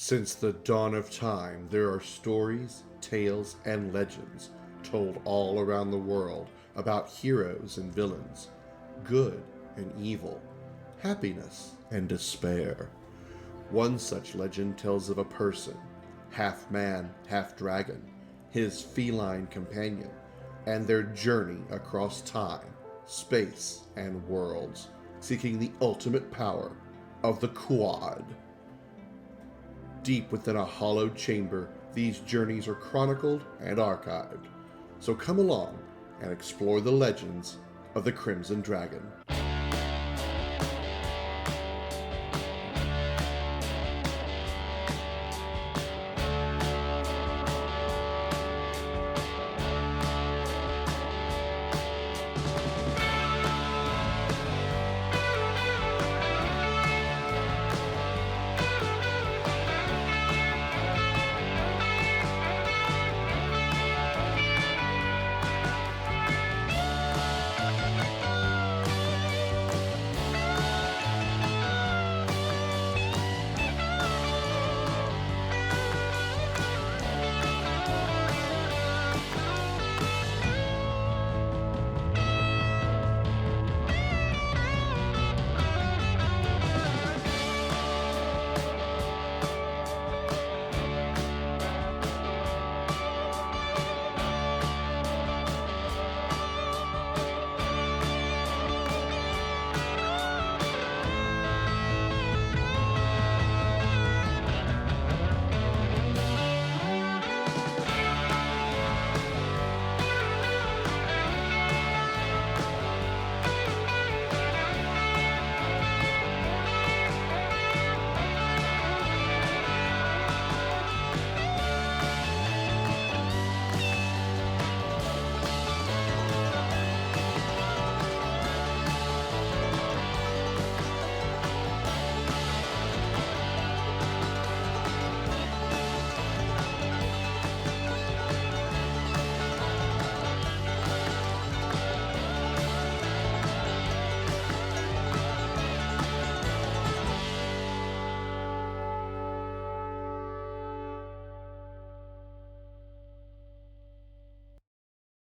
Since the dawn of time, there are stories, tales, and legends told all around the world about heroes and villains, good and evil, happiness and despair. One such legend tells of a person, half man, half dragon, his feline companion, and their journey across time, space, and worlds, seeking the ultimate power of the Quad. Deep within a hollowed chamber, these journeys are chronicled and archived. So come along and explore the legends of the Crimson Dragon.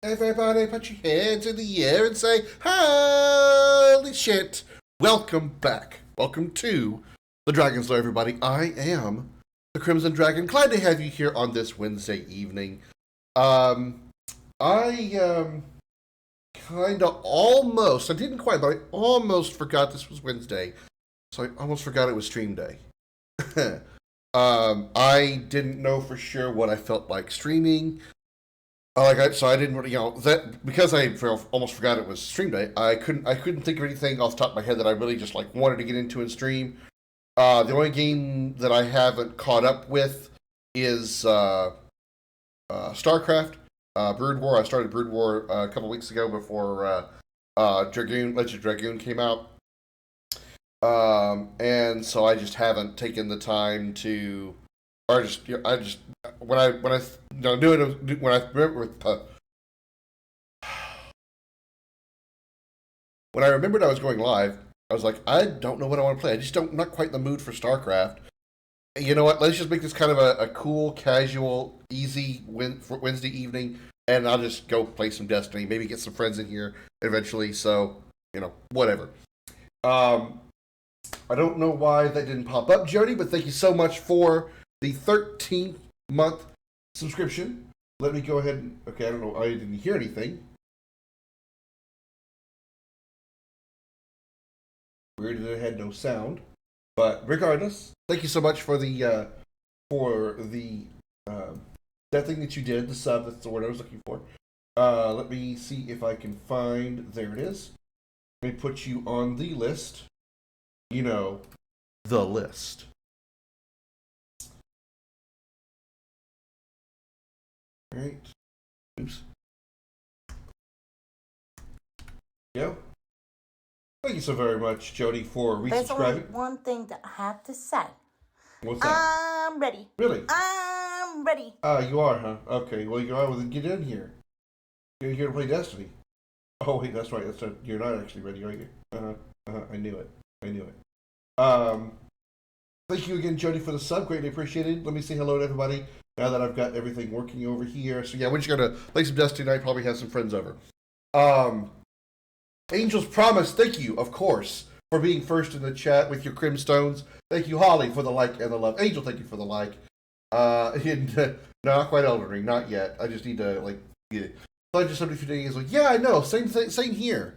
Everybody put your hands in the air and say, holy shit. Welcome back. Welcome to the Dragon's Lair, everybody. I am the Crimson Dragon. Glad to have you here on this Wednesday evening. I kind of almost, I didn't quite, but I almost forgot this was Wednesday. So I almost forgot it was stream day. I didn't know for sure what I felt like streaming. So I didn't really, that because I almost forgot it was stream day. I couldn't think of anything off the top of my head that I really just wanted to get into and stream. The only game that I haven't caught up with is StarCraft, Brood War. I started Brood War a couple weeks ago before Legend of Dragoon came out, and so I just haven't taken the time to. I just when I do it when I remembered I was going live, I was like, I don't know what I want to play. I'm not quite in the mood for StarCraft. You know what? Let's just make this kind of a cool, casual, easy Wednesday evening, and I'll just go play some Destiny. Maybe get some friends in here eventually. So whatever. I don't know why that didn't pop up, Jody, but thank you so much for the 13th month subscription. Let me go ahead and... Okay, I don't know. I didn't hear anything. Weird that it had no sound. But regardless, thank you so much for the that thing that you did, the sub. That's the word I was looking for. Let me see if I can find... There it is. Let me put you on the list. The list. Alright. Oops. Go. Thank you so very much, Jody, for resubscribing. There's only one thing that I have to say. What's that? I'm ready. Really? I'm ready. You are, huh? Okay, well, you are. Well, then get in here. You're here to play Destiny. Oh, wait, that's right. You're not actually ready, are you? I knew it. Thank you again, Jody, for the sub. Greatly appreciated. Let me say hello to everybody now that I've got everything working over here. So yeah, we're just gonna play some Destiny tonight. Probably have some friends over. Angel's Promise. Thank you, of course, for being first in the chat with your Krim stones. Thank you, Holly, for the like and the love. Angel, thank you for the like. No, not quite Elden Ring, not yet. I just need to like. Yeah. So I just somebody a few days like, yeah, I know, same thing, same here.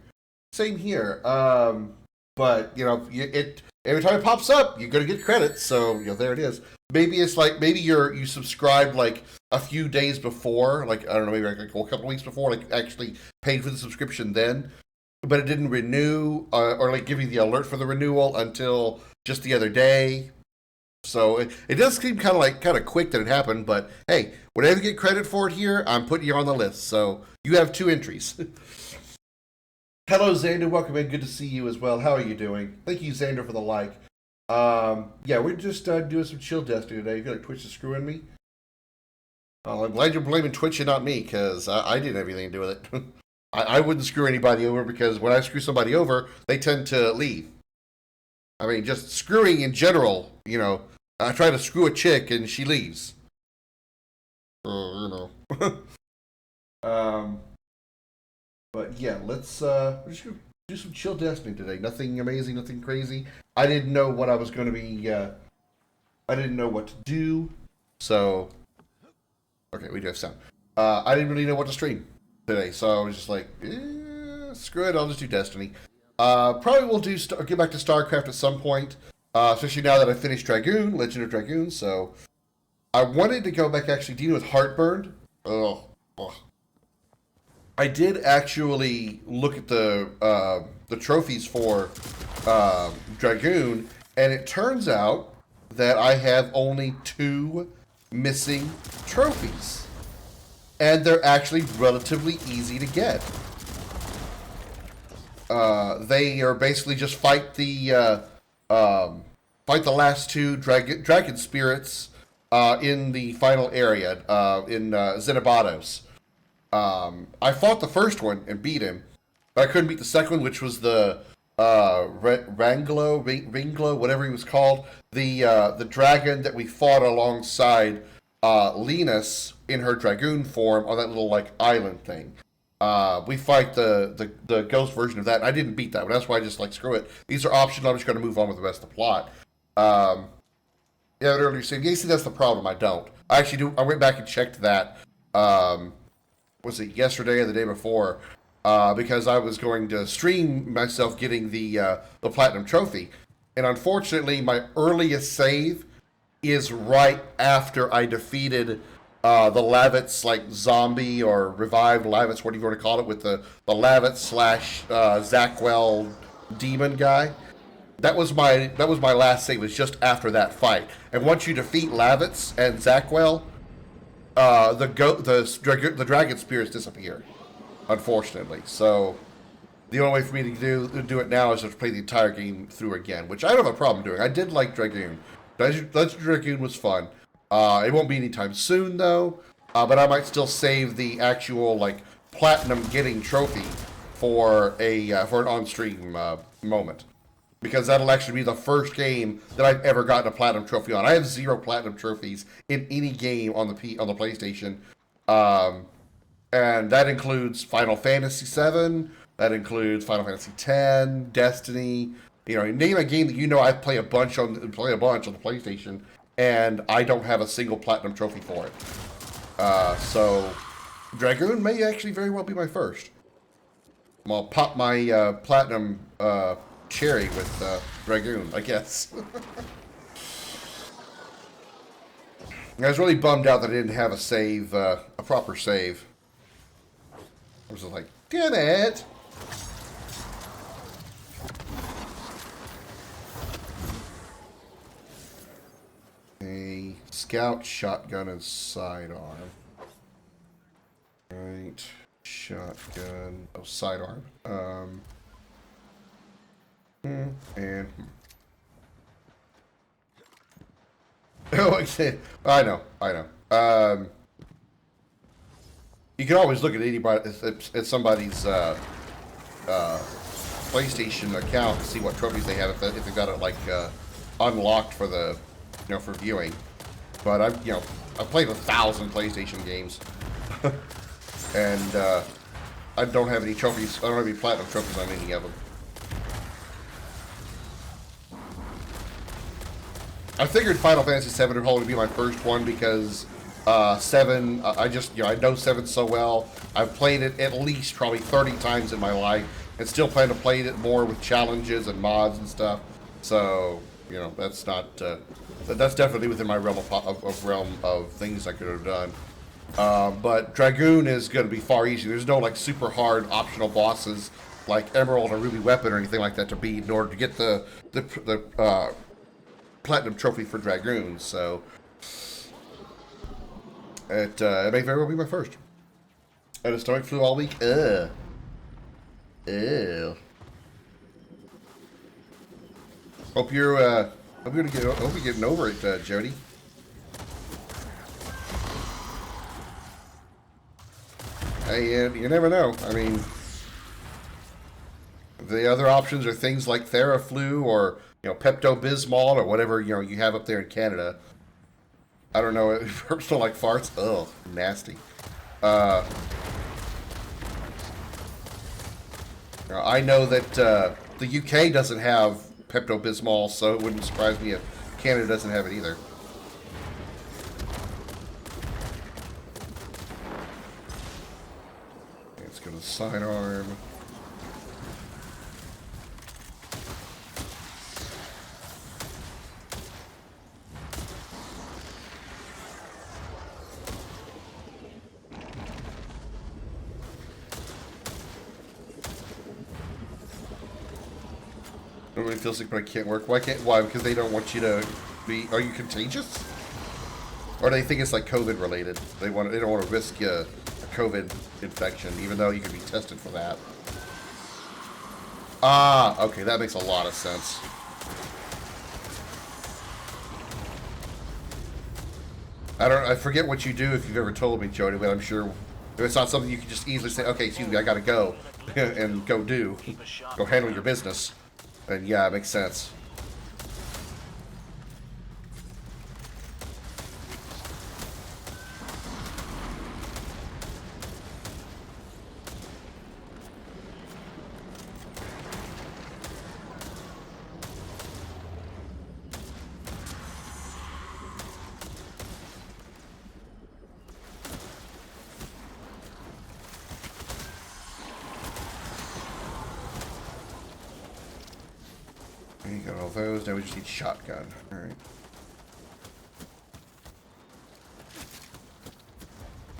But you know, it every time it pops up, you're gonna get credit. So you know, there it is. Maybe it's like you subscribed like a few days before, like I don't know, maybe like a couple of weeks before, like actually paid for the subscription then, but it didn't renew or like give you the alert for the renewal until just the other day. So it does seem kind of quick that it happened, but hey, whenever you get credit for it here, I'm putting you on the list. So you have 2 entries. Hello, Xander. Welcome in. Good to see you as well. How are you doing? Thank you, Xander, for the like. Yeah, we're just doing some chill Destiny today. You feel like Twitch is screwing me? I'm glad you're blaming Twitch and not me, because I didn't have anything to do with it. I wouldn't screw anybody over, because when I screw somebody over, they tend to leave. I mean, just screwing in general, you know. I try to screw a chick and she leaves. You know. But yeah, let's we're just gonna do some chill Destiny today. Nothing amazing, nothing crazy. I didn't know what I was going to be. I didn't know what to do, so okay, we do have sound. I didn't really know what to stream today, so I was just like, screw it. I'll just do Destiny. Probably will get back to StarCraft at some point. Especially now that I finished Dragoon, Legend of Dragoon, so I wanted to go back actually dealing with Heartburn. I did actually look at the trophies for Dragoon, and it turns out that I have only 2 missing trophies, and they're actually relatively easy to get. They are basically just fight the last 2 dragon spirits in the final area in Xenobados. I fought the first one and beat him, but I couldn't beat the second one, which was the Ringlo, whatever he was called, the dragon that we fought alongside Linus in her dragoon form on that little like island thing. We fight the ghost version of that, and I didn't beat that one. That's why I just like, screw it. These are optional. I'm just going to move on with the rest of the plot. Yeah, earlier saying, yeah, see, that's the problem. I don't. I actually do. I went back and checked that. Was it yesterday or the day before? Because I was going to stream myself getting the platinum trophy, and unfortunately, my earliest save is right after I defeated the Lavitz, like zombie or revived Lavitz, whatever you want to call it, with the Lavitz / Zackwell demon guy. That was my last save. Was just after that fight. And once you defeat Lavitz and Zackwell, the dragon spirits disappear, unfortunately. So the only way for me to do it now is to play the entire game through again, which I don't have a problem doing. I did like Dragoon. Legend of Dragoon was fun. It won't be anytime soon though, but I might still save the actual like platinum getting trophy for an on-stream moment, because that'll actually be the first game that I've ever gotten a platinum trophy on. I have 0 platinum trophies in any game on the PlayStation, and that includes Final Fantasy VII, that includes Final Fantasy X, Destiny. You know, name a game that you know I play a bunch on the PlayStation, and I don't have a single platinum trophy for it. So Dragoon may actually very well be my first. I'll pop my platinum cherry with Dragoon, I guess. I was really bummed out that I didn't have a save, a proper save. I was just like, damn it! A scout, shotgun, and sidearm. Right, shotgun, sidearm. And oh, I know. You can always look at anybody at somebody's PlayStation account to see what trophies they have if they got it like unlocked for the for viewing. But I've played 1,000 PlayStation games, and I don't have any trophies. I don't have any platinum trophies on any of them. I figured Final Fantasy VII would probably be my first one because 7. I know 7 so well. I've played it at least probably 30 times in my life, and still plan to play it more with challenges and mods and stuff. So that's not. That's definitely within my realm of things I could have done. But Dragoon is going to be far easier. There's no like super hard optional bosses like Emerald or Ruby Weapon or anything like that to beat in order to get the platinum trophy for Dragoon. So it may very well be my first. I had a stomach flu all week. Ew. Hope you're getting over it, Jody. Hey, you never know. I mean, the other options are things like Theraflu or Pepto-Bismol or whatever you have up there in Canada. I don't know. Herbs don't like farts. Ugh, nasty. I know that the UK doesn't have Pepto-Bismol, so it wouldn't surprise me if Canada doesn't have it either. Let's go to the sidearm. Everybody feels sick, but I can't work. Why? Because they don't want you to be. Are you contagious? Or they think it's like COVID related. They don't want to risk a COVID infection, even though you could be tested for that. Ah, okay, that makes a lot of sense. I forget what you do if you've ever told me, Jody, but I'm sure if it's not something you can just easily say, okay, excuse me, I gotta go, and go handle your business. And yeah, it makes sense. You got all those. Now we just need shotgun. All right.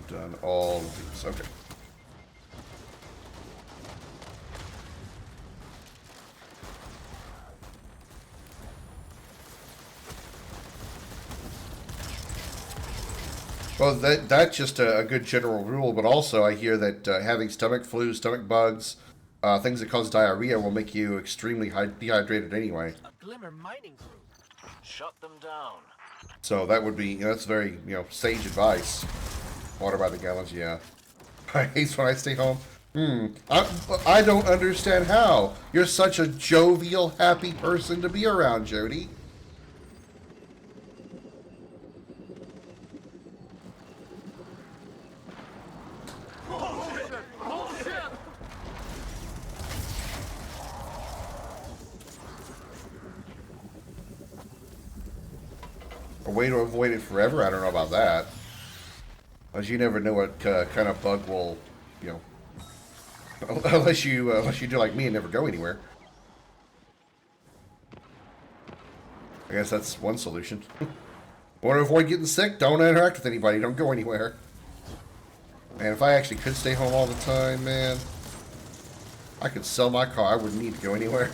Done all of these. Okay. Well, that's just a good general rule, but also I hear that having stomach flu, stomach bugs, things that cause diarrhea will make you extremely dehydrated anyway. A Glimmer mining group. Shut them down. So that would be, that's very, sage advice. Water by the gallons, yeah. I hate when I stay home. I don't understand how. You're such a jovial, happy person to be around, Jody. A way to avoid it forever? I don't know about that. As you never know what kind of bug will, unless you do like me and never go anywhere. I guess that's one solution. Want to avoid getting sick? Don't interact with anybody. Don't go anywhere. And if I actually could stay home all the time, man, I could sell my car. I wouldn't need to go anywhere.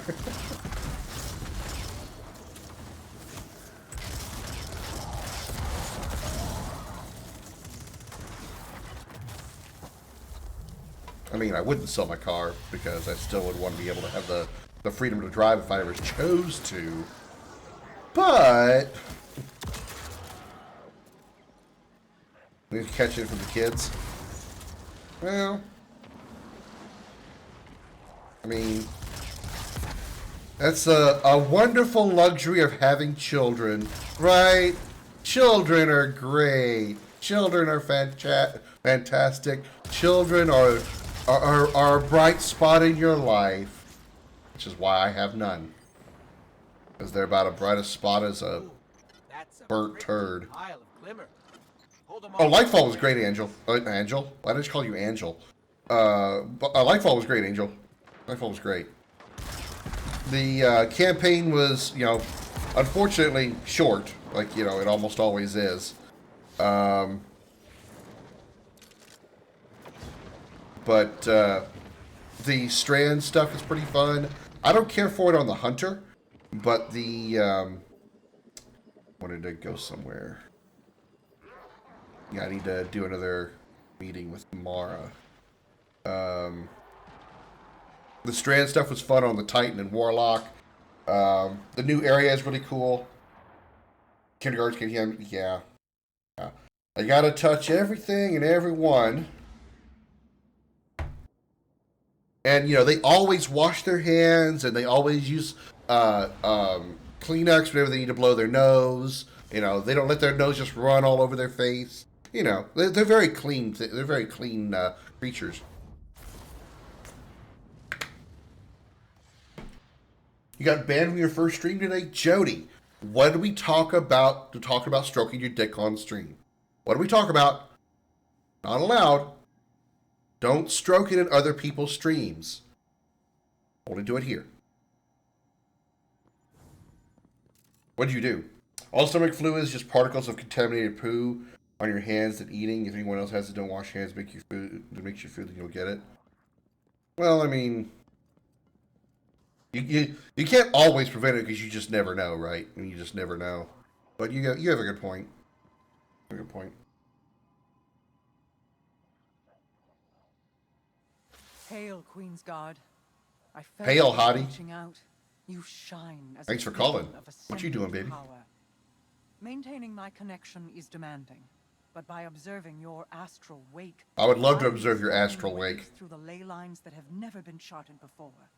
I mean, I wouldn't sell my car because I still would want to be able to have the freedom to drive if I ever chose to. But we catch it from the kids. Well, I mean, That's a wonderful luxury of having children, right? Children are great. Children are fantastic. Children are a bright spot in your life, which is why I have none. Because they're about as bright a spot as a burnt turd. Oh, Lightfall was great, Angel. Angel? Why did I call you Angel? Lightfall was great, Angel. Lightfall was great. The campaign was, unfortunately short, like, it almost always is. But the Strand stuff is pretty fun. I don't care for it on the Hunter, but the, wanted to go somewhere. Yeah, I need to do another meeting with Mara. The Strand stuff was fun on the Titan and Warlock. The new area is really cool. Kindergartens can hear, yeah. I gotta touch everything and everyone. And, they always wash their hands and they always use Kleenex whenever they need to blow their nose. They don't let their nose just run all over their face. They're very clean. They're very clean creatures. You got banned from your first stream today? Jody, what did we talk about to talk about stroking your dick on stream? What did we talk about? Not allowed. Don't stroke it in other people's streams. Only do it here. What did you do? All stomach fluid is just particles of contaminated poo on your hands that eating. If anyone else has it, don't wash your hands. Makes you food. Then you'll get it. Well, I mean, you can't always prevent it because you just never know, right? And you just never know. But you have a good point. A good point. Hail, Queen's Guard. I felt Hail, Hottie. reaching out. You shine as Thanks a for calling. beacon of What you doing, baby? power. Maintaining my connection is demanding, but by observing your astral wake, I would love to I observe your discern astral ways wake. through the ley lines that have never been charted before.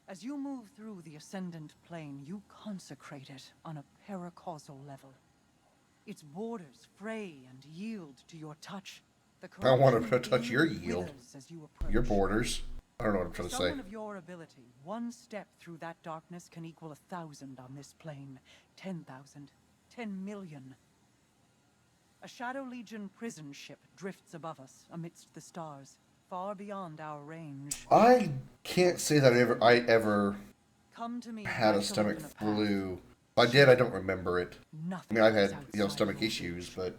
As you move through the ascendant plane, you consecrate it on a paracausal level. Its borders fray and yield to your touch. I want to touch your yield. You your borders. I don't know what I'm trying to say. Someone of your ability, one step through that darkness can equal 1,000 on this plane. 10,000. 10 million. A Shadow Legion prison ship drifts above us amidst the stars, far beyond our range. I can't say that I ever Come to me, had a stomach flu. If I did, I don't remember it. Nothing I mean, I've is had outside stomach your issues, reach. but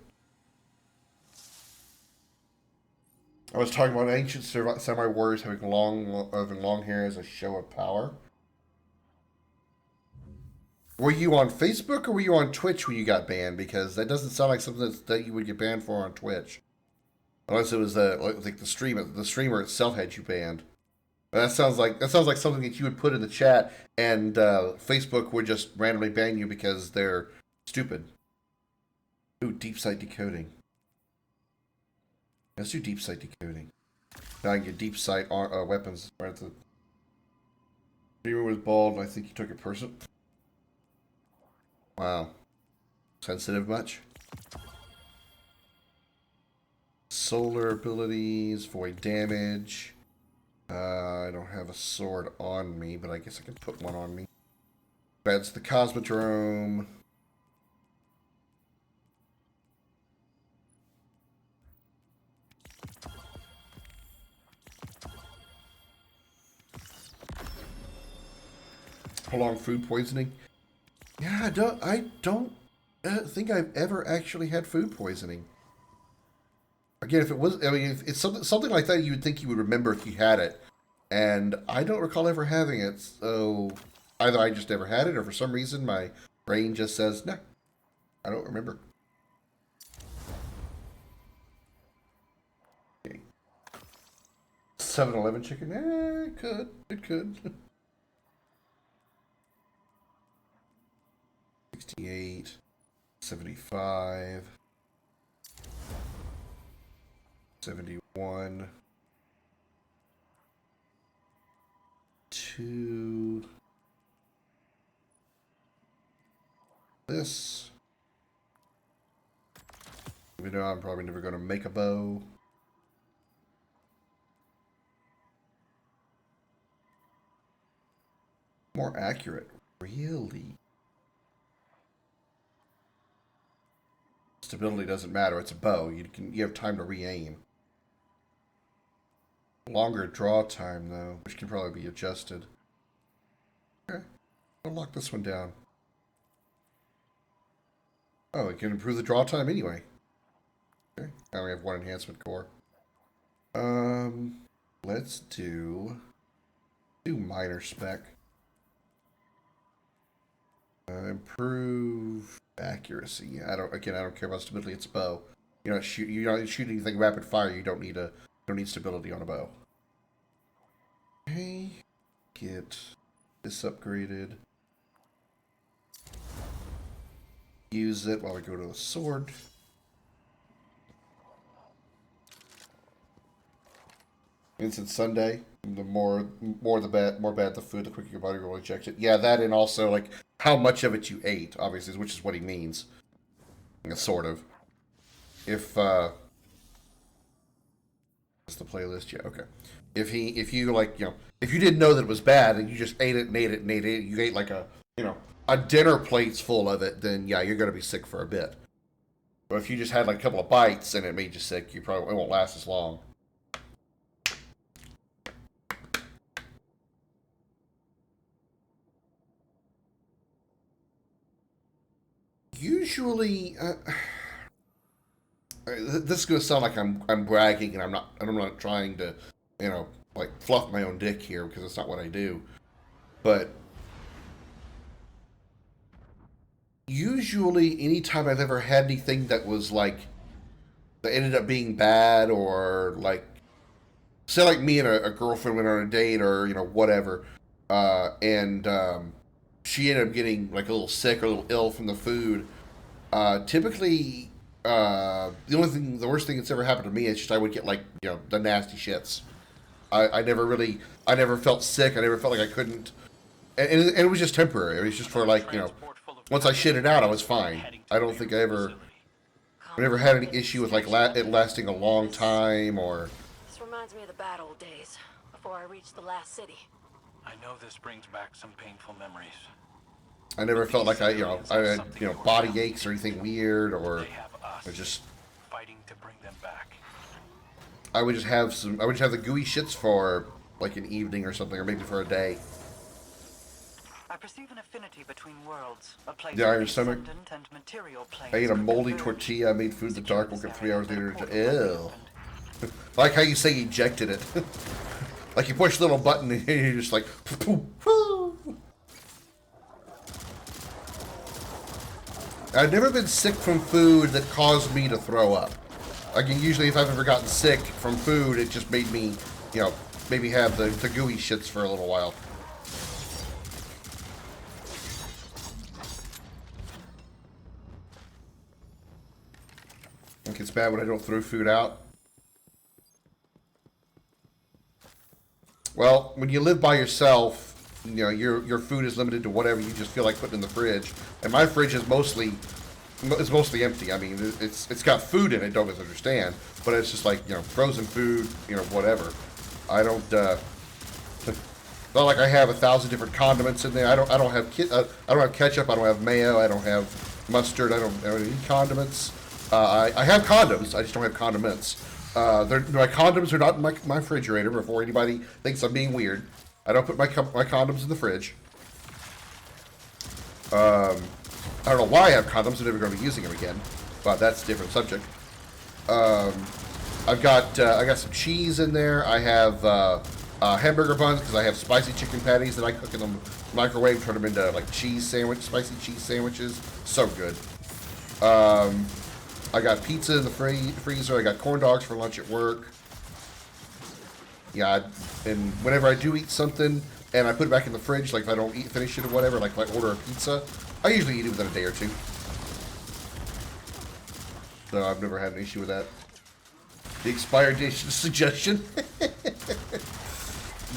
I was talking about ancient samurai warriors having long hair as a show of power. Were you on Facebook or were you on Twitch when you got banned? Because that doesn't sound like something that you would get banned for on Twitch, unless it was like the streamer itself had you banned. But that sounds like something that you would put in the chat, and Facebook would just randomly ban you because they're stupid. Ooh, deep sight decoding. Let's do deep sight decoding. Now I can get deep sight weapons. Right at the streamer was bald, and I think he took it personal. Wow. Sensitive much? Solar abilities, void damage. I don't have a sword on me, but I guess I can put one on me. That's the Cosmodrome. Prolonged food poisoning. Yeah, I don't think I've ever actually had food poisoning. Again, if it was, I mean, if it's something like that, you would think you would remember if you had it, and I don't recall ever having it. So either I just never had it, or for some reason my brain just says no, I don't remember. Okay. 7-Eleven chicken? It could. 68, 75, 71, 2, this. You know, I'm probably never going to make a bow. More accurate. Really? Stability doesn't matter. It's a bow. You have time to re-aim. Longer draw time, though, which can probably be adjusted. Okay. I'll lock this one down. Oh, it can improve the draw time anyway. Okay. I only have one enhancement core. Let's do minor spec. Improve accuracy. I don't care about stability. It's a bow. You're not shooting anything rapid fire. You don't need stability on a bow. Okay. Get this upgraded. Use it while we go to the sword. Instant Sunday. The more bad the food, the quicker your body will reject it. Yeah, that, and also like how much of it you ate, obviously, which is what he means. Sort of. If that's the playlist, yeah, okay. If you like, if you didn't know that it was bad and you just ate it and ate it and ate it, you ate like a dinner plate's full of it, then yeah, you're gonna be sick for a bit. But if you just had like a couple of bites and it made you sick, it won't last as long. Usually, this is gonna sound like I'm bragging, and I'm not trying to, like fluff my own dick here, because that's not what I do. But usually, anytime I've ever had anything that was like that ended up being bad, or like, say like me and a girlfriend went on a date, or whatever, and she ended up getting like a little sick or a little ill from the food. Typically, the worst thing that's ever happened to me is just I would get like the nasty shits. I never felt sick. I never felt like I couldn't, and it was just temporary. It was just for like once I shit it out, I was fine. I don't think I never had any issue with like it lasting a long time or. This reminds me of the bad old days before I reached the last city. I know this brings back some painful memories. I never felt like I had body aches or anything weird, or They have us just fighting to bring them back. I would just have the gooey shits for like an evening or something, or maybe for a day. I perceive an affinity between worlds, a place The iron stomach. and material planes. I ate a moldy tortilla. I made food in the dark. Woke up 3 hours later. Ew. I like how you say ejected it. Like you push a little button and you're just like. I've never been sick from food that caused me to throw up. Like usually, if I've ever gotten sick from food, it just made me, maybe have the gooey shits for a little while. I think it's bad when I don't throw food out. Well, when you live by yourself, your food is limited to whatever you just feel like putting in the fridge. And my fridge is mostly empty. I mean, it's got food in it, don't misunderstand, but it's just like, frozen food, whatever. I don't not like I have 1,000 different condiments in there. I don't have ketchup, I don't have mayo, I don't have mustard, I don't have any condiments. I have condoms, I just don't have condiments. My condoms are not in my refrigerator, before anybody thinks I'm being weird. I don't put my condoms in the fridge. I don't know why I have condoms. I'm never going to be using them again, but that's a different subject. I got some cheese in there. I have hamburger buns because I have spicy chicken patties that I cook in the microwave, turn them into like spicy cheese sandwiches. So good. I got pizza in the freezer. I got corn dogs for lunch at work. Yeah, and whenever I do eat something and I put it back in the fridge, like if I don't finish it or whatever, like if I order a pizza, I usually eat it within a day or two. So I've never had an issue with that. The expired date suggestion.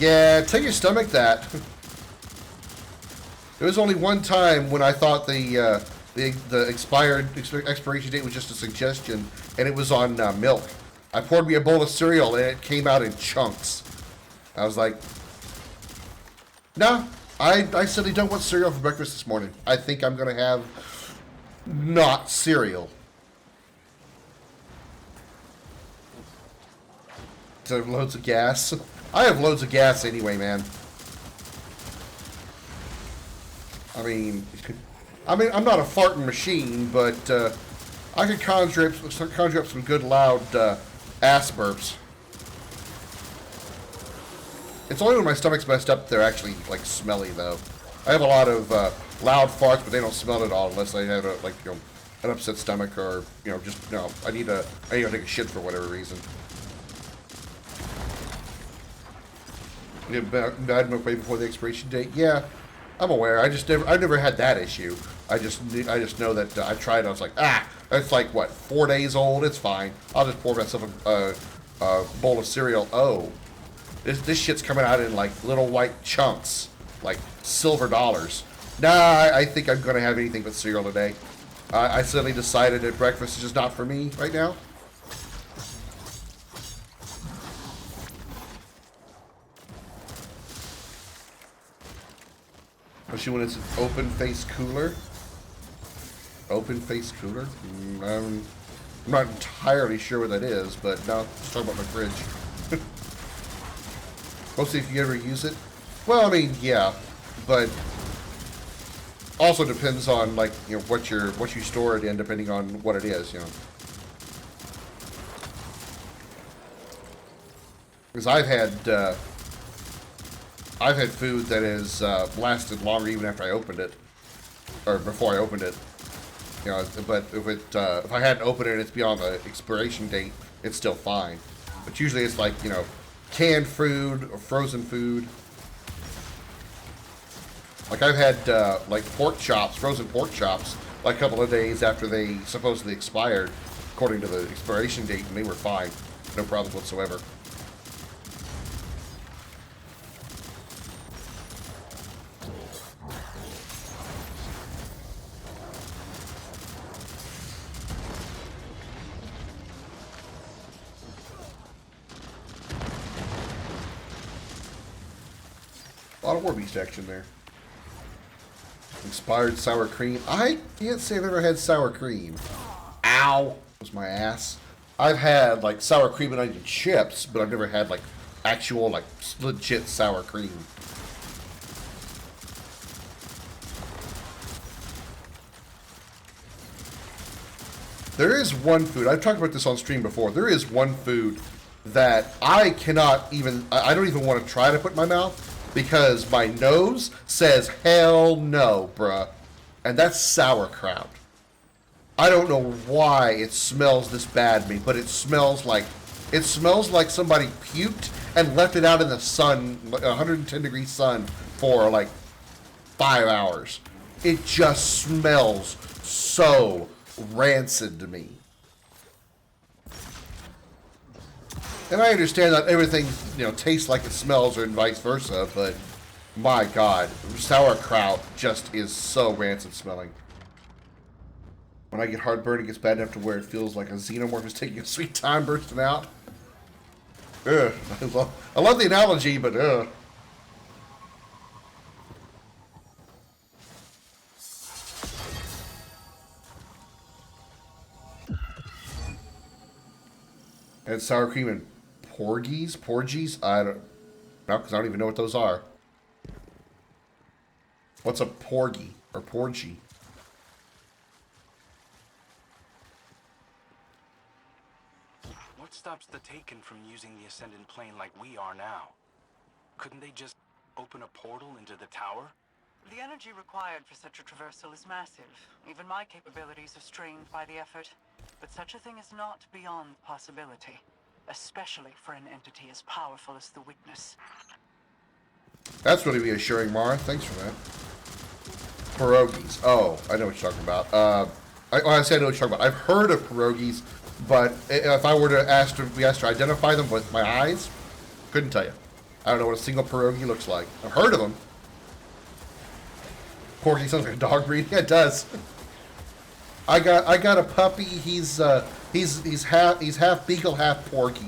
Yeah, tell your stomach that. There was only one time when I thought the the expiration date was just a suggestion, and it was on milk. I poured me a bowl of cereal, and it came out in chunks. I was like, nah, I simply don't want cereal for breakfast this morning. I think I'm going to have not cereal. So loads of gas. I have loads of gas anyway, man. I mean, I'm not a farting machine, but I could conjure up some good loud ass burps. It's only when my stomach's messed up they're actually like smelly though. I have a lot of loud farts, but they don't smell at all unless I have an upset stomach or just I need to take a shit for whatever reason. Bad milk way before the expiration date. Yeah, I'm aware. I've never had that issue. I just know that I tried. I was like, it's like what, 4 days old. It's fine. I'll just pour myself a bowl of cereal. Oh, this shit's coming out in like little white chunks, like silver dollars. Nah, I think I'm gonna have anything but cereal today. I suddenly decided that breakfast is just not for me right now. Especially when it's an open-face cooler. Open-face cooler? I'm not entirely sure what that is, but now let's talk about my fridge. Mostly if you ever use it. Well, I mean, yeah, but also depends on like what you store it in, depending on what it is, Because I've had food that has lasted longer even after I opened it, or before I opened it. But if I hadn't opened it and it's beyond the expiration date, it's still fine. But usually it's like canned food or frozen food. Like I've had like frozen pork chops, like a couple of days after they supposedly expired, according to the expiration date, and they were fine, no problem whatsoever. A lot of war beast action there. Expired sour cream. I can't say I've ever had sour cream. Ow! That was my ass. I've had like sour cream and onion chips, but I've never had like actual like legit sour cream. There is one food, I've talked about this on stream before, there is one food that I don't even want to try to put in my mouth because my nose says hell no, bruh. And that's sauerkraut. I don't know why it smells this bad to me, but it smells like somebody puked and left it out in the sun, 110-degree sun, for like 5 hours. It just smells so rancid to me. And I understand that everything, tastes like it smells or vice versa, but my God, sauerkraut just is so rancid smelling. When I get heartburn, it gets bad enough to where it feels like a xenomorph is taking a sweet time bursting out. Ugh. I love the analogy, but ugh. And sour cream and porgies? I don't know, because I don't even know what those are. What's a porgy or porgy? What stops the Taken from using the Ascendant Plane like we are now? Couldn't they just open a portal into the tower? The energy required for such a traversal is massive. Even my capabilities are strained by the effort. But such a thing is not beyond possibility, especially for an entity as powerful as the Witness. That's really reassuring, Mara. Thanks for that. Pierogies. Oh, I know what you're talking about. I say I know what you're talking about. I've heard of pierogies, but if I were to be asked to identify them with my eyes, couldn't tell you. I don't know what a single pierogi looks like. I've heard of them. Porgy sounds like a dog breed. Yeah, it does. I got a puppy. He's half beagle, half porky.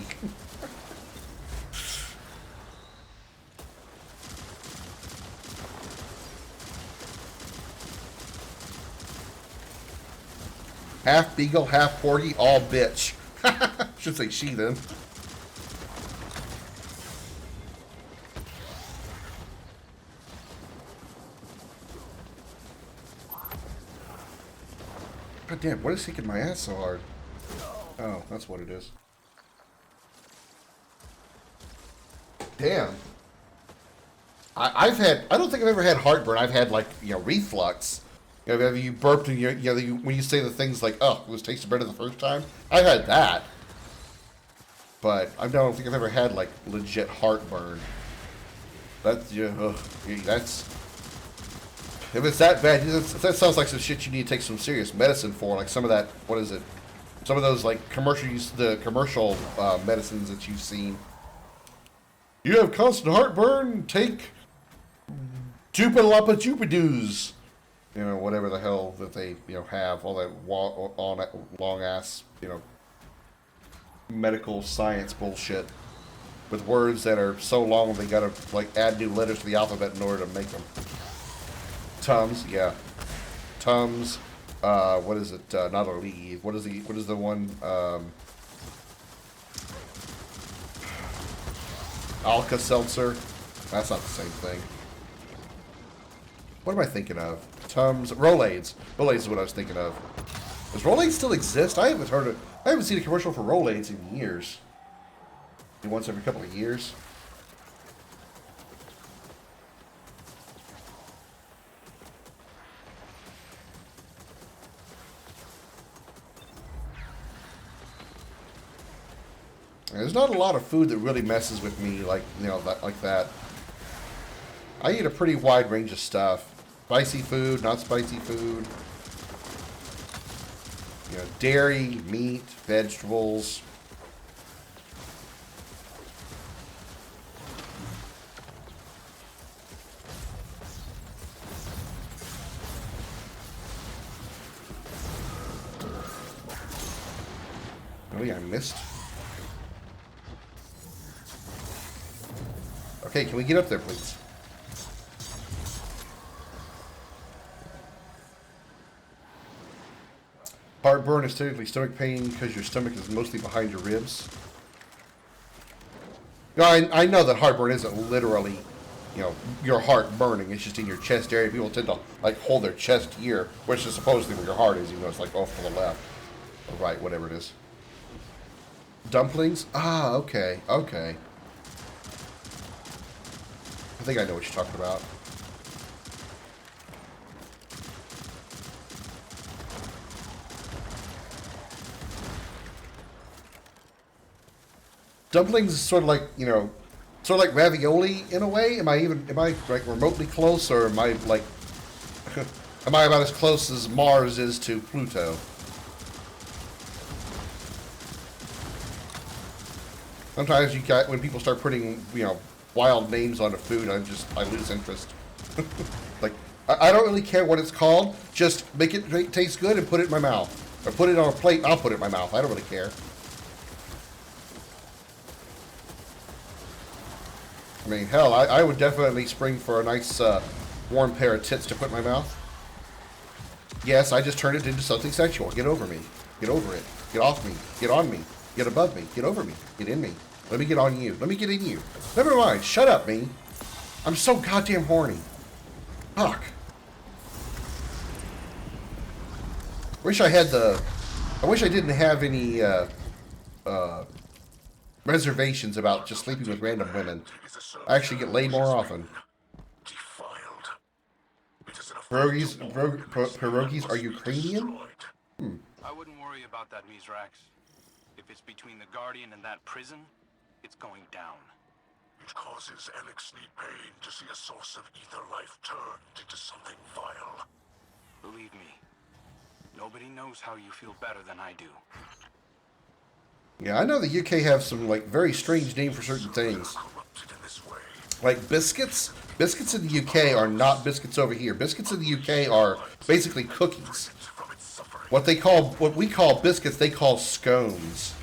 Half beagle, half porky, all bitch. Should say she then. God damn, what is kicking my ass so hard? Oh, that's what it is. Damn. I don't think I've ever had heartburn. I've had, like, reflux. Have you burped and when you say the things like, oh, it was tasted better the first time? I've had that. But I don't think I've ever had, like, legit heartburn. That's, that's... If it's that bad, that sounds like some shit you need to take some serious medicine for. Like some of that, what is it? Some of those, like, commercial medicines that you've seen. You have constant heartburn? Take Jupiter-Lapa-Jupidoos. Whatever the hell that they, have. All that long-ass, medical science bullshit. With words that are so long they gotta, like, add new letters to the alphabet in order to make them. Tums, yeah. Tums, what is it? Not Aleve. What is the one, Alka-Seltzer? That's not the same thing. What am I thinking of? Tums, Rolaids. Rolaids is what I was thinking of. Does Rolaids still exist? I haven't seen a commercial for Rolaids in years. Once every couple of years. There's not a lot of food that really messes with me like that. I eat a pretty wide range of stuff. Spicy food, not spicy food. Dairy, meat, vegetables. Oh yeah, I missed. Okay, can we get up there, please? Heartburn is typically stomach pain because your stomach is mostly behind your ribs. No, I know that heartburn isn't literally, your heart burning. It's just in your chest area. People tend to, like, hold their chest here, which is supposedly where your heart is, even though it's, like, off to the left. Or right, whatever it is. Dumplings? Ah, okay, okay. I think I know what you're talking about. Dumplings is sort of like, sort of like ravioli in a way. Am I like remotely close, or am I like, am I about as close as Mars is to Pluto? Sometimes when people start putting, wild names on a food, I lose interest. Like, I don't really care what it's called. Just make it taste good and put it in my mouth. Or put it on a plate and I'll put it in my mouth. I don't really care. I mean, hell, I would definitely spring for a nice, warm pair of tits to put in my mouth. Yes, I just turned it into something sexual. Get over me. Get over it. Get off me. Get on me. Get above me. Get over me. Get in me. Let me get on you. Let me get in you. Never mind. Shut up, me. I'm so goddamn horny. Fuck. I wish I didn't have any, reservations about just sleeping with random women. I actually get laid more often. Pierogies are Ukrainian? I wouldn't worry about that, Mizrax. If it's between the Guardian and that prison, it's going down. It causes Alex need pain to see a source of ether life turned into something vile. Believe me, nobody knows how you feel better than I do. Yeah, I know the UK have some, like, very strange name for certain things. Like biscuits. Biscuits in the UK are not biscuits over here. Biscuits in the UK are basically cookies. From its suffering. what we call biscuits, they call scones.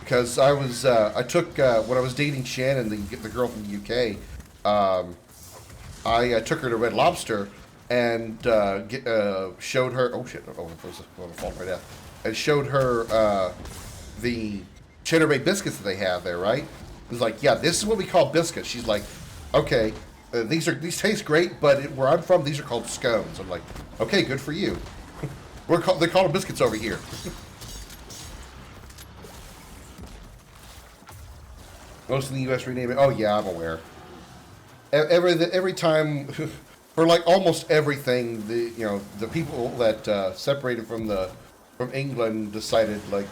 Because I took when I was dating Shannon, the girl from the UK. I took her to Red Lobster and showed her. Oh shit! Oh, I was going to fall to my death. And showed her the cheddar bay biscuits that they have there. Right? It was like, yeah, this is what we call biscuits. She's like, okay, these taste great, but where I'm from, these are called scones. I'm like, okay, good for you. They call them biscuits over here. Most in the U.S. rename it. Oh yeah, I'm aware. Every time, for like almost everything, the people that separated from England decided, like,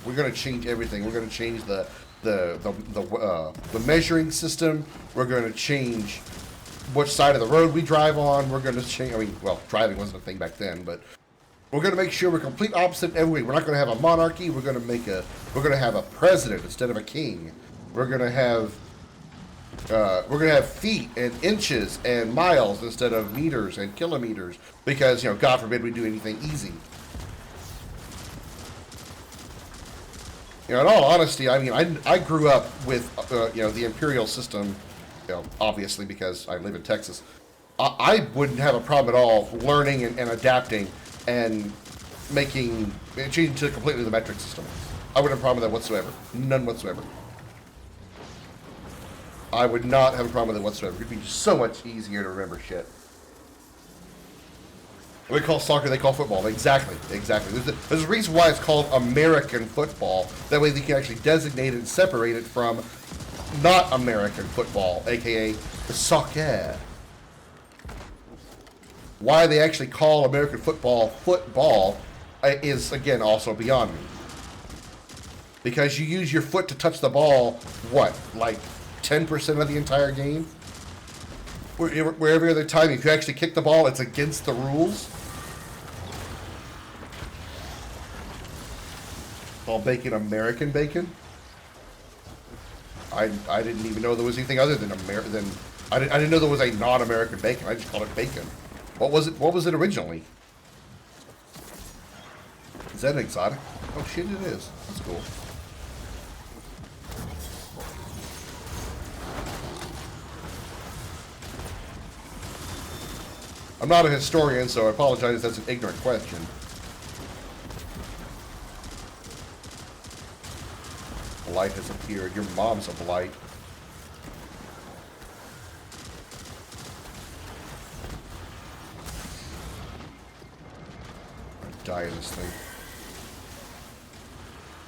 we're going to change everything. We're going to change the measuring system. We're going to change which side of the road we drive on. We're going to change. I mean, well, driving wasn't a thing back then, but we're going to make sure we're complete opposite every way. We're not going to have a monarchy. We're going to have a president instead of a king. We're going to have feet and inches and miles instead of meters and kilometers because, God forbid we do anything easy. In all honesty, I mean, I grew up with, the imperial system, obviously because I live in Texas. I wouldn't have a problem at all learning and adapting and changing to completely the metric system. I wouldn't have a problem with that whatsoever. None whatsoever. I would not have a problem with it whatsoever. It'd be so much easier to remember shit. We call soccer, they call football. Exactly. There's a reason why it's called American football. That way they can actually designate it and separate it from not American football, aka the soccer. Why they actually call American football is, again, also beyond me. Because you use your foot to touch the ball, what, like 10% of the entire game? Where every other time, if you actually kick the ball, it's against the rules? All bacon, American bacon? I didn't even know there was anything other than I didn't know there was a non-American bacon. I just called it bacon. What was it originally? Is that an exotic? Oh shit, it is. That's cool. I'm not a historian, so I apologize if that's an ignorant question. Blight has appeared. Your mom's a blight. I'd die in this thing.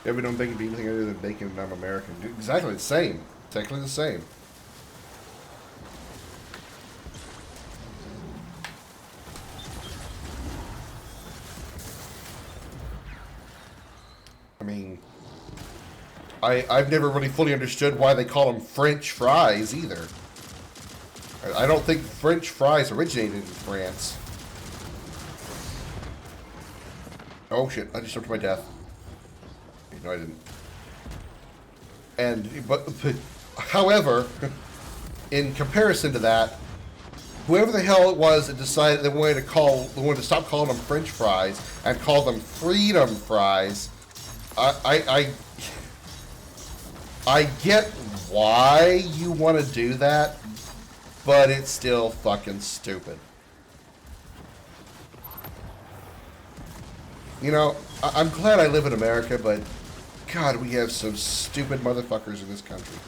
Yeah, we don't bacon be anything other than bacon and I'm American. Dude, exactly the same. Technically the same. I mean, I've never really fully understood why they call them French fries either. I don't think French fries originated in France. Oh shit, I just jumped to my death. No, I didn't. But however, in comparison to that, whoever the hell it was that decided they wanted to stop calling them French fries and call them freedom fries, I get why you want to do that, but it's still fucking stupid. I'm glad I live in America, but God, we have some stupid motherfuckers in this country.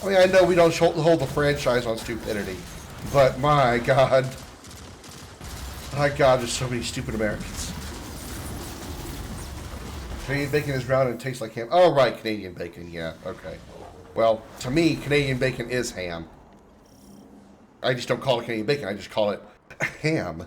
I mean, I know we don't hold the franchise on stupidity, but my God, there's so many stupid Americans. Canadian bacon is round and tastes like ham. Oh, right, Canadian bacon, yeah, okay. Well, to me, Canadian bacon is ham. I just don't call it Canadian bacon, I just call it ham.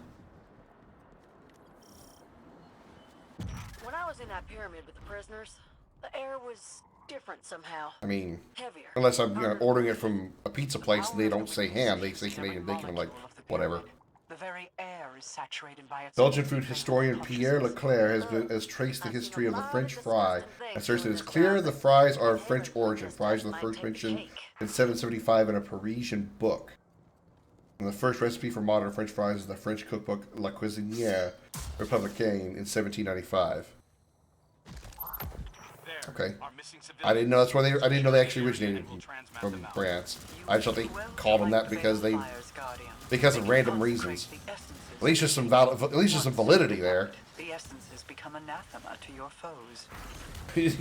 When I was in that pyramid with the prisoners, the air was different somehow. I mean, Heavier. unless I'm ordering it from a pizza place and they don't say ham, they say Canadian bacon, I'm like, whatever. The very air is saturated by its Belgian food historian Pierre Leclerc has traced the history of the French fry and asserts that it's clear the fries are of French origin. Fries were first mentioned in 775 in a Parisian book. And the first recipe for modern French fries is the French cookbook La Cuisinière Républicaine in 1795. Okay. I didn't know that's where they. I didn't know they actually originated from France. I just thought they called them that because of random reasons. At least there's some validity there. The essences become anathema to your foes.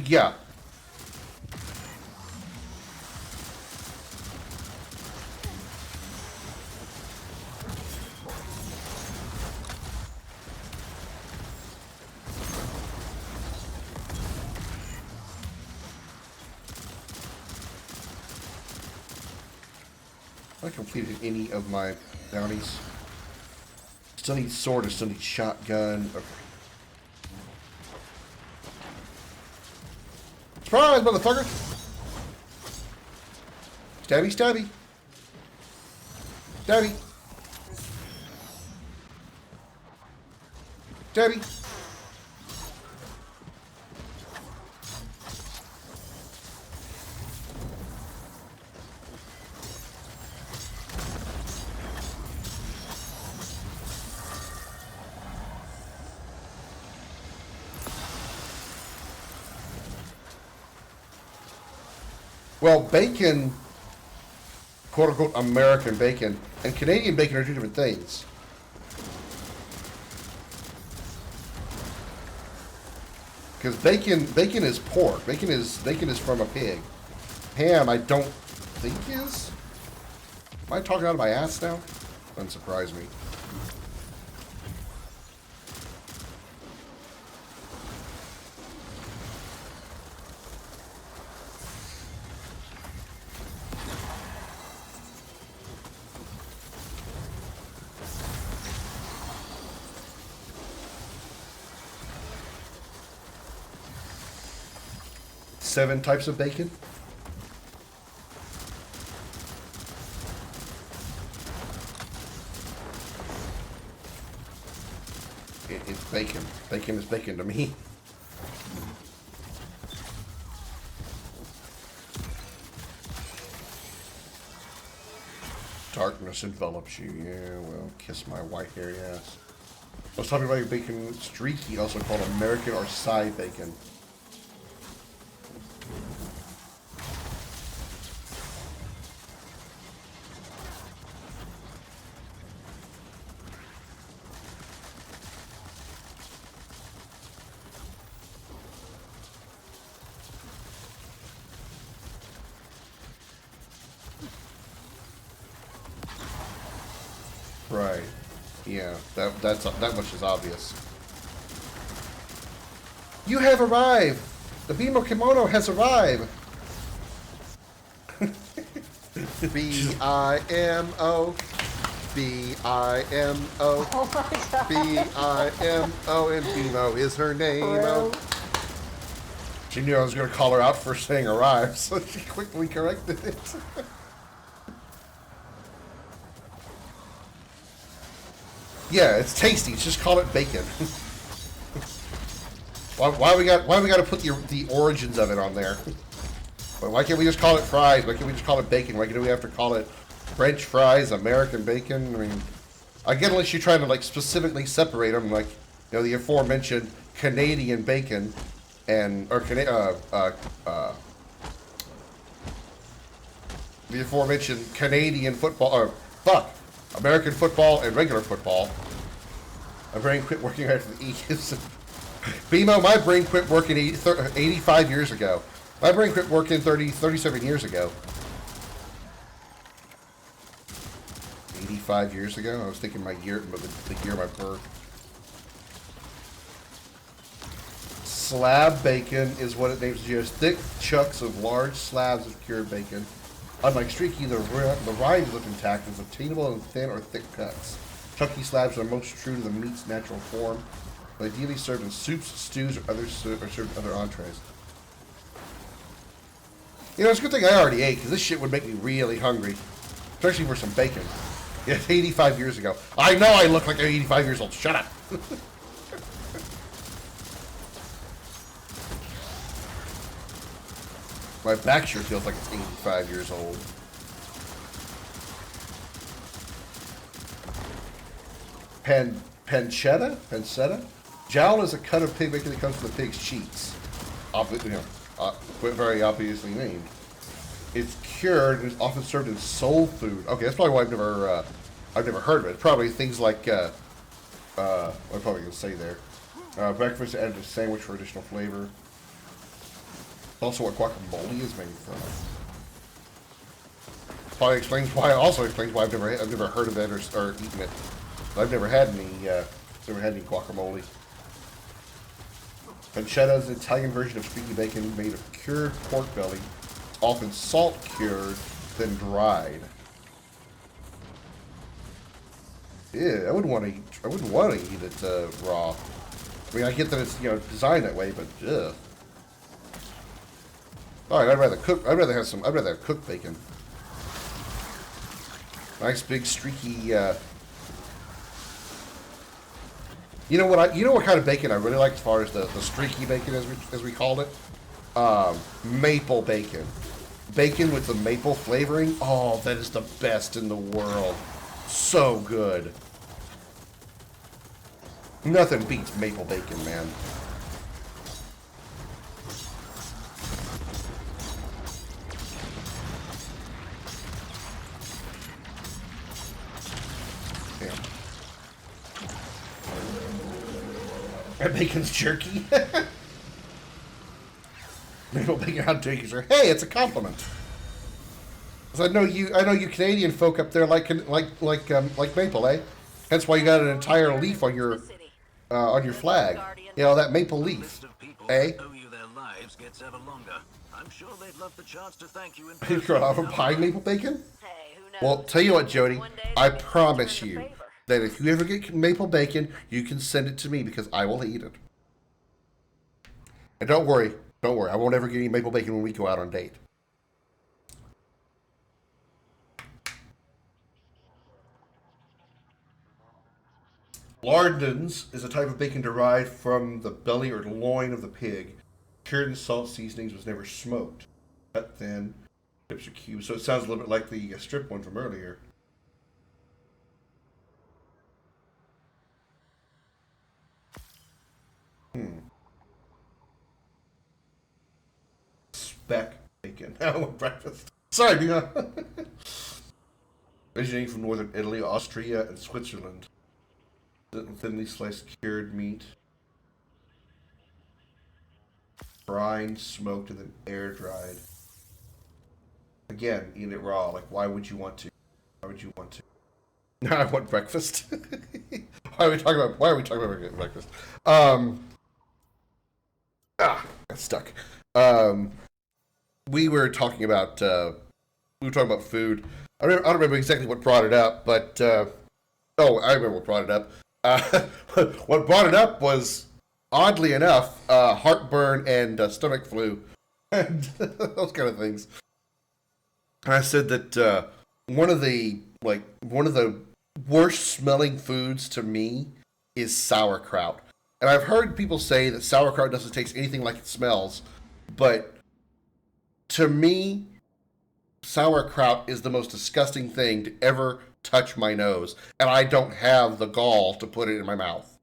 Yeah. I completed any of my bounties. Still need sword, I still need shotgun. Okay. Surprise, motherfucker! Stabby, stabby. Stabby. Stabby. Well, bacon, quote-unquote, American bacon, and Canadian bacon are two different things. Because bacon is pork. Bacon is from a pig. Ham, I don't think is. Am I talking out of my ass now? Doesn't surprise me. Seven types of bacon. It's bacon. Bacon is bacon to me. Darkness envelops you. Yeah, well, kiss my white-haired ass. I was talking about your bacon streaky, also called American or Psy bacon. Right. Yeah, that much is obvious. You have arrived! The Bimo kimono has arrived! B-I-M-O. B-I-M-O. Oh my god. B-I-M-O, and Bimo is her name. Oh. She knew I was going to call her out for saying arrived, so she quickly corrected it. Yeah, it's tasty. Just call it bacon. why we got to put the origins of it on there? Why can't we just call it fries? Why can't we just call it bacon? Why do we have to call it French fries, American bacon? I mean, again, unless you're trying to like specifically separate them, like the aforementioned Canadian bacon and the aforementioned Canadian football or American football and regular football. My brain quit working after the E's. Bimo, my brain quit working 85 years ago. My brain quit working 37 years ago. 85 years ago? I was thinking the year of my birth. Slab bacon is what it names. It has thick chunks of large slabs of cured bacon. Unlike streaky, the rind look intact and is obtainable in thin or thick cuts. Chunky slabs are most true to the meat's natural form, but ideally served in soups, stews, or served in other entrees. It's a good thing I already ate, because this shit would make me really hungry. Especially for some bacon. Yeah, 85 years ago. I know I look like I'm 85 years old. Shut up! My back sure feels like it's 85 years old. pancetta? Pancetta? Jowl is a cut of pig bacon that comes from the pig's cheeks. But very obviously named. It's cured and is often served in soul food. Okay, that's probably why I've never heard of it. Probably things like what I'm probably gonna say there. Breakfast added to sandwich for additional flavor. Also, what guacamole is made from. Probably explains why. Also explains why I've never heard of it or eaten it. I've never had any guacamole. Pancetta is an Italian version of streaky bacon made of cured pork belly, often salt cured, then dried. Yeah, I wouldn't want to eat it raw. I mean, I get that it's designed that way, but ugh. All right, I'd rather have cooked bacon. Nice big streaky. You know what kind of bacon I really like as far as the streaky bacon as we called it? Maple bacon. Bacon with the maple flavoring. Oh, that is the best in the world. So good. Nothing beats maple bacon, man. And bacon's jerky. Maple bacon hot turkey, sir. Hey, it's a compliment. So I know you Canadian folk up there like maple, eh? Hence why you got an entire leaf on your flag. You know, that maple leaf, eh? I'm sure they'd love the chance to thank you in You've grown up from buying maple bacon? Well, tell you what, Jody, I promise you that if you ever get maple bacon, you can send it to me because I will eat it. And don't worry, I won't ever get any maple bacon when we go out on a date. Lardons is a type of bacon derived from the belly or loin of the pig. Cured in salt seasonings, was never smoked. Cut thin, strips or cubes. So it sounds a little bit like the strip one from earlier. Speck bacon. Breakfast. Sorry, Dina. Originating from northern Italy, Austria, and Switzerland. Thinly sliced cured meat. Brined, smoked, and then air dried. Again, eat it raw. Like, why would you want to? Why would you want to? Now I want breakfast. Why are we talking about breakfast? Got stuck. We were talking about food. I don't remember exactly what brought it up, but I remember what brought it up. What brought it up was, oddly enough, heartburn and stomach flu, and those kind of things. And I said that one of the worst smelling foods to me is sauerkraut. And I've heard people say that sauerkraut doesn't taste anything like it smells, but to me, sauerkraut is the most disgusting thing to ever touch my nose, and I don't have the gall to put it in my mouth.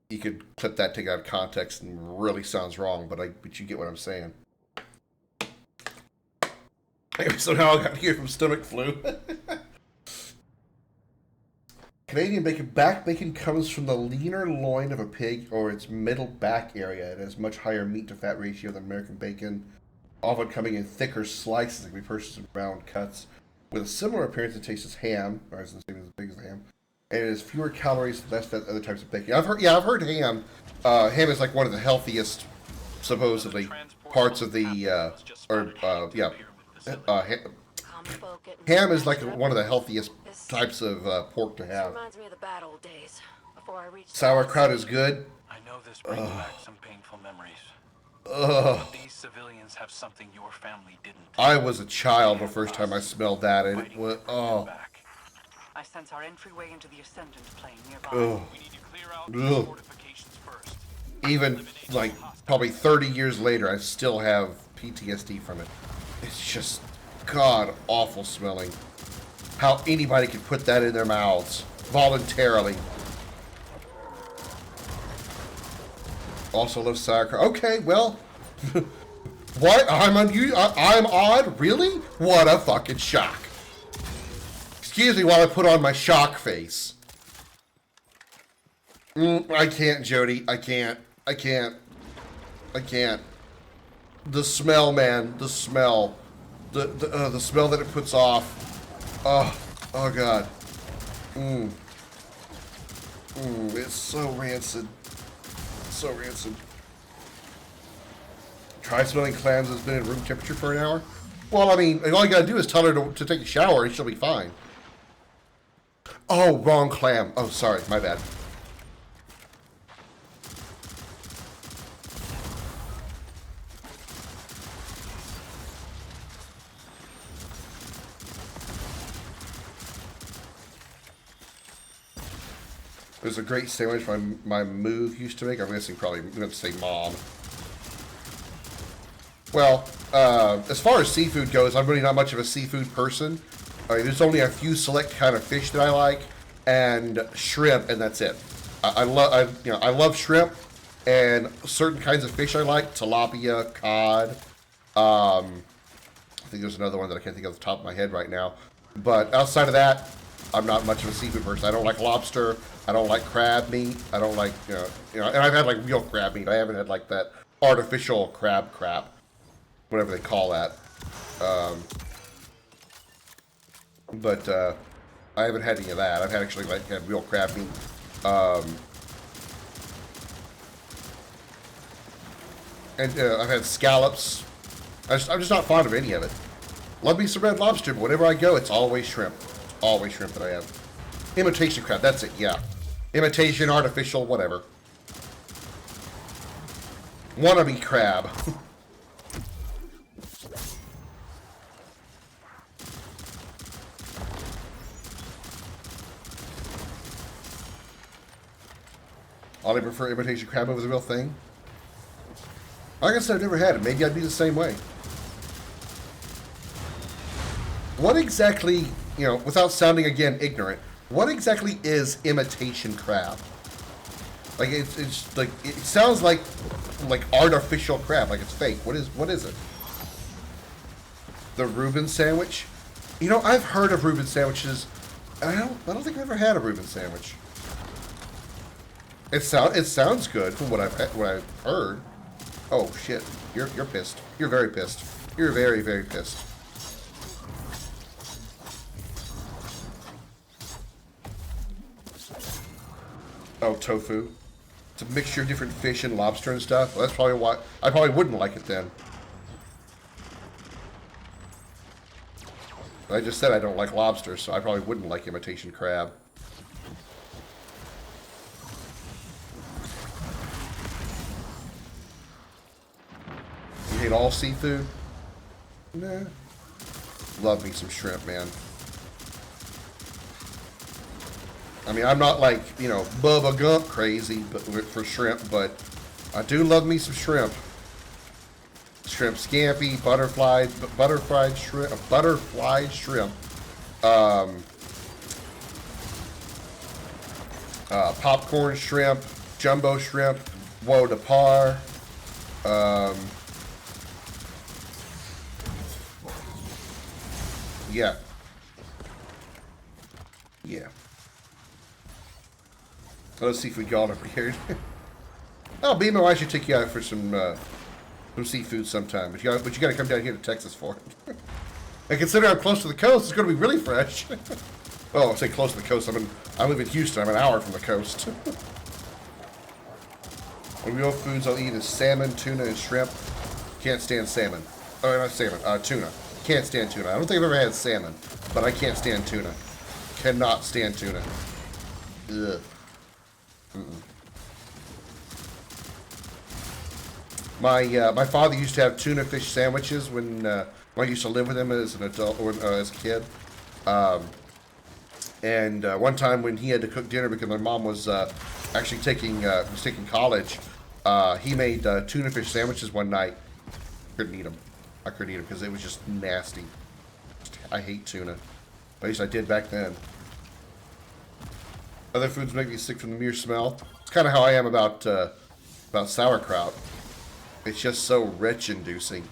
You could clip that, take it out of context, and really sounds wrong, but you get what I'm saying. So now I got here from stomach flu. Canadian bacon. Back bacon comes from the leaner loin of a pig or its middle back area. It has much higher meat to fat ratio than American bacon, often coming in thicker slices that can be purchased in round cuts. With a similar appearance and taste as ham, or as the same as big as the ham, and it has fewer calories, less than other types of bacon. I've heard ham. Ham is like one of the healthiest, supposedly, parts of the ham is like one of the healthiest types of pork to have. Reminds me of the bad old days before I reached. Sauerkraut is good. I know this brings back some painful memories. These civilians have something your family didn't. I was a child the first time I smelled that, and it was I sense our entryway into the Ascendant plane nearby. We need to clear out the fortifications first. Even like probably 30 years later, I still have PTSD from it. It's just god awful smelling. How anybody could put that in their mouths. voluntarily. Also love sauerkraut. Okay, well, what? I'm odd? Really? What a fucking shock. Excuse me while I put on my shock face. I can't, Jody. I can't. The smell, man. The smell. The smell that it puts off. Oh God. It's so rancid. So rancid. Try smelling clams that's been at room temperature for an hour? Well, I mean, all you gotta do is tell her to take a shower and she'll be fine. Oh, wrong clam. Oh, sorry, my bad. There's a great sandwich my move used to make. I'm guessing probably, I'm going to say mom. Well, as far as seafood goes, I'm really not much of a seafood person. I mean, there's only a few select kind of fish that I like, and shrimp, and that's it. I love shrimp, and certain kinds of fish I like, tilapia, cod. I think there's another one that I can't think of off the top of my head right now. But outside of that, I'm not much of a seafood person. I don't like lobster. I don't like crab meat. I don't like, and I've had like real crab meat. I haven't had like that artificial crab crap, whatever they call that. But I haven't had any of that. I've had actually like had real crab meat. And I've had scallops. I'm just not fond of any of it. Love me some red lobster, but whenever I go, it's always shrimp. Always shrimp that I have. Imitation crab, that's it, yeah. Imitation, artificial, whatever. Wannabe crab. I prefer imitation crab over the real thing. Like I said, I've never had it. Maybe I'd be the same way. What exactly, without sounding, again, ignorant, what exactly is imitation crab? Like, it's like, it sounds like artificial crab, like it's fake. What is it? The Reuben sandwich? I've heard of Reuben sandwiches. I don't think I've ever had a Reuben sandwich. It sounds good from what I've heard. Oh shit! You're pissed. You're very pissed. You're very, very pissed. Oh, tofu. It's a mixture of different fish and lobster and stuff. Well, that's probably why I probably wouldn't like it then. But I just said I don't like lobster, so I probably wouldn't like imitation crab. You hate all seafood? Nah. Love me some shrimp, man. I mean, I'm not like, Bubba Gump crazy for shrimp, but I do love me some shrimp. Shrimp scampi, butterflied shrimp, popcorn shrimp, jumbo shrimp, woe de par, yeah. Hello, seafood y'all over here. Oh, Beamo, I should take you out for some seafood sometime. But you gotta come down here to Texas for it. And consider I'm close to the coast, it's gonna be really fresh. Oh, I say close to the coast. I live in Houston. I'm an hour from the coast. The real foods I'll eat is salmon, tuna, and shrimp. Can't stand salmon. Oh, not salmon. Tuna. Can't stand tuna. I don't think I've ever had salmon, but I can't stand tuna. Cannot stand tuna. Ugh. My father used to have tuna fish sandwiches when I used to live with him as an adult or as a kid. And one time when he had to cook dinner because my mom was actually taking college, he made tuna fish sandwiches one night. Couldn't eat them. I couldn't eat them because it was just nasty. I hate tuna. At least I did back then. Other foods make me sick from the mere smell. It's kind of how I am about sauerkraut. It's just so rich-inducing.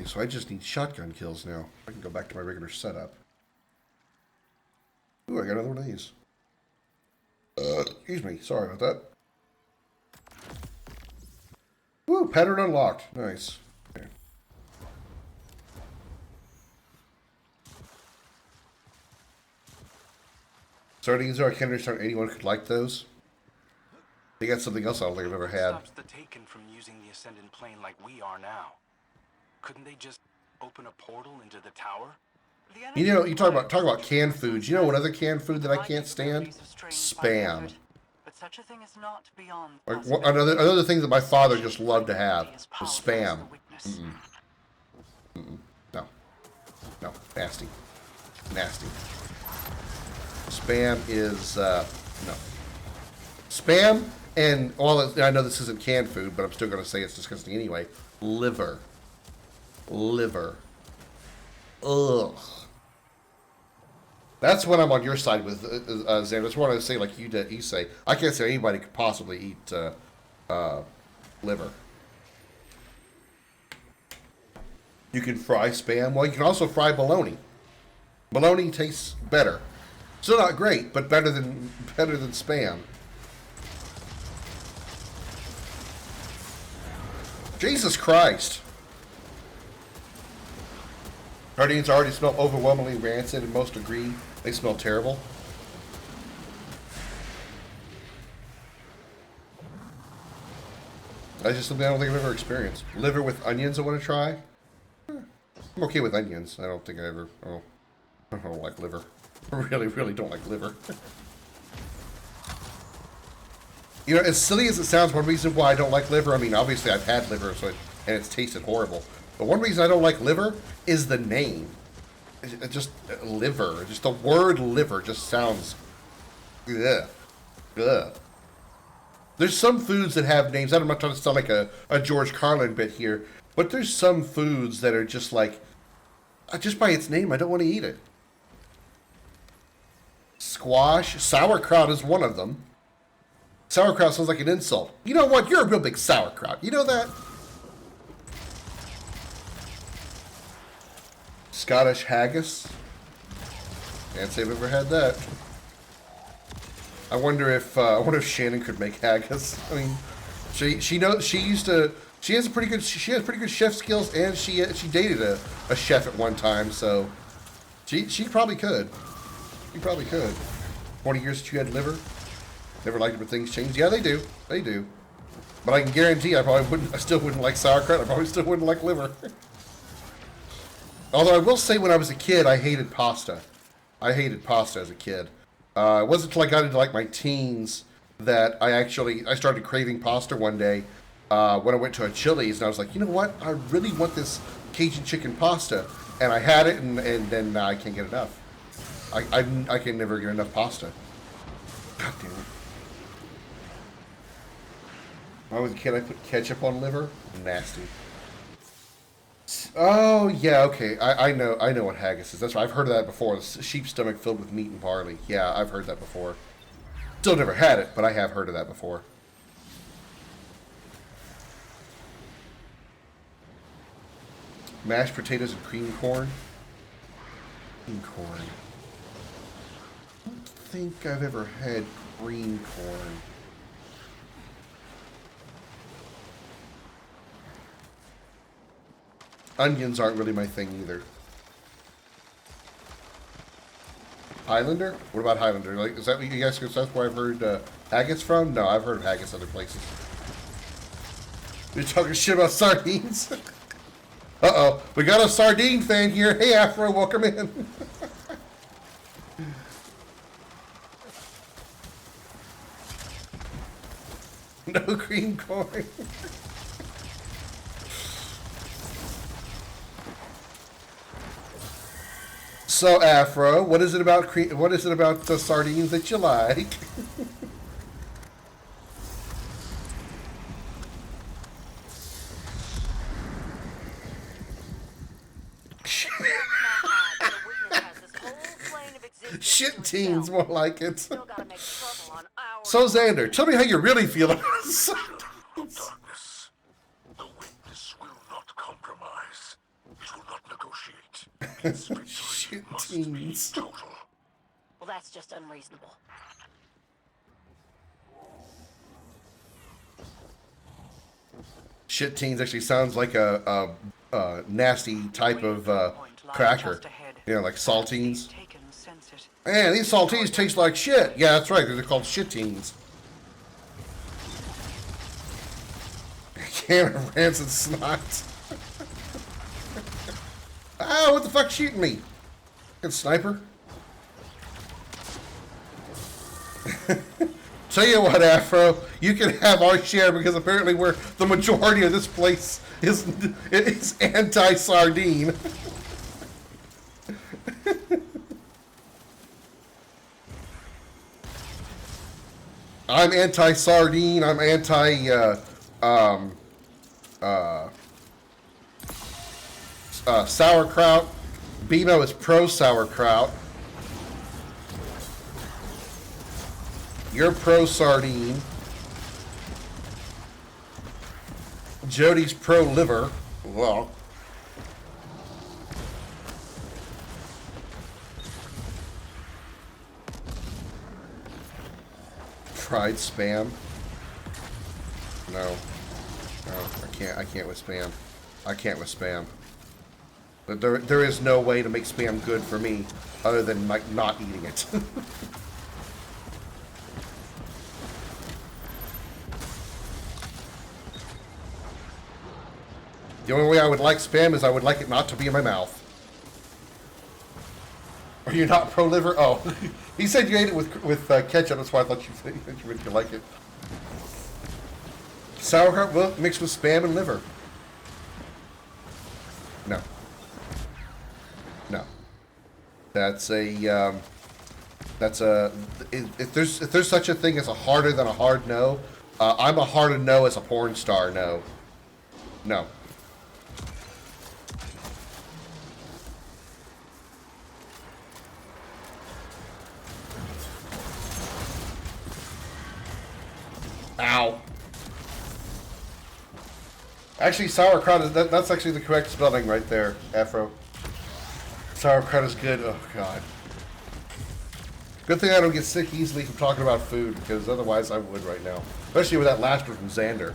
So I just need shotgun kills now. I can go back to my regular setup. Ooh, I got another one of these. Excuse me. Sorry about that. Woo, pattern unlocked. Nice. Okay. Sardines are, I can't understand anyone could like those. They got something else I don't think I've ever had. Stops the Taken from using the Ascendant Plane like we are now. Couldn't they just open a portal into the tower? You know, you talk about canned foods. You know what other canned food that I can't stand? Spam. But such a thing is not beyond Like another thing that my father just loved to have was spam. Mm-mm. Mm-mm. No, no, nasty, nasty. Spam is no. Spam and I know this isn't canned food, but I'm still going to say it's disgusting anyway. Liver. Ugh. That's when I'm on your side with Xander. That's what I say, like you say. I can't say anybody could possibly eat liver. You can fry spam. Well, you can also fry bologna. Bologna tastes better. Still not great, but better than spam. Jesus Christ. Sardines already smell overwhelmingly rancid, and most agree they smell terrible. That's just something I don't think I've ever experienced. Liver with onions I want to try. I'm okay with onions. I don't think I ever... Oh, I don't like liver. I really don't like liver. You know, as silly as it sounds, one reason why I don't like liver, I mean, obviously I've had liver, and it's tasted horrible. But one reason I don't like liver is the name. It just liver. Just the word liver just sounds. Ugh. Ugh. There's some foods that have names. I'm not trying to sound like a George Carlin bit here, but there's some foods that are just like, just by its name, I don't want to eat it. Squash, sauerkraut is one of them. Sauerkraut sounds like an insult. You know what? You're a real big sauerkraut. You know that? Scottish haggis. Can't say I've ever had that. I wonder if Shannon could make haggis. I mean, she has pretty good chef skills, and she dated a chef at one time, so she probably could. She probably could. 20 years that you had liver. Never liked it when things change. Yeah, they do. They do. But I can guarantee I still wouldn't like sauerkraut. I probably still wouldn't like liver. Although I will say, when I was a kid, I hated pasta. I hated pasta as a kid. It wasn't until I got into like my teens that I started craving pasta one day when I went to a Chili's, and I was like, you know what? I really want this Cajun chicken pasta, and I had it, and then I can't get enough. I can never get enough pasta. God damn it! When I was a kid, I put ketchup on liver. Nasty. Oh, yeah, okay. I know what haggis is. That's right. I've heard of that before. The sheep's stomach filled with meat and barley. Yeah, I've heard that before. Still never had it, but I have heard of that before. Mashed potatoes and cream corn. Green corn. I don't think I've ever had green corn. Onions aren't really my thing either. Highlander? What about Highlander? Like, is that what you guys? That's where I've heard haggis from? No, I've heard of haggis other places. You're talking shit about sardines? Uh-oh, we got a sardine fan here. Hey, Afro, welcome in. No green corn. So, Afro, what is it about the sardines that you like? Shit teens, more like it. Still gotta make trouble on our So, Xander, tell me how you really feel about this. Darkness. The witness will not compromise. It will not negotiate. Its victory Shit must teens. be total. Well, that's just unreasonable. Shit teens actually sounds like a nasty type of cracker. You know, like saltines. Man, these saltines taste like shit. Yeah, that's right. They're called shitteens. Can of rancid snot. Ah, what the fuck's shooting me? Fucking sniper. Tell you what, Afro, you can have our share because apparently the majority of this place is anti-sardine. I'm anti-sardine. I'm sauerkraut. Bimo is pro-sauerkraut. You're pro-sardine. Jody's pro-liver. Well. Fried spam. No. I can't with spam. I can't with spam. But there is no way to make spam good for me other than like not eating it. The only way I would like spam is I would like it not to be in my mouth. Are you not pro-liver? Oh, he said you ate it with ketchup. That's why I thought you like it. Sauerkraut, well, mixed with spam and liver. No. No. That's a. If there's such a thing as a harder than a hard no, I'm a harder no as a porn star. No. No. Ow. Actually, sauerkraut is that's actually the correct spelling right there, Afro. Sauerkraut is good. Oh god. Good thing I don't get sick easily from talking about food, because otherwise I would right now. Especially with that last one from Xander.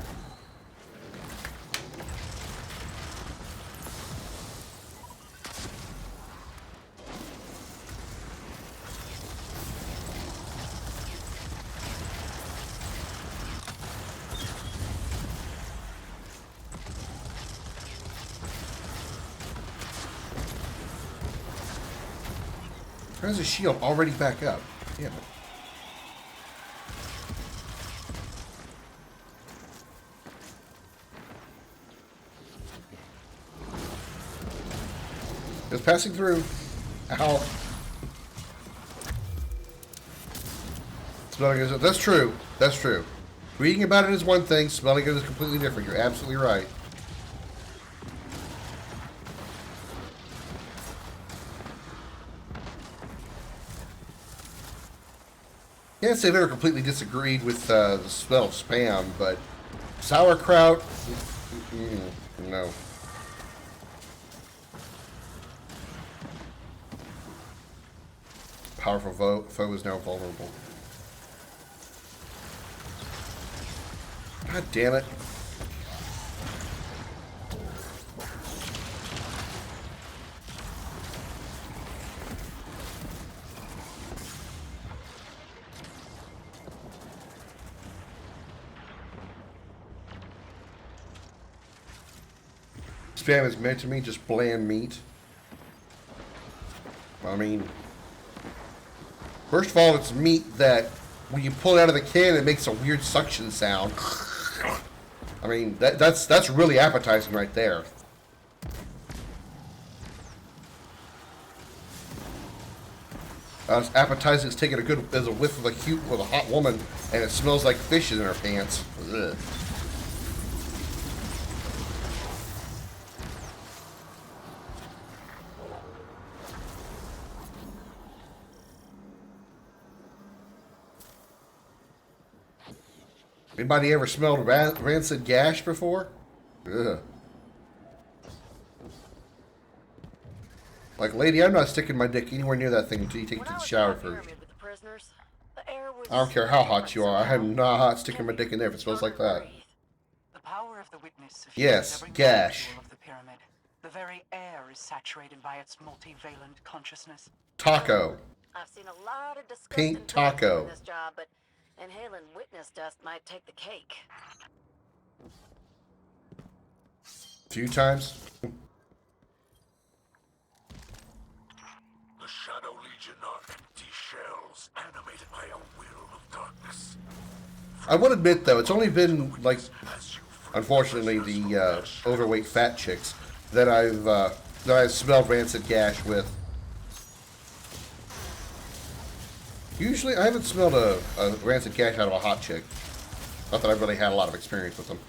How's his shield already back up? Damn it. Just passing through. Ow. Smelling it. That's true. That's true. Reading about it is one thing. Smelling it is completely different. You're absolutely right. Can't say I never completely disagreed with the smell of spam, but sauerkraut, no. Powerful foe is now vulnerable. God damn it. Spam is meant to me just bland meat. I mean, first of all, it's meat that when you pull it out of the can, it makes a weird suction sound. I mean, that's really appetizing right there. It's appetizing. It's taking a good as a whiff of a hot woman, and it smells like fish in her pants. Ugh. Anybody ever smelled rancid gash before? Ugh. Like, lady, I'm not sticking my dick anywhere near that thing until you take it to the shower first. With the prisoners, the air was I don't care how hot you are. I am somehow. not sticking my dick in there if it smells like that. The power of the witness suffused Yes, every gash. molecule of the pyramid. The very air is saturated by its multivalent consciousness. Taco. I've seen a lot of disgusting Pink things taco. doing this job, but inhaling witness dust might take the cake. Few times. The Shadow Legion are empty shells, animated by a will of darkness. I would admit, though, it's only been, like, As you free unfortunately, prisoners the from their shadow, overweight fat chicks that I've smelled rancid gash with. Usually, I haven't smelled a rancid gash out of a hot chick. Not that I've really had a lot of experience with them.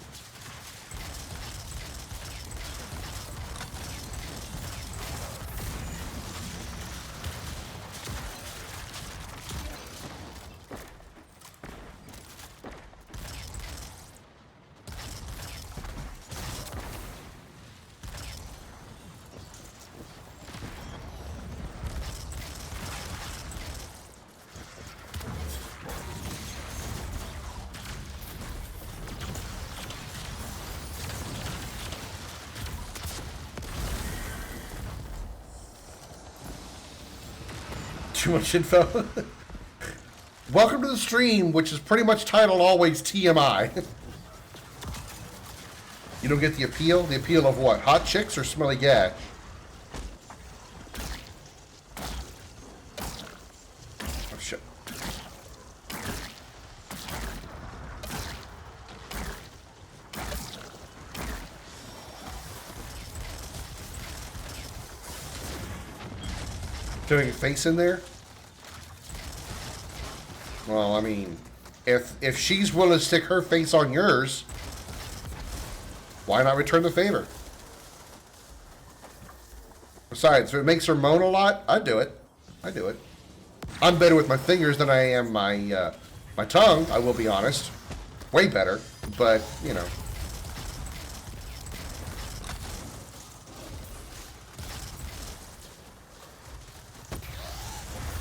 Too much info. Welcome to the stream, which is pretty much titled always TMI. You don't get the appeal? The appeal of what? Hot chicks or smelly gash? Oh, shit. Doing a face in there? Well, I mean, if she's willing to stick her face on yours, why not return the favor? Besides, if it makes her moan a lot, I'd do it. I do it. I'm better with my fingers than I am my my tongue, I will be honest. Way better, but, you know.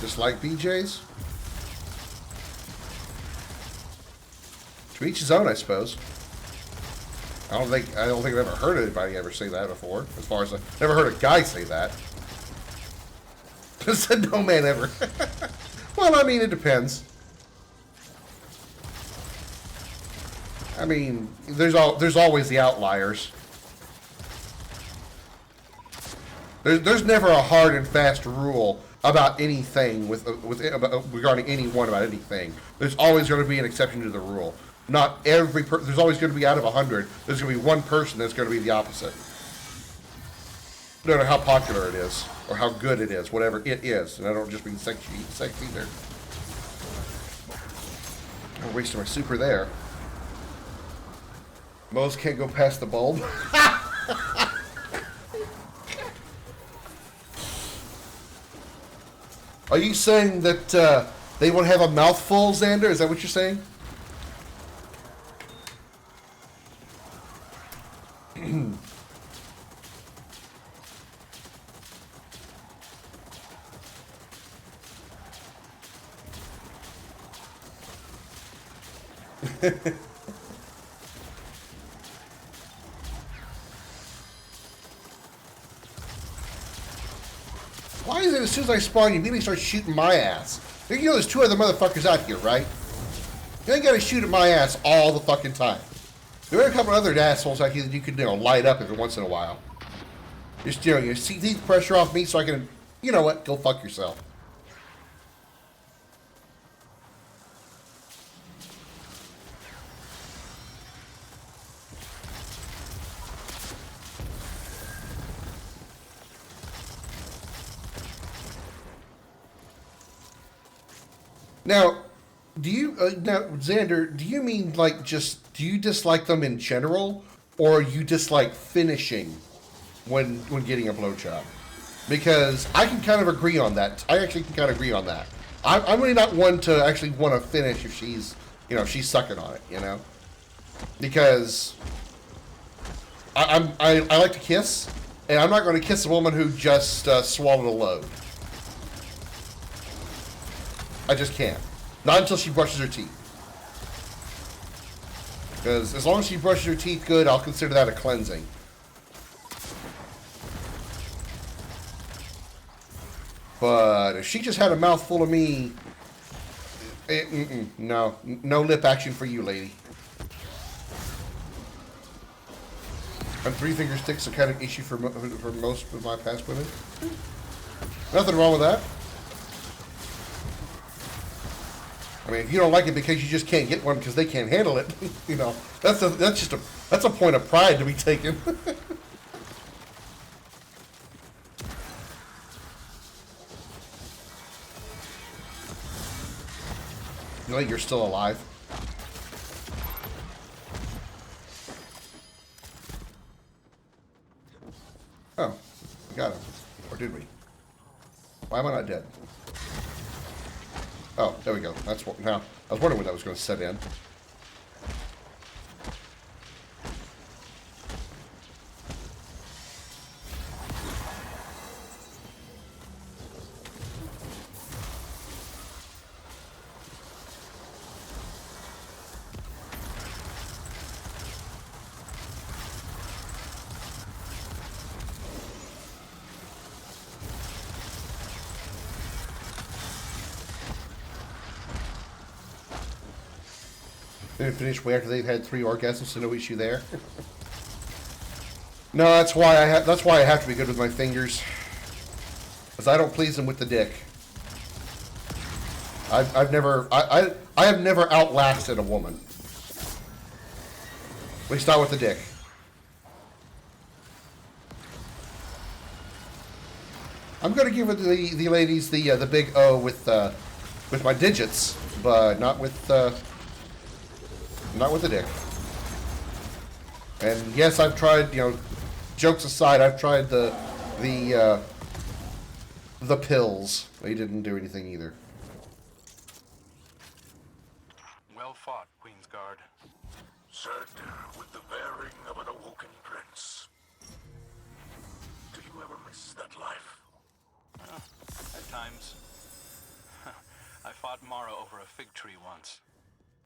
Just like BJ's? To each his own, I suppose. I don't think I've ever heard anybody ever say that before. As far as I've never heard a guy say that. Said no man ever. Well, I mean, it depends. I mean, there's always the outliers. There's never a hard and fast rule about anything regarding anyone about anything. There's always going to be an exception to the rule. Not every there's always going to be out of 100. There's going to be one person that's going to be the opposite. No matter how popular it is or how good it is, whatever it is, and I don't just mean sex either. I'm wasting my super there. Most can't go past the bulb. Are you saying that they won't have a mouthful, Xander? Is that what you're saying? Why is it as soon as I spawn, you immediately start shooting my ass? You know there's two other motherfuckers out here, right? You ain't gotta shoot at my ass all the fucking time. There are a couple other assholes out here that you could, light up every once in a while. Just, you see the pressure off me so I can, you know what, go fuck yourself. Now, do you now Xander? Do you mean like just do you dislike them in general, or you dislike finishing when getting a blowjob? Because I can kind of agree on that. I actually can kind of agree on that. I'm really not one to actually want to finish if she's if she's sucking on it, because I like to kiss, and I'm not going to kiss a woman who just swallowed a load. I just can't. Not until she brushes her teeth. Because as long as she brushes her teeth good, I'll consider that a cleansing. But if she just had a mouthful of me, no lip action for you, lady. And 3-finger sticks are kind of issue for most of my past women. Nothing wrong with that. I mean, if you don't like it because you just can't get one because they can't handle it, that's a point of pride to be taken. You know you're still alive. Oh, we got him. Or did we? Why am I not dead? Oh, there we go. That's what. Now, I was wondering when that was going to set in. Didn't finish way after they've had 3 orgasms, so no issue there. No, that's why I have to be good with my fingers, because I don't please them with the dick. I have never outlasted a woman. At least not with the dick. I'm going to give it the ladies the big O with my digits, but not with the dick. And yes, I've tried. Jokes aside, I've tried the pills. They didn't do anything either. Well fought, Queen's Guard. Said with the bearing of an awoken prince. Do you ever miss that life? At times. I fought Mara over a fig tree once.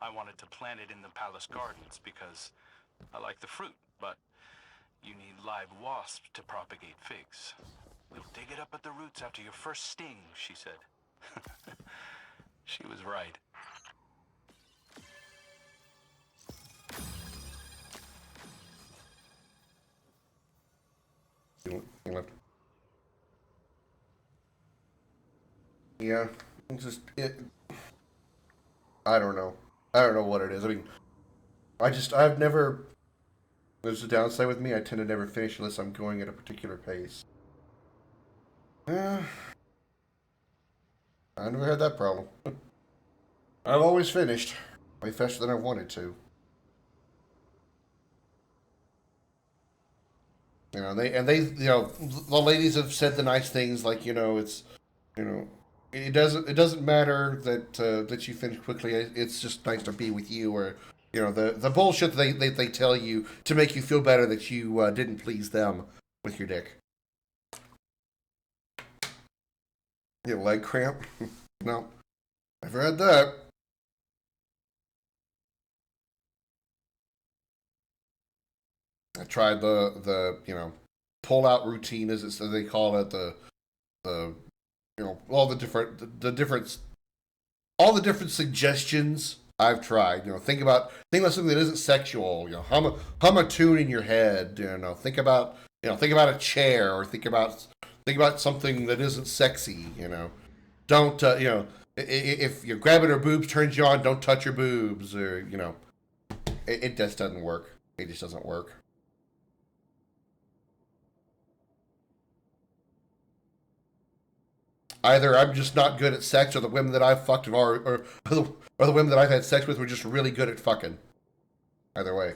I wanted to plant it in the palace gardens because I like the fruit, but you need live wasps to propagate figs. We'll dig it up at the roots after your first sting, she said. She was right. Yeah, I don't know. I don't know what it is. I mean, I've never. There's a downside with me. I tend to never finish unless I'm going at a particular pace. I never had that problem. I've always finished way faster than I wanted to. The ladies have said the nice things like, it's, it doesn't matter that you finish quickly. It's just nice to be with you, or the bullshit they tell you to make you feel better that you didn't please them with your dick. You have a leg cramp? No, never had that. I tried the pull out routine, as they call it, the all the different suggestions I've tried. Think about something that isn't sexual. Hum a tune in your head. Think about a chair, or think about something that isn't sexy. Don't if you're grabbing her boobs turns you on, don't touch her boobs, or it just doesn't work. It just doesn't work. Either I'm just not good at sex, or the women that I've fucked or the women that I've had sex with were just really good at fucking. Either way.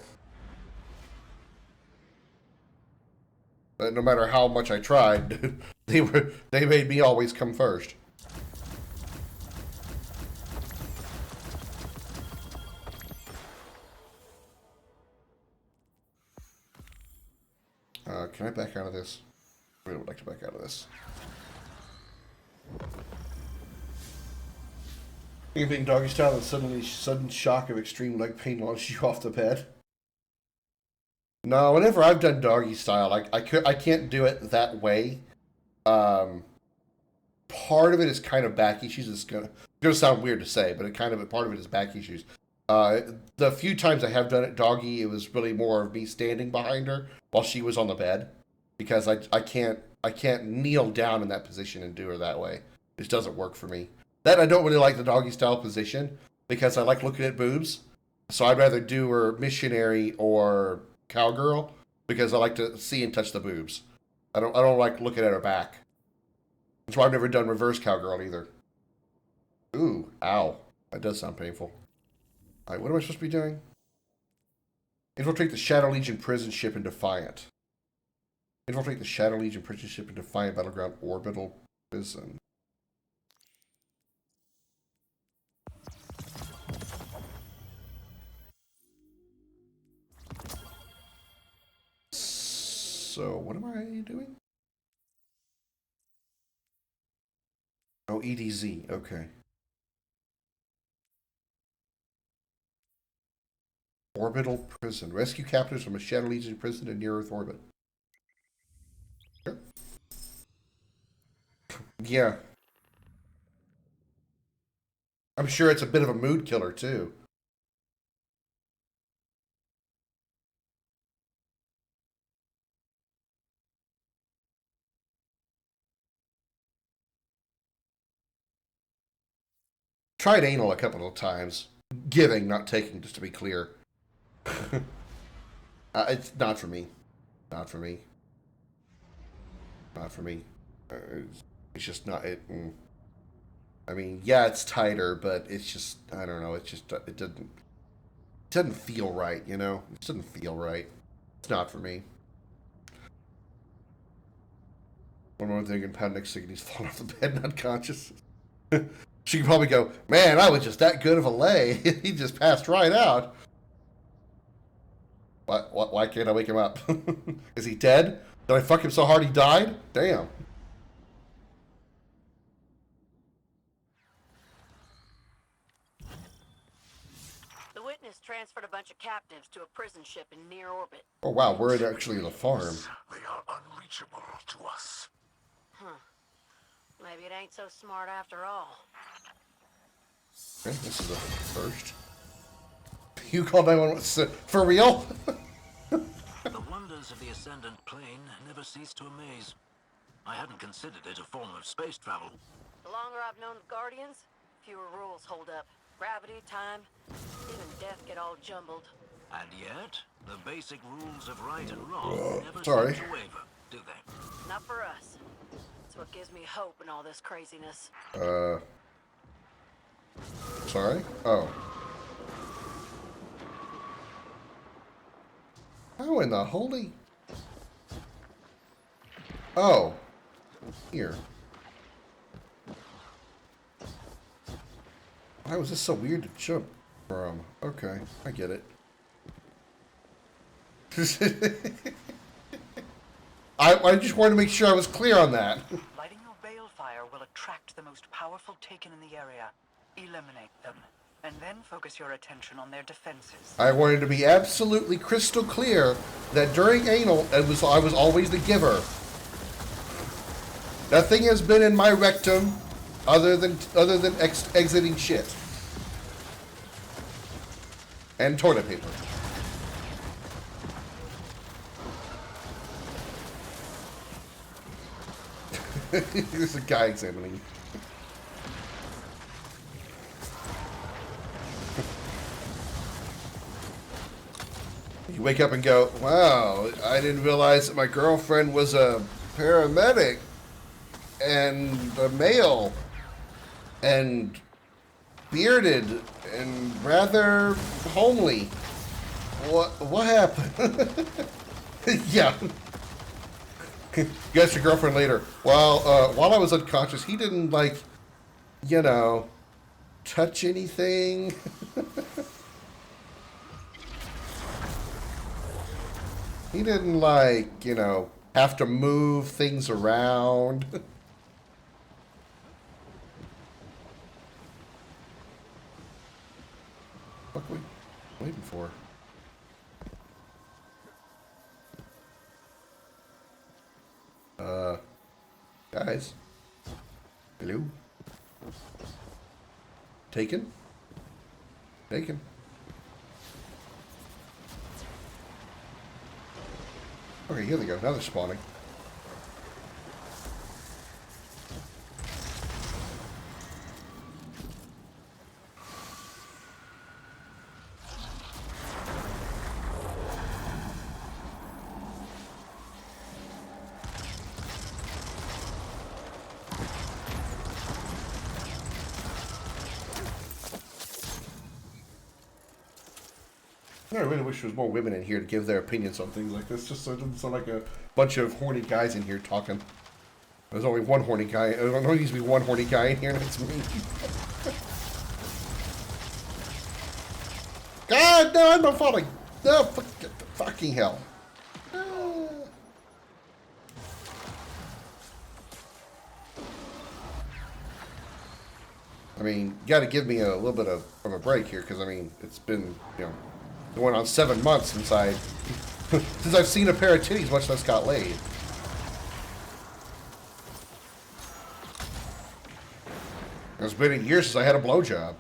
But no matter how much I tried, they made me always come first. Can I back out of this? I really would like to back out of this. You're being doggy style and sudden shock of extreme leg pain launches you off the bed. No, whenever I've done doggy style, I can't do it that way. Part of it is kind of back issues. It's gonna sound weird to say, but part of it is back issues. The few times I have done it doggy, it was really more of me standing behind her while she was on the bed, because I can't kneel down in that position and do her that way. It just doesn't work for me. That I don't really like the doggy style position because I like looking at boobs. So I'd rather do her missionary or cowgirl because I like to see and touch the boobs. I don't like looking at her back. That's why I've never done reverse cowgirl either. Ooh, ow. That does sound painful. Alright, what am I supposed to be doing? Infiltrate the Shadow Legion prison ship in Defiant. Infiltrate the Shadow Legion prison ship in Defiant Battleground Orbital Prison. So, what am I doing? Oh, EDZ, okay. Orbital Prison. Rescue captives from a Shadow Legion prison in near-Earth orbit. Sure. Yeah. I'm sure it's a bit of a mood killer, too. Tried anal a couple of times. Giving, not taking, just to be clear. It's not for me. Not for me. Not for me. It's just not it. I mean, yeah, it's tighter, but it's just, I don't know. It's just it doesn't feel right. You know, it doesn't feel right. It's not for me. One more thing, and Pound next thing, he's falling off the bed and unconscious. She could probably go, man, I was just that good of a lay. He just passed right out. Why can't I wake him up? Is he dead? Did I fuck him so hard he died? Damn. The witness transferred a bunch of captives to a prison ship in near orbit. Oh, wow, we're actually in the farm. They are unreachable to us. Maybe it ain't so smart after all. Okay, this is the first. You called 911 for real? The wonders of the Ascendant Plane never cease to amaze. I hadn't considered it a form of space travel. The longer I've known the Guardians, fewer rules hold up. Gravity, time, even death get all jumbled. And yet, the basic rules of right and wrong never sorry. seem to waver, do they? Not for us. That's what gives me hope in all this craziness. Sorry? Oh. How in the holy... Oh. Here. Why was this so weird to jump from? Okay, I get it. I just wanted to make sure I was clear on that. Lighting your balefire will attract the most powerful Taken in the area. Eliminate them, and then focus your attention on their defenses. I wanted to be absolutely crystal clear that during anal, I was always the giver. Nothing has been in my rectum other than exiting shit and toilet paper. There's a guy examining. You wake up and go, wow, I didn't realize that my girlfriend was a paramedic. and a male and bearded and rather homely. What happened? Yeah. You asked your girlfriend later. Well, while I was unconscious, he didn't like, you know, touch anything. He didn't like, you know, have to move things around. What are we waiting for? Guys. Hello? Taken? Taken. Okay, here they go. Now they're spawning. I really wish there was more women in here to give their opinions on things like this, just so it doesn't sound like a bunch of horny guys in here talking. There's only one horny guy. There only needs to be one horny guy in here, and it's me. God, no, I'm not falling. No, fucking hell. I mean, you got to give me a little bit of a break here, because I mean, it's been, you know, going on 7 months since since I've seen a pair of titties, much less got laid. It's been a year since I had a blowjob.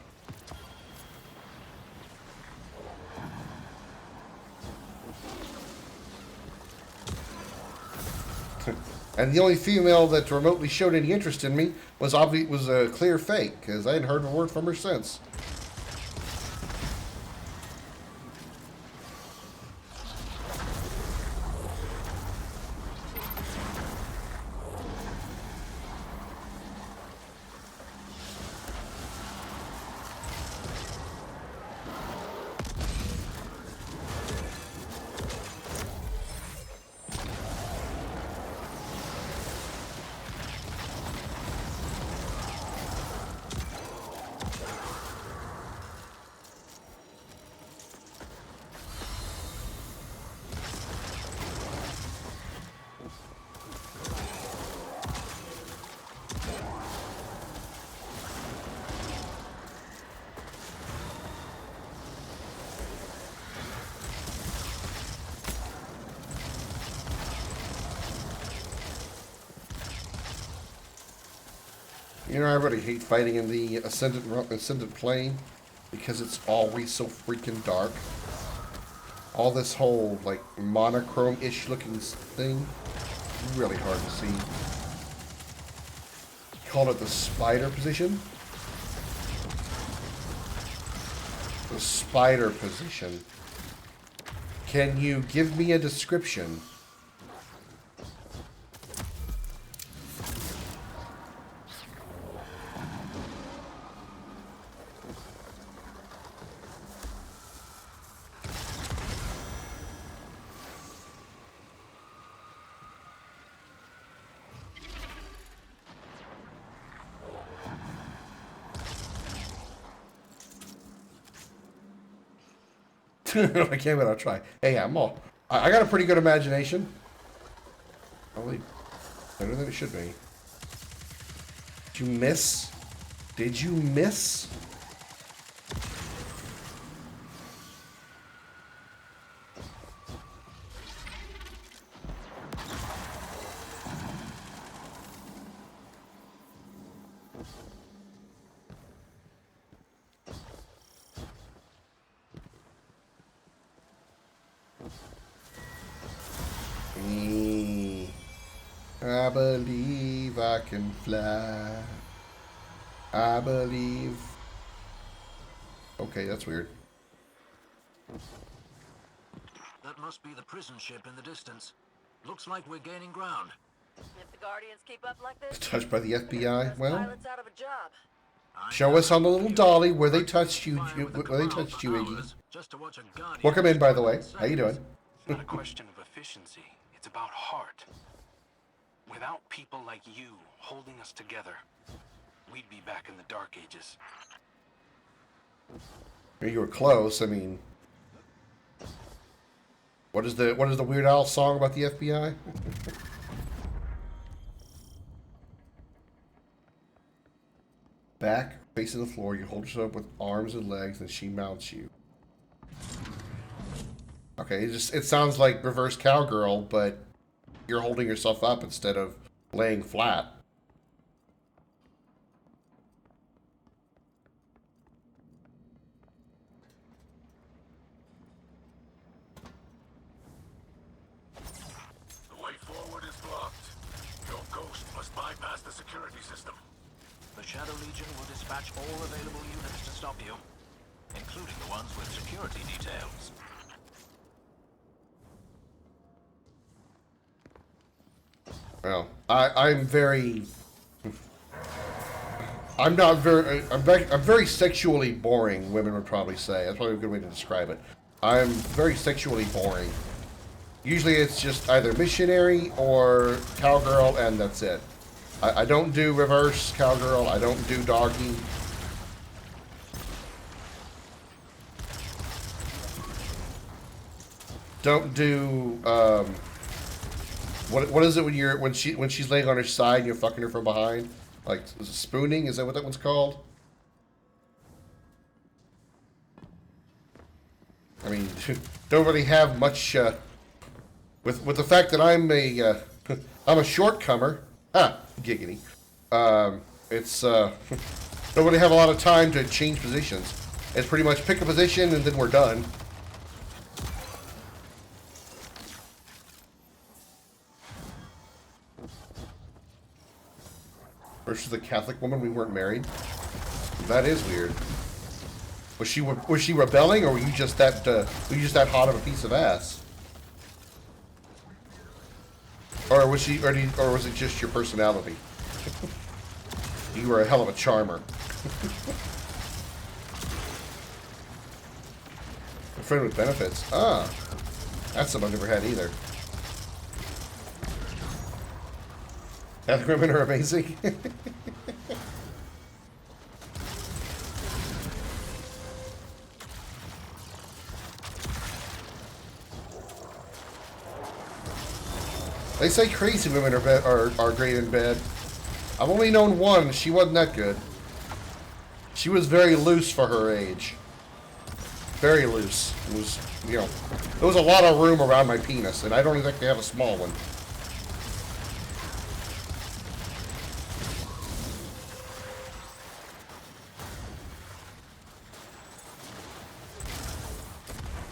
And the only female that remotely showed any interest in me was a clear fake, because I hadn't heard a word from her since. You know, I really hate fighting in the Ascendant plane because it's always so freaking dark. All this whole, like, monochrome-ish looking thing, really hard to see. Call it the spider position. The spider position. Can you give me a description? I can't, but I'll try. Hey, I got a pretty good imagination. Probably better than it should be. Did you miss? Did you miss? I believe I can fly. I believe. Okay, that's weird. That must be the prison ship in the distance. Looks like we're gaining ground. If the Guardians keep up like this, Touched by the FBI. those Well, pilots out of a job. show us on the little dolly where they touched you, where they touched you, Iggy. Just to watch a Guardian Welcome in, by the way. How you doing? It's not a question of efficiency. It's about heart. Without people like you holding us together, we'd be back in the Dark Ages. You were close. I mean, what is the Weird Al song about the FBI? Back, facing the floor, you hold yourself with arms and legs, and she mounts you. Okay, it sounds like reverse cowgirl, but you're holding yourself up instead of laying flat. The way forward is blocked. Your ghost must bypass the security system. The Shadow Legion will dispatch all available units to stop you, including the ones with security details. Well, I'm very sexually boring, women would probably say. That's probably a good way to describe it. I'm very sexually boring. Usually it's just either missionary or cowgirl, and that's it. I don't do reverse cowgirl. I don't do doggy. Don't do, what is it when she's laying on her side and you're fucking her from behind? Like, is it spooning? Is that what that one's called? I mean, don't really have much, with the fact that I'm a, I'm a shortcomer. Ah, giggity. Don't really have a lot of time to change positions. It's pretty much pick a position and then we're done. Versus a Catholic woman, we weren't married. That is weird. Was she rebelling, or were you just that hot of a piece of ass? Or was it just your personality? You were a hell of a charmer. A friend with benefits. Ah, that's something I've never had either. Catholic women are amazing. They say crazy women are great in bed. I've only known one. She wasn't that good. She was very loose for her age. Very loose. It was, you know, there was a lot of room around my penis, and I don't exactly have a small one.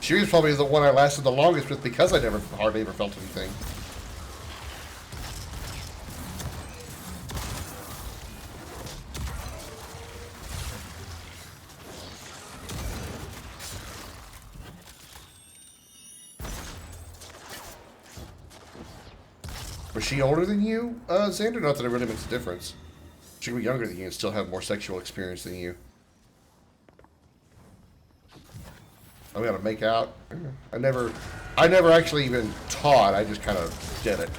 She was probably the one I lasted the longest with because I hardly ever felt anything. Was she older than you, Xander? Not that it really makes a difference. She could be younger than you and still have more sexual experience than you. I gotta make out. I never actually even taught. I just kind of did it.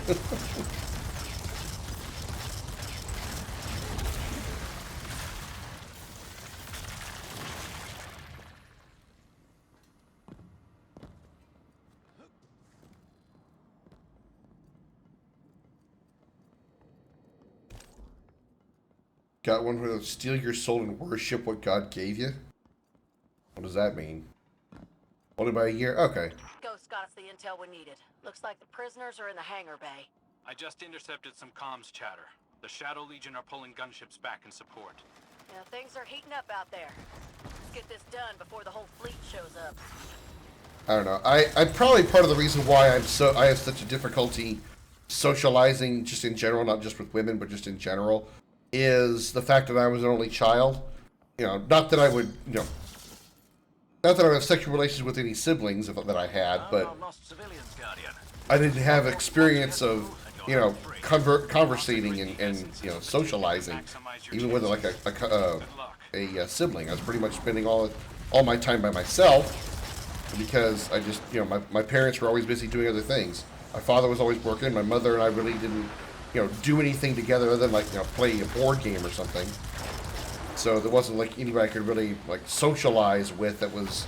Got one who'll steal your soul and worship what God gave you? What does that mean? Only by a year? Okay. Ghost got us the intel we needed. Looks like the prisoners are in the hangar bay. I just intercepted some comms chatter. The Shadow Legion are pulling gunships back in support. Yeah, things are heating up out there. Let's get this done before the whole fleet shows up. I don't know. I'm probably part of the reason why I have such a difficulty socializing just in general, not just with women, but just in general, is the fact that I was an only child. You know, not that I would, you know, not that I have sexual relations with any siblings that I had, but I didn't have experience of you know, conversating and you know, socializing, even with like a sibling. I was pretty much spending all my time by myself because I just, you know, my parents were always busy doing other things. My father was always working. My mother and I really didn't, you know, do anything together other than like, you know, play a board game or something. So there wasn't like anybody I could really like socialize with that was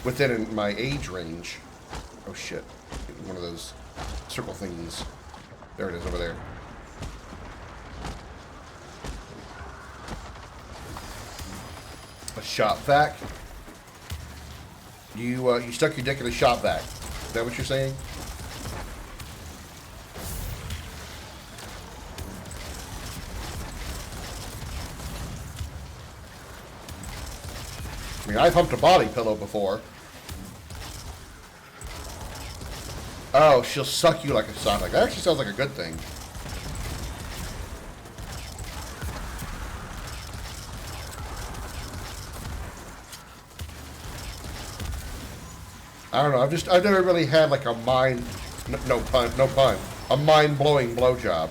within my age range. Oh shit! One of those circle thingies. There it is over there. A shop vac. You stuck your dick in a shop vac. Is that what you're saying? I mean, I've humped a body pillow before. Oh, she'll suck you like a sock. That actually sounds like a good thing. I don't know. I've never really had like a no pun, a mind-blowing blowjob.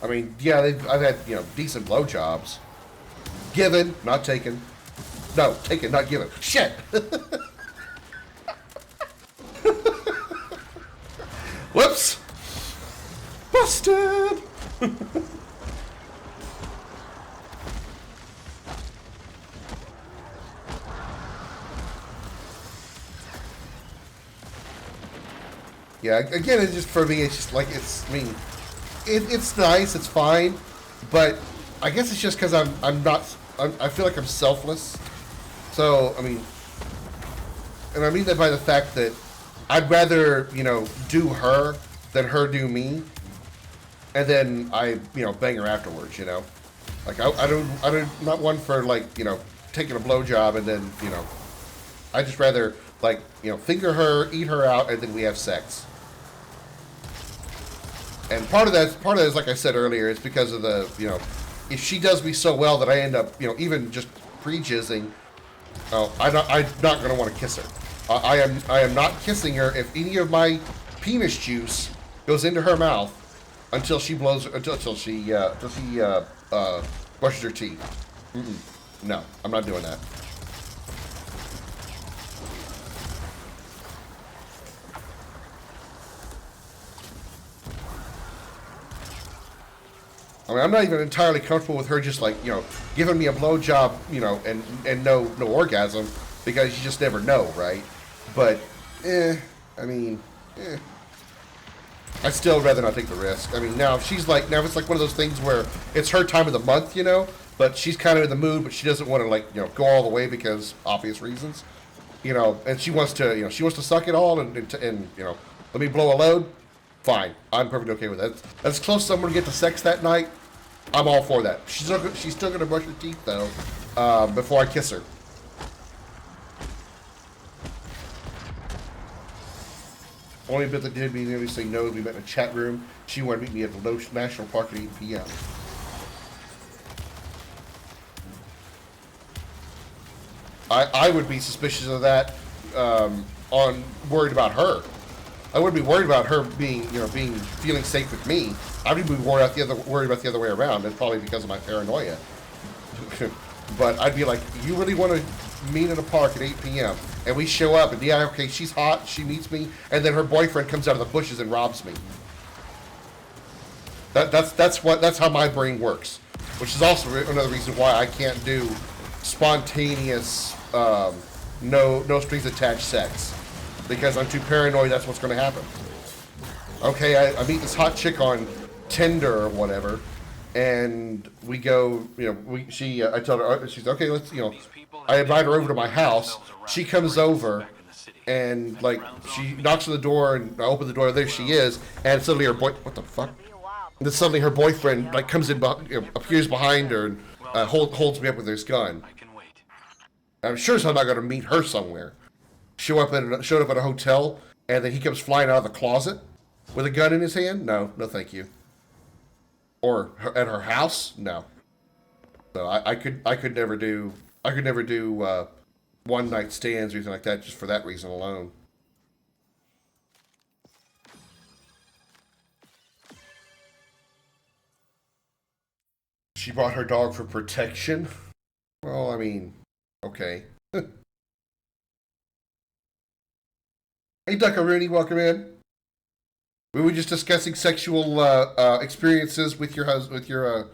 I mean, yeah, I've had, you know, decent blowjobs. Given, not taken. No, taken, not given. Shit. Whoops. Busted. Yeah, again, it's just, for me, it's just like, I mean, it's nice, it's fine, but I guess it's just because I feel like I'm selfless. So, I mean, and I mean that by the fact that I'd rather, you know, do her than her do me, and then I, you know, bang her afterwards, you know? Like, I'm not one for, like, you know, taking a blowjob and then, you know, I just rather, like, you know, finger her, eat her out, and then we have sex. And part of that is, like I said earlier, it's because of the, you know, if she does me so well that I end up, you know, even just pre-jizzing, I'm not going to want to kiss her. I am not kissing her if any of my penis juice goes into her mouth until she brushes her teeth. No, I'm not doing that. I mean, I'm not even entirely comfortable with her just, like, you know, giving me a blowjob, you know, and no orgasm, because you just never know, right? But, I mean, I'd still rather not take the risk. I mean, now if it's like one of those things where it's her time of the month, you know, but she's kind of in the mood, but she doesn't want to, like, you know, go all the way because obvious reasons, you know, and she wants to, you know, suck it all and you know, let me blow a load. Fine, I'm perfectly okay with that. As close as I'm going to get to sex that night, I'm all for that. She's still going to brush her teeth, though, before I kiss her. Only bit that did me nearly say no, we met in a chat room. She wanted to meet me at the Loach National Park at 8 p.m. I would be suspicious of that, worried about her. I wouldn't be worried about her feeling safe with me. I'd be worried about the other way around. That's probably because of my paranoia. But I'd be like, you really want to meet in a park at 8 p.m. and we show up and yeah, okay, she's hot, she meets me, and then her boyfriend comes out of the bushes and robs me. That's how my brain works, which is also another reason why I can't do spontaneous, no strings attached sex. Because I'm too paranoid that's what's going to happen. Okay, I meet this hot chick on Tinder or whatever, and we go, you know, I tell her, she's okay, let's, you know, I invite her over to my house. She comes over, and, like, she knocks on the door, and I open the door, there she is, and suddenly what the fuck? And then suddenly her boyfriend, like, comes in, appears behind her, and holds me up with his gun. I'm sure as hell not going to meet her somewhere. Showed up at a hotel, and then he comes flying out of the closet with a gun in his hand? No thank you. Or at her house? No. So I could never do one night stands or anything like that just for that reason alone. She brought her dog for protection. Well, I mean, okay. Hey, Duckaroonie, welcome in. We were just discussing sexual experiences with your husband, with your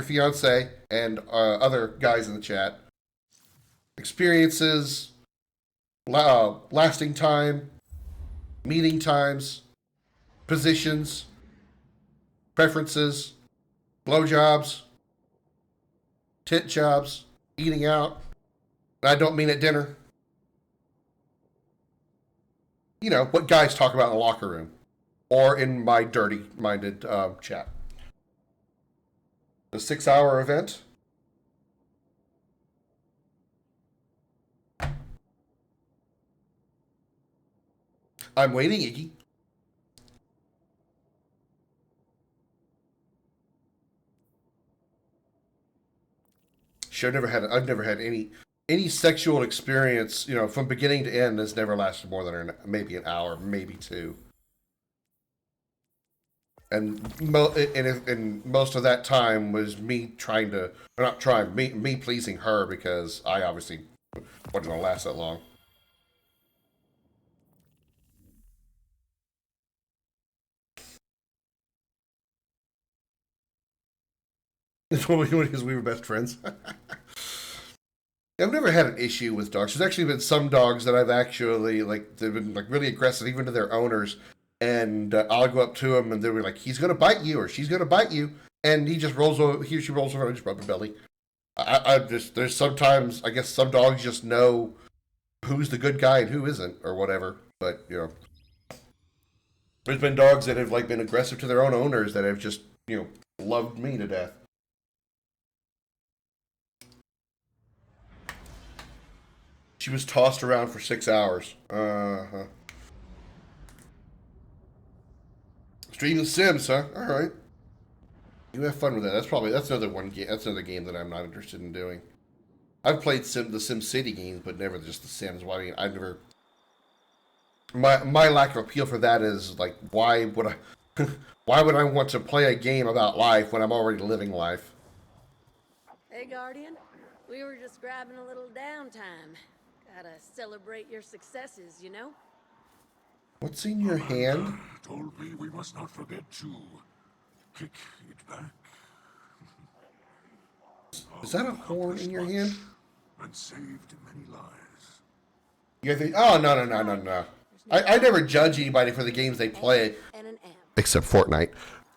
fiance, and other guys in the chat. Experiences, lasting time, meeting times, positions, preferences, blowjobs, tit jobs, eating out. I don't mean at dinner. You know, what guys talk about in the locker room. Or in my dirty-minded chat. The 6-hour event. I'm waiting, Iggy. I've never had any sexual experience, you know, from beginning to end has never lasted more than maybe an hour, maybe two. And most of that time was me trying to, or not trying, me pleasing her because I obviously wasn't going to last that long. It's what we do because we were best friends. I've never had an issue with dogs. There's actually been some dogs that I've actually, like, they've been, like, really aggressive, even to their owners. And I'll go up to him, and they'll be like, he's going to bite you, or she's going to bite you. And he just rolls over, he or she rolls over, and I just rub her belly. There's sometimes, I guess some dogs just know who's the good guy and who isn't, or whatever. But, you know, there's been dogs that have, like, been aggressive to their own owners that have just, you know, loved me to death. She was tossed around for 6 hours. Uh-huh. Streaming Sims, huh? All right. You have fun with that. That's another game that I'm not interested in doing. I've played the Sim City games, but never just the Sims. Well, I mean, I've never. My lack of appeal for that is like, why would I want to play a game about life when I'm already living life? Hey, Guardian. We were just grabbing a little downtime. Gotta celebrate your successes, you know? What's in your hand? Told me we must not forget to kick it back. Is that a horn in your hand? And saved many lives. You think? Oh, no. I never judge anybody for the games they play, And an M. except Fortnite.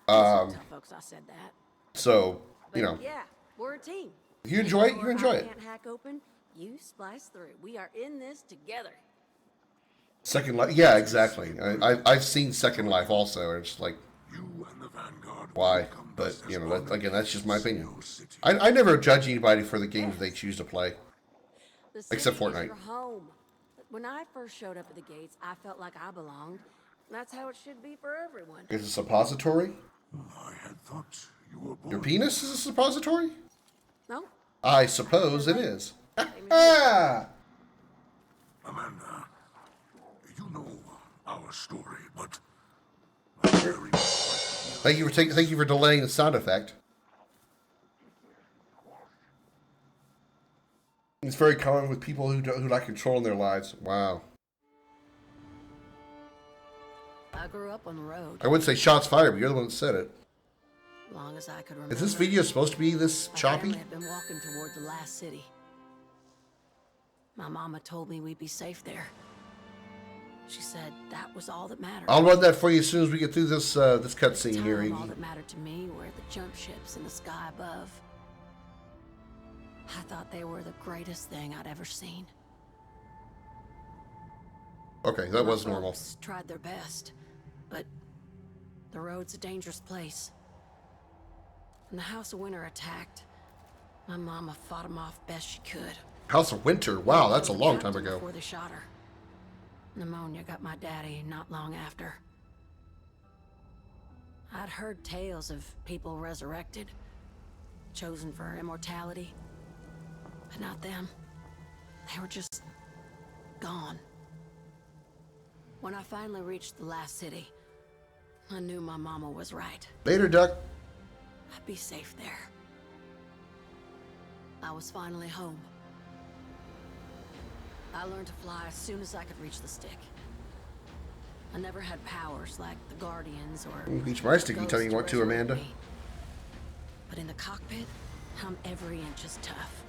Tell folks I said that. So, you But know, yeah, we're a team. if you enjoy it, you enjoy it. Can't hack open. You splice through. We are in this together. Second Life, yeah, exactly. I've seen Second Life also, and it's like, You and the Vanguard why? But you know, again, that's just my opinion. I never judge anybody for the games they choose to play, The except city is Fortnite. your home. When I first showed up at the gates, I felt like I belonged. That's how it should be for everyone. Is it a suppository? I had thought you were born. Your penis is a suppository? No? I suppose it is. Amanda, you know our story, but I'm very Thank you for delaying the sound effect. It's very common with people who lack control in their lives. Wow. I grew up on the road. I would say shots fired, but you're the one that said it. Long as I could remember. Is this video supposed to be this My choppy? family had been walking toward the last city. My mama told me we'd be safe there. She said that was all that mattered. I'll run that for you as soon as we get through this this At the cutscene here, time, all Iggy. that mattered to me were the jump ships in the sky above. I thought they were the greatest thing I'd ever seen. Okay, that My was normal. folks tried their best, but the road's a dangerous place. When the House of Winter attacked, my mama fought them off best she could. House of Winter. Wow, She that's a was long captain time ago. Before they shot her. Pneumonia got my daddy not long after. I'd heard tales of people resurrected, chosen for immortality. But not them. They were just gone. When I finally reached the last city, I knew my mama was right. Later, Duck. I'd be safe there. I was finally home. I learned to fly as soon as I could reach the stick. I never had powers like the Guardians or... Reach my stick anytime you want to, Amanda. But in the cockpit, I'm every inch as tough.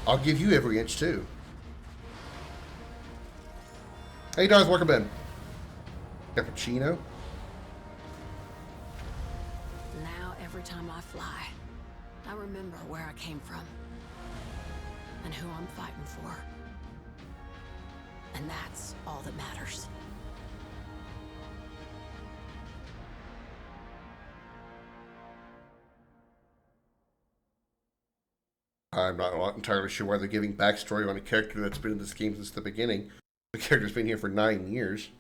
I'll give you every inch, too. Hey, Darth, welcome in. Cappuccino? Now, every time I fly, I remember where I came from. And who I'm fighting for. And that's all that matters. I'm not entirely sure why they're giving backstory on a character that's been in this game since the beginning. The character's been here for 9 years.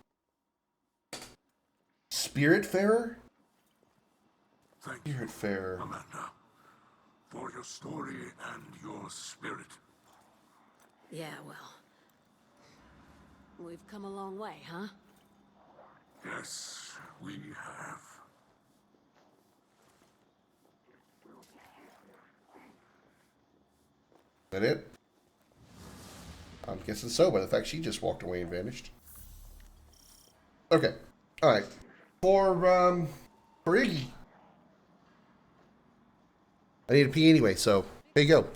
Spiritfarer? Thank you, Spiritfarer. Amanda, for your story and your spirit. Yeah, well... we've come a long way, huh? Yes, we have. Is that it? I'm guessing so, by the fact she just walked away and vanished. Okay. Alright. For Iggy. I need to pee anyway, so here you go.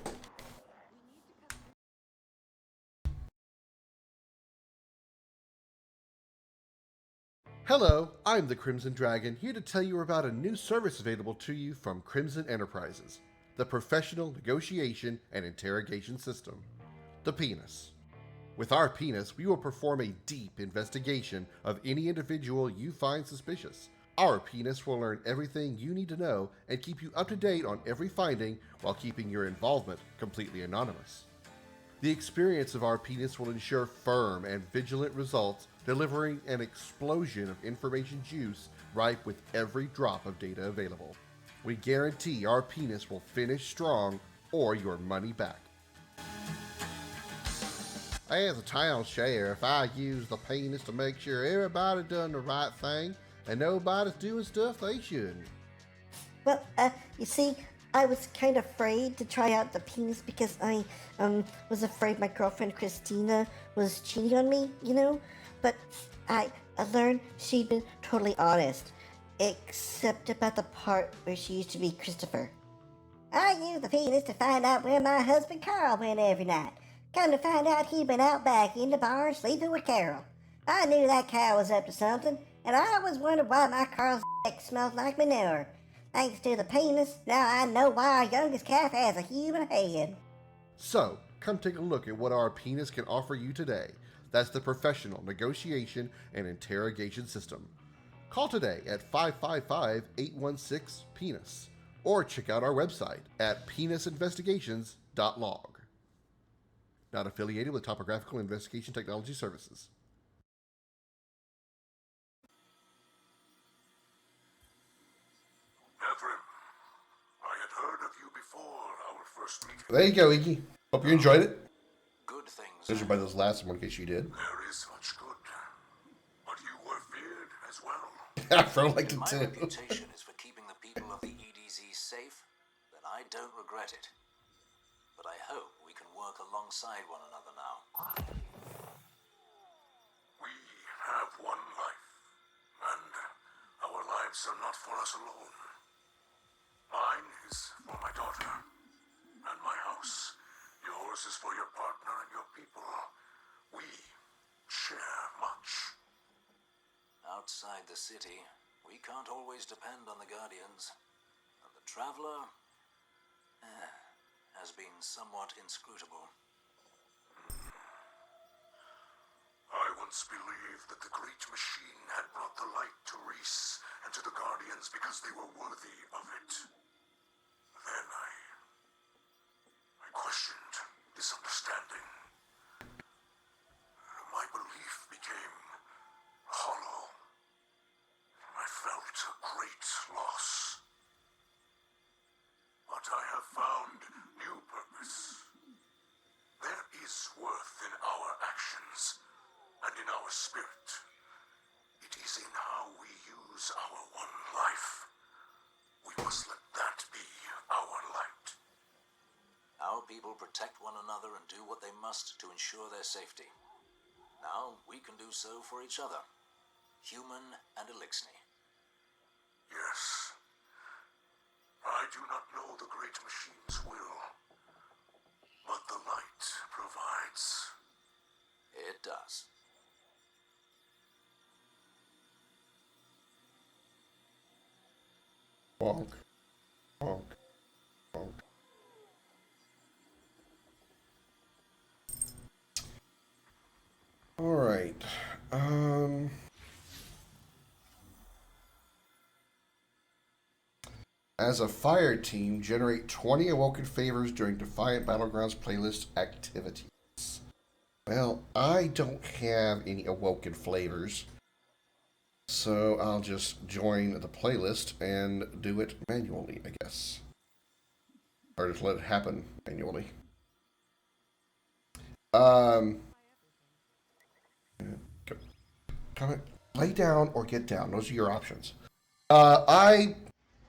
Hello, I'm the Crimson Dragon, here to tell you about a new service available to you from Crimson Enterprises, the Professional Negotiation and Interrogation System, the Penis. With our Penis, we will perform a deep investigation of any individual you find suspicious. Our Penis will learn everything you need to know and keep you up to date on every finding while keeping your involvement completely anonymous. The experience of our Penis will ensure firm and vigilant results, delivering an explosion of information juice ripe with every drop of data available. We guarantee our Penis will finish strong or your money back. As a town sheriff, I use the Penis to make sure everybody done the right thing and nobody's doing stuff they shouldn't. Well, you see, I was kind of afraid to try out the Penis because I, was afraid my girlfriend Christina was cheating on me, you know? But I learned she'd been totally honest, except about the part where she used to be Christopher. I used the Penis to find out where my husband Carl went every night. Come to find out he'd been out back in the barn sleeping with Carol. I knew that cow was up to something, and I always wondered why my Carl's smelled like manure. Thanks to the Penis, now I know why our youngest calf has a human head. So, come take a look at what our Penis can offer you today. That's the Professional Negotiation and Interrogation System. Call today at 555-816-PENIS or check out our website at penisinvestigations.log. Not affiliated with Topographical Investigation Technology Services. Krim, I had heard of you before our first meeting. There you go, Iggy. Hope you enjoyed it. Good things. Judging by those last one, in case you did. There is much good, but you were feared as well. I felt like If it my too. reputation is for keeping the people of the EDZ safe, then I don't regret it. But I hope we can work alongside one another now. We have one life, and our lives are not for us alone. Mine is for my daughter, and my house. Yours is for your partner and your people. We share much. Outside the city, we can't always depend on the Guardians. And the Traveler has been somewhat inscrutable. I once believed that the Great Machine had brought the light to Reese and to the Guardians because they were worthy of it. Then I questioned this understanding. My belief became hollow. I felt a great loss. But I have found new purpose. There is worth in our actions and in our spirit. It is in how we use our one life. We must let that be our light. people protect one another and do what they must to ensure their safety. Now we can do so for each other, human and Elixni. Yes. I do not know the great machine's will, but the light provides. It does. Bonk. Bonk. Bonk. All right. As a fire team, generate 20 awoken favors during Defiant Battlegrounds playlist activities. Well, I don't have any awoken flavors, so I'll just join the playlist and do it manually, I guess. Or just let it happen manually. Comment, lay down or get down. Those are your options. I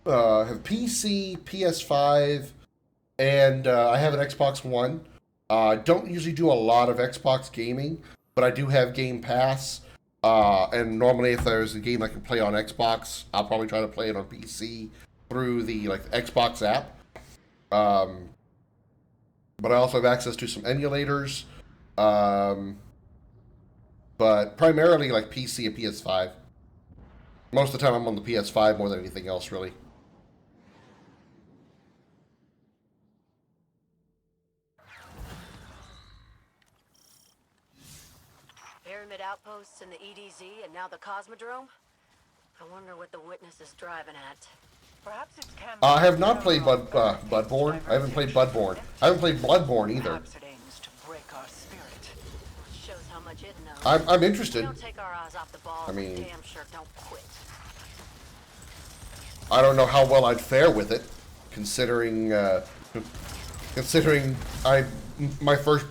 have PC, PS5, and I have an Xbox One. Don't usually do a lot of Xbox gaming, but I do have Game Pass. And normally, if there's a game I can play on Xbox, I'll probably try to play it on PC through the Xbox app. But I also have access to some emulators. But primarily like PC and PS5. Most of the time, I'm on the PS5 more than anything else, really. Pyramid outposts in the EDZ and now the Cosmodrome? I wonder what the witness is driving at. Perhaps it's I have not played Bloodborne. I haven't played Bloodborne. I haven't played Bloodborne either. Perhaps it aims to break our spirit. Shows how much it knows. I'm interested. Don't take our eyes off the ball. I mean, damn sure don't quit. I don't know how well I'd fare with it, considering my first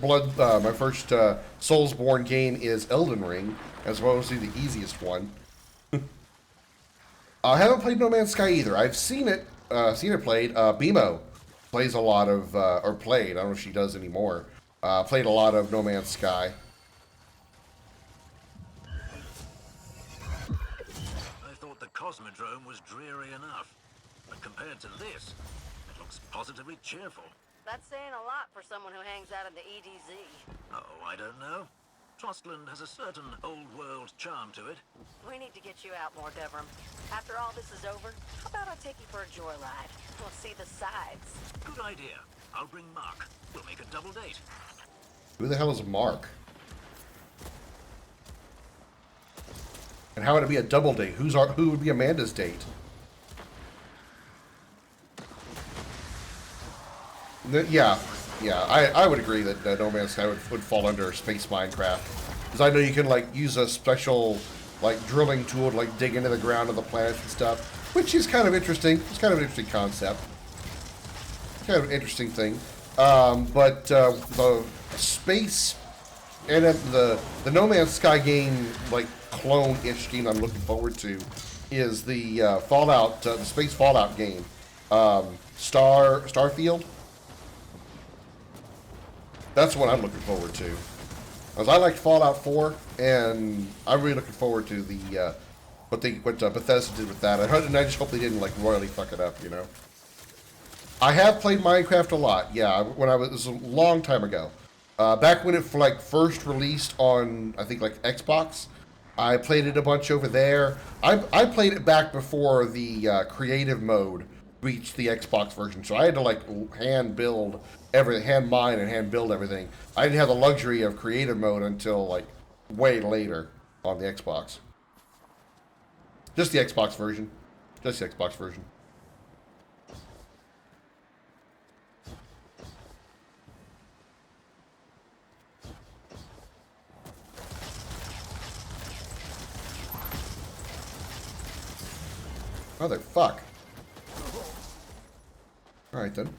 Soulsborne game is Elden Ring, as well as the easiest one. I haven't played No Man's Sky either. I've seen it played. BMO plays a lot of, or played. I don't know if she does anymore. Played a lot of No Man's Sky. I thought the Cosmodrome was dreary enough, but compared to this, it looks positively cheerful. That's saying a lot for someone who hangs out in the EDZ. Oh, I don't know. Trostland has a certain old-world charm to it. We need to get you out more, Devram. After all this is over, how about I take you for a joyride? We'll see the sights. Good idea. I'll bring Mark. We'll make a double date. Who the hell is Mark? And how would it be a double date? Who would be Amanda's date? Yeah, I would agree that No Man's Sky would fall under Space Minecraft. Because I know you can, use a special, drilling tool to, dig into the ground of the planets and stuff. Which is kind of interesting. It's kind of an interesting concept. Kind of an interesting thing. But the space and the No Man's Sky game, clone-ish game I'm looking forward to is the Fallout, the space Fallout game. Starfield? That's what I'm looking forward to. Because I liked Fallout 4, and I'm really looking forward to the what Bethesda did with that. And I just hope they didn't royally fuck it up, you know. I have played Minecraft a lot. Yeah, it was a long time ago. Back when it first released on I think Xbox, I played it a bunch over there. I played it back before the creative mode reached the Xbox version, so I had to hand build everything, hand mine and hand build everything. I didn't have the luxury of creative mode until way later on the Xbox. Just the Xbox version. Just the Xbox version. Motherfuck. Alright then.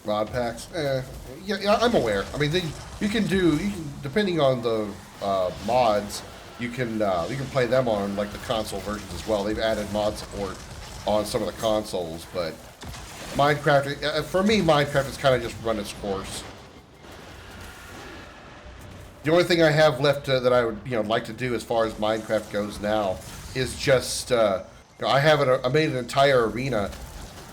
mod packs. Yeah, I'm aware. I mean, you can depending on the mods, you can play them on like the console versions as well. They've added mod support on some of the consoles, but Minecraft, for me, Minecraft has kind of just run its course. The only thing I have left that I would like to do as far as Minecraft goes now is just I made an entire arena,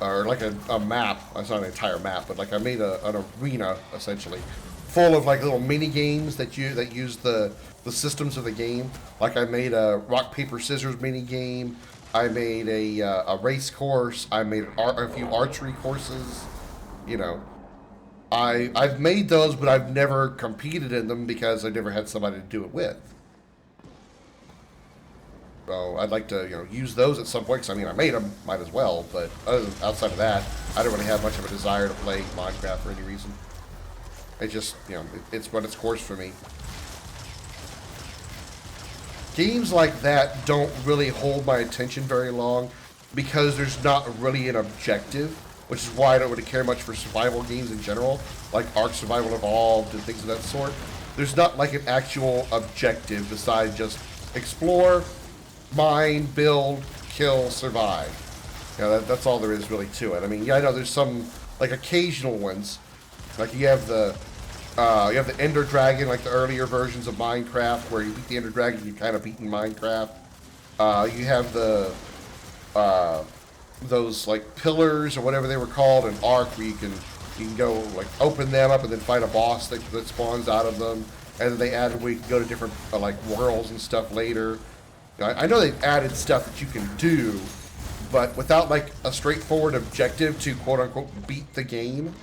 or like a map. It's not an entire map, but like I made an arena essentially full of like little mini games that use the systems of the game. Like I made a rock paper scissors mini game. I made a race course. I made a few archery courses. You know, I've made those, but I've never competed in them because I never had somebody to do it with. So I'd like to use those at some point. Cause I mean, I made them, might as well. But outside of that, I don't really have much of a desire to play Minecraft for any reason. It just it's run its course for me. Games like that don't really hold my attention very long because there's not really an objective, which is why I don't really care much for survival games in general, like Ark Survival Evolved and things of that sort. There's not like an actual objective besides just explore, mine, build, kill, survive. That's all there is really to it. I mean, yeah, I know there's some like occasional ones, like you have the Ender Dragon, like the earlier versions of Minecraft, where you beat the Ender Dragon, you kind of beaten Minecraft. You have those like pillars or whatever they were called in Ark, where you can go like open them up and then fight a boss that spawns out of them. And then they added where you can go to different like worlds and stuff later. I know they've added stuff that you can do, but without like a straightforward objective to quote unquote beat the game,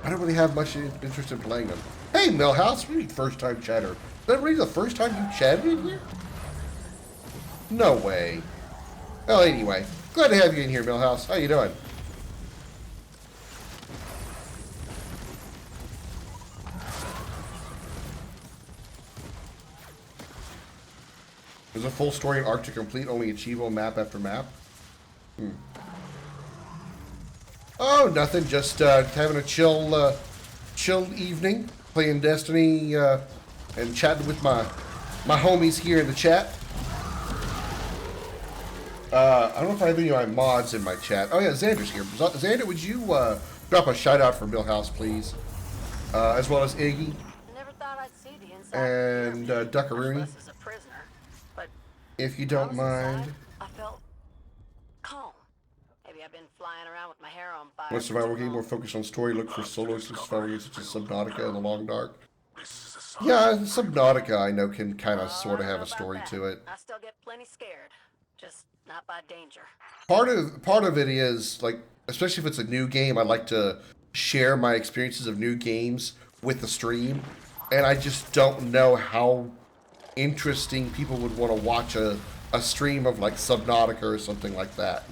I don't really have much interest in playing them. Hey, Millhouse, we need first time chatter. Is that really the first time you chatted in here? No way. Well, anyway, glad to have you in here, Millhouse. How you doing? There's a full story in Ark to complete, only achievable map after map. Oh, nothing. Just having a chill evening, playing Destiny, and chatting with my homies here in the chat. I don't know if I have any of my mods in my chat. Oh yeah, Xander's here. Xander, would you drop a shout out for Millhouse, please? As well as Iggy. Never thought I'd see the inside and Duckaroony. as a prisoner, but If you don't mind. inside, I felt calm. Maybe I've been flying around with my hair on fire. Want a survival game more focused on story? Look for solo survival games such as Subnautica and The Long Dark. Yeah, Subnautica I know can kind of sort of have a story to it. I still get plenty scared, just not by danger. Part of it is like, especially if it's a new game, I like to share my experiences of new games with the stream, and I just don't know how interesting people would want to watch a stream of like Subnautica or something like that.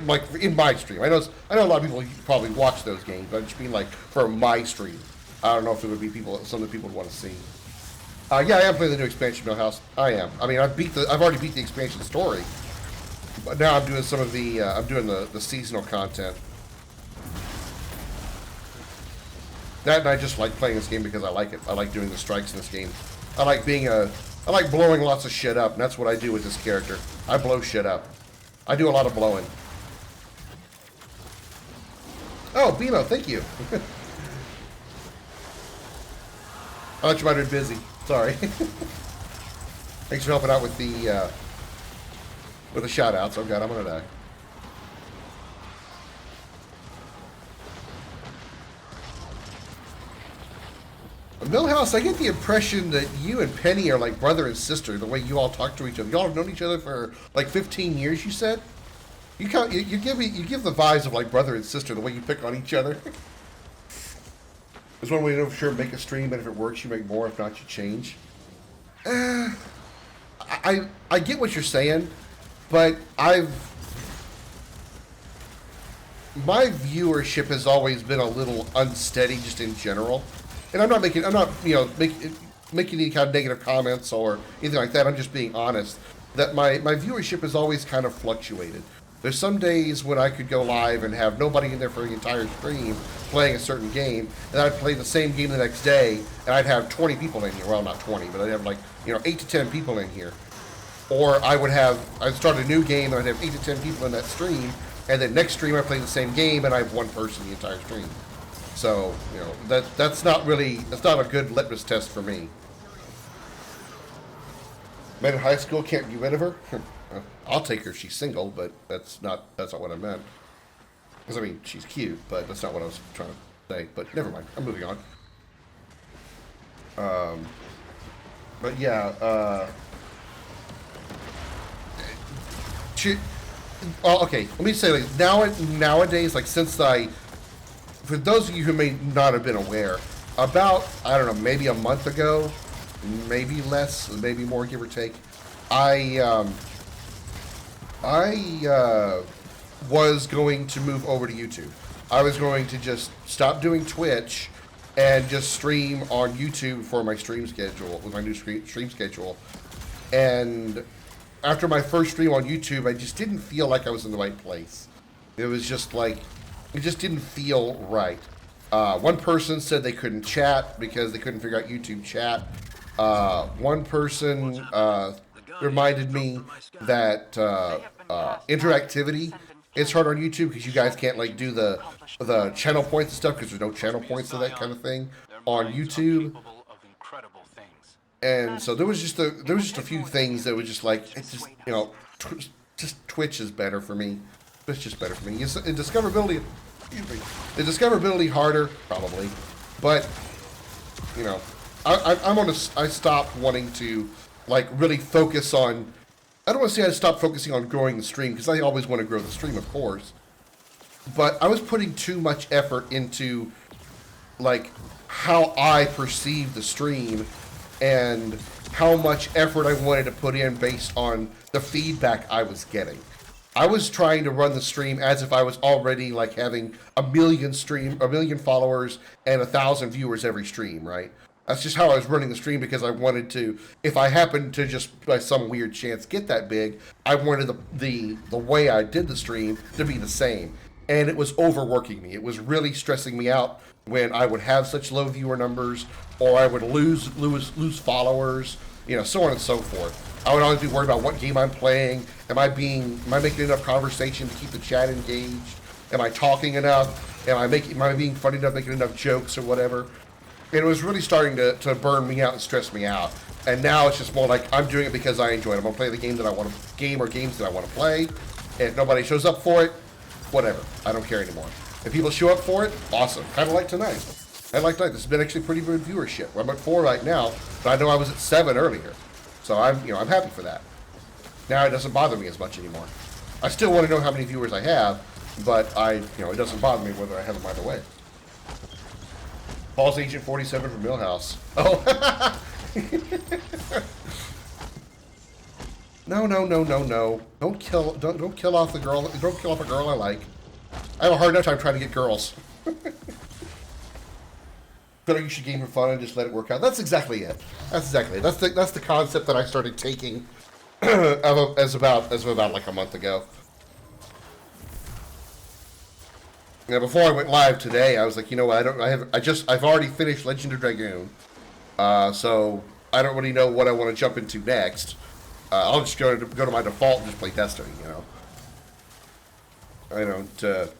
Like in my stream. I know a lot of people probably watch those games, but I just mean like for my stream. I don't know if it would be something people would want to see. Yeah, I am playing the new expansion, Millhouse. I am. I mean, I've already beat the expansion story, but now I'm doing some of the the seasonal content. That and I just like playing this game because I like it. I like doing the strikes in this game. I like blowing lots of shit up, and that's what I do with this character. I blow shit up. I do a lot of blowing. Oh, Bimo, thank you. I thought you might have been busy. Sorry. Thanks for helping out with the shout outs. Oh god, I'm gonna die. Millhouse, I get the impression that you and Penny are like brother and sister, the way you all talk to each other. Y'all have known each other for like 15 years, you said? You give the vibes of like brother and sister, the way you pick on each other. There's one way to know for sure, make a stream, and if it works, you make more. If not, you change. I get what you're saying, but my viewership has always been a little unsteady, just in general. And I'm not making any kind of negative comments or anything like that. I'm just being honest that my viewership has always kind of fluctuated. There's some days when I could go live and have nobody in there for the entire stream playing a certain game, and I'd play the same game the next day, and I'd have 20 people in here. Well, not 20, but I'd have like, 8 to 10 people in here. Or I'd start a new game, and I'd have 8 to 10 people in that stream, and then next stream I play the same game, and I have one person the entire stream. So, that's not a good litmus test for me. Men in high school can't be rid of her? I'll take her if she's single, but that's not what I meant. Because, I mean, she's cute, but that's not what I was trying to say. But never mind. I'm moving on. But yeah, okay, let me say, like, nowadays, like, for those of you who may not have been aware, about, I don't know, maybe a month ago, maybe less, maybe more, give or take, I was going to move over to YouTube. I was going to just stop doing Twitch and just stream on YouTube for my stream schedule, with my new stream schedule. And after my first stream on YouTube, I just didn't feel like I was in the right place. It was just like, it just didn't feel right. One person said they couldn't chat because they couldn't figure out YouTube chat. One person reminded me that interactivity is hard on YouTube because you guys can't like do the channel points and stuff because there's no channel points to that kind of thing on YouTube. And so there was just a few things that was just like, it's just, just Twitch is better for me. It's just better for me. It's discoverability. The discoverability harder probably, but I stopped wanting to like really focus on. I don't want to say I stopped focusing on growing the stream because I always want to grow the stream, of course. But I was putting too much effort into like how I perceived the stream and how much effort I wanted to put in based on the feedback I was getting. I was trying to run the stream as if I was already like having a million followers and 1,000 viewers every stream, right? That's just how I was running the stream because I wanted to, if I happened to just by some weird chance get that big, I wanted the way I did the stream to be the same. And it was overworking me. It was really stressing me out when I would have such low viewer numbers or I would lose followers, so on and so forth. I would always be worried about what game I'm playing. Am I making enough conversation to keep the chat engaged? Am I talking enough? Am I being funny enough, making enough jokes or whatever? And it was really starting to burn me out and stress me out. And now it's just more like I'm doing it because I enjoy it. I'm gonna play the game that I want to games that I want to play. And if nobody shows up for it, whatever. I don't care anymore. If people show up for it, awesome. Kind of like tonight. This has been actually pretty good viewership. I'm at 4 right now, but I know I was at 7 earlier. So I'm happy for that. Now it doesn't bother me as much anymore. I still want to know how many viewers I have, but it doesn't bother me whether I have them either way. Paul's Agent 47 from Millhouse. Oh. No. Don't kill off the girl. Don't kill off a girl I like. I have a hard enough time trying to get girls. But you should game for fun and just let it work out. That's exactly it. That's the concept that I started taking as about like a month ago. Now, before I went live today, I was like, you know what? I've already finished Legend of Dragoon, so I don't really know what I want to jump into next. I'll just go to my default and just play Destiny. I don't.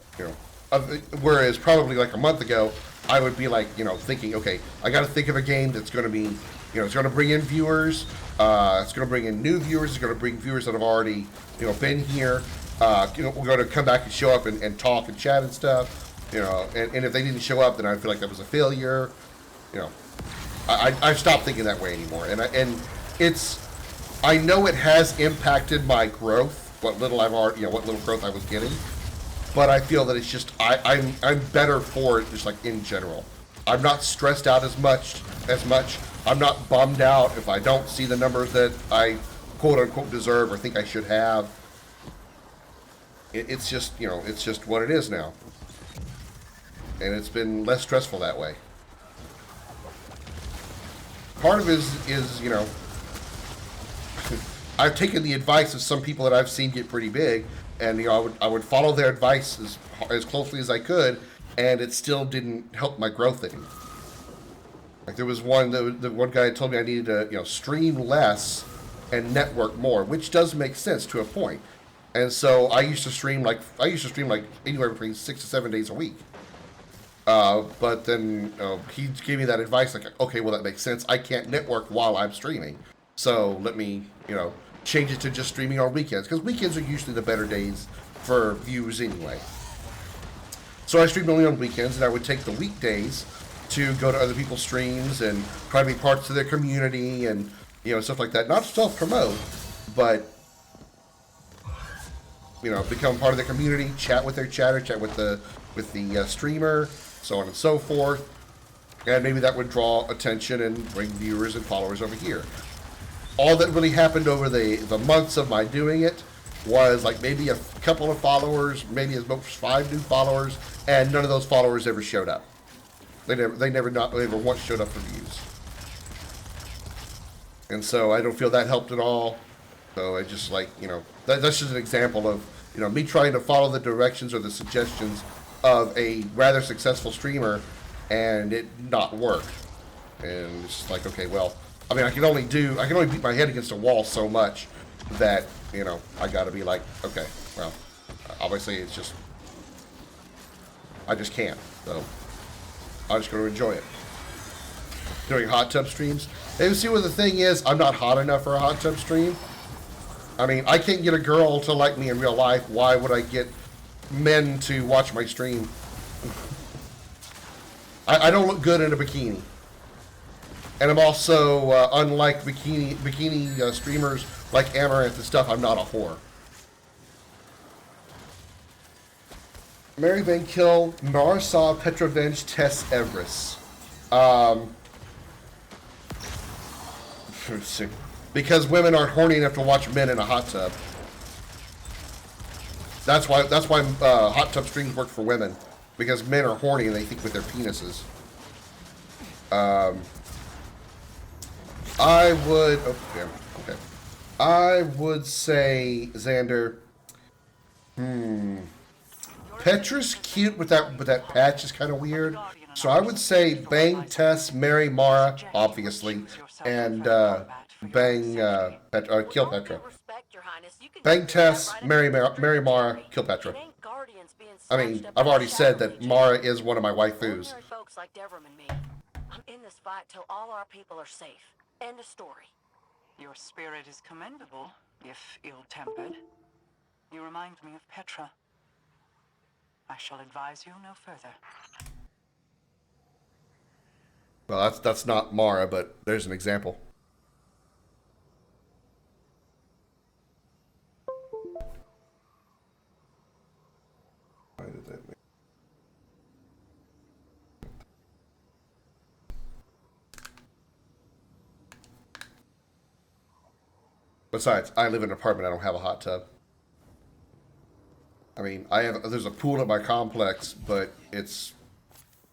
Whereas probably like a month ago, I would be like, thinking, okay, I got to think of a game that's going to be, it's going to bring in viewers, it's going to bring in new viewers, it's going to bring viewers that have already, been here. We're going to come back and show up and talk and chat and stuff, and if they didn't show up, then I feel like that was a failure. I've stopped thinking that way anymore, and I know it has impacted my growth, what little growth I was getting. But I feel that it's just, I'm better for it just like in general. I'm not stressed out as much. I'm not bummed out if I don't see the numbers that I quote unquote deserve or think I should have. It's just, it's just what it is now. And it's been less stressful that way. Part of it is I've taken the advice of some people that I've seen get pretty big, and I would follow their advice as closely as I could, and it still didn't help my growth any. Like there was the one guy told me I needed to stream less and network more, which does make sense to a point. And so I used to stream like anywhere between 6 to 7 days a week. But then he gave me that advice, like, okay, well, that makes sense. I can't network while I'm streaming. So let me, change it to just streaming on weekends. Because weekends are usually the better days for views anyway. So I streamed only on weekends, and I would take the weekdays to go to other people's streams and try to be parts of their community and, stuff like that. Not self-promote, but, become part of the community, chat with their chatter, chat with the streamer, so on and so forth. And maybe that would draw attention and bring viewers and followers over here. All that really happened over the months of my doing it was like maybe a couple of followers, maybe as much as 5 new followers, and none of those followers ever showed up. They never once showed up for views. And so I don't feel that helped at all. So I just that's just an example of, me trying to follow the directions or the suggestions of a rather successful streamer and it not work. And it's just like, okay, well, I mean, I can only beat my head against a wall so much that, I gotta be like, okay, well, obviously it's just, I just can't. So I'm just going to enjoy it. Doing hot tub streams. And see what the thing is, I'm not hot enough for a hot tub stream. I mean, I can't get a girl to like me in real life. Why would I get men to watch my stream? I don't look good in a bikini. And I'm also, unlike bikini streamers like Amaranth and stuff, I'm not a whore. Mary Van Kill, Narsau Petrovenge Tess Everest. Because women aren't horny enough to watch men in a hot tub. That's why hot tub streams work for women. Because men are horny and they think with their penises. I would... Oh, damn. Okay. I would say, Xander... Petra's cute, but that patch is kind of weird. So I would say Bang, Tess, marry Mara, obviously, and kill Petra. Bang, Tess, marry Mara, kill Petra. I mean, I've already said that Mara is one of my waifus. I'm in this fight till all our people are safe. End of story. Your spirit is commendable, if ill-tempered. You remind me of Petra. I shall advise you no further. Well, that's not Mara, but there's an example. Why did that make... Besides, I live in an apartment. I don't have a hot tub. I mean, there's a pool at my complex, but it's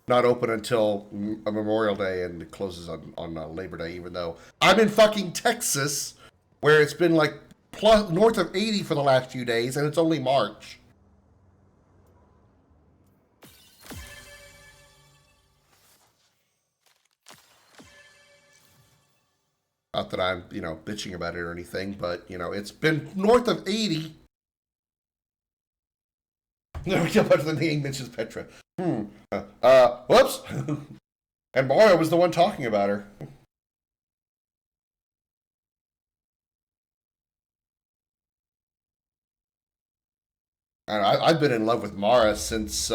not open until Memorial Day, and it closes on Labor Day, even though I'm in fucking Texas, where it's been like north of 80 for the last few days, and it's only March. Not that I'm, bitching about it or anything, but, it's been north of 80. No, the name mentions Petra. Whoops. And Mario was the one talking about her. I've been in love with Mara since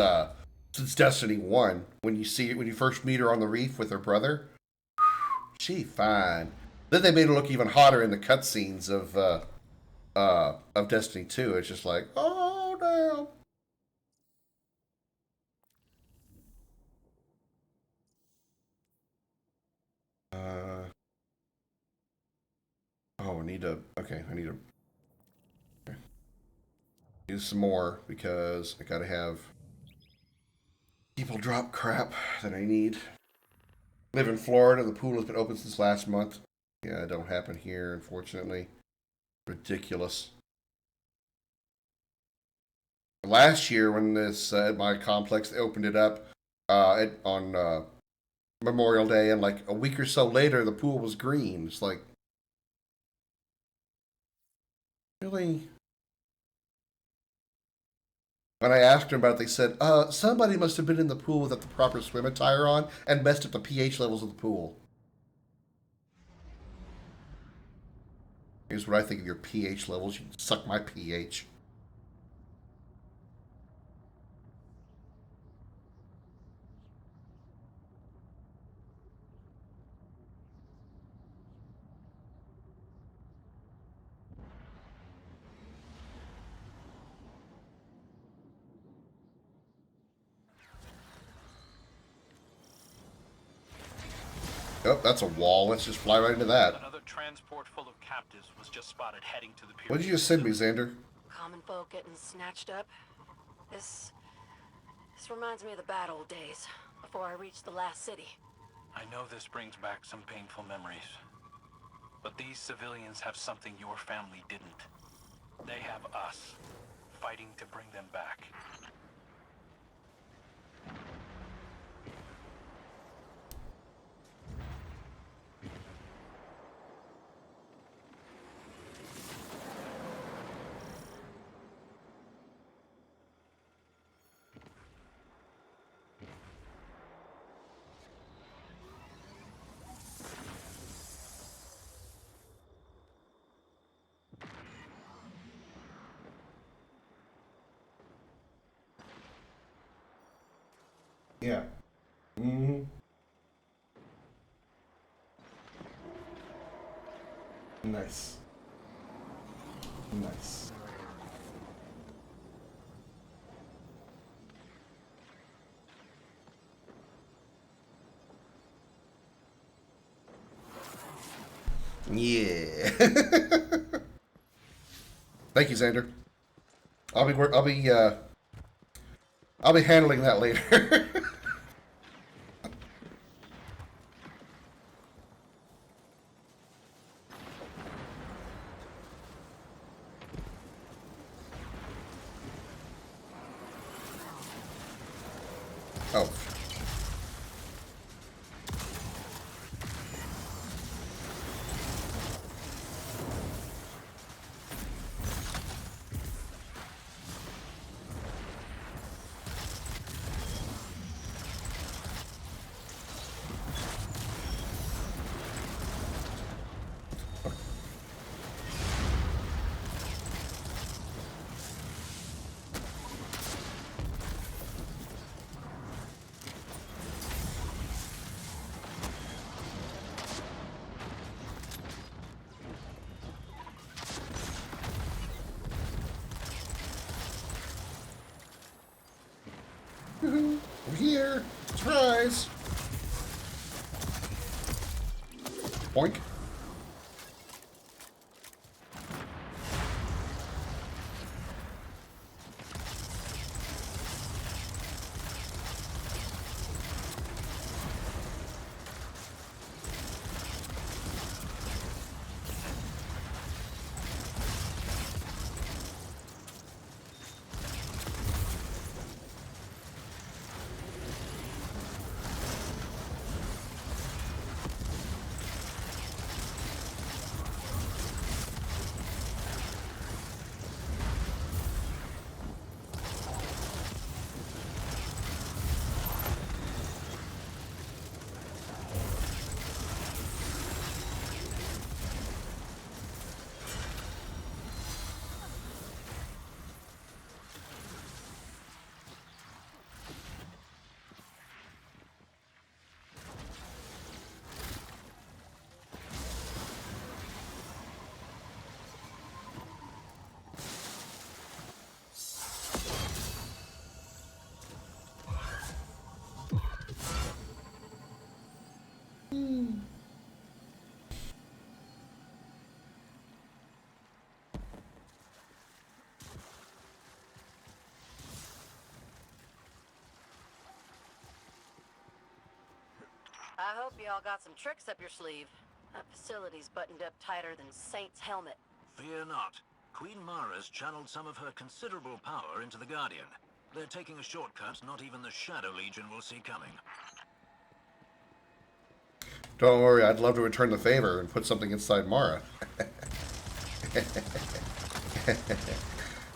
Destiny 1. When you first meet her on the reef with her brother, she fine. Then they made her look even hotter in the cutscenes of Destiny 2. It's just like, oh damn. I need to do some more because I gotta have people drop crap that I need. Live in Florida. The pool has been open since last month. Yeah, it don't happen here, unfortunately. Ridiculous. last year when this at my complex they opened it up on Memorial Day, and like a week or so later, the pool was green. It's like, really? When I asked them about it, they said, somebody must have been in the pool without the proper swim attire on and messed up the pH levels of the pool. Here's what I think of your pH levels. You can suck my pH. Oh, that's a wall. Let's just fly right into that. Another transport full of captives was just spotted heading to the pier. What did you just send me, Xander? Common folk getting snatched up. This reminds me of the bad old days, before I reached the last city. I know this brings back some painful memories. But these civilians have something your family didn't. They have us, fighting to bring them back. Yeah. Mm-hmm. Nice. Nice. Yeah. Thank you, Xander. I'll be handling that later. Oh. We're here. Surprise. Boink. I hope y'all got some tricks up your sleeve. That facility's buttoned up tighter than Saint's helmet. Fear not. Queen Mara's channeled some of her considerable power into the Guardian. They're taking a shortcut not even the Shadow Legion will see coming. Don't worry, I'd love to return the favor and put something inside Mara.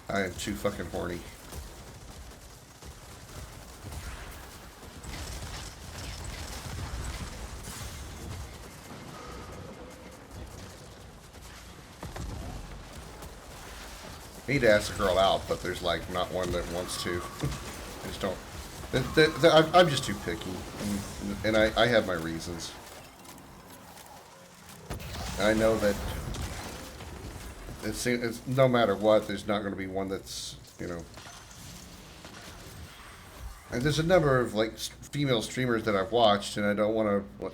I am too fucking horny. I need to ask a girl out, but there's like not one that wants to. I just don't. I'm just too picky, and I have my reasons. I know that it's no matter what, there's not going to be one that's, you know. And there's a number of like female streamers that I've watched, and I don't want to.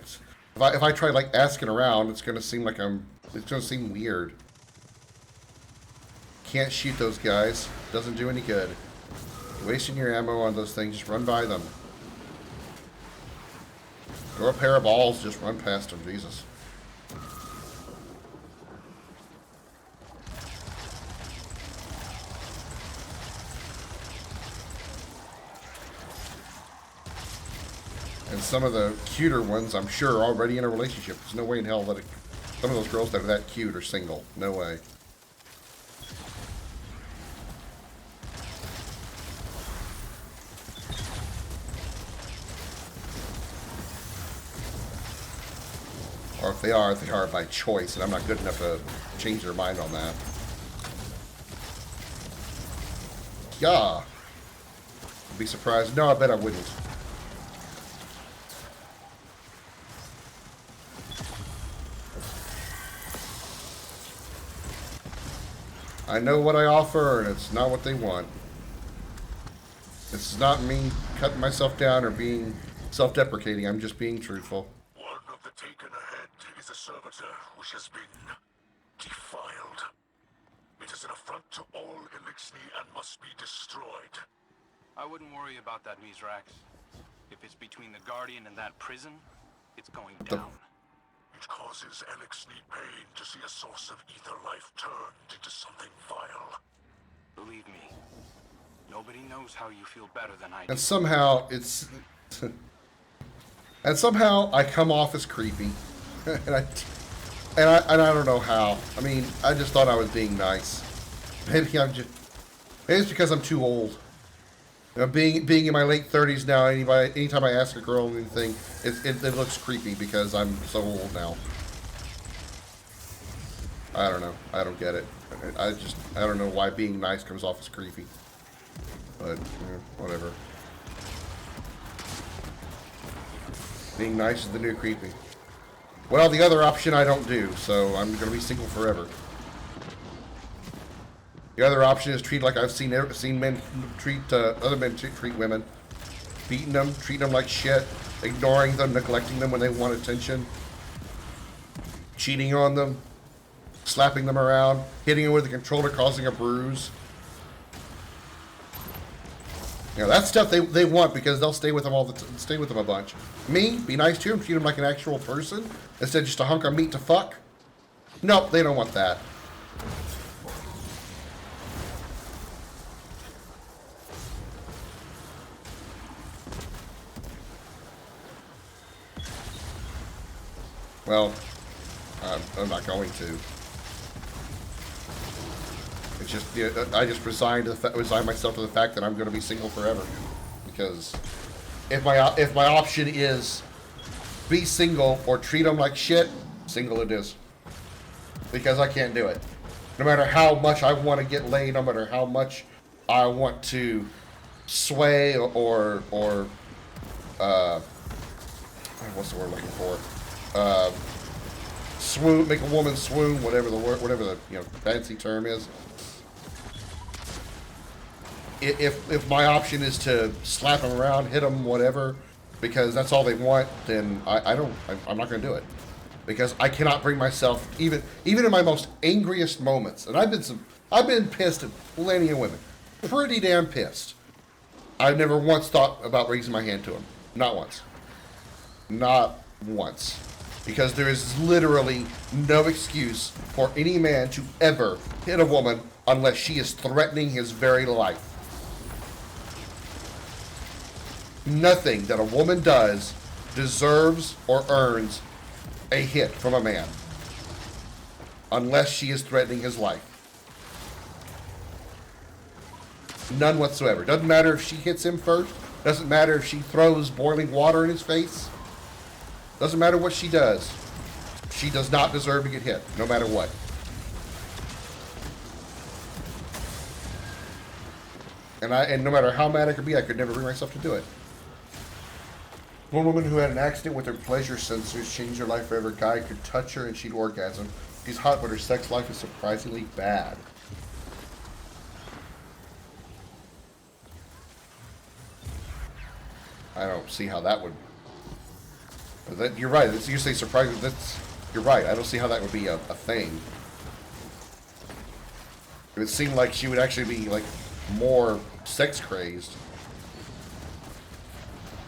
If I try like asking around, it's going to seem like it's going to seem weird. Can't shoot those guys. Doesn't do any good. You're wasting your ammo on those things. Just run by them. Throw a pair of balls. Just run past them. Jesus. And some of the cuter ones, I'm sure, are already in a relationship. There's no way in hell that some of those girls that are that cute are single. No way. Or if they are by choice, and I'm not good enough to change their mind on that. Yeah. I'd be surprised. No, I bet I wouldn't. I know what I offer, and it's not what they want. This is not me cutting myself down or being self-deprecating. I'm just being truthful. One of the taken ahead is a servitor which has been defiled. It is an affront to all Elixir and must be destroyed. I wouldn't worry about that, Mizrax. If it's between the Guardian and that prison, it's going down. It causes Elixir pain to see a source of ether life turned into something vile. Believe me, nobody knows how you feel better than I do. And somehow it's... and somehow I come off as creepy. and I don't know how. I mean, I just thought I was being nice. Maybe it's because I'm too old. You know, being in my late 30s now, anytime I ask a girl anything, it looks creepy because I'm so old now. I don't know. I don't get it. I don't know why being nice comes off as creepy. But, whatever. Being nice is the new creepy. Well, the other option I don't do, so I'm going to be single forever. The other option is treat like I've seen men treat other men treat women, beating them, treating them like shit, ignoring them, neglecting them when they want attention, cheating on them, slapping them around, hitting them with a controller, causing a bruise. You know, that's stuff they want because they'll stay with them stay with them a bunch. Me, be nice to them, treat them like an actual person instead of just a hunk of meat to fuck. Nope, they don't want that. Well, I'm not going to. It's just, I just resigned myself to the fact that I'm going to be single forever. Because if my option is be single or treat them like shit, single it is. Because I can't do it. No matter how much I want to get laid, no matter how much I want to sway or what's the word I'm looking for? Swoon, make a woman swoon, whatever the fancy term is. If my option is to slap them around, hit them, whatever, because that's all they want, then I'm not going to do it, because I cannot bring myself, even in my most angriest moments, and I've been pissed at plenty of women, pretty damn pissed. I've never once thought about raising my hand to them, not once. Because there is literally no excuse for any man to ever hit a woman unless she is threatening his very life. Nothing that a woman does deserves or earns a hit from a man unless she is threatening his life. None whatsoever. Doesn't matter if she hits him first. Doesn't matter if she throws boiling water in his face. Doesn't matter what she does. She does not deserve to get hit, no matter what. And no matter how mad I could be, I could never bring myself to do it. One woman who had an accident with her pleasure sensors changed her life forever. Guy could touch her and she'd orgasm. She's hot, but her sex life is surprisingly bad. I don't see how that would... You're right. You say surprising. You're right. I don't see how that would be a thing. It would seem like she would actually be like more sex crazed,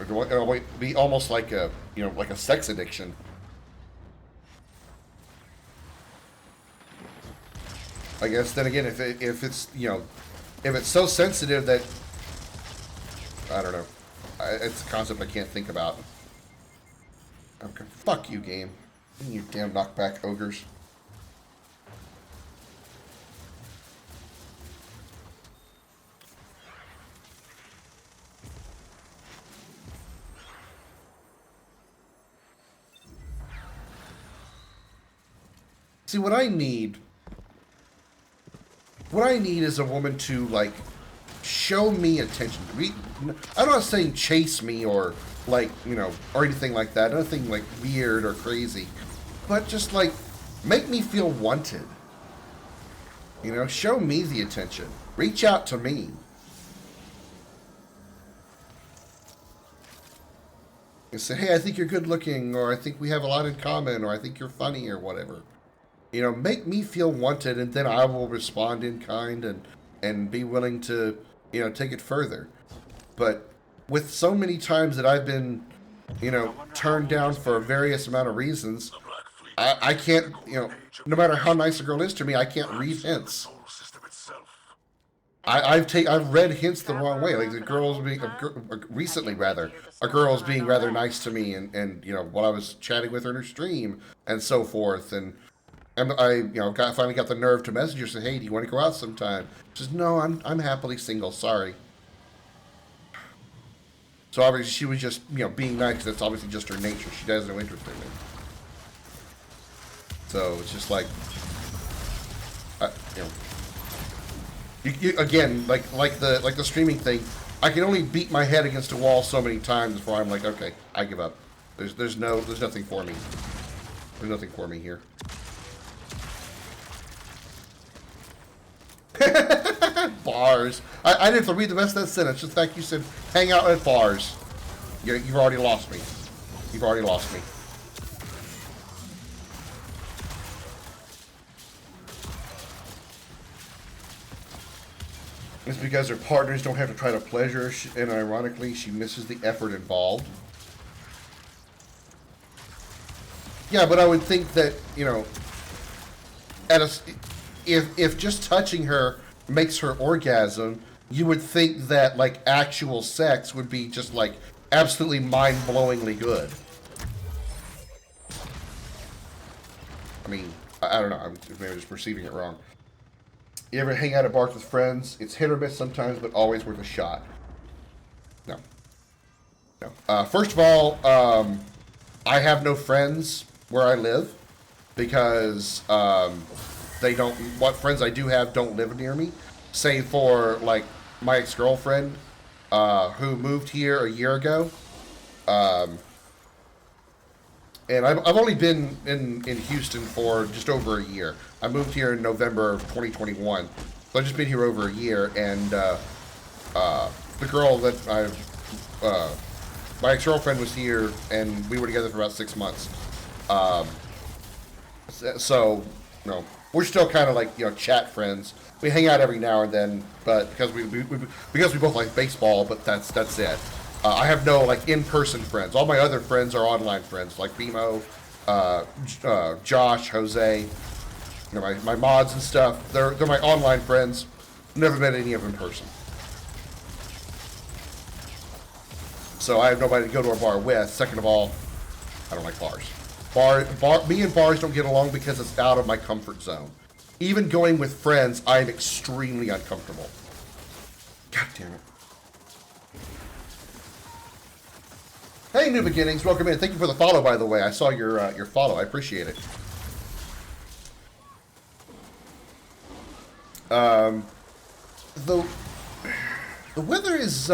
or be almost like a like a sex addiction. I guess then again, if it's if it's so sensitive that I don't know, it's a concept I can't think about. Okay, fuck you, game. You damn knockback ogres. See, what I need is a woman to, like, show me attention. I'm not saying chase me or, like, or anything like that. Nothing, like, weird or crazy. But just, like, make me feel wanted. Show me the attention. Reach out to me. And say, hey, I think you're good looking, or I think we have a lot in common, or I think you're funny, or whatever. Make me feel wanted, and then I will respond in kind and be willing to, take it further. But with so many times that I've been, turned down for a various amount of reasons, I can't, no matter how nice a girl is to me, I can't read hints. I've read hints the wrong way. Like the girls being recently, rather, a girl's being rather nice to me, and while I was chatting with her in her stream and so forth, and I finally got the nerve to message her, say, hey, do you want to go out sometime? She says, no, I'm happily single, sorry. So obviously she was just being nice. That's obviously just her nature. She has no interest in me. So it's just like, again, like the streaming thing. I can only beat my head against a wall so many times before I'm like, okay, I give up. There's nothing for me. There's nothing for me here. Bars. I didn't have to read the rest of that sentence. Just like you said, hang out at bars. You've already lost me. You've already lost me. It's because her partners don't have to try to pleasure her, and ironically, she misses the effort involved. Yeah, but I would think that, if just touching her makes her orgasm, you would think that, like, actual sex would be just, like, absolutely mind-blowingly good. I mean, I don't know. I'm maybe just perceiving it wrong. You ever hang out at bars with friends? It's hit or miss sometimes, but always worth a shot. No. No. First of all, I have no friends where I live because what friends I do have don't live near me, save for, like, my ex-girlfriend who moved here a year ago. And I've only been in Houston for just over a year. I moved here in November of 2021. So I've just been here over a year, and the girl that my ex-girlfriend was here, and we were together for about 6 months. So, we're still kind of like, chat friends. We hang out every now and then, but because we both like baseball, but that's it. I have no, like, in-person friends. All my other friends are online friends, like BMO, Josh, Jose, my mods and stuff. They're my online friends. Never met any of them in person. So I have nobody to go to a bar with. Second of all, I don't like bars. Me and bars don't get along because it's out of my comfort zone. Even going with friends, I am extremely uncomfortable. God damn it. Hey, New Beginnings, welcome in. Thank you for the follow, by the way. I saw your follow. I appreciate it. The weather is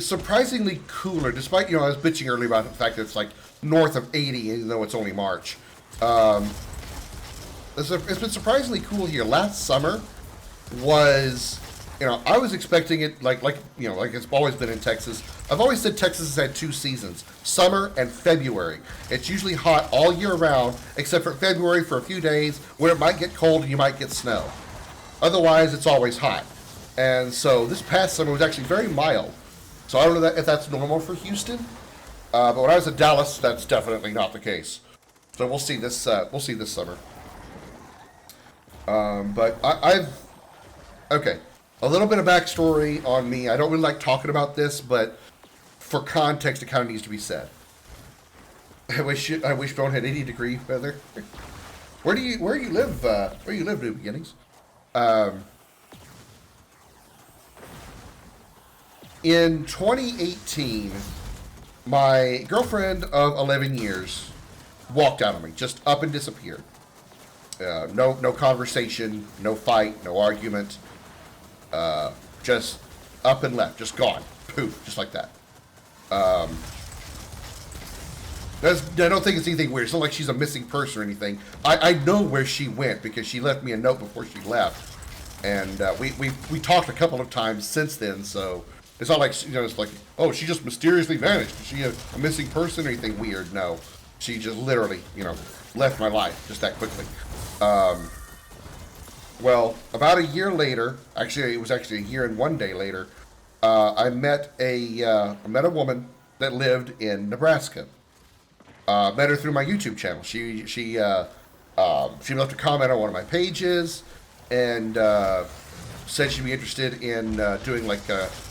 surprisingly cooler, despite, I was bitching earlier about the fact that it's like north of 80, even though it's only March. It's been surprisingly cool here. Last summer was, I was expecting it like it's always been in Texas. I've always said Texas has had 2 seasons, summer and February. It's usually hot all year round, except for February for a few days where it might get cold and you might get snow. Otherwise, it's always hot. And so this past summer was actually very mild. So I don't know if that's normal for Houston. But when I was in Dallas, that's definitely not the case. So we'll see this summer. But okay. A little bit of backstory on me. I don't really like talking about this, but for context, it kind of needs to be said. I wish Dawn had 80-degree weather. Where you live? Where you live, New Beginnings? In 2018, my girlfriend of 11 years walked out on me, just up and disappeared. No conversation, no fight, no argument. Just up and left, just gone. Poof, just like that. I don't think it's anything weird. It's not like she's a missing person or anything. I know where she went because she left me a note before she left. And we talked a couple of times since then, so it's not like, it's like, oh, she just mysteriously vanished. Is she a missing person or anything weird? No. She just literally, left my life just that quickly. Well, about a year later, actually, it was actually a year and 1 day later, I met a woman that lived in Nebraska. Met her through my YouTube channel. She left a comment on one of my pages and said she'd be interested in doing like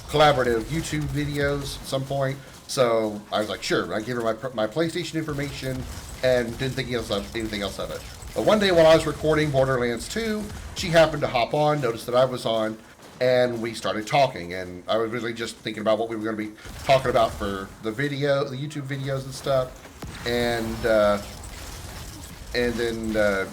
collaborative YouTube videos at some point. So I was like, sure. I gave her my PlayStation information and didn't think anything else of it. But one day while I was recording Borderlands 2, she happened to hop on, noticed that I was on, and we started talking. And I was really just thinking about what we were going to be talking about for the YouTube videos and stuff. And then the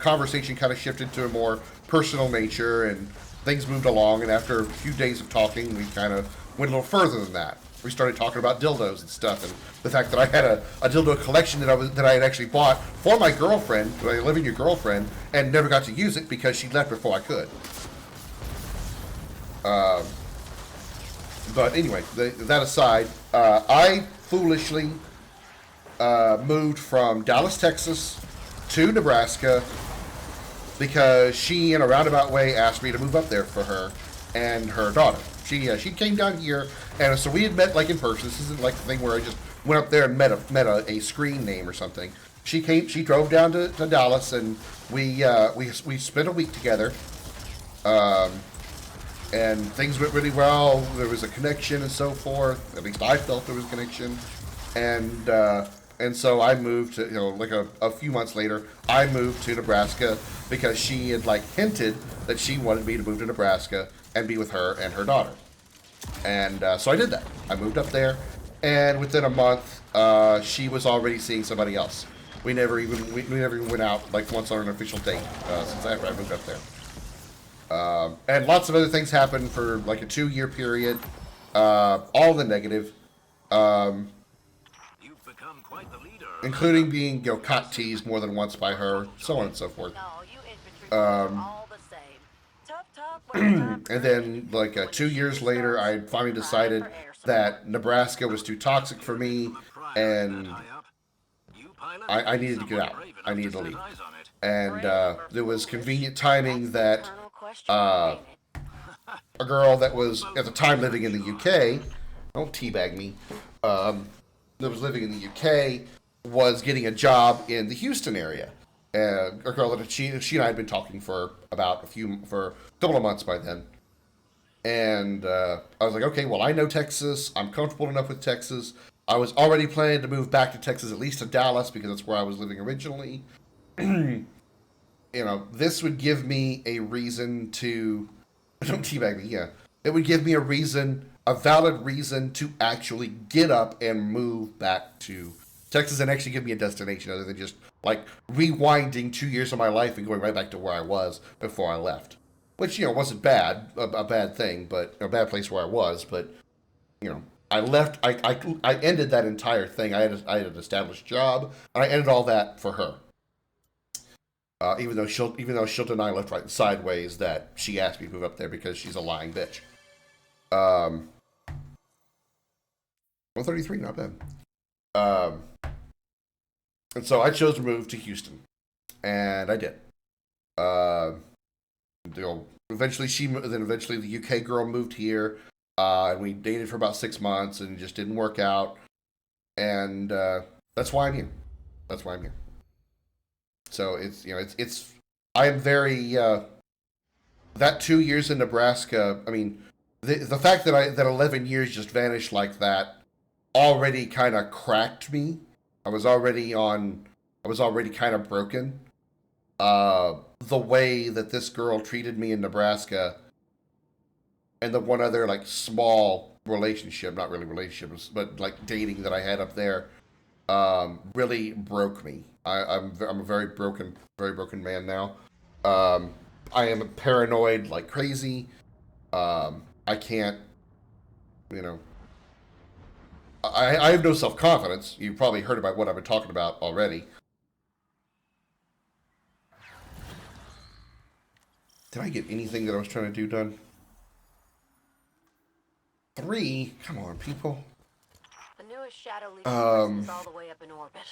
conversation kind of shifted to a more personal nature, and things moved along. And after a few days of talking, we kind of went a little further than that. We started talking about dildos and stuff, and the fact that I had a dildo collection that I had actually bought for my girlfriend, my 11-year girlfriend, and never got to use it because she left before I could. But anyway, that aside, I foolishly moved from Dallas, Texas to Nebraska because she, in a roundabout way, asked me to move up there for her and her daughter. She came down here, and so we had met like in person. This isn't like the thing where I just went up there and met a screen name or something. She drove down to Dallas, and we spent a week together. And things went really well. There was a connection and so forth. At least I felt there was a connection. And so I moved to, like a few months later, I moved to Nebraska because she had like hinted that she wanted me to move to Nebraska and be with her and her daughter. And so I did that. I moved up there, and within a month, she was already seeing somebody else. We never even went out like once on an official date since after I moved up there. And lots of other things happened for like a 2-year period, all the negative, You've become quite the leader. including being caught teased more than once by her, so on and so forth. And then like 2 years later, I finally decided that Nebraska was too toxic for me, and I needed to get out. I needed to leave. And there was convenient timing that a girl that was at the time living in the UK, don't teabag me, that was living in the UK was getting a job in the Houston area. A girl that she and I had been talking for a couple of months by then. And I was like, okay, well, I know Texas. I'm comfortable enough with Texas. I was already planning to move back to Texas, at least to Dallas, because that's where I was living originally. This would give me a reason to... Don't teabag me, yeah. It would give me a valid reason to actually get up and move back to Texas and actually give me a destination other than just, like, rewinding 2 years of my life and going right back to where I was before I left. Which, wasn't bad, a bad thing, but a bad place where I was, but, I left, I ended that entire thing. I had an established job, and I ended all that for her. Even though she'll deny left, right, and sideways that she asked me to move up there because she's a lying bitch. 133, not bad. And so I chose to move to Houston, and I did. Eventually the UK girl moved here, and we dated for about 6 months, and it just didn't work out. And that's why I'm here. So I am very that 2 years in Nebraska. I mean, the fact that 11 years just vanished like that already kind of cracked me. I was already kind of broken. The way that this girl treated me in Nebraska, and the one other like small relationship, not really relationships, but like dating that I had up there, really broke me. I'm a very broken man now. I am paranoid like crazy. I can't, I have no self-confidence. You've probably heard about what I've been talking about already. Did I get anything that I was trying to do done? 3? Come on, people. The newest Shadow Legion is all the way up in orbit.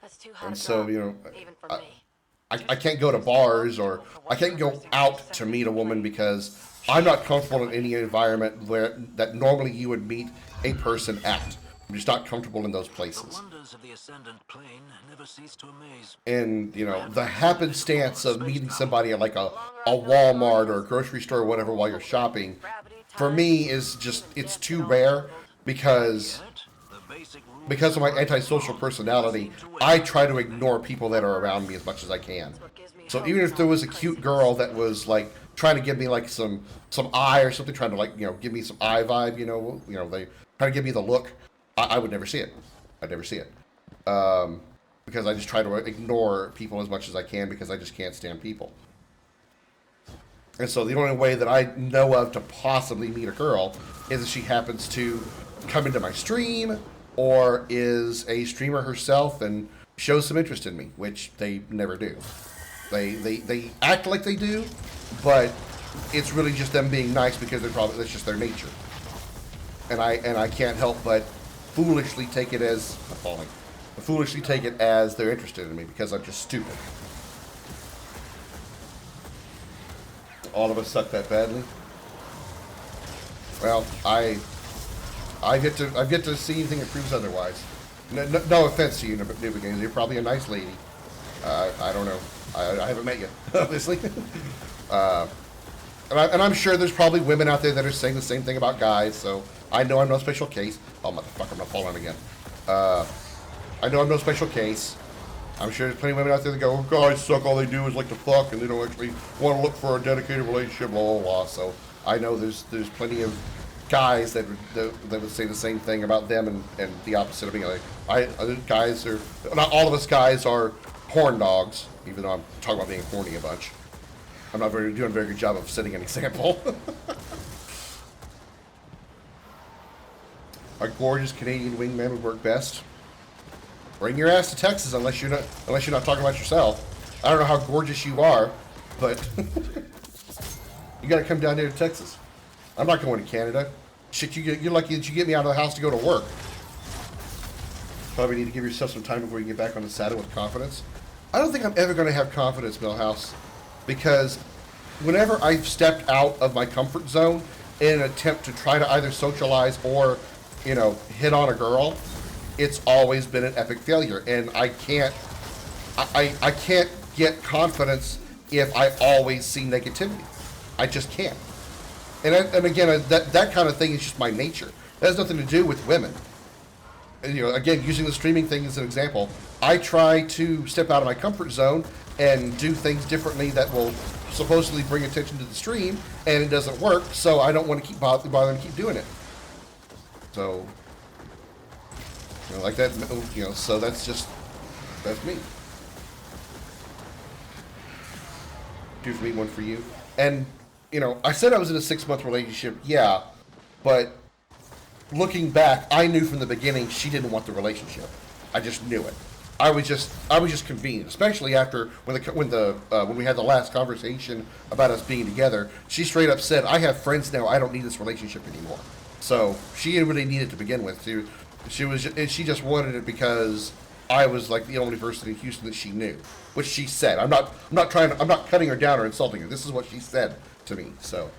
That's too hot. And so, even for me. I can't go to bars, or I can't go out to meet a woman because I'm not comfortable in any environment that normally you would meet a person at. I'm just not comfortable in those places. The wonders of the ascendant plane never cease to amaze. And, the happenstance of meeting somebody at like a Walmart or a grocery store or whatever while you're shopping, for me is just, it's too rare because of my antisocial personality. I try to ignore people that are around me as much as I can. So even if there was a cute girl that was like trying to give me like some eye or something, trying to like, give me some eye vibe, they try to give me the look, I would never see it. I'd never see it. Because I just try to ignore people as much as I can because I just can't stand people. And so the only way that I know of to possibly meet a girl is if she happens to come into my stream or is a streamer herself and shows some interest in me, which they never do. They act like they do, but it's really just them being nice because that's just their nature. And I can't help but foolishly take it as they're interested in me because I'm just stupid. All of us suck that badly. Well, I've yet to see anything that proves otherwise. No offense to you, New Beginnings. You're probably a nice lady. I don't know. I haven't met you, obviously. And I'm sure there's probably women out there that are saying the same thing about guys, so I know I'm no special case. Oh, motherfucker, I'm not falling again. I know I'm no special case. I'm sure there's plenty of women out there that go, oh, guys suck, all they do is like to fuck, and they don't actually want to look for a dedicated relationship, blah, blah, blah. So I know there's plenty of guys that would say the same thing about them and the opposite of me. Like, guys are, not all of us guys are horn dogs, even though I'm talking about being horny a bunch. I'm not doing a very good job of setting an example. A gorgeous Canadian wingman would work best. Bring your ass to Texas unless you're not talking about yourself. I don't know how gorgeous you are, but you got to come down here to Texas. I'm not going to Canada. Shit, you're lucky that you get me out of the house to go to work. Probably need to give yourself some time before you get back on the saddle with confidence. I don't think I'm ever going to have confidence, Millhouse, because whenever I've stepped out of my comfort zone in an attempt to try to either socialize or, hit on a girl, it's always been an epic failure, and I can't get confidence if I always see negativity. I just can't. And again, that kind of thing is just my nature. That has nothing to do with women. And, again, using the streaming thing as an example, I try to step out of my comfort zone and do things differently that will supposedly bring attention to the stream, and it doesn't work, so I don't want to keep bothering to keep doing it. So, like that, so that's me. Two for me, one for you. And, I said I was in a 6-month relationship, yeah, but looking back, I knew from the beginning she didn't want the relationship. I just knew it. I was just convenient, especially after when we had the last conversation about us being together. She straight up said, "I have friends now. I don't need this relationship anymore." So she didn't really need it to begin with. She just wanted it because I was like the only person in Houston that she knew, which she said. I'm not cutting her down or insulting her. This is what she said to me. So.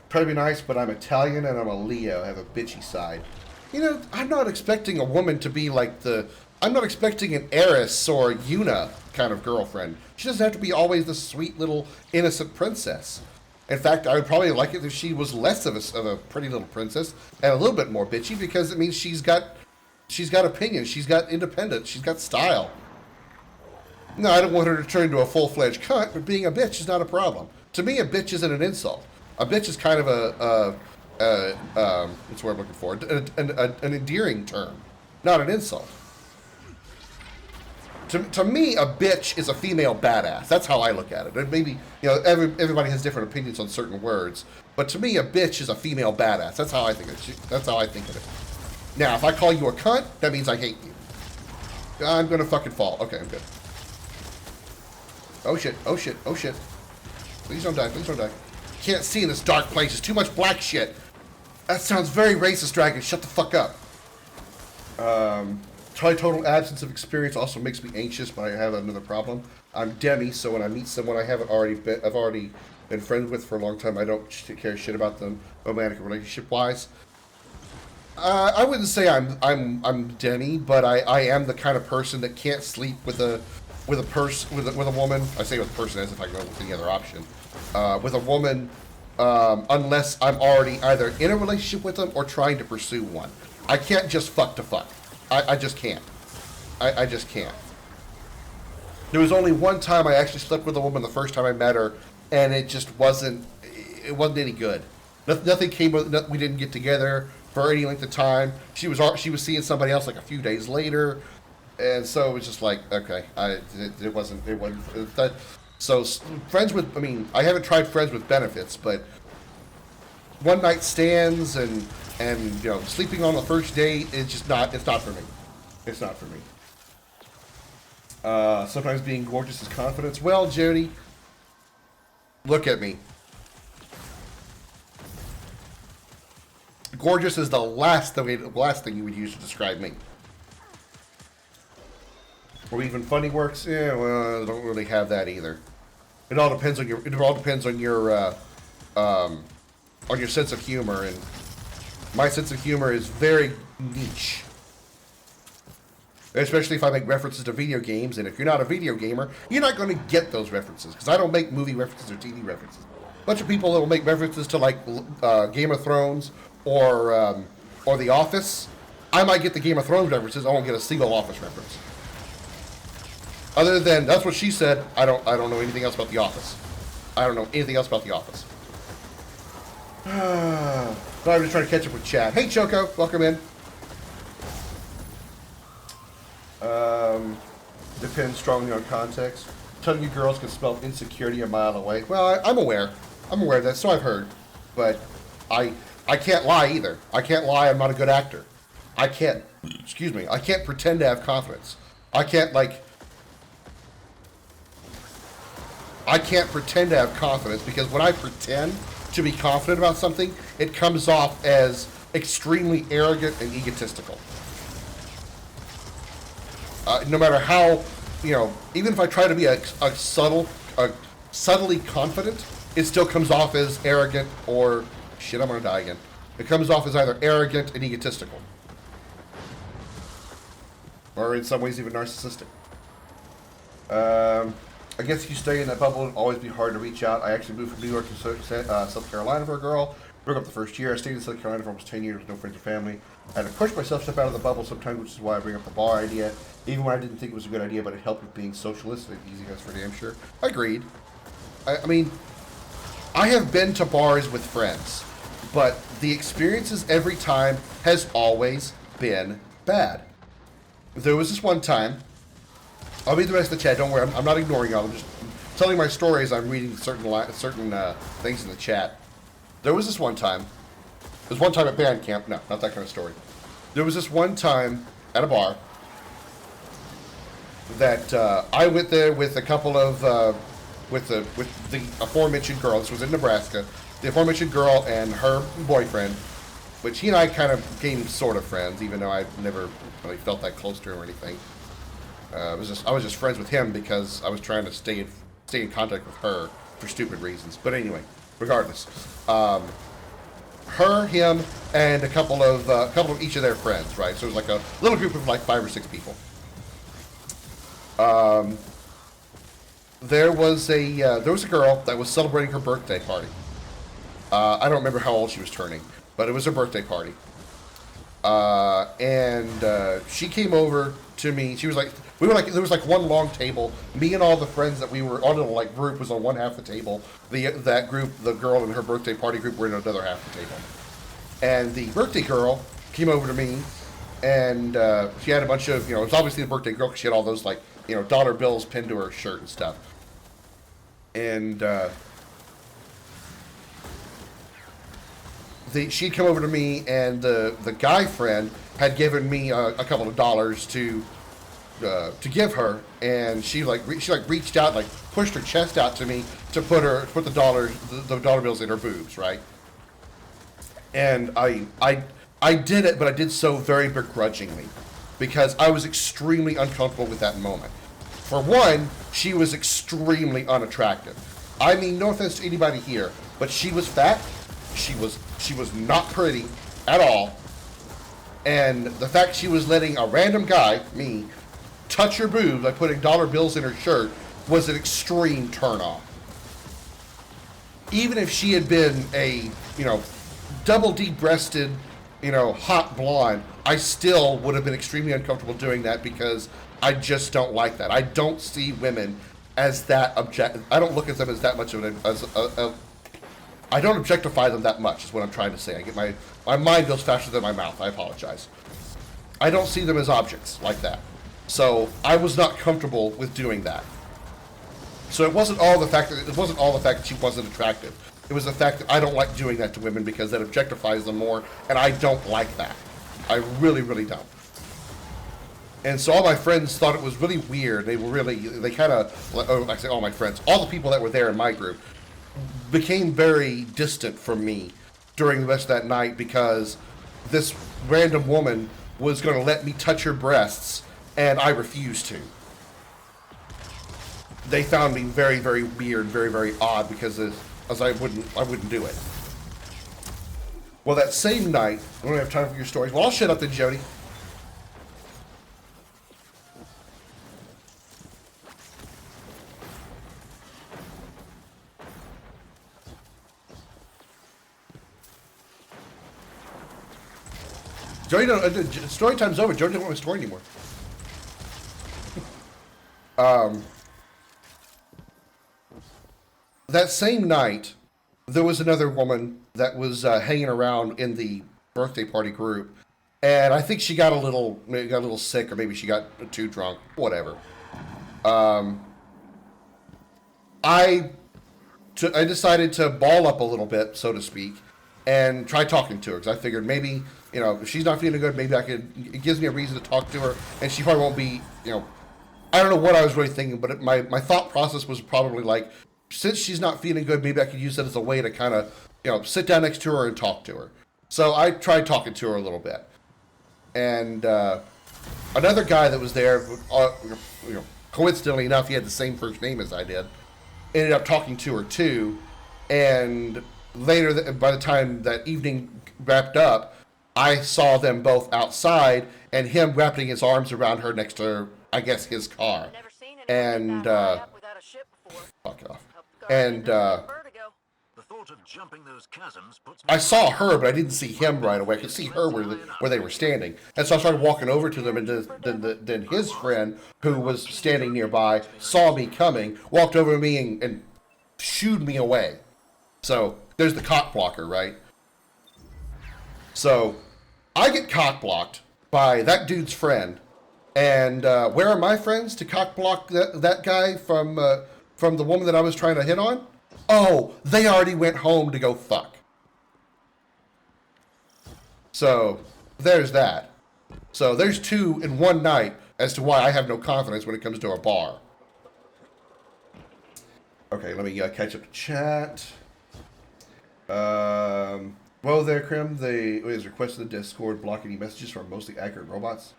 Try to be nice, but I'm Italian and I'm a Leo. I have a bitchy side. I'm not expecting a woman to be like I'm not expecting an Eris or Yuna kind of girlfriend. She doesn't have to be always the sweet little innocent princess. In fact, I would probably like it if she was less of a pretty little princess and a little bit more bitchy, because it means she's got opinions, she's got independence, she's got style. No, I don't want her to turn into a full-fledged cunt, but being a bitch is not a problem. To me, a bitch isn't an insult. A bitch is kind of what's the word I'm looking for? An endearing term, not an insult. To me, a bitch is a female badass. That's how I look at it. And maybe, everybody has different opinions on certain words, but to me, a bitch is a female badass. That's how I think of it. That's how I think of it. Now, if I call you a cunt, that means I hate you. I'm gonna fucking fall. Okay, I'm good. Oh shit, oh shit, oh shit. Please don't die, please don't die. Can't see in this dark place. There's too much black shit. That sounds very racist, Dragon. Shut the fuck up. Total absence of experience also makes me anxious, but I have another problem. I'm Demi, so when I meet someone I've already been friends with for a long time, I don't care shit about them romantic relationship wise. I wouldn't say I'm Demi, but I am the kind of person that can't sleep with a woman. I say with a person as if I go with any other option. With a woman, unless I'm already either in a relationship with them or trying to pursue one. I can't just fuck to fuck. I just can't. I just can't. There was only one time I actually slept with a woman the first time I met her, and it just wasn't any good. Nothing came. We didn't get together for any length of time. She was seeing somebody else like a few days later. And so it was just like, okay, it wasn't that. So friends with, I haven't tried friends with benefits, but one night stands and sleeping on the first date, it's not for me. It's not for me. Sometimes being gorgeous is confidence. Well, Jody, look at me. Gorgeous is the last thing you would use to describe me. Or even funny works? Yeah, well, I don't really have that either. It all depends on your sense of humor, and my sense of humor is very niche. Especially if I make references to video games, and if you're not a video gamer, you're not going to get those references, because I don't make movie references or TV references. A bunch of people that will make references to like Game of Thrones or The Office. I might get the Game of Thrones references. I won't get a single Office reference. Other than, that's what she said, I don't know anything else about The Office. I don't know anything else about The Office. But I'm just trying to catch up with chat. Hey, Choco, welcome in. Depends strongly on context. Telling you girls can spell insecurity a mile away. Well, I'm aware. I'm aware of that, so I've heard. But I can't lie either. I can't lie, I'm not a good actor. I can't pretend to have confidence. I can't pretend to have confidence, because when I pretend to be confident about something, it comes off as extremely arrogant and egotistical. No matter how, even if I try to be subtly confident, it still comes off as arrogant or Shit, I'm gonna die again. It comes off as either arrogant and egotistical. Or in some ways even narcissistic. I guess if you stay in that bubble, it'll always be hard to reach out. I actually moved from New York to South Carolina for a girl. Broke up the first year. I stayed in South Carolina for almost 10 years with no friends or family. I had to push myself to step out of the bubble sometimes, which is why I bring up the bar idea. Even when I didn't think it was a good idea, but it helped with being socialist and easy, that's for damn sure. Agreed. I mean, I have been to bars with friends, but the experiences every time has always been bad. There was this one time, I'll read the rest of the chat, don't worry, I'm not ignoring y'all, I'm just telling my story as I'm reading certain things in the chat. There was this one time, there was one time at band camp, no, not that kind of story. There was this one time at a bar that I went there with a couple of, with the aforementioned girl. This was in Nebraska. The aforementioned girl and her boyfriend, which he and I kind of became sort of friends, even though I never really felt that close to him or anything. I was just friends with him because I was trying to stay in contact with her for stupid reasons. But anyway, regardless, her, him, and a couple of each of their friends, right? So it was like a little group of like 5 or 6 people. There was a girl that was celebrating her birthday party. I don't remember how old she was turning, but it was her birthday party. And she came over to me. She was like, there was like one long table. Me and all the friends that we were, our little like group was on one half the table. That group, the girl and her birthday party group, were in another half the table. And the birthday girl came over to me, and she had a bunch of, it was obviously the birthday girl because she had all those like, dollar bills pinned to her shirt and stuff. And she'd come over to me, and the guy friend had given me a couple of dollars to give her, and she reached out, like pushed her chest out to me to put the dollar bills in her boobs, right? And I did it, but I did so very begrudgingly because I was extremely uncomfortable with that moment. For one, she was extremely unattractive. I mean, no offense to anybody here, but she was fat. She was not pretty at all. And the fact she was letting a random guy, me, touch her boobs by putting dollar bills in her shirt was an extreme turnoff. Even if she had been a, double D-breasted, hot blonde, I still would have been extremely uncomfortable doing that because I just don't like that. I don't see women as that I don't look at them as that much of I don't objectify them that much, is what I'm trying to say. I get my mind goes faster than my mouth. I apologize. I don't see them as objects like that. So I was not comfortable with doing that. So it wasn't all the fact that she wasn't attractive. It was the fact that I don't like doing that to women because that objectifies them more, and I don't like that. I really, really don't. And so all my friends thought it was really weird. They kind of, I say all my friends, all the people that were there in my group became very distant from me during the rest of that night because this random woman was going to let me touch her breasts, and I refused to. They found me very, very weird, very, very odd because I wouldn't do it. Well, that same night, I don't have time for your stories. Well, I'll shut up then, Jody. Jody, story time's over. Jody doesn't want my story anymore. That same night, there was another woman that was hanging around in the birthday party group, and I think she got a little sick, or maybe she got too drunk, whatever. I decided to ball up a little bit, so to speak, and try talking to her, because I figured maybe, if she's not feeling good, maybe it gives me a reason to talk to her, and she probably won't be, I don't know what I was really thinking, but my thought process was probably like, since she's not feeling good, maybe I could use that as a way to kind of, sit down next to her and talk to her. So I tried talking to her a little bit. And another guy that was there, coincidentally enough, he had the same first name as I did, ended up talking to her too. And later, by the time that evening wrapped up, I saw them both outside and him wrapping his arms around her next to, I guess, his car. And, fuck off. And, The thought of jumping those chasms puts I saw her, but I didn't see him right away. I could see her where they were standing. And so I started walking over to them, and then his friend, who was standing nearby, saw me coming, walked over to me and shooed me away. So there's the cock blocker, right? So I get cock blocked by that dude's friend. And where are my friends to cock block that guy from the woman that I was trying to hit on? Oh, they already went home to go fuck. So, there's that. So, there's two in one night as to why I have no confidence when it comes to a bar. Okay, let me catch up to chat. Well there, Krim, it was requested the Discord block any messages from mostly accurate robots.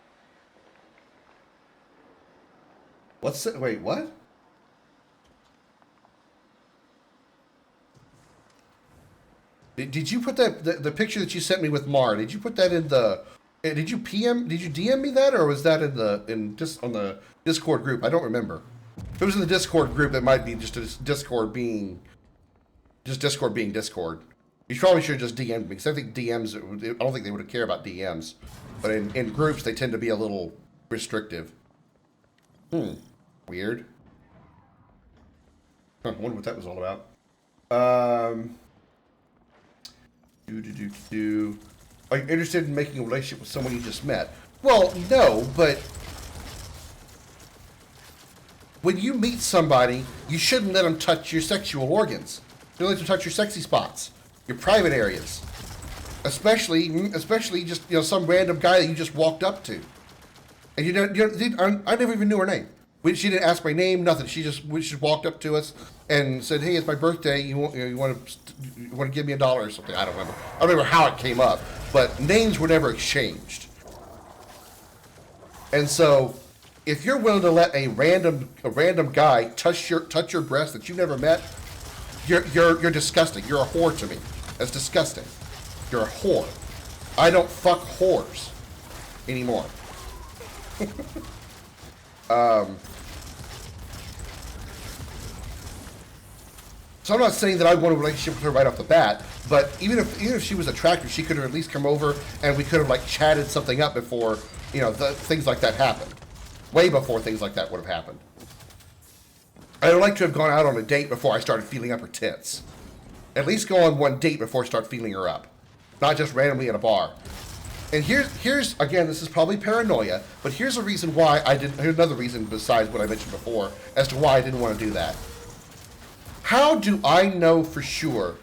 Wait, what? Did you put that the picture that you sent me with Mar? Did you put that in the? Did you DM me that, or was that on the Discord group? I don't remember. If it was in the Discord group, that might be just Discord being Discord. You probably should have just DM'd me, because I think DMs. I don't think they would care about DMs, but in groups they tend to be a little restrictive. Weird. I wonder what that was all about. Are you interested in making a relationship with someone you just met? Well, no, but when you meet somebody, you shouldn't let them touch your sexual organs. You don't let them touch your sexy spots, your private areas, especially just some random guy that you just walked up to, and I never even knew her name. She didn't ask my name, nothing. She just walked up to us and said, "Hey, it's my birthday. You want to give me $1 or something?" I don't remember. I don't remember how it came up, but names were never exchanged. And so, if you're willing to let a random guy touch your breast that you never met, you're disgusting. You're a whore to me. That's disgusting. You're a whore. I don't fuck whores anymore. So I'm not saying that I want a relationship with her right off the bat, but even if she was attractive, she could have at least come over and we could have like chatted something up before, things like that happened. Way before things like that would have happened. I would like to have gone out on a date before I started feeling up her tits. At least go on one date before I start feeling her up. Not just randomly at a bar. And here's again, this is probably paranoia, but here's a reason why here's another reason besides what I mentioned before as to why I didn't want to do that. How do I know for sure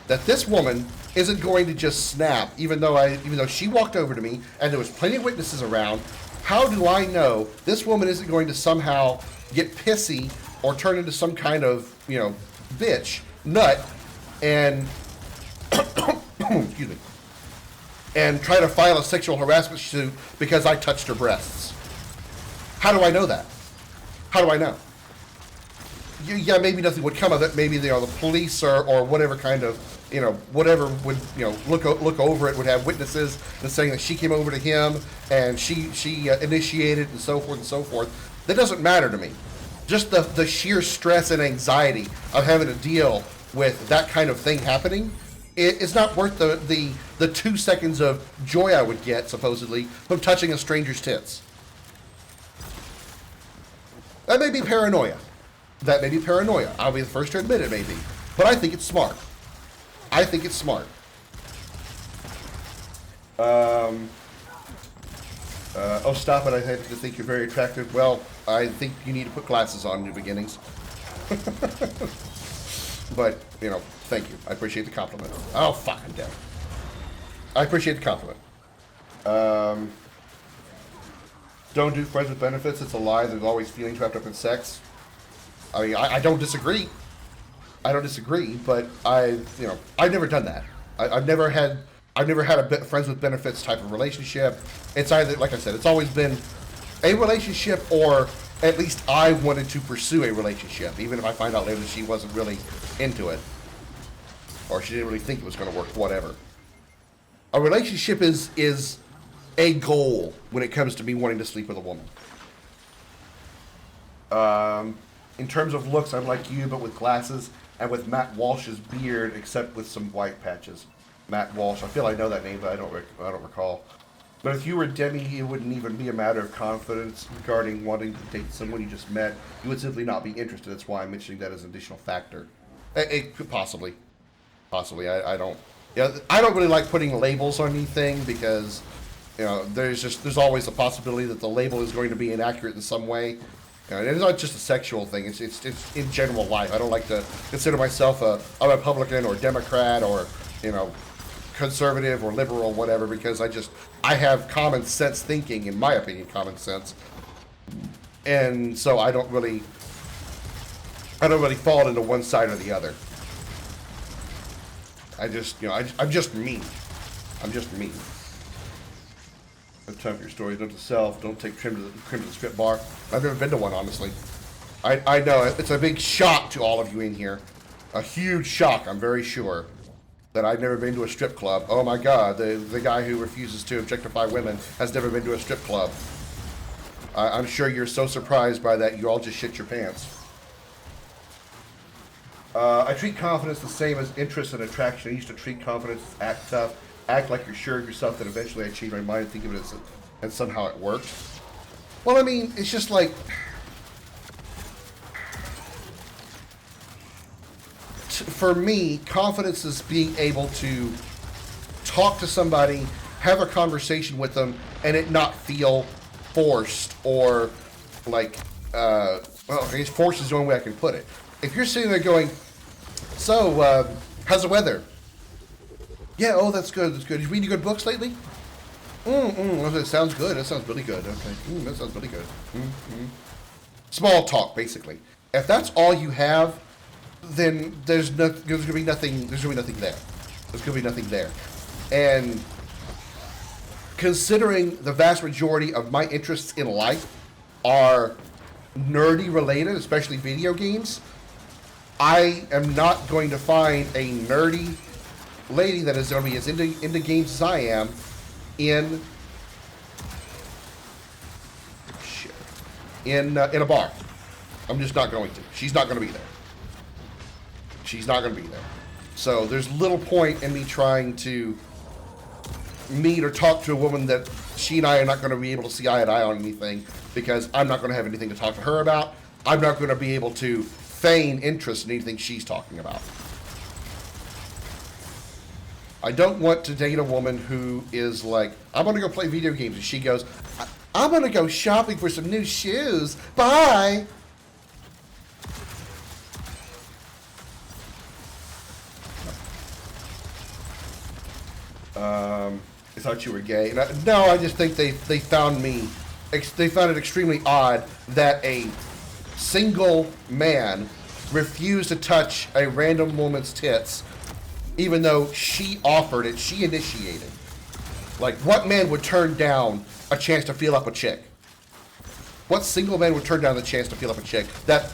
that this woman isn't going to just snap, even though she walked over to me and there was plenty of witnesses around? How do I know this woman isn't going to somehow get pissy or turn into some kind of, bitch, nut, and excuse me, and try to file a sexual harassment suit because I touched her breasts? How do I know that? How do I know? Yeah, maybe nothing would come of it. Maybe the police or whatever kind of whatever would look over it, would have witnesses and saying that she came over to him and she initiated and so forth and so forth. That doesn't matter to me. Just the sheer stress and anxiety of having to deal with that kind of thing happening, it's not worth the 2 seconds of joy I would get supposedly from touching a stranger's tits. That may be paranoia. I'll be the first to admit it, maybe. But I think it's smart. Oh, stop it. I have to think you're very attractive. Well, I think you need to put glasses on New Beginnings. But, thank you. I appreciate the compliment. Oh, fucking damn. I appreciate the compliment. Don't do friends with benefits. It's a lie. There's always feelings wrapped up in sex. I mean, I don't disagree. But I've never done that. I've never had a friends with benefits type of relationship. It's either, like I said, it's always been a relationship, or at least I wanted to pursue a relationship, even if I find out later she wasn't really into it. or she didn't really think it was going to work, whatever. A relationship is a goal when it comes to me wanting to sleep with a woman. In terms of looks, I'm like you, but with glasses and with Matt Walsh's beard, except with some white patches. Matt Walsh. I feel I know that name, but I don't recall. But if you were Demi, it wouldn't even be a matter of confidence regarding wanting to date someone you just met. You would simply not be interested. That's why I'm mentioning that as an additional factor. It could possibly. I don't. Yeah, I don't really like putting labels on anything because, you know, there's always a possibility that the label is going to be inaccurate in some way. And it's not just a sexual thing. It's in general life. I don't like to consider myself a Republican or Democrat or, you know, conservative or liberal, whatever, because I have common sense thinking, in my opinion, common sense, and so I don't really fall into one side or the other. I'm just me. I'm just me. No time for your stories. Note to self: don't take Krim to the strip bar. I've never been to one, honestly. I know it's a big shock to all of you in here, a huge shock. I'm very sure that I've never been to a strip club. Oh my God, the guy who refuses to objectify women has never been to a strip club. I'm sure you're so surprised by that you all just shit your pants. I treat confidence the same as interest and attraction. I used to treat confidence as act tough, act like you're sure of yourself, that eventually I changed my mind and think of it as somehow it worked. Well, I mean, it's just like, for me, confidence is being able to talk to somebody, have a conversation with them, and it not feel forced or like, well, I guess forced is the only way I can put it. If you're sitting there going, so, how's the weather? Yeah, oh, that's good, that's good. You reading good books lately? That sounds good. That sounds really good. Okay, that sounds really good. Small talk, basically. If that's all you have, then there's going to be nothing. There's going to be nothing there. There's going to be nothing there. And considering the vast majority of my interests in life are nerdy related, especially video games, I am not going to find a nerdy lady that is going to be as into games as I am in a bar. I'm just not going to. She's not going to be there. She's not going to be there. So there's little point in me trying to meet or talk to a woman that she and I are not going to be able to see eye to eye on anything, because I'm not going to have anything to talk to her about. I'm not going to be able to feign interest in anything she's talking about. I don't want to date a woman who is like, I'm going to go play video games, and she goes, I'm going to go shopping for some new shoes. Bye. I thought you were gay. No, I just think they found me. They found it extremely odd that a single man refused to touch a random woman's tits, even though she offered it. She initiated. Like, what man would turn down a chance to feel up a chick? What single man would turn down the chance to feel up a chick that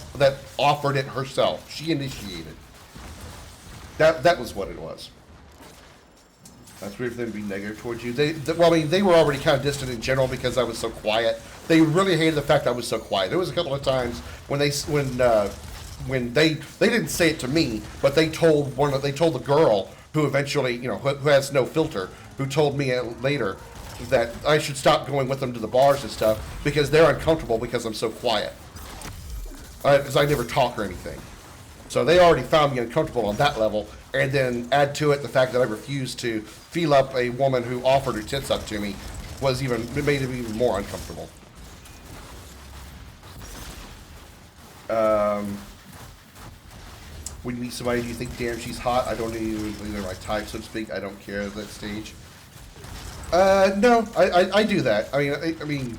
offered it herself? She initiated. That was what it was. That's weird for them to be negative towards you. Well, I mean, they were already kind of distant in general because I was so quiet. They really hated the fact I was so quiet. There was a couple of times when they didn't say it to me, but they told the girl who eventually, you know, who has no filter, who told me later that I should stop going with them to the bars and stuff because they're uncomfortable because I'm so quiet. Because I never talk or anything. So they already found me uncomfortable on that level, and then add to it the fact that I refused to feel up a woman who offered her tits up to me it made it even more uncomfortable. When you meet somebody, do you think, damn, she's hot? I don't even believe they're my type, so to speak. I don't care at that stage. No, I do that. I mean,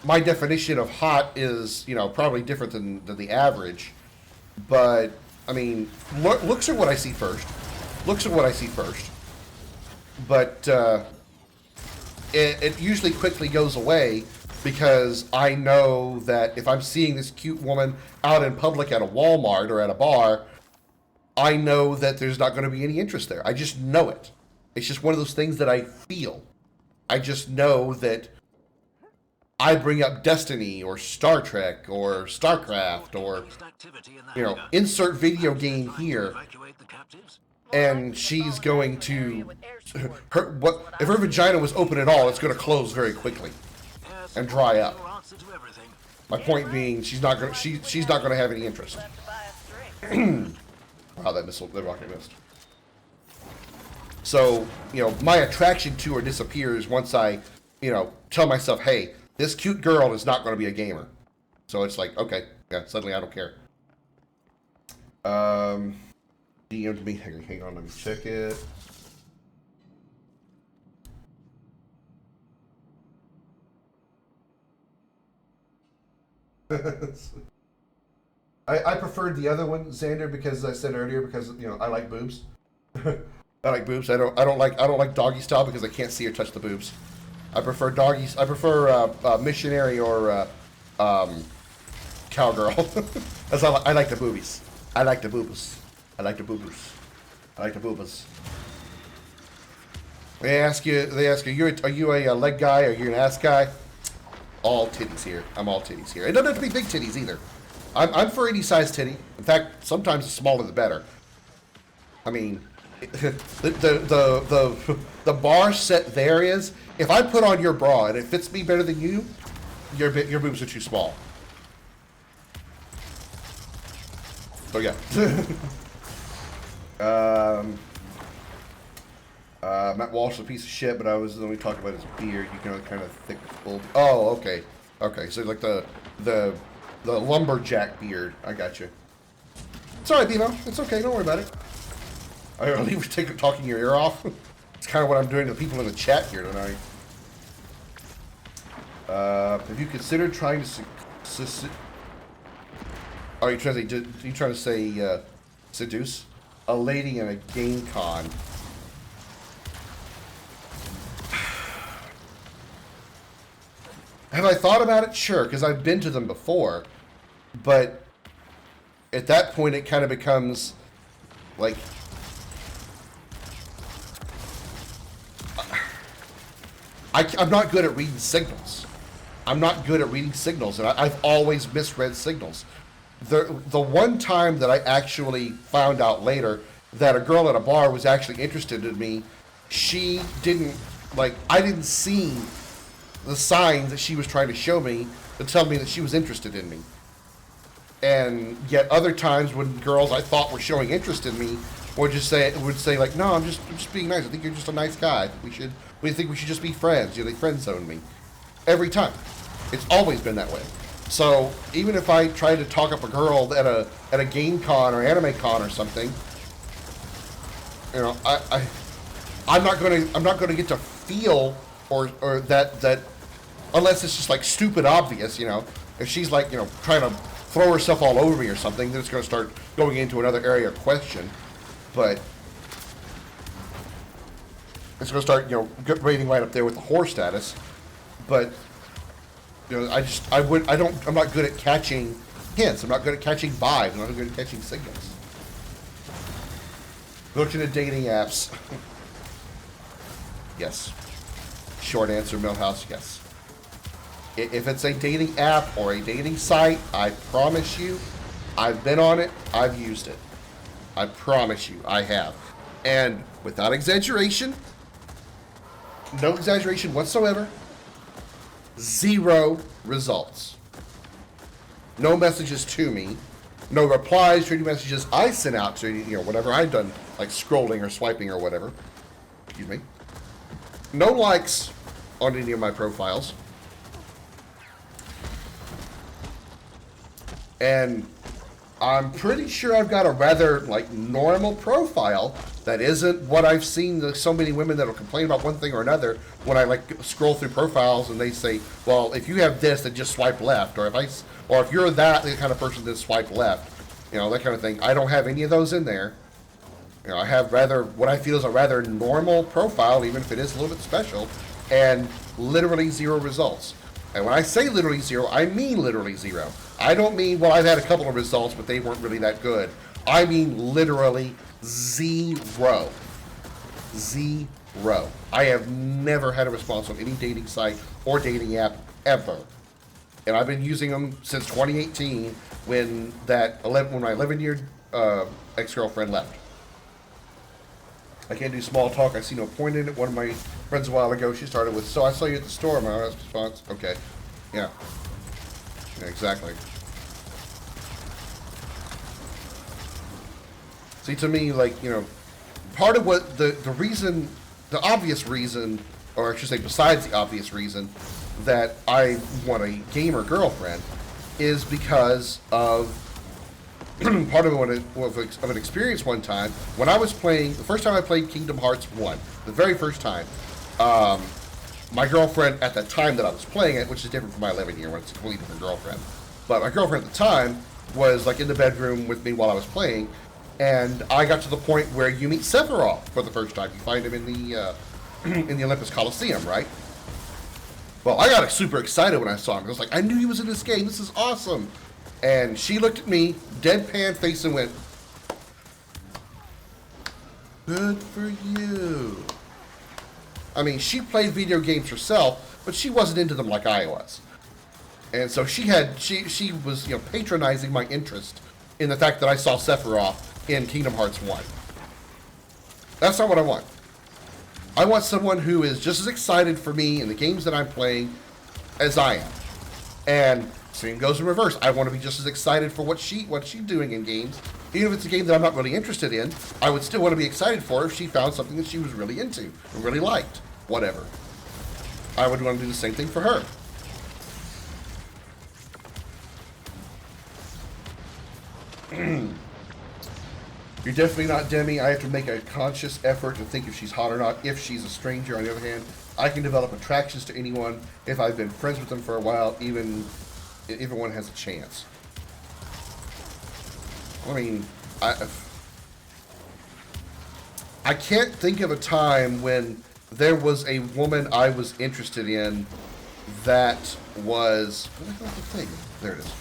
my definition of hot is, you know, probably different than the average. But, I mean, looks are what I see first. Looks are what I see first. But it usually quickly goes away because I know that if I'm seeing this cute woman out in public at a Walmart or at a bar, I know that there's not going to be any interest there. I just know it. It's just one of those things that I feel. I just know that I bring up Destiny or Star Trek or StarCraft or, you know, insert video game here, and she's going to, if her vagina was open at all, it's going to close very quickly and dry up. My point being, she's not going to have any interest. Wow, that rocket missed. So, you know, my attraction to her disappears once I, you know, tell myself, hey, this cute girl is not going to be a gamer. So it's like, okay, yeah, suddenly I don't care. DM'd me, hang on, let me check it. I preferred the other one, Xander, because I said earlier, because, you know, I like boobs. I like boobs. I don't like doggy style because I can't see or touch the boobs. I prefer doggies. I prefer missionary or cowgirl. That's all. I like the boobies. I like the boobas. I like the boobas. I like the boobas. They ask you. Are you a leg guy? Are you an ass guy? All titties here. I'm all titties here. It doesn't have to be big titties either. I'm for any size titty. In fact, sometimes the smaller the better. I mean, the bar set there is, if I put on your bra and it fits me better than you, your boobs are too small. So yeah. Matt Walsh is a piece of shit, but I was only talking about his beard. You can kind of thick, full. Oh, okay, okay. So like the lumberjack beard. I got you. It's alright, Bimo. It's okay. Don't worry about it. I leave talking your ear off. It's kind of what I'm doing to the people in the chat here tonight. Have you considered trying to are you trying to say seduce a lady in a game con? Have I thought about it? Sure, because I've been to them before, but at that point it kind of becomes like, I'm not good at reading signals. I'm not good at reading signals, and I've always misread signals. The one time that I actually found out later that a girl at a bar was actually interested in me, she didn't, like, I didn't see the signs that she was trying to show me to tell me that she was interested in me. And yet other times when girls I thought were showing interest in me would say like, no, I'm just being nice. I think you're just a nice guy. I think we should just be friends. You know, they friend zone me. Every time. It's always been that way. So even if I tried to talk up a girl at a game con or anime con or something, you know, I'm not gonna get to feel or that unless it's just like stupid obvious, you know. If she's like, you know, trying to throw herself all over me or something, then it's gonna start going into another area of question. But it's gonna start, you know, rating right up there with the whore status. But you know, I'm not good at catching hints. I'm not good at catching vibes. I'm not good at catching signals. Looking at dating apps. Yes. Short answer, Millhouse, yes. If it's a dating app or a dating site, I promise you, I've been on it, I've used it. I promise you, I have. And without exaggeration, no exaggeration whatsoever, 0 results. No messages to me, no replies to any messages I sent out to, you know, whatever I've done, like scrolling or swiping or whatever. Excuse me. No likes on any of my profiles. And I'm pretty sure I've got a rather, like, normal profile that isn't what I've seen so many women that'll complain about one thing or another when I, like, scroll through profiles and they say, well, if you have this, then just swipe left. Or if you're that the kind of person, then swipe left. You know, that kind of thing. I don't have any of those in there. You know, I have what I feel is a rather normal profile, even if it is a little bit special, and literally 0 results. And when I say literally 0, I mean literally 0. I don't mean, well, I've had a couple of results, but they weren't really that good. I mean literally zero. Zero. I have never had a response on any dating site or dating app ever. And I've been using them since 2018 when my 11-year ex-girlfriend left. I can't do small talk. I see no point in it. One of my friends a while ago, she started with, "So I saw you at the store." My response, "Okay, yeah, exactly." See, to me, like, part of what the obvious reason, or I should say, besides the obvious reason that I want a gamer girlfriend, is because of part of an experience one time when I was playing. The first time I played Kingdom Hearts 1, the very first time, my girlfriend at the time that I was playing it, which is different from my 11-year one, it's a completely different girlfriend, but my girlfriend at the time was like in the bedroom with me while I was playing, and I got to the point where you meet Sephiroth for the first time. You find him in the in the Olympus Coliseum, right? Well, I got super excited when I saw him. I was like, I knew he was in this game. This is awesome. And she looked at me, deadpan face, and went, "Good for you." I mean, she played video games herself, but she wasn't into them like I was. And so she was, patronizing my interest in the fact that I saw Sephiroth in Kingdom Hearts 1. That's not what I want. I want someone who is just as excited for me in the games that I'm playing as I am. And same goes in reverse. I want to be just as excited for what she's doing in games. Even if it's a game that I'm not really interested in, I would still want to be excited for her if she found something that she was really into, or really liked, whatever. I would want to do the same thing for her. You're definitely not Demi. I have to make a conscious effort to think if she's hot or not. If she's a stranger, on the other hand, I can develop attractions to anyone if I've been friends with them for a while, even if everyone has a chance. I mean, I can't think of a time when there was a woman I was interested in that was... What the hell is the thing? There it is.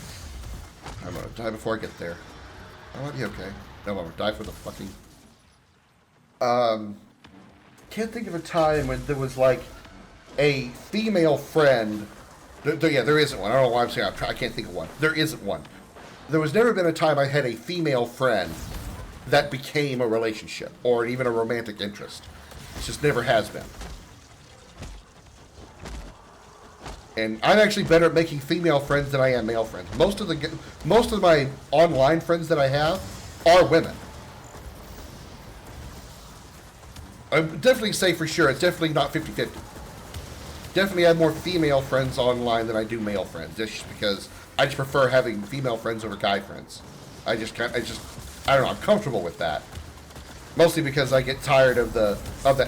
I'm gonna die before I get there. I might be okay. No, I'm gonna die for the fucking... Can't think of a time when there was, like, a female friend... Yeah, there isn't one. I don't know why I'm saying I can't think of one. There isn't one. There was never been a time I had a female friend that became a relationship, or even a romantic interest. It just never has been. And I'm actually better at making female friends than I am male friends. Most of my online friends that I have are women. I would definitely say for sure it's definitely not 50-50. Definitely have more female friends online than I do male friends, just because I just prefer having female friends over guy friends. I don't know, I'm comfortable with that. Mostly because I get tired of the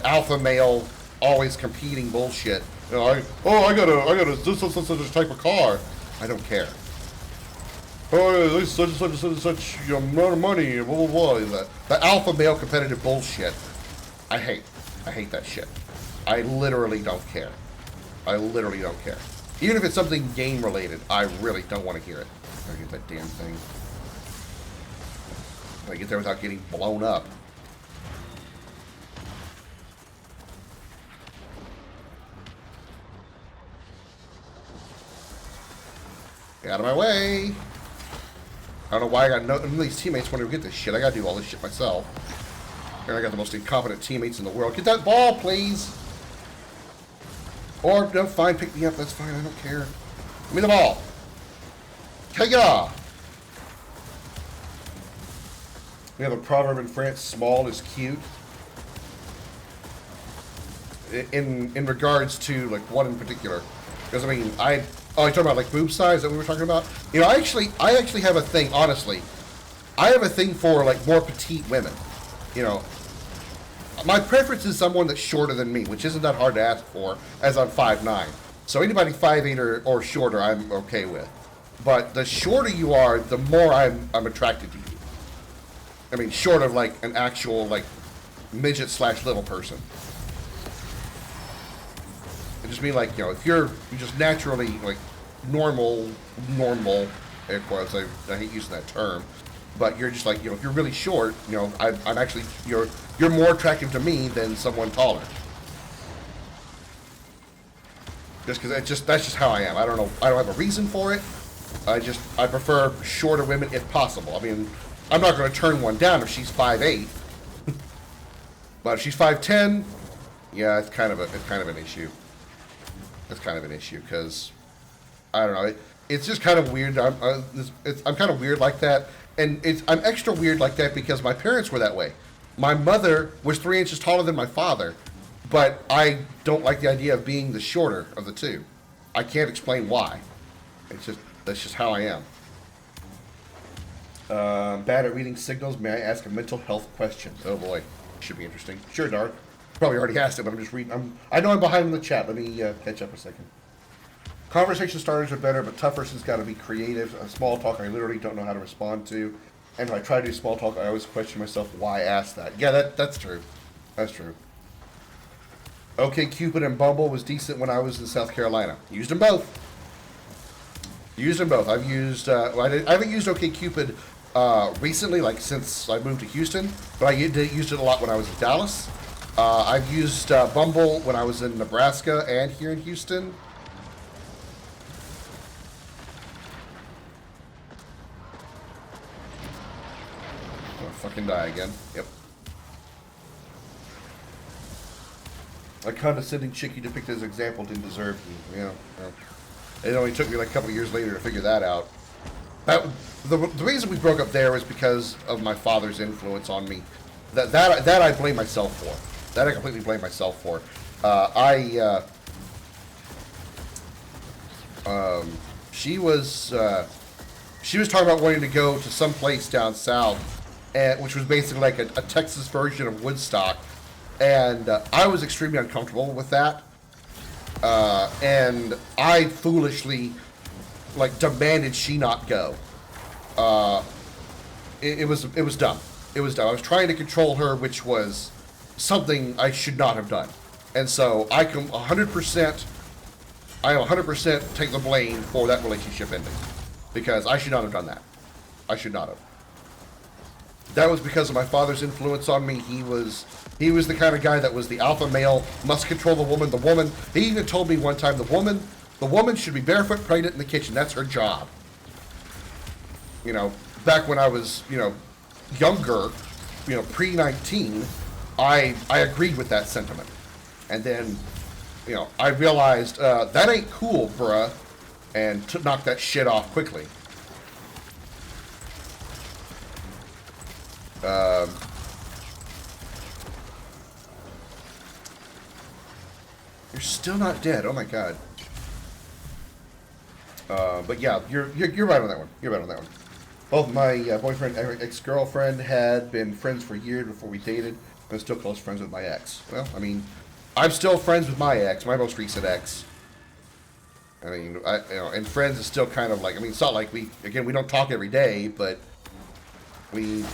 alpha male always competing bullshit. I got a such type of car. I don't care. Oh, there's such amount of money, blah blah blah. The alpha male competitive bullshit. I hate that shit. I literally don't care. Even if it's something game related, I really don't want to hear it. I get that damn thing. I get there without getting blown up. Get out of my way. I don't know why I got none of these teammates want to get this shit. I gotta do all this shit myself. And I got the most incompetent teammates in the world. Get that ball, please. Or, no, fine, pick me up. That's fine. I don't care. Give me the ball. Kaya! We have a proverb in France, small is cute. In regards to, like, what in particular? Because, I mean, you're talking about, like, boob size that we were talking about? You know, I actually have a thing, honestly. I have a thing for, like, more petite women. You know, my preference is someone that's shorter than me, which isn't that hard to ask for, as I'm 5'9". So anybody 5'8" or shorter, I'm okay with. But the shorter you are, the more I'm attracted to you. I mean, short of, like, an actual, like, midget/little person. I just mean, like, you know, if you're just naturally, like, normal, air quotes, I hate using that term, but you're just like, if you're really short, I'm actually, you're more attractive to me than someone taller. Just because that's just how I am. I don't know. I don't have a reason for it. I prefer shorter women if possible. I mean, I'm not going to turn one down if she's 5'8". But if she's 5'10", yeah, it's kind of an issue. It's kind of an issue because I don't know. It's just kind of weird. I'm kind of weird like that, and I'm extra weird like that because my parents were that way. My mother was 3 inches taller than my father, but I don't like the idea of being the shorter of the two. I can't explain why. That's just how I am. Bad at reading signals. May I ask a mental health question? Oh boy, should be interesting. Sure, Dark. Probably already asked it, but I'm just reading. I know I'm behind in the chat. Let me catch up a second. Conversation starters are better, but tougher since got to be creative. Small talk, I literally don't know how to respond to. And if I try to do small talk, I always question myself why I asked that. Yeah, that's true. That's true. Okay, Cupid and Bumble was decent when I was in South Carolina. Used them both. I've used. I haven't used OK Cupid recently, like since I moved to Houston, but I used it a lot when I was in Dallas. I've used Bumble when I was in Nebraska and here in Houston. I'm gonna fucking die again. Yep. A condescending chick you depicted as an example didn't deserve you. Yeah. It only took me like a couple of years later to figure that out. The reason we broke up there was because of my father's influence on me. That I blame myself for. That I completely blame myself for. She was talking about wanting to go to some place down south, which was basically like a Texas version of Woodstock, and I was extremely uncomfortable with that. And I foolishly, demanded she not go. It was dumb. It was dumb. I was trying to control her, which was something I should not have done. And so I can 100%, I 100% take the blame for that relationship ending. Because I should not have done that. I should not have. That was because of my father's influence on me. He was the kind of guy that was the alpha male, must control the woman. He even told me one time, the woman should be barefoot pregnant in the kitchen. That's her job. Back when I was, younger, pre-19, I agreed with that sentiment. And then, I realized, that ain't cool, bruh, and knocked that shit off quickly. You're still not dead. Oh my god. But yeah, you're right on that one. You're right on that one. Both my boyfriend and ex-girlfriend had been friends for years before we dated, but still close friends with my ex. Well, I mean, I'm still friends with my ex, my most recent ex. I mean, and friends is still kind of like, I mean, it's not like we don't talk every day, but we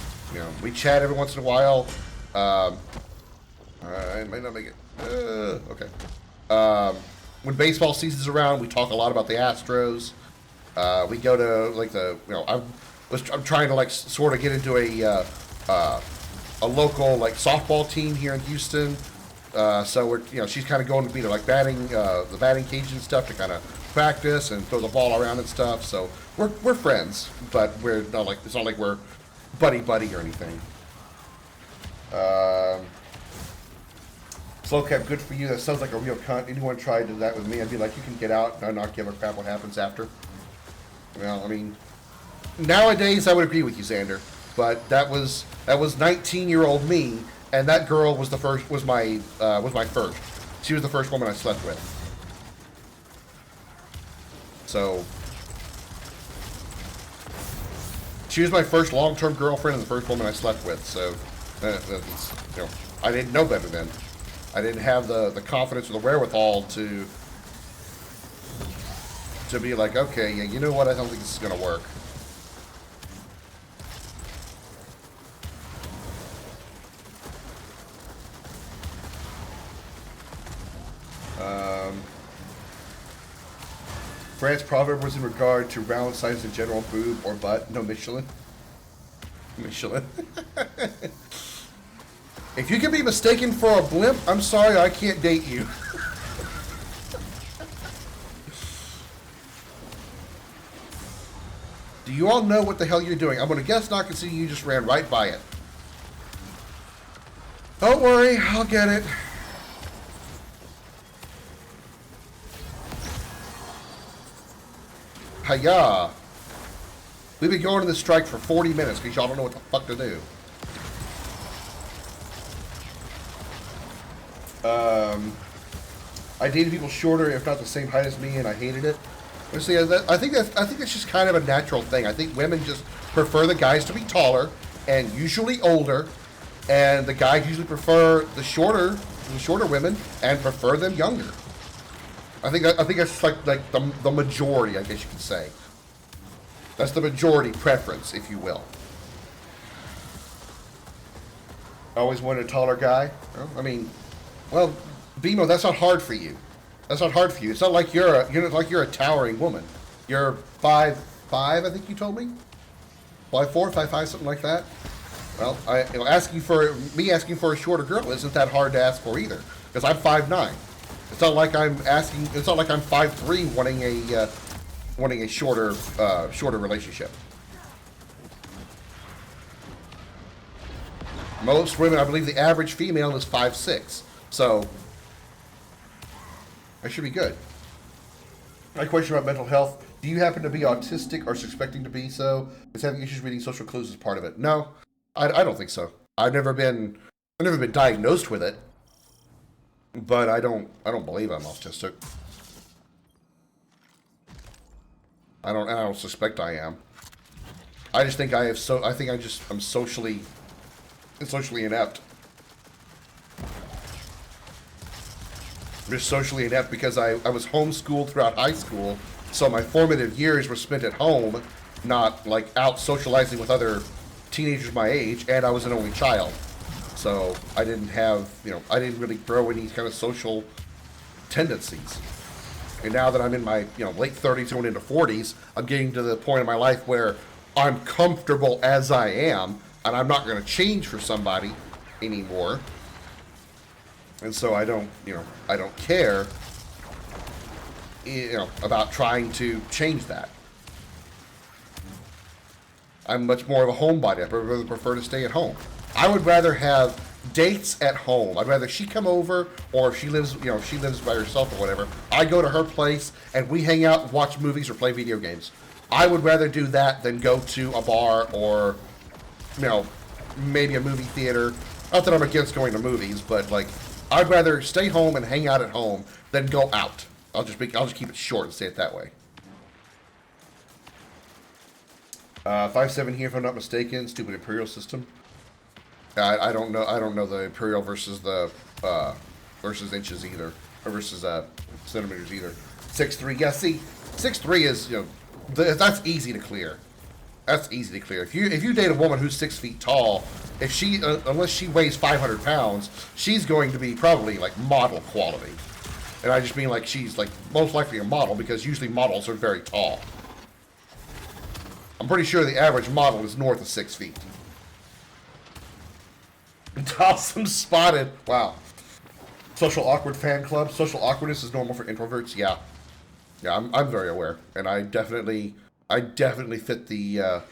chat every once in a while. I might not make it. Okay. When baseball season's around, we talk a lot about the Astros. We go to I'm trying to sort of get into a local softball team here in Houston. So we're she's kind of going to be the batting cage and stuff to kind of practice and throw the ball around and stuff. So we're friends, but we're not it's not like we're buddy or anything. Slowcap, good for you. That sounds like a real cunt. Anyone tried to do that with me, I'd be like, you can get out and not give a crap what happens after. Well, I mean, nowadays I would agree with you, Xander, but that was 19-year-old me, and that girl was my first. She was the first woman I slept with. So she was my first long-term girlfriend and the first woman I slept with. So I didn't know better then. I didn't have the confidence or the wherewithal to be like, okay, yeah, you know what? I don't think this is gonna work. France proverb was in regard to round size in general, boob or butt, no Michelin. Michelin. If you can be mistaken for a blimp, I'm sorry, I can't date you. Do you all know what the hell you're doing? I'm gonna guess not, considering you just ran right by it. Don't worry, I'll get it. Hiya! We've been going to this strike for 40 minutes because y'all don't know what the fuck to do. I dated people shorter, if not the same height as me, and I hated it. Honestly, I think that's just kind of a natural thing. I think women just prefer the guys to be taller and usually older, and the guys usually prefer the shorter women and prefer them younger. I think that's like the majority, I guess you could say. That's the majority preference, if you will. Always wanted a taller guy. Well, I mean, well, Bimo, that's not hard for you. That's not hard for you. It's not like you're a towering woman. You're 5'5", I think you told me. 5'4", 5'5", something like that. Well, asking for a shorter girl isn't that hard to ask for either, because I'm 5'9". It's not like I'm 5'3", wanting a shorter relationship. Most women, I believe, the average female is 5'6", so I should be good. My question about mental health: do you happen to be autistic or suspecting to be so? Is having issues reading social clues is part of it? No, I don't think so. I've never been diagnosed with it, but I don't believe I'm autistic. I don't suspect I am. I just think I'm socially inept. I'm just socially inept because I was homeschooled throughout high school, so my formative years were spent at home, not like out socializing with other teenagers my age, and I was an only child. So I didn't really grow any kind of social tendencies. And now that I'm in my late 30s going into 40s, I'm getting to the point in my life where I'm comfortable as I am, and I'm not going to change for somebody anymore. And so I don't care, about trying to change that. I'm much more of a homebody. I prefer to stay at home. I would rather have dates at home. I'd rather she come over, or if she lives by herself or whatever, I go to her place and we hang out and watch movies or play video games. I would rather do that than go to a bar or, maybe a movie theater. Not that I'm against going to movies, but I'd rather stay home and hang out at home than go out. I'll just keep it short and say it that way. 5'7" here, if I'm not mistaken. Stupid Imperial system. I don't know the Imperial versus the versus inches either, or versus centimeters either. 6'3", yeah. See, 6'3" is that's easy to clear. That's easy to clear. If you date a woman who's 6 feet tall, if she unless she weighs 500 pounds, she's going to be probably model quality. And I just mean she's most likely a model, because usually models are very tall. I'm pretty sure the average model is north of 6 feet. Awesome spotted. Wow. Social awkward fan club. Social awkwardness is normal for introverts. Yeah. Yeah, I'm very aware, and I definitely fit the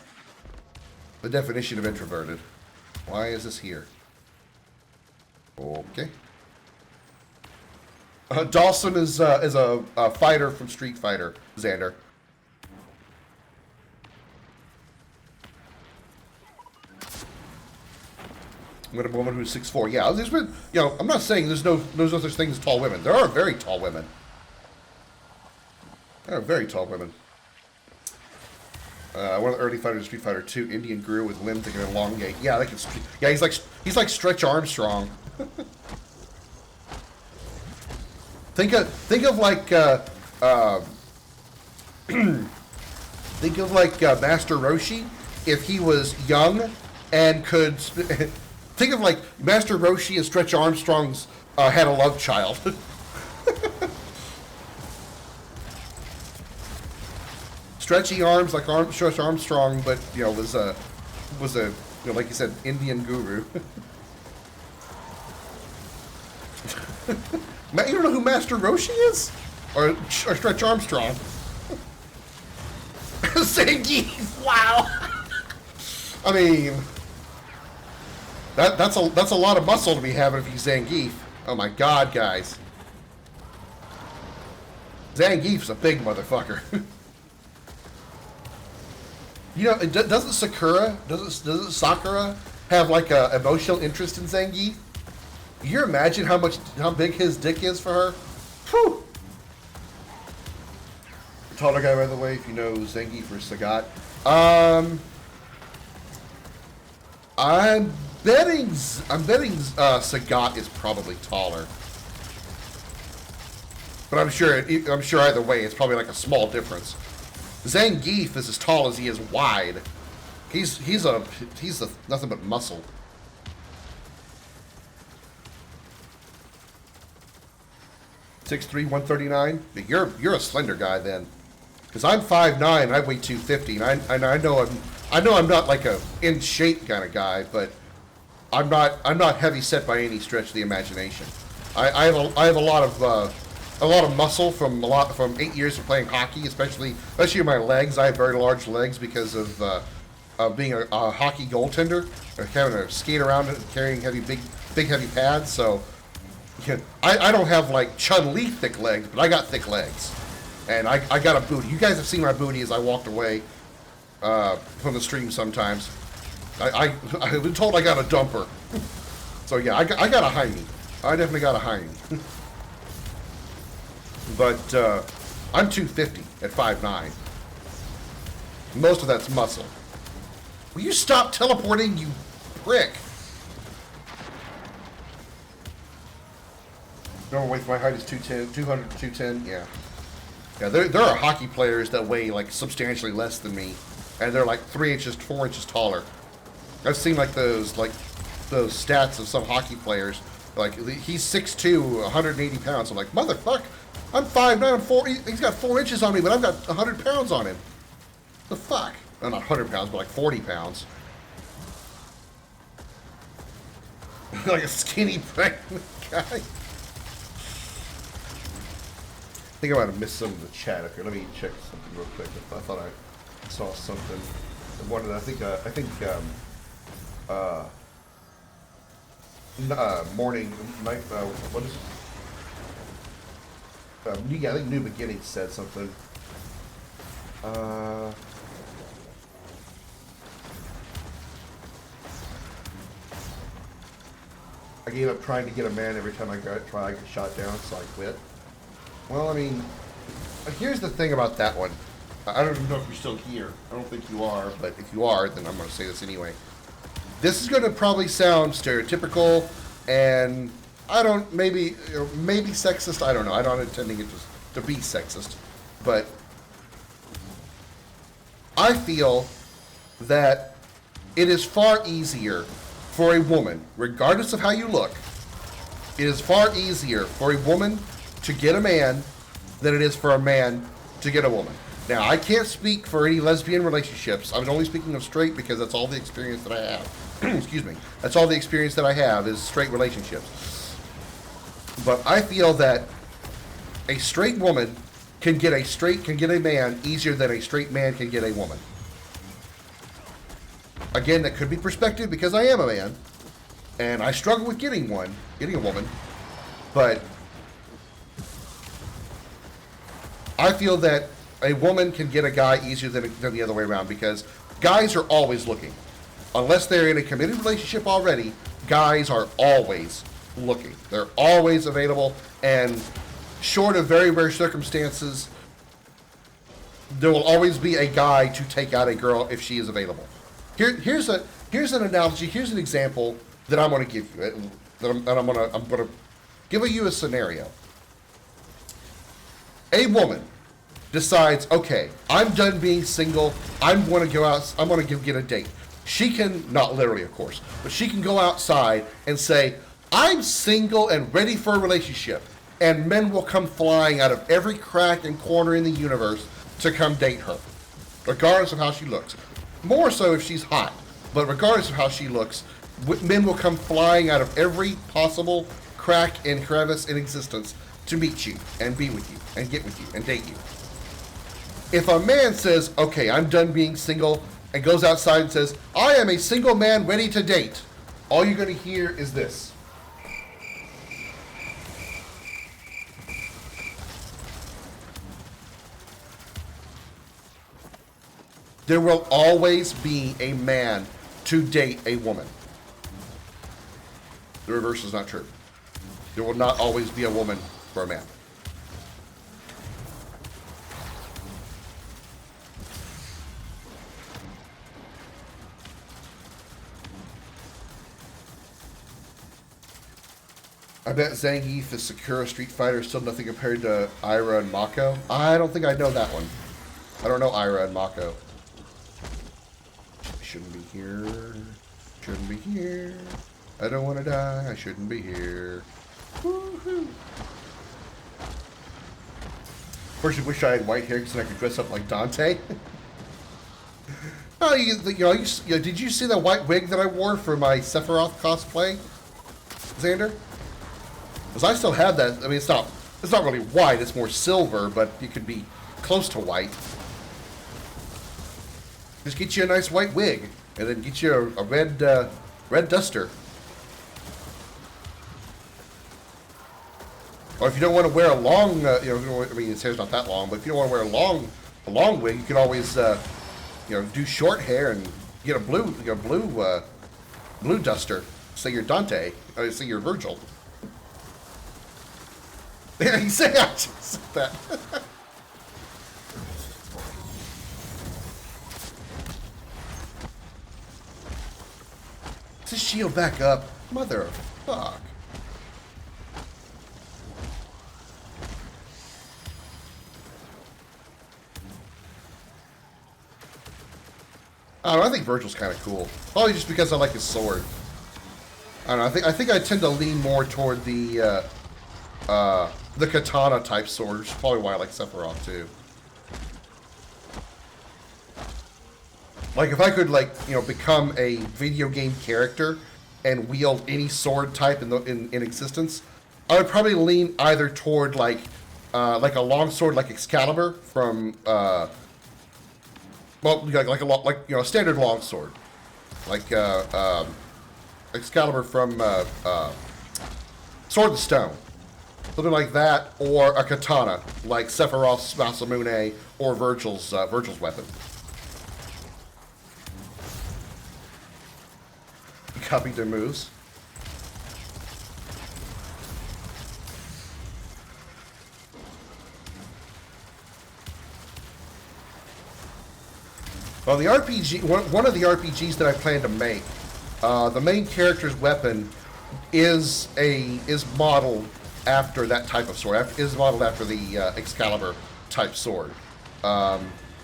definition of introverted. Why is this here? Okay. Dawson is a fighter from Street Fighter. Xander. With a woman who's 6'4". Yeah, there's been, I'm not saying there's no such thing as tall women. There are very tall women. There are very tall women. One of the early fighters, Street Fighter 2, Indian Guru with limbs that can elongate. Yeah, they can. Yeah, he's like Stretch Armstrong. think of Master Roshi if he was young and could. Think of Master Roshi and Stretch Armstrong's had a love child. Stretchy arms like Stretch Armstrong, but was a You know, like you said, Indian guru. You don't know who Master Roshi is? Or Stretch Armstrong? Zangief! Wow! I mean, that's a lot of muscle to be having if he's Zangief. Oh my god, guys. Zangief's a big motherfucker. You know, doesn't Sakura have like a emotional interest in Zangief? You imagine how big his dick is for her? Whew! Taller guy, by the way, if you know Zangief or Sagat. I'm betting Sagat is probably taller. But I'm sure either way, it's probably like a small difference. Zangief is as tall as he is wide. He's nothing but muscle. .6'3", 139. But you're a slender guy then, because I'm 5'9", and I weigh 250, and I know I'm not like a in shape kind of guy, but I'm not heavy set by any stretch of the imagination. I have a lot of muscle from 8 years of playing hockey, especially in my legs. I have very large legs because of being a hockey goaltender, or having to skate around and carrying big heavy pads. So I don't have like Chun-Li thick legs, but I got thick legs, and I got a booty. You guys have seen my booty as I walked away from the stream sometimes. I've been told I got a dumper. So yeah, I got a hiney. I definitely got a hiney. But I'm 250 at 5'9". Most of that's muscle. Will you stop teleporting, you prick? Normal weight for my height is 210, 200 to 210, yeah. Yeah, there are hockey players that weigh like substantially less than me, and they're like 3 inches, 4 inches taller. I've seen like those stats of some hockey players. Like he's 6'2", 180 pounds. I'm like, motherfucker, I'm 5'9", I'm 4. He's got 4 inches on me, but I've got 100 pounds on him. The fuck? Well, not 100 pounds, but like 40 pounds. Like a skinny pregnant guy. I think I might have missed some of the chat up here. Let me check something real quick. I thought I saw something. Morning, night, what is it? I think New Beginnings said something. I gave up trying to get a man every time I get shot down, so I quit. Well, I mean, here's the thing about that one. I don't even know if you're still here. I don't think you are, but if you are, then I'm going to say this anyway. This is going to probably sound stereotypical, and maybe sexist. I don't know. I'm not intending it to be sexist, but I feel that it is far easier for a woman, regardless of how you look, it is far easier for a woman to get a man than it is for a man to get a woman. Now, I can't speak for any lesbian relationships. I'm only speaking of straight because that's all the experience that I have. Excuse me. That's all the experience that I have is straight relationships. But I feel that a straight woman can get a man easier than a straight man can get a woman. Again, that could be perspective because I am a man, and I struggle with getting a woman, but I feel that a woman can get a guy easier than the other way around because guys are always looking. Unless they're in a committed relationship already, guys are always looking. They're always available, and short of very rare circumstances, there will always be a guy to take out a girl if she is available. Here's an analogy. Here's an example that I'm going to give you. I'm going to give you a scenario. A woman decides, okay, I'm done being single. I'm going to go out. I'm going to get a date. She can, not literally, of course, but she can go outside and say, I'm single and ready for a relationship. And men will come flying out of every crack and corner in the universe to come date her, regardless of how she looks. More so if she's hot. But regardless of how she looks, men will come flying out of every possible crack and crevice in existence to meet you and be with you and get with you and date you. If a man says, okay, I'm done being single, and goes outside and says, I am a single man ready to date, all you're going to hear is this. There will always be a man to date a woman. The reverse is not true. There will not always be a woman for a man. I bet Zangief, the Sakura Street Fighter, is still nothing compared to Ira and Mako. I don't think I know that one. I don't know Ira and Mako. Shouldn't be here. Shouldn't be here. I don't want to die. I shouldn't be here. Woohoo! First, I wish I had white hair because then I could dress up like Dante. Oh, did you see the white wig that I wore for my Sephiroth cosplay, Xander? Because I still have that. I mean, it's not really white. It's more silver, but it could be close to white. Just get you a nice white wig, and then get you a red duster. Or if you don't want to wear a long, I mean, his hair's not that long, but if you don't want to wear a long wig, you can always, do short hair and get a blue duster. Say you're Dante, or say you're Virgil. Yeah, you say I just said that. Is this shield back up? Mother of fuck. I don't know, I think Virgil's kind of cool. Probably just because I like his sword. I don't know, I think I tend to lean more toward the katana type sword, which is probably why I like Sephiroth too. Like if I could become a video game character and wield any sword type in existence, I would probably lean either toward like a long sword like Excalibur from a standard long sword, like Excalibur from Sword and Stone. Something like that, or a katana, like Sephiroth's Masamune or Virgil's weapon. You copied their moves. Well, the RPG, one of the RPGs that I plan to make, the main character's weapon is modeled after that type of sword. Is modeled after the Excalibur type sword.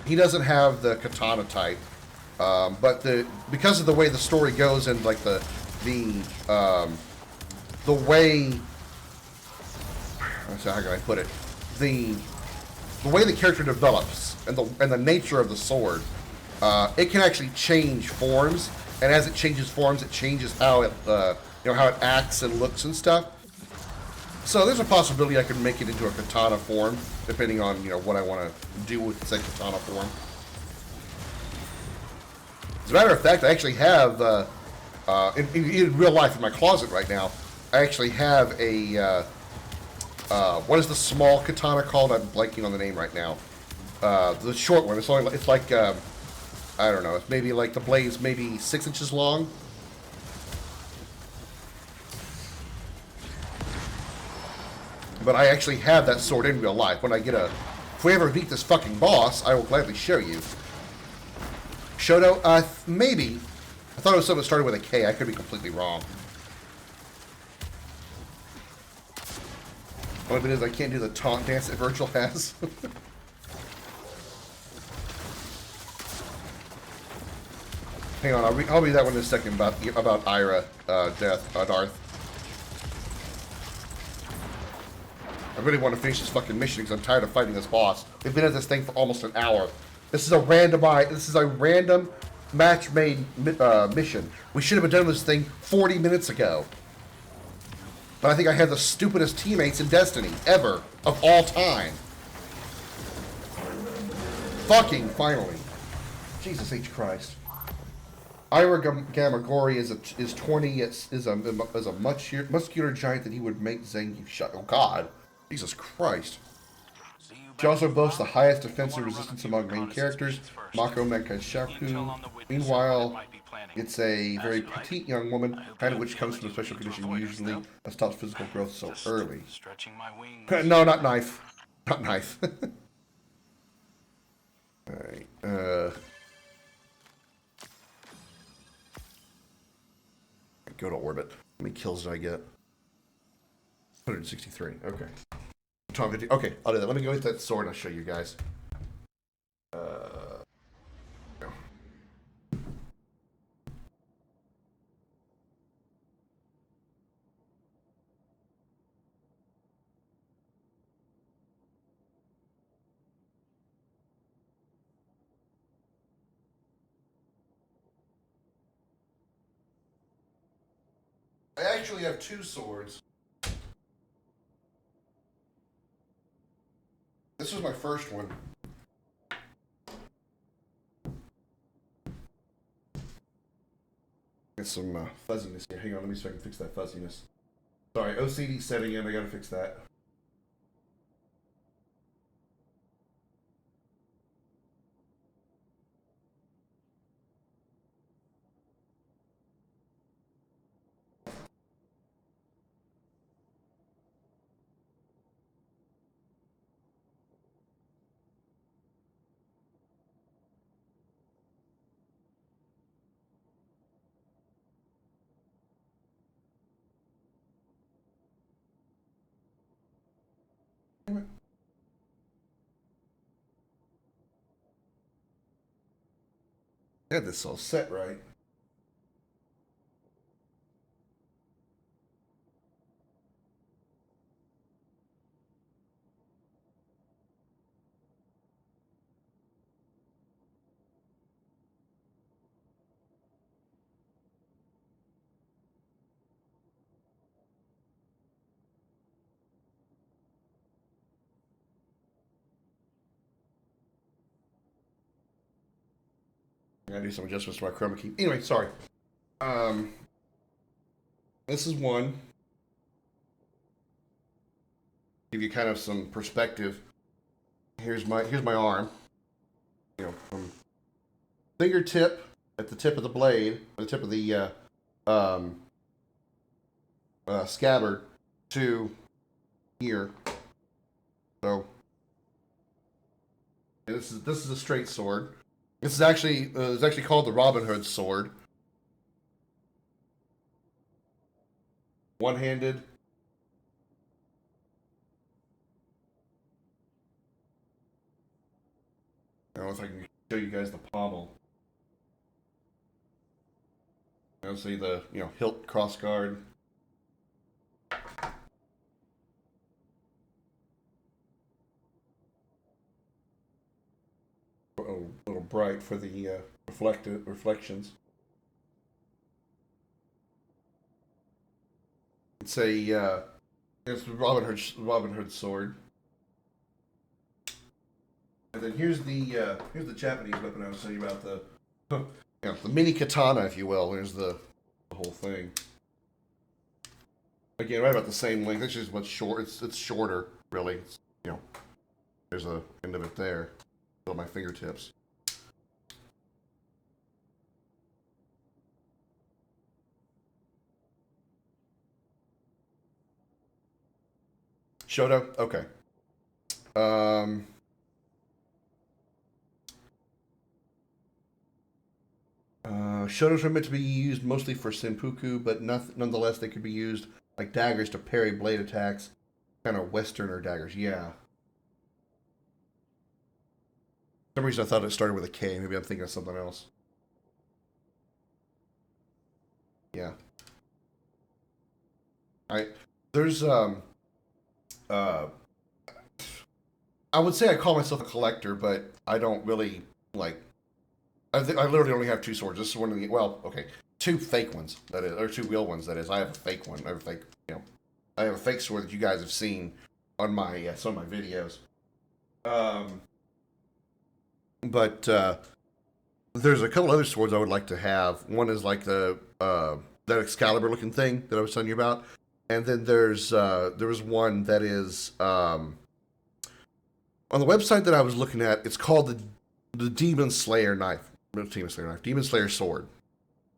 He doesn't have the katana type, but because of the way the story goes and like the way, how can I put it, the way the character develops and the nature of the sword, it can actually change forms, and as it changes forms, it changes how it how it acts and looks and stuff. So there's a possibility I could make it into a katana form, depending on what I want to do with said katana form. As a matter of fact, I actually have in real life in my closet right now. I actually have a what is the small katana called? I'm blanking on the name right now. The short one. It's like I don't know. It's maybe like the blade's maybe 6 inches long. But I actually have that sword in real life. If we ever beat this fucking boss, I will gladly show you. Shoto? Maybe. I thought it was something that started with a K. I could be completely wrong. Only thing is I can't do the taunt dance that Virgil has. Hang on, I'll read that one in a second about Ira, Darth. I really want to finish this fucking mission because I'm tired of fighting this boss. They've been at this thing for almost an hour. This is a random match-made mission. We should have been done this thing 40 minutes ago. But I think I had the stupidest teammates in Destiny ever of all time. Fucking finally. Jesus H. Christ. Ira Gamagori is 20. Is a much muscular giant that he would make Zangief shut. Oh God, Jesus Christ. She also boasts the highest defensive resistance among main characters, Mako Menkashaku. Meanwhile, it's a very petite young woman, kind of which comes from a special condition usually that stops physical growth so early. Stretching my wings. No, not knife. Not knife. Alright, go to orbit. How many kills did I get? 163. Okay. Okay, I'll do that. Let me go with that sword and I'll show you guys. No. I actually have two swords. This was my first one. Get some fuzziness here. Hang on, let me see if I can fix that fuzziness. Sorry, OCD setting in. I gotta fix that. I had this all set right. I gotta do some adjustments to my chroma key. Anyway, sorry. This is one. Give you kind of some perspective. Here's my arm. You know, from fingertip at the tip of the blade, the tip of the scabbard to here. So this is a straight sword. This is actually it's actually called the Robin Hood sword. One-handed. I don't know if I can show you guys the pommel. You'll see the hilt cross guard. A little bright for the reflections. It's a it's Robin Hood sword. And then here's the Japanese weapon I was telling you about, the mini katana, if you will. There's the whole thing. Again, right about the same length. It's just what's short. It's shorter, really. It's, there's a end of it there. On my fingertips. Shoto? Okay. Shotos are meant to be used mostly for Senpuku, but nonetheless they could be used like daggers to parry blade attacks. Kind of Westerner daggers, yeah. For some reason I thought it started with a K. Maybe I'm thinking of something else. Yeah. There's I would say I call myself a collector, but I don't really like I literally only have two swords. This is one of the, well, okay, two fake ones, that is, or two real ones, that is. I have a fake one. I have a fake, I have a fake sword that you guys have seen on my, some of my videos. But there's a couple other swords I would like to have. One is like the that Excalibur looking thing that I was telling you about, and then there was one that is on the website that I was looking at. It's called the Demon Slayer knife, Demon Slayer sword,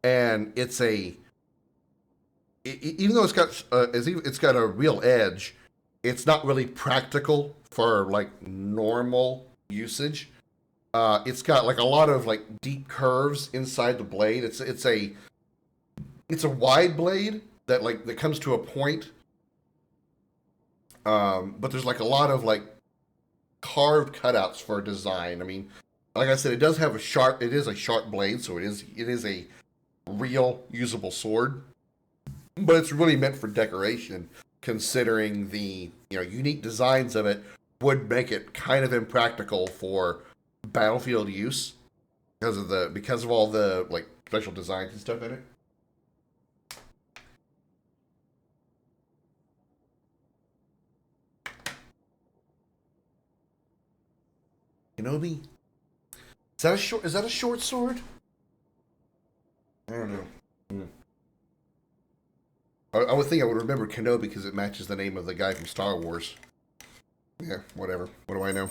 and it's even though it's got a real edge, it's not really practical for like normal usage. It's got like a lot of like deep curves inside the blade. It's a wide blade that comes to a point. But there's like a lot of like carved cutouts for design. I mean, like I said, it does have it is a sharp blade, so it is a real usable sword. But it's really meant for decoration, considering the unique designs of it would make it kind of impractical for battlefield use because of all the like special designs and stuff in it. Kenobi? Is that a short sword? I don't know. I would think I would remember Kenobi because it matches the name of the guy from Star Wars. Yeah, whatever. What do I know?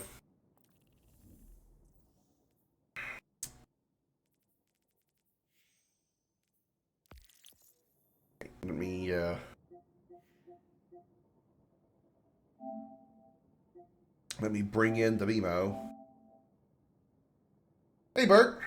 Let me bring in the BMO. Hey, Bert.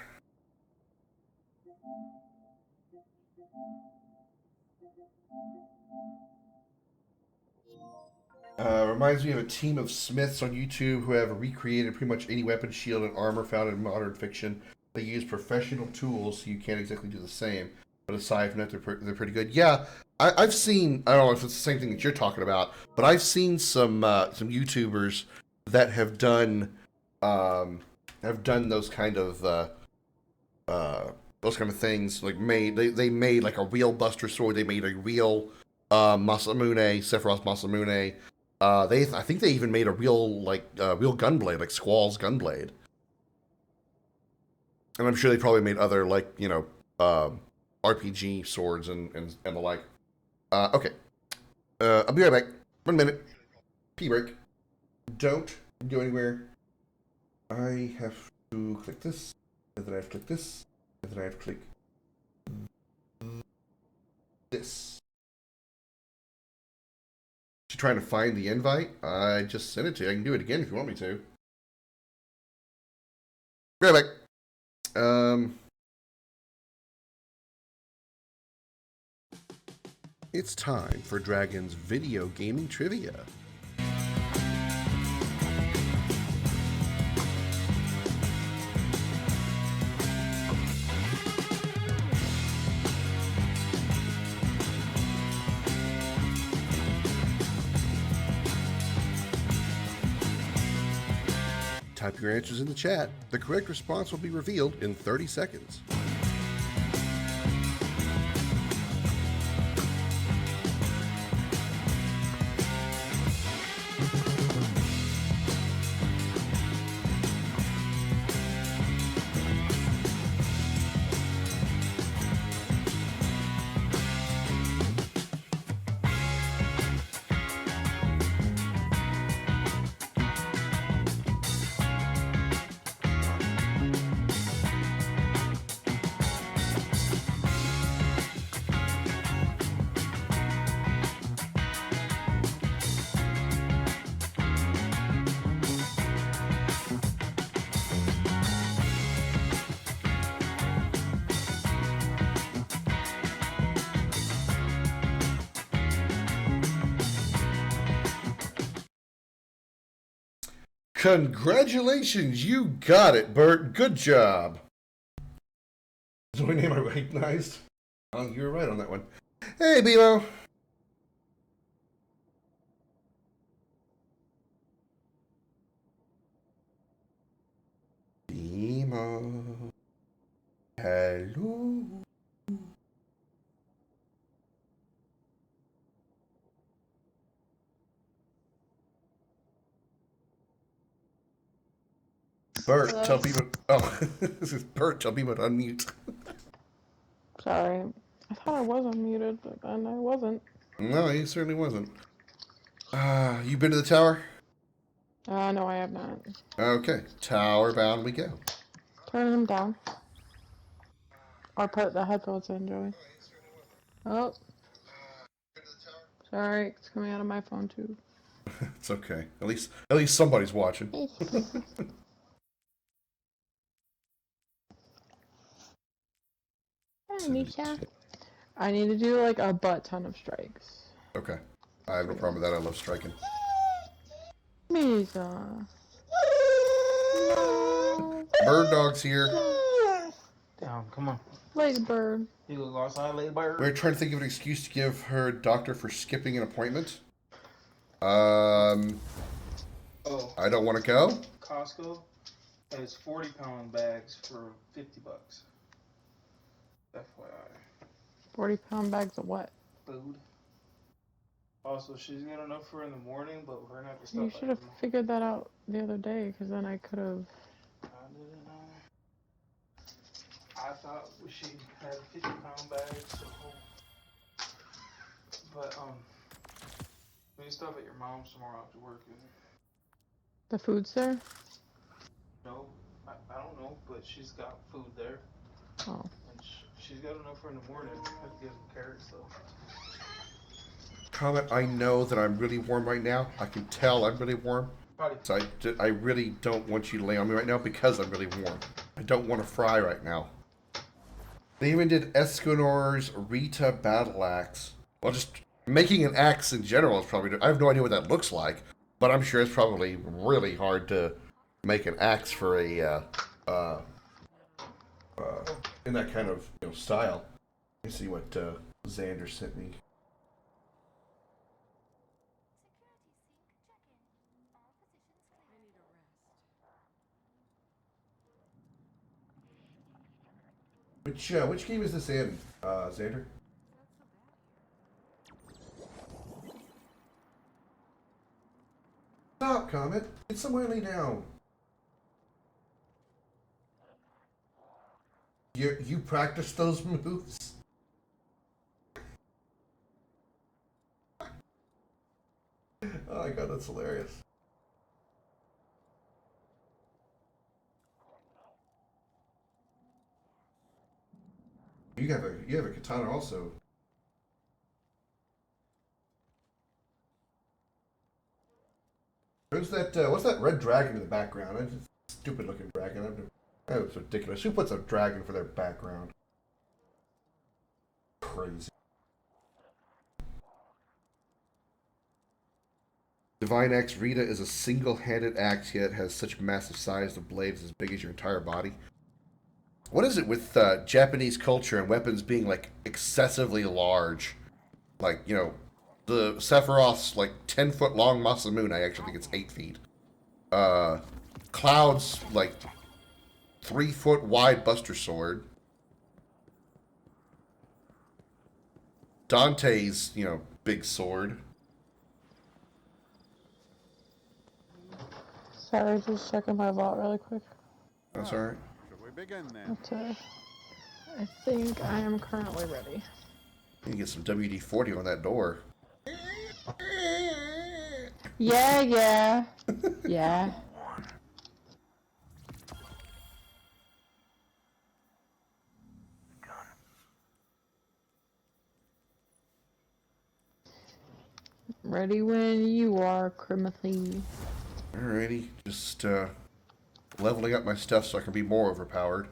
Reminds me of a team of Smiths on YouTube who have recreated pretty much any weapon, shield, and armor found in modern fiction. They use professional tools, so you can't exactly do the same. But aside from that, they're pretty good. Yeah, I've seen. I don't know if it's the same thing that you're talking about, but I've seen some YouTubers that have done those kind of things. Like they made like a real Buster sword. They made a real Sephiroth Masamune. I think they even made a real real gunblade, like Squall's gunblade. And I'm sure they probably made other RPG swords and the like. Okay, I'll be right back. 1 minute. Pee break. Don't go anywhere. I have to click this, and then I have to click this, and then I have to click this. You trying to find the invite? I just sent it to you. I can do it again if you want me to. Right back. It's time for Dragon's video gaming trivia. Type your answers in the chat. The correct response will be revealed in 30 seconds. Congratulations, you got it, Bert. Good job. Is the only name I recognized? Oh, you were right on that one. Hey, Bimo. Bimo. Hello. Bert, Hello? tell people. Oh, this is Bert. Tell people to unmute. Sorry. I thought I was unmuted, but then I wasn't. No, he certainly wasn't. You been to the tower? No, I have not. Okay, tower bound we go. Turn them down. Or put the headphones in, Joey. Oh, sorry. It's coming out of my phone, too. It's okay. At least somebody's watching. Hi, Misha. I need to do, like, a butt ton of strikes. Okay. I have no problem with that. I love striking. Misha. No. Bird dog's here. Down, come on. Lady bird. You go outside, lady bird. We're trying to think of an excuse to give her doctor for skipping an appointment. Oh, I don't want to go. Costco has 40-pound bags for $50. FYI. 40-pound bags of what? Food. Also, she's got enough for in the morning, but we're gonna have to stop. You should have figured that out the other day, because then I could have... I didn't know. I thought she had 50-pound bags, so... But, we can stop at your mom's tomorrow after work. The food's there? No, I don't know, but she's got food there. Oh. And she's got enough for in the morning. I have to get some carrots, though. Comment, I know that I'm really warm right now. I can tell I'm really warm. Buddy. So I really don't want you to lay on me right now because I'm really warm. I don't want to fry right now. They even did Escanor's Rita battle axe. Well, just making an axe in general is probably... I have no idea what that looks like, but I'm sure it's probably really hard to make an axe for a... in that kind of style. Let me see what Xander sent me. Which game is this in, Xander? Stop, Comet. Get somewhere lay down. You practice those moves? Oh my god, that's hilarious. You have a katana also. Who's that? What's that red dragon in the background? That's a stupid looking dragon. That's ridiculous. Who puts a dragon for their background? Crazy. Divine Axe Rita is a single-handed axe, yet has such massive size the blade is as big as your entire body. What is it with Japanese culture and weapons being, like, excessively large? Like, the Sephiroth's, like, 10-foot long Masamune, I actually think it's 8 feet. Cloud's, like, 3-foot wide Buster Sword. Dante's, big sword. Sorry, just checking my vault really quick. That's alright. Should we begin then? Okay. I think I am currently ready. You can get some WD-40 on that door. Yeah. Yeah. Ready when you are, Krimothy. Alrighty, just leveling up my stuff so I can be more overpowered.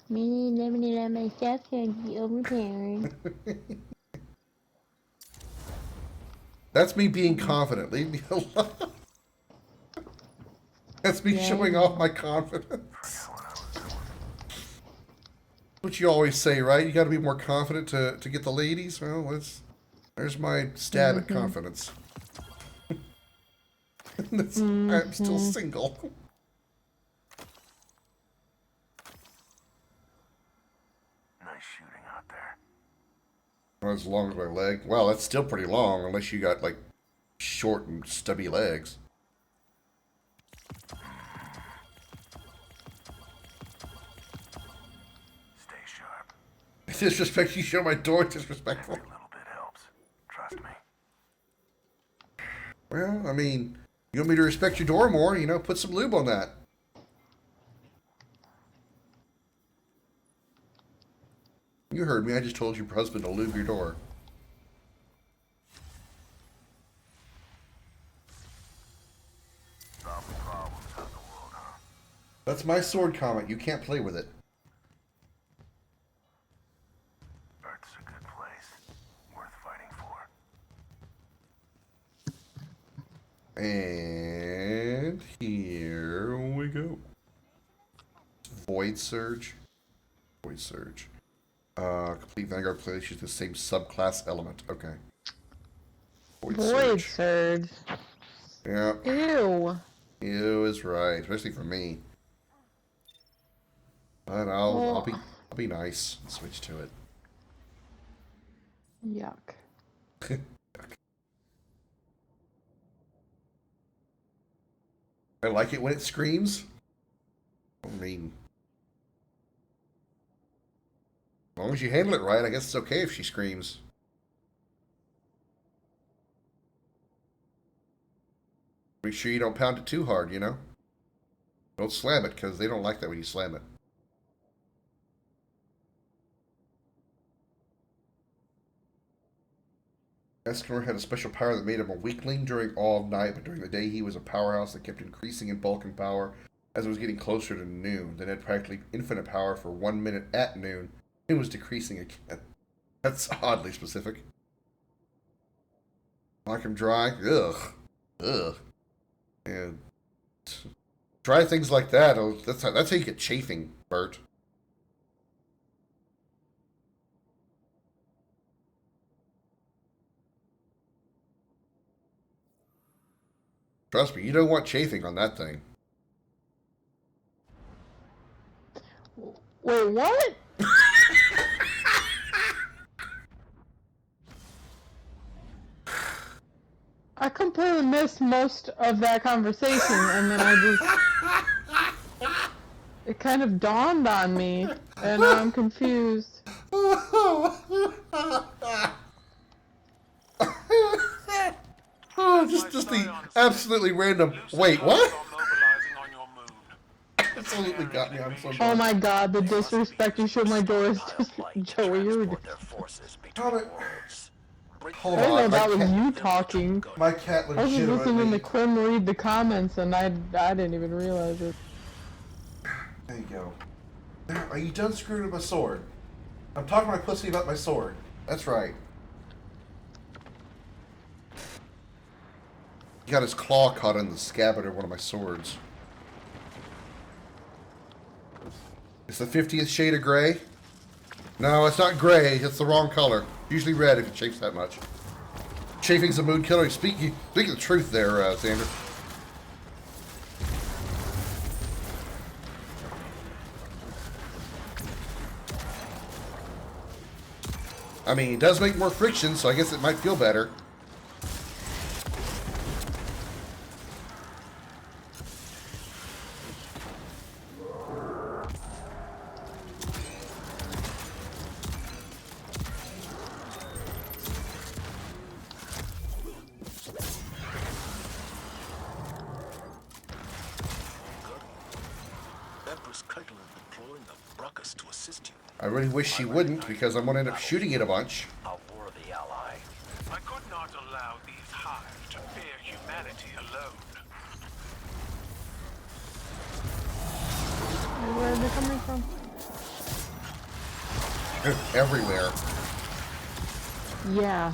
Me leveling up my stuff can be overpowered. That's me being confident. Leave me alone. That's me showing off my confidence. What you always say, right? You got to be more confident to get the ladies. Well, there's my stab at confidence. I'm still single. Not as long as my leg. Well, that's still pretty long, unless you got, like, short and stubby legs. Stay sharp. Disrespect, you show my door disrespectful. Every little bit helps. Trust me. Well, I mean, you want me to respect your door more, you know, put some lube on that. You heard me, I just told your husband to lube your door. Solving problems out in the world, huh? That's my sword comment, you can't play with it. Earth's a good place. Worth fighting for. And here we go. Void Surge. Void Surge. Complete Vanguard players use the same subclass element. Okay. Void Surge. Yeah. Ew. Ew is right, especially for me. But I'll be nice and switch to it. Yuck. I like it when it screams. I mean, as long as you handle it right, I guess it's okay if she screams. Make sure you don't pound it too hard, you know? Don't slam it, because they don't like that when you slam it. Escanor had a special power that made him a weakling during all of night, but during the day he was a powerhouse that kept increasing in bulk and power as it was getting closer to noon. Then had practically infinite power for 1 minute at noon. It was decreasing again. That's oddly specific. Like him dry? Ugh. Ugh. And dry things like that, that's how you get chafing, Bert. Trust me, you don't want chafing on that thing. Wait, what? I completely missed most of that conversation, and then it kind of dawned on me, and now I'm confused. Oh, just the absolutely random. Wait, what? Absolutely got me. I'm so Oh my god, the disrespect you showed my door is just weird. Hold I didn't know on, that was you talking. My cat I was just listening to legitimately. Krim read the comments, and I didn't even realize it. There you go. Now, are you done screwing with my sword? I'm talking to my pussy about my sword. That's right. He got his claw caught in the scabbard of one of my swords. It's the 50th shade of gray. No, it's not gray. It's the wrong color. Usually red if it chafes that much. Chafing's a mood killer. Speaking the truth there, Xander. I mean, it does make more friction, so I guess it might feel better. I really wish she wouldn't, because I'm going to end up shooting it a bunch. A worthy ally. I could not allow these hive to fear humanity alone. Where are they coming from? Everywhere. Yeah.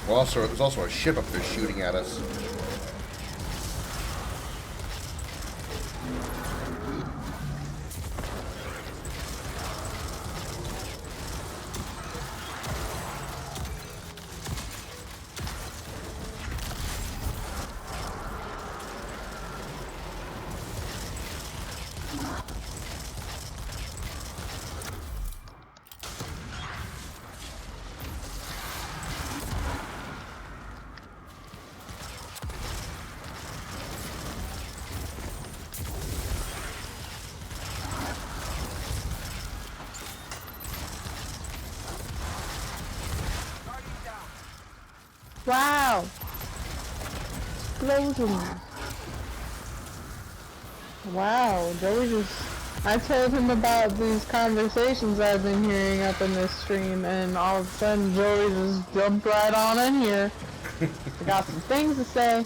Well, also, there's also a ship up there shooting at us. Wow. Explosions. Wow, Joey just... I told him about these conversations I've been hearing up in this stream, and all of a sudden Joey just jumped right on in here. I got some things to say.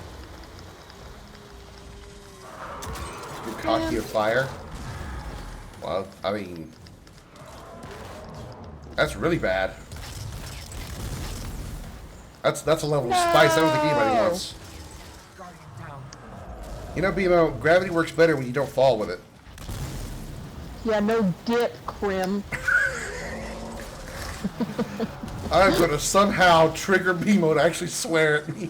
Cocky of fire. Well, I mean, that's really bad. That's a level of spice I don't think anybody wants. You know, BMO, gravity works better when you don't fall with it. Yeah, no dip, Krim. I'm gonna somehow trigger BMO to actually swear at me.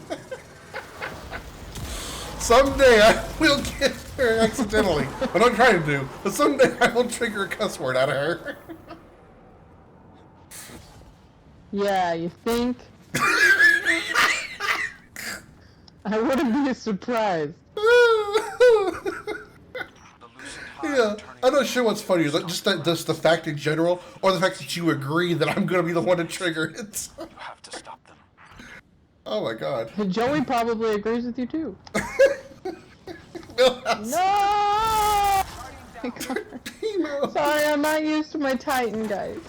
Someday I will get her accidentally. I'm not trying to do, but someday I will trigger a cuss word out of her. Yeah, you think? I wouldn't be surprised. Yeah, I'm not sure what's funnier, just the fact in general, or the fact that you agree that I'm gonna be the one to trigger it. You have to stop them. Oh my god. Joey probably agrees with you too. Millhouse. No! Sorry, I'm not used to my Titan, guys.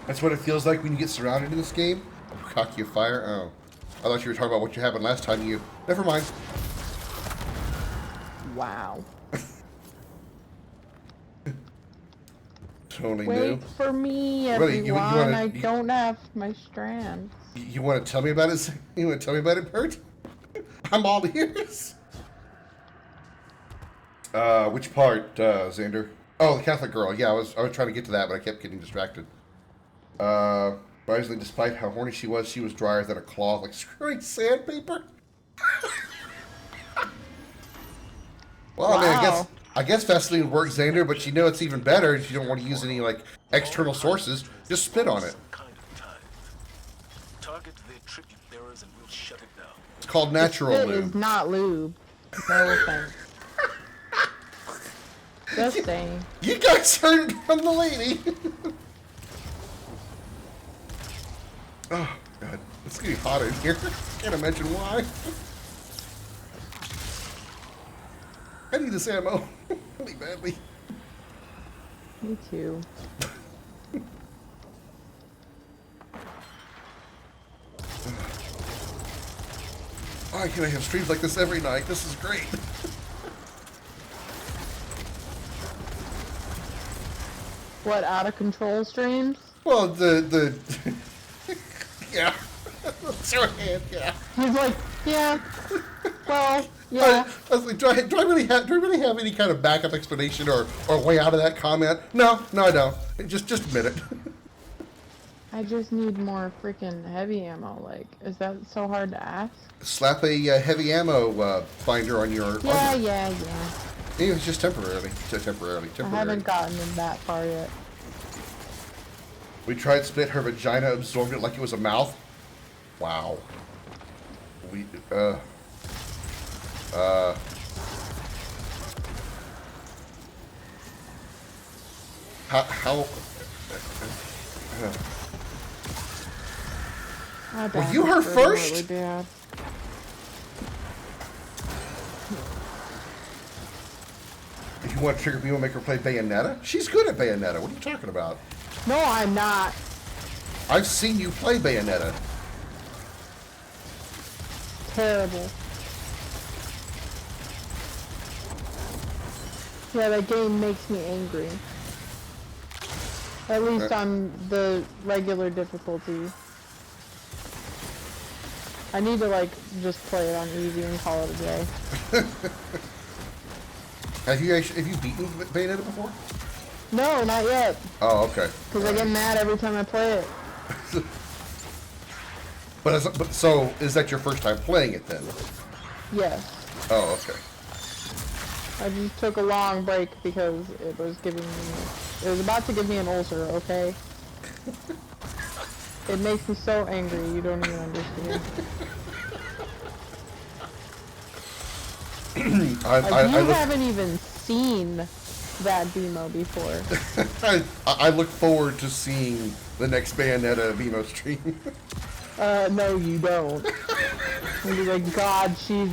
That's what it feels like when you get surrounded in this game. Cocky of fire. Oh, I thought you were talking about what happened last time. You. Never mind. Wow. Totally Wait new. for me, Really, everyone. I don't have my strands. You want to tell me about it? You want to tell me about it, Bert? I'm all ears. Which part, Xander? Oh, the Catholic girl. Yeah, I was trying to get to that, but I kept getting distracted. Surprisingly, despite how horny she was drier than a cloth, like screwing sandpaper. Well, wow. I mean, I guess Vaseline works, Xander, but you know it's even better if you don't want to use any like external sources. Just spit on it. Target their tribute bearers and we'll shut it down. It's called natural It lube. is not lube. No offense. Just saying. You guys heard it from the lady. Oh god, it's getting hot in here. Can't imagine why. I need this ammo really badly. Me too. Why can't I have streams like this every night? This is great. What, out of control streams? Well, the yeah. Show of hand, yeah. He's like, yeah. Well, yeah. I was like, do I really have any kind of backup explanation or way out of that comment? No, I don't. Just admit it. I just need more freaking heavy ammo. Like, is that so hard to ask? Slap a heavy ammo finder on your. Yeah. It was just temporarily. I haven't gotten in that far yet. We tried spit, her vagina absorbed it like it was a mouth. Wow. How were you her first? Really bad. If you want to trigger people, make her play Bayonetta? She's good at Bayonetta. What are you talking about? No, I'm not. I've seen you play Bayonetta. Terrible. Yeah, that game makes me angry. At least on the regular difficulty. I need to, like, just play it on easy and call it a day. Have you beaten Bayonetta before? No, not yet. Oh, okay. Because I get mad every time I play it. But so, is that your first time playing it then? Yes. Oh, okay. I just took a long break because it was about to give me an ulcer, okay? It makes me so angry, you don't even understand. I haven't even seen that BMO before. I look forward to seeing the next Bayonetta BMO stream. No, you don't. You'll be like, God, she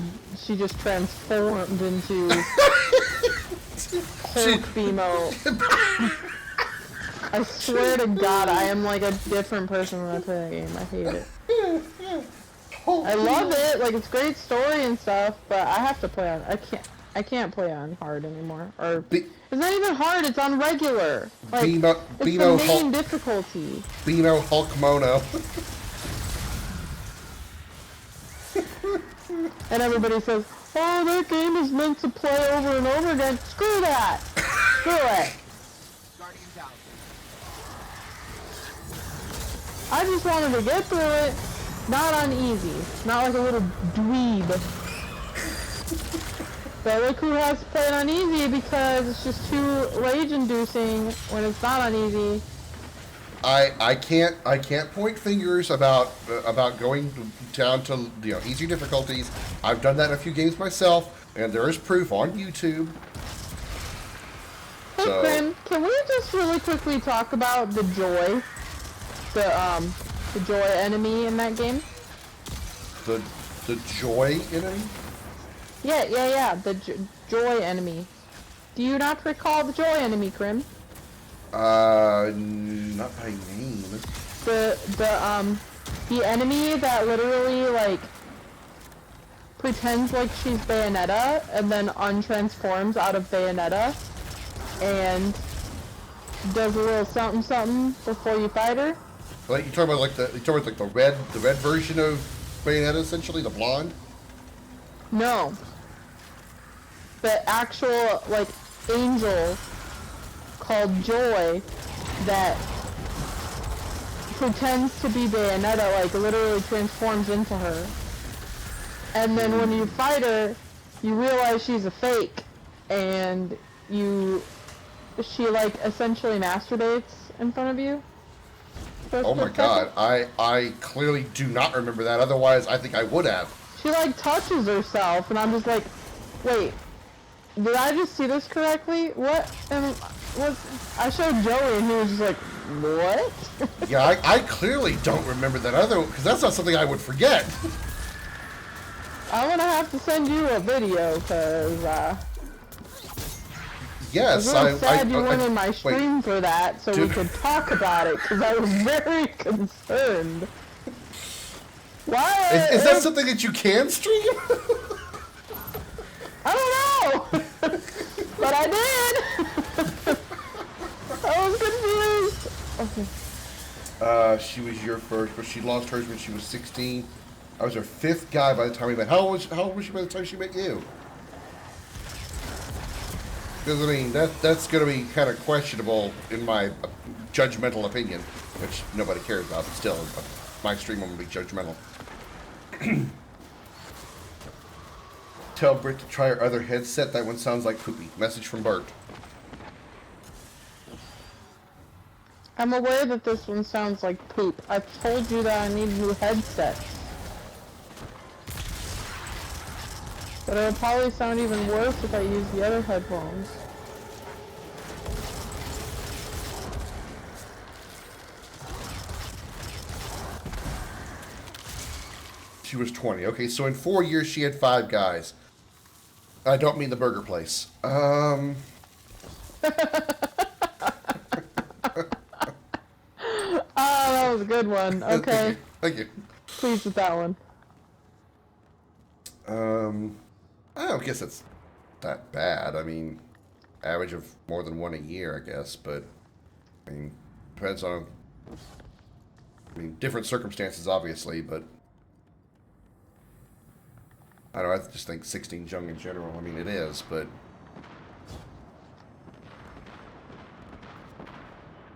just transformed into Hulk BMO. I swear to God, I am like a different person when I play that game. I hate it. I love it, like it's great story and stuff, but I have to play on. I can't play on hard anymore. Or it's not even hard. It's on regular. Like it's the main difficulty. BMO Hulk Mono. And everybody says, "Oh, that game is meant to play over and over again." Screw that. Screw it. I just wanted to get through it, not on easy, not like a little dweeb. But look who has to play it on easy because it's just too rage-inducing when it's not on easy. I can't point fingers about going down to easy difficulties. I've done that in a few games myself, and there is proof on YouTube. Hey Krim, can we just really quickly talk about the Joy? The Joy enemy in that game? The Joy enemy? Yeah, the Joy enemy. Do you not recall the Joy enemy, Krim? Not by name. The enemy that literally, like, pretends like she's Bayonetta and then untransforms out of Bayonetta and does a little something something before you fight her. Like you're talking about the red version of Bayonetta, essentially the blonde. No. The actual like angel called Joy that pretends to be Bayonetta, like literally transforms into her. And then when you fight her, you realize she's a fake, and she like essentially masturbates in front of you. Oh my God, I clearly do not remember that. Otherwise, I think I would have. She like touches herself, and I'm just like, wait, did I just see this correctly? What? And I showed Joey, and he was just like, what? Yeah, I clearly don't remember that because that's not something I would forget. I'm gonna have to send you a video, cause yes, I was really sad you weren't in my stream for that, so we could talk about it, because I was very concerned. Why? Is that something that you can stream? I don't know! But I did! I was confused! Okay. She was your first, but she lost hers when she was 16. I was her 5th guy by the time we met. How old was she by the time she met you? Because, I mean, that's going to be kind of questionable in my judgmental opinion, which nobody cares about, but still, my stream will be judgmental. Tell Britt to try her other headset. That one sounds like poopy. Message from Bert. I'm aware that this one sounds like poop. I've told you that I need new headsets. But it'll probably sound even worse if I use the other headphones. She was 20. Okay, so in 4 years she had 5 guys. I don't mean the burger place. Ah, that was a good one. Okay. Thank you. Pleased with that one. I don't guess it's that bad. I mean, average of more than 1 a year, I guess, but I mean, depends on, different circumstances, obviously, but I don't know, I just think 16's young in general. I mean, it is, but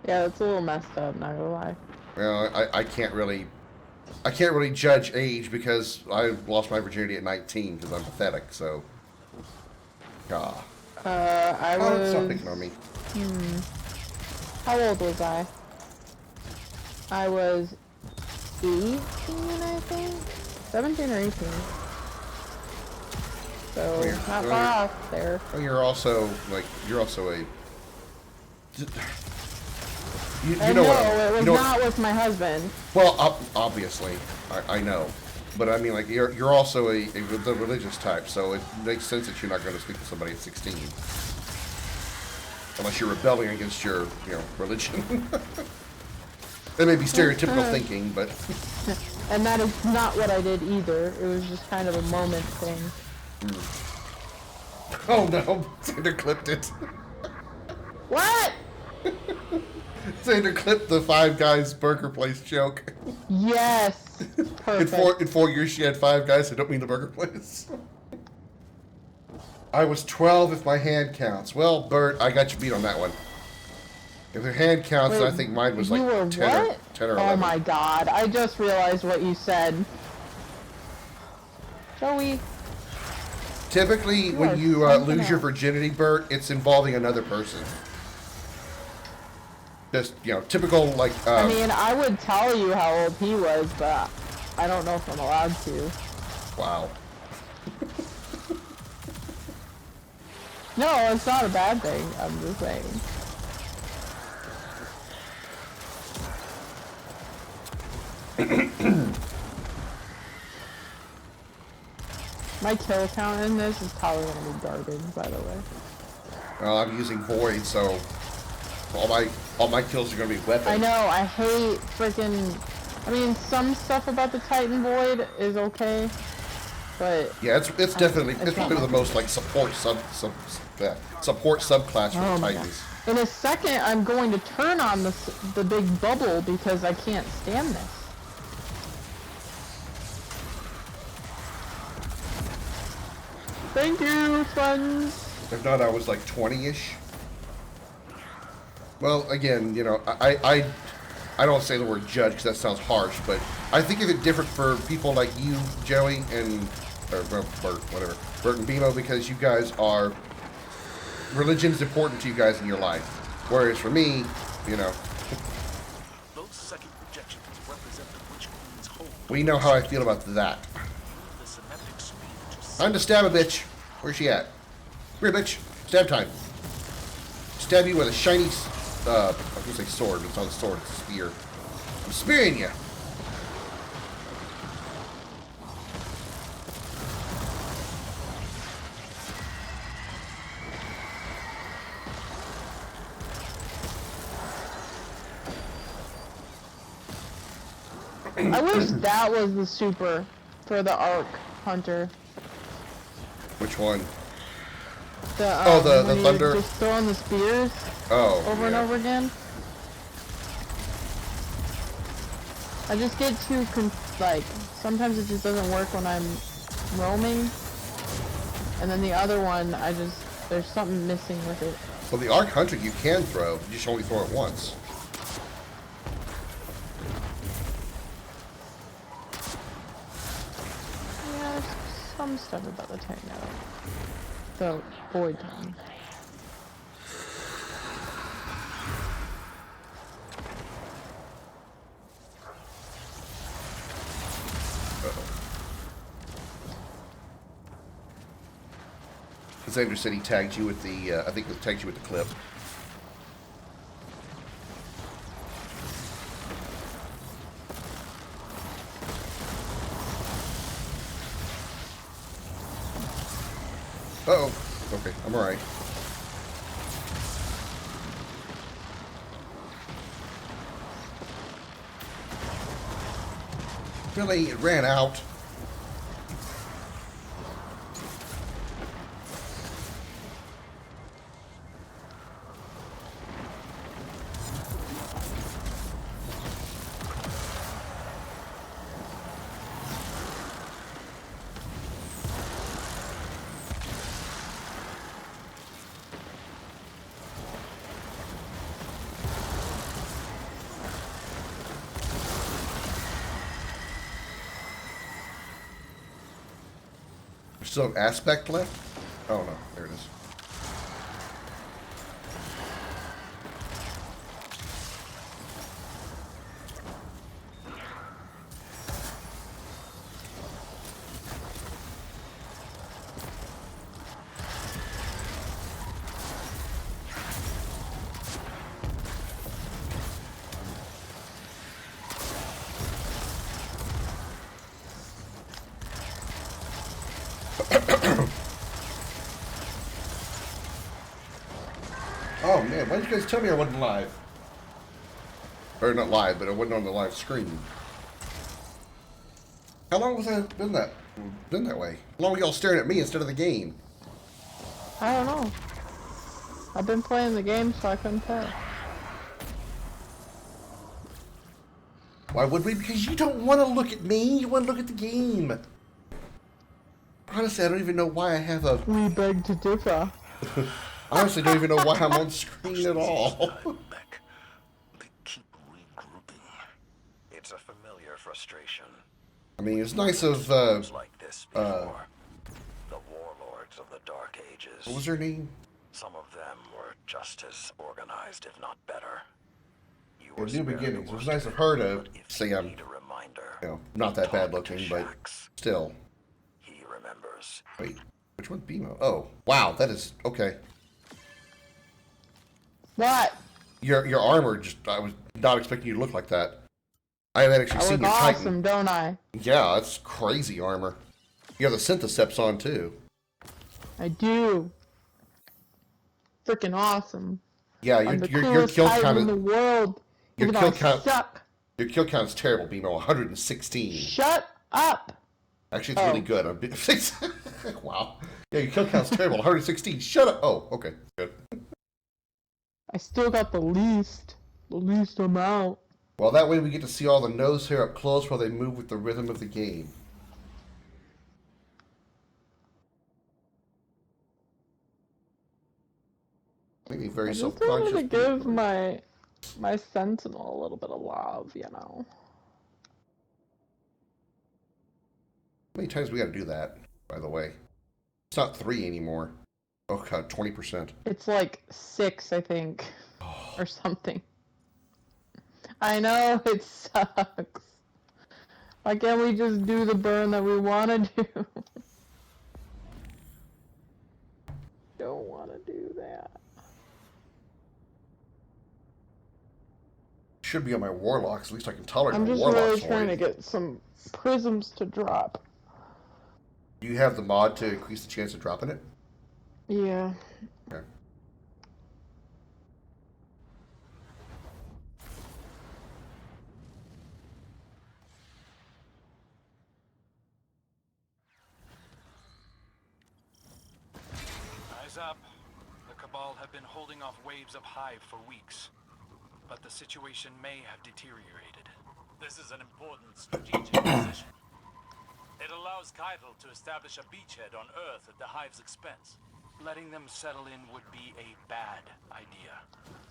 Yeah, it's a little messed up, not gonna lie. well, I can't really judge age because I lost my virginity at 19 because I'm pathetic, so I was... stop picking on me. How old was I? I was 18, I think? 17 or 18. So Well, not far off there. Well, you're also a. You I know know, what? I, it was you know not with my husband. Well, obviously, I know, but I mean, like you're also the religious type, so it makes sense that you're not going to sleep with somebody at 16, unless you're rebelling against your religion. That may be stereotypical thinking, but. And that is not what I did either. It was just kind of a moment thing. Oh no, Xander clipped it. What? Xander clipped the Five Guys burger place joke. Yes. Perfect. In 4 years, she had 5 guys. I don't mean the burger place. I was 12 if my hand counts. Well, Bert, I got you beat on that one. If your hand counts, Wait, then I think mine was like you were 10 what? 10 or 11. Oh my god, I just realized what you said. Joey. Typically, when you lose your virginity, Bert, it's involving another person. Just, typical, like... I mean, I would tell you how old he was, but I don't know if I'm allowed to. Wow. No, it's not a bad thing. I'm just saying. My kill count in this is probably gonna be garbage, by the way. Well, I'm using Void, so all my kills are gonna be weapons. I know, I hate freaking. I mean, some stuff about the Titan Void is okay, but yeah, it's definitely the most like support subclass for the Titans. God. In a second, I'm going to turn on the big bubble because I can't stand this. Thank you, friends. If not, I was like 20-ish. Well, again, I don't say the word judge because that sounds harsh, but I think of it different for people like you, Joey, or Bert, whatever, Bert and Bimo, because you guys are, religion is important to you guys in your life. Whereas for me, Those second projections represent the Witch Queen's hold. we know how I feel about that. The symmetric speed. Time to stab a bitch. Where's she at? Come here, bitch. Stab time. Stab you with a shiny, I was gonna say sword, but it's not a sword, it's a spear. I'm spearing you. I wish that was the super for the Arc Hunter. Which one? The the thunder. Just throwing the spears. Over and over again. I just get too sometimes it just doesn't work when I'm roaming, and then the other one there's something missing with it. Well, the Arc Hunter you can throw. You just only throw it once. Yeah, there's some stuff about the Titan. The Void Titan. Xander said he tagged you with the, I think he tagged you with the clip. Uh-oh. Okay, I'm alright. Really? It ran out. Still have aspect left? Oh no, there it is. Oh man, why did you guys tell me I wasn't live? Or not live, but I wasn't on the live screen. How long was I been that way? How long were y'all staring at me instead of the game? I don't know. I've been playing the game, so I couldn't tell. Why would we? Because you don't want to look at me. You want to look at the game. Honestly, I don't even know why I have a... We beg to differ. Honestly, don't even know why I'm on screen at all. They keep regrouping. It's a familiar frustration. I mean, it's nice of, Like this before. The warlords of the Dark Ages. what was her name? Some of them were just as organized, if not better. You New were spared the Beginnings. It was worst nice of of her it, to but if say you I'm, need a reminder, you know, not that bad talk to looking, but Shax. still. He remembers. Wait, which one's BMO? Oh, wow, that is, okay. What? Your armor, just, I was not expecting you to look like that. I haven't actually I seen look your awesome, Titan. don't I? Yeah, that's crazy armor. You have the Syntheseps on, too. I do. Freaking awesome. Yeah, I'm the your coolest kill Titan count in the is, world. your Even kill though I count, suck. your kill count is terrible, BMO, 116. Shut up. Actually, it's really good. Wow. Yeah, your kill count's terrible, 116. Shut up. Oh, okay, good. I still got the least amount. Well, that way we get to see all the nose hair up close while they move with the rhythm of the game. Maybe very I just self-conscious. wanted to give my sentinel a little bit of love, you know. How many times we got to do that, by the way? It's not 3 anymore. Oh, God, 20%. It's like 6, I think, or something. I know, it sucks. Why can't we just do the burn that we want to do? Don't want to do that. Should be on my warlocks. At least I can tolerate I'm my just warlocks. really trying to get some prisms to drop. Do you have the mod to increase the chance of dropping it? Yeah. Okay. Eyes up. The Cabal have been holding off waves of Hive for weeks. But the situation may have deteriorated. This is an important strategic position. It allows Keitel to establish a beachhead on Earth at the Hive's expense. Letting them settle in would be a bad idea.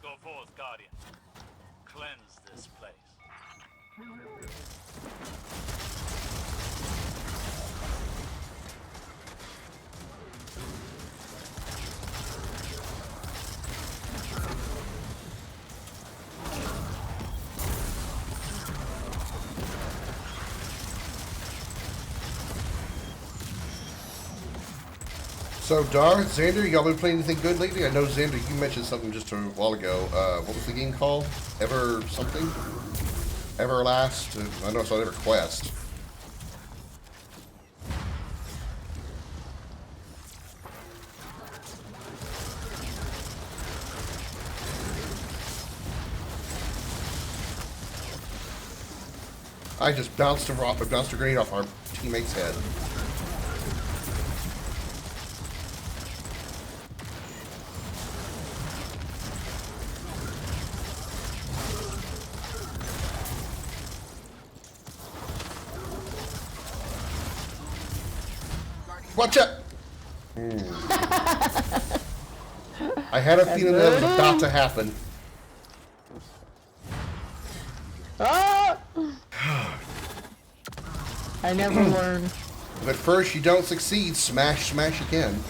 Go forth, Guardian. Cleanse this place. So, Dar, Xander, y'all been playing anything good lately? I know, Xander, you mentioned something just a while ago. What was the game called? Ever something? Everlast? I know it's on EverQuest. I just bounced a grenade off our teammate's head. Watch out! I had a feeling that was about to happen. Ah! I never learn. But first, you don't succeed. Smash, smash again.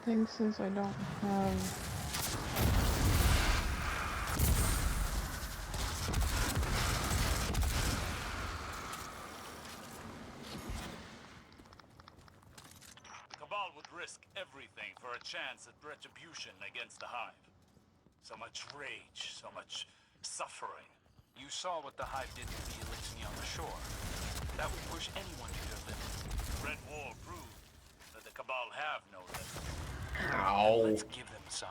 think since I don't have... Cabal would risk everything for a chance at retribution against the Hive. So much rage, so much suffering. You saw what the Hive did to the Elixir on the shore. That would push anyone to their limit. Red War proved that the Cabal have no limit. Ow. Let's give them some.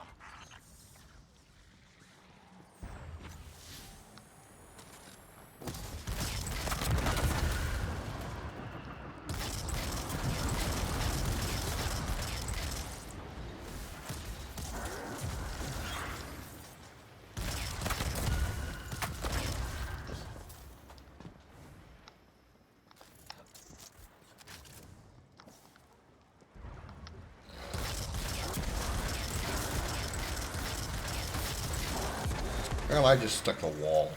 Well, I just stuck a wall.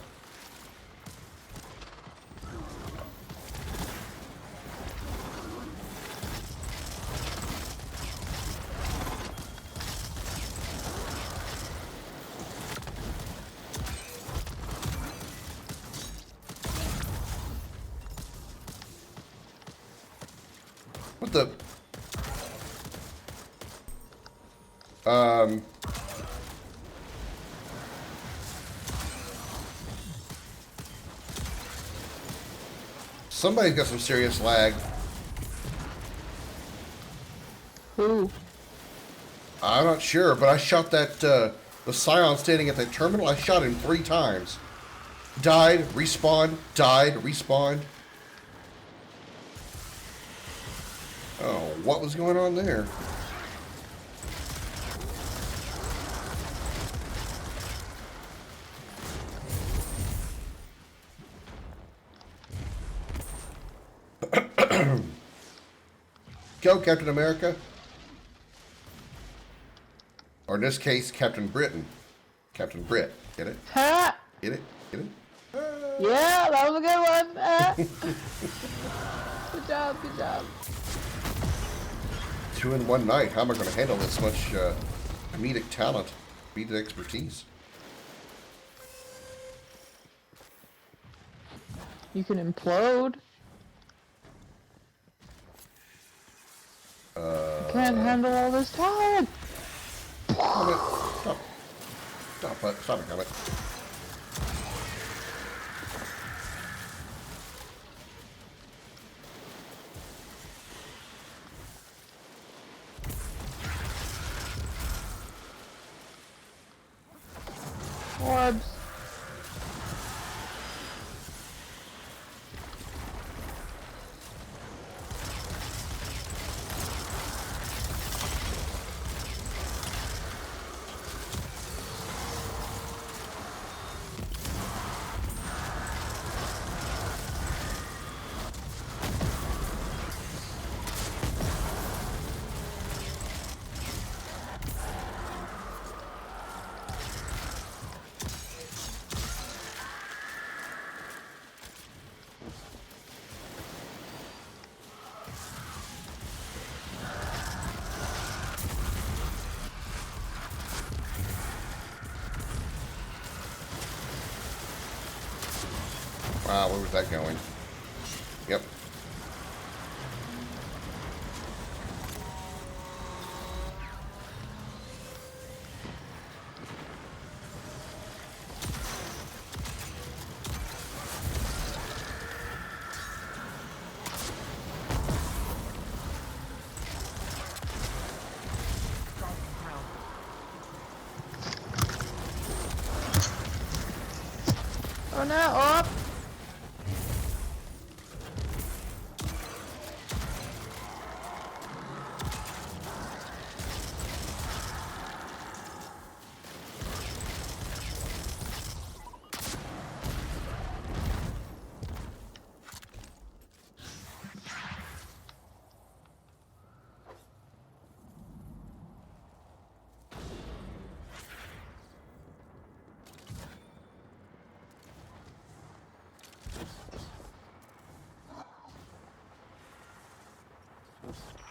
What the? Somebody's got some serious lag. Who? I'm not sure, but I shot that, the Scion standing at that terminal, I shot him 3 times. Died, respawned, died, respawned. Oh, what was going on there? Go, Captain America. Or in this case, Captain Britain. Captain Brit. Get it? Ha! Get it? Get it? Yeah, that was a good one. Good job, good job. 2 in 1 night. How am I going to handle this much comedic talent, comedic expertise? You can implode. I can't handle all this talent. Comet. Stop. Stop it. Stop it, Comet. Orbs. Wow, where was that going? Yep. Oh no, up.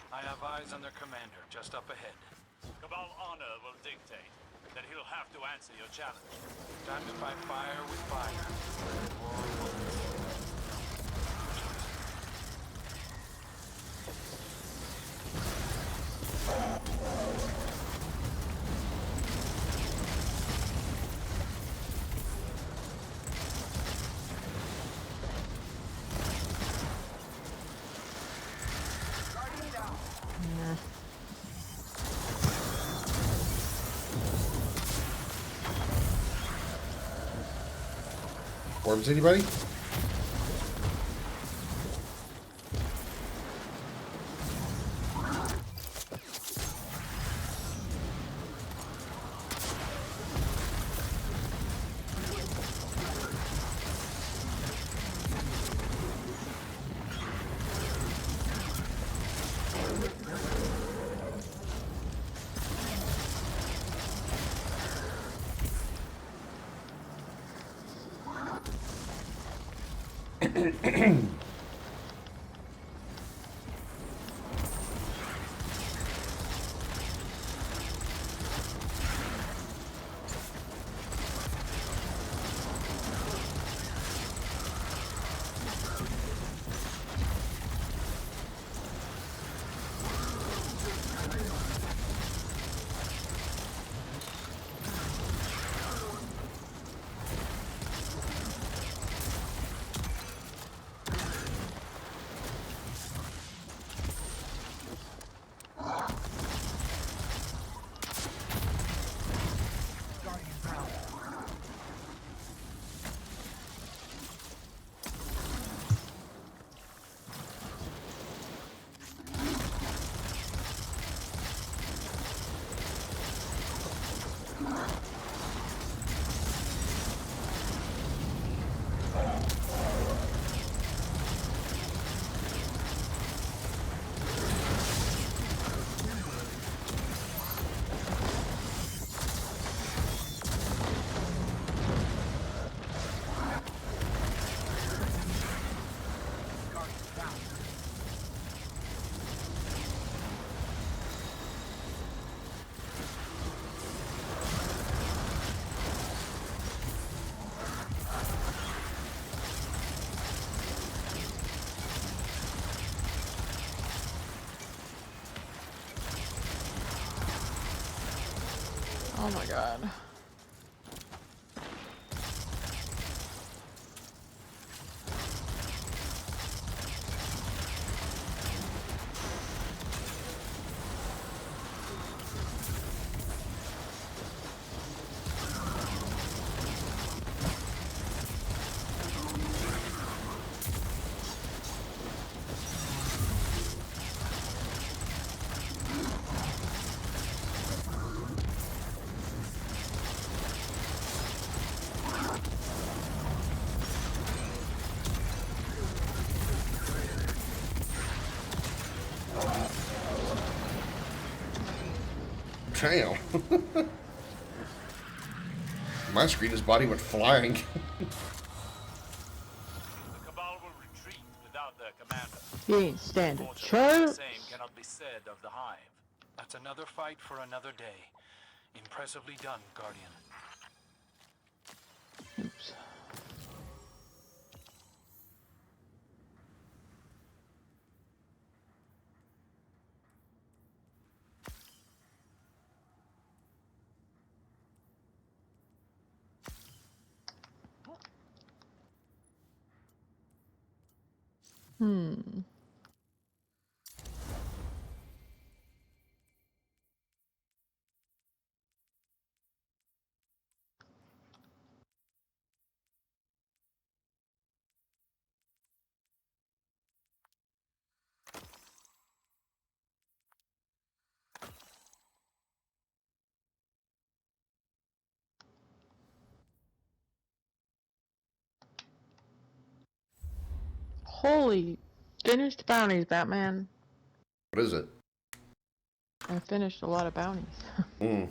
I have eyes on their commander, just up ahead. Cabal honor will dictate that he'll have to answer your challenge. Time to fight fire with fire. Or bullets. Worms, anybody? Oh my god. Damn. My screen, his body went flying. The Cabal will retreat without their commander. He ain't standing Unfortunately, the chance. same cannot be said of the Hive. That's another fight for another day. Impressively done, Guardian. Oops. Hmm. Holy, finished bounties, Batman. What is it? I finished a lot of bounties. Mm.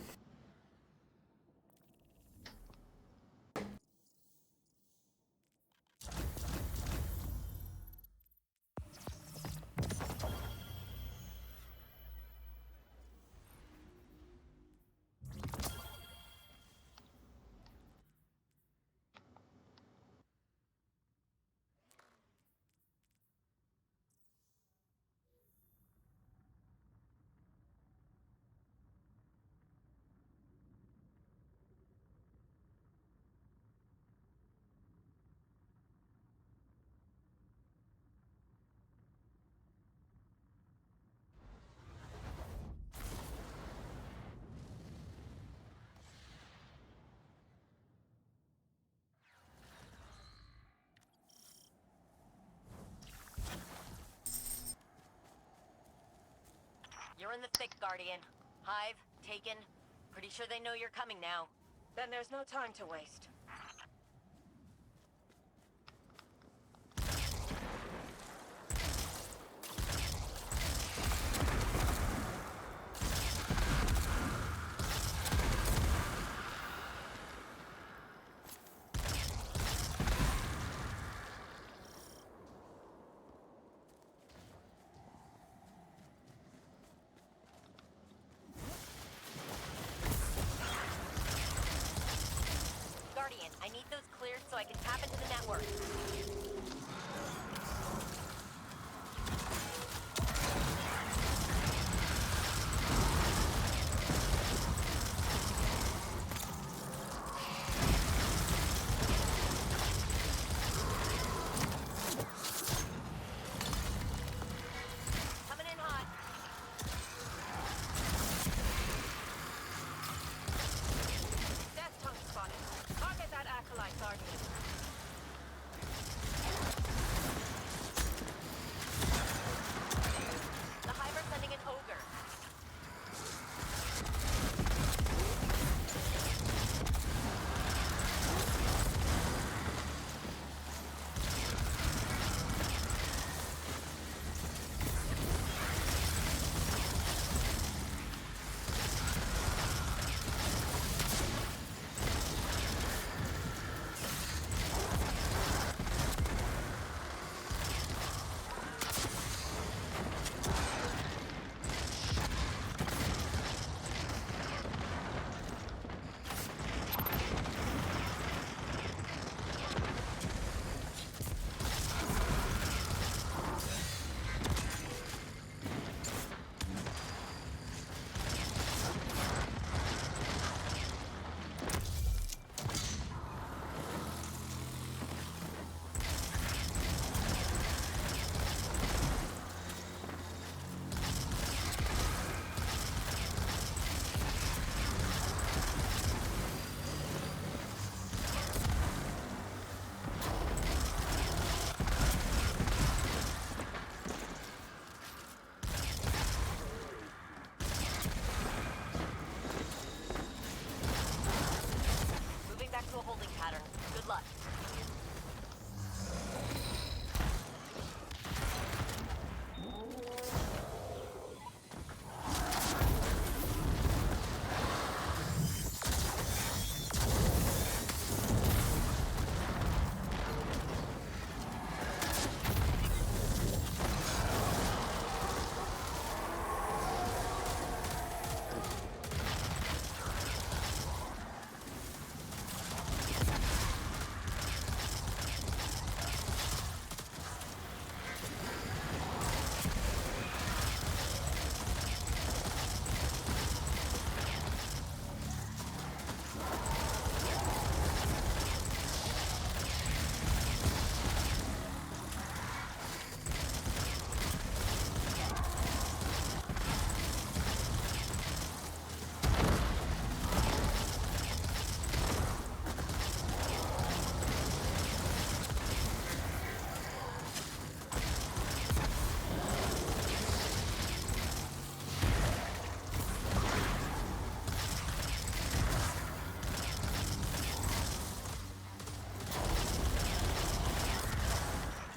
You're in the thick, Guardian. Hive, taken. Pretty sure they know you're coming now. Then there's no time to waste. Guardian, I need those cleared so I can tap into the network. Coming in hot. Death tongue spotted. Target that acolyte, Guardian. The Hive are sending an ogre. Moving back to a holding pattern. Good luck.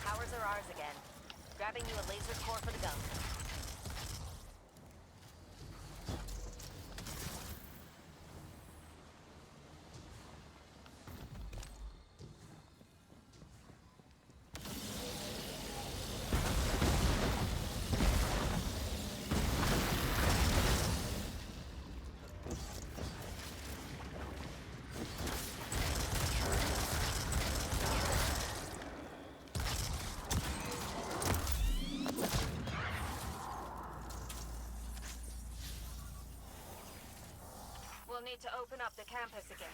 Powers are ours again. Grabbing you a laser core for the gun. We'll need to open up the campus again.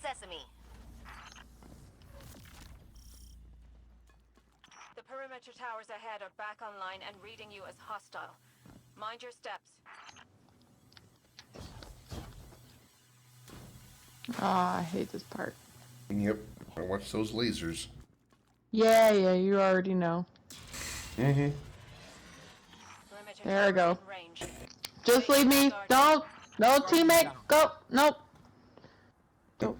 sesame. The perimeter towers ahead are back online and reading you as hostile. Mind your steps. Ah, I hate this part. Yep. I watch those lasers. Yeah, you already know. Mm-hmm. There I go. Just leave me. Don't. No, teammate. Go. Nope. Don't.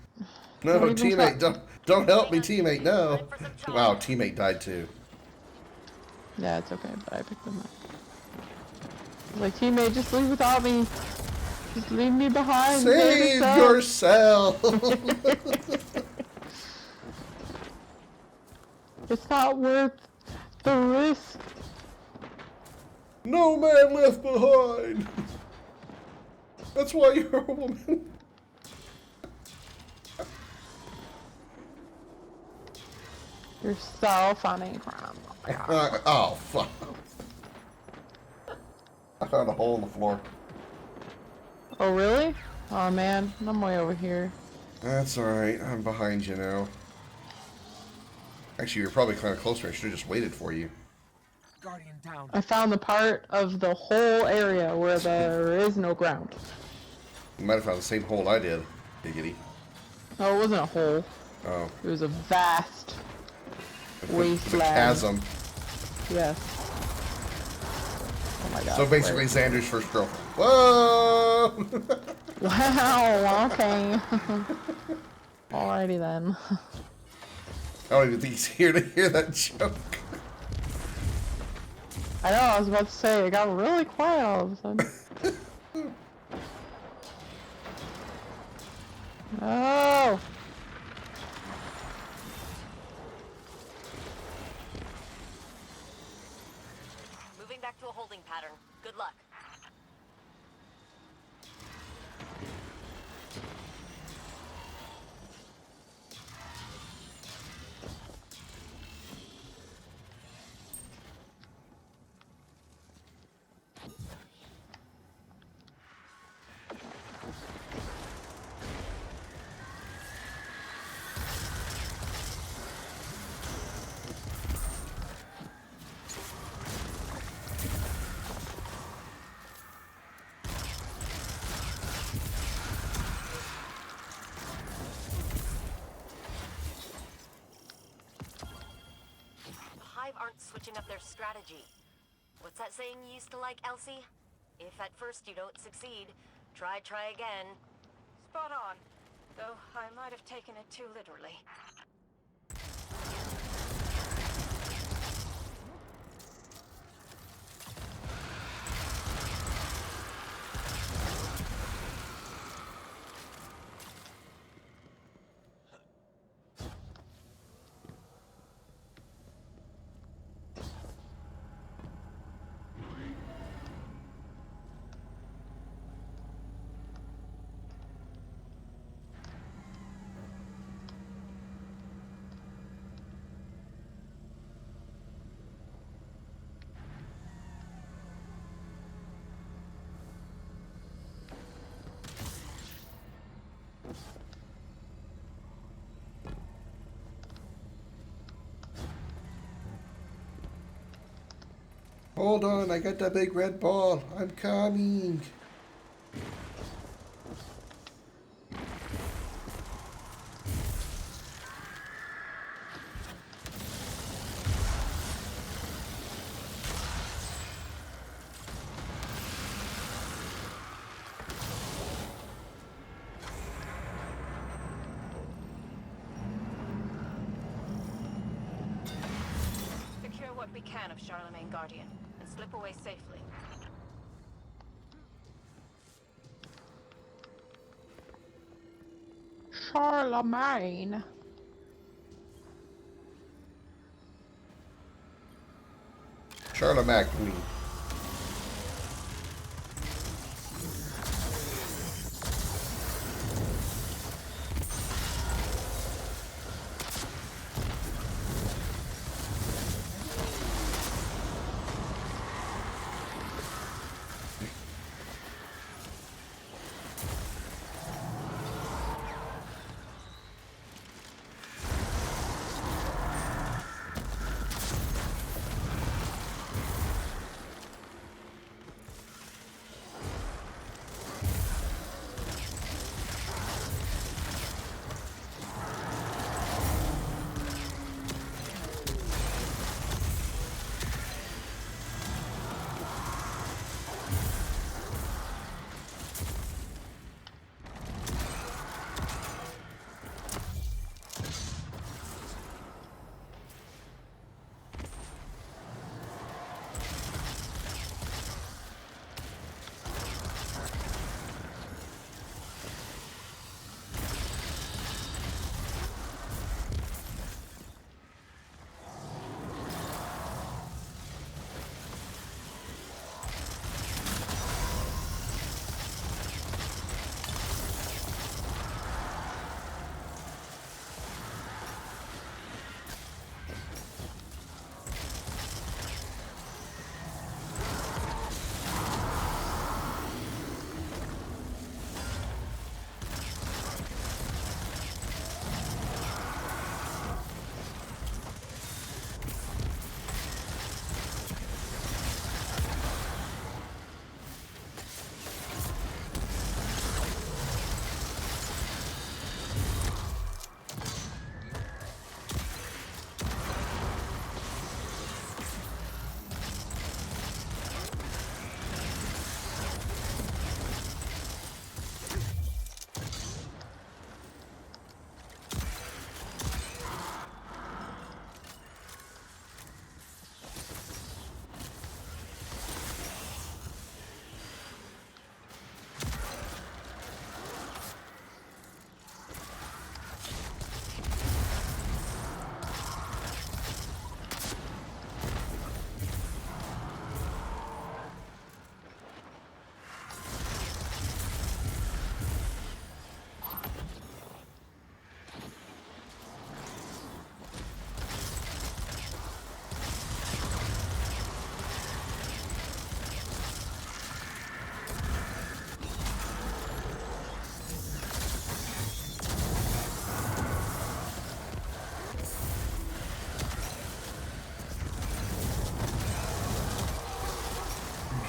No, Don't even teammate, try. don't help me, teammate. No. Wow, teammate died too. Yeah, it's okay, but I picked them up. Like, teammate, just leave without me. Just leave me behind. Save yourself. It's not worth the risk. No man left behind. That's why you're a woman. You're so funny, Krim. Oh, fuck. I found a hole in the floor. Oh, really? Oh, man. I'm way over here. That's alright. I'm behind you now. Actually, you're probably kind of closer. I should have just waited for you. Guardian down. I found the part of the whole area where there is no ground. You might have found the same hole I did, Diggity. No, it wasn't a hole. Oh. It was a vast wasteland. It's a chasm. Yes. Oh my god. So basically Xander's first girlfriend. Whoa! Wow, okay. Alrighty then. I don't even think he's here to hear that joke. I know, I was about to say, it got really quiet all of a sudden. No! Moving back to a holding pattern. Good luck. Aren't switching up their strategy. What's that saying you used to like, Elsie? If at first you don't succeed, try again. Spot on. Though I might have taken it too literally. Hold on, I got that big red ball. I'm coming. Secure what we can of Charlemagne Guardian, and slip away safely. Charlemagne. Charlemagne.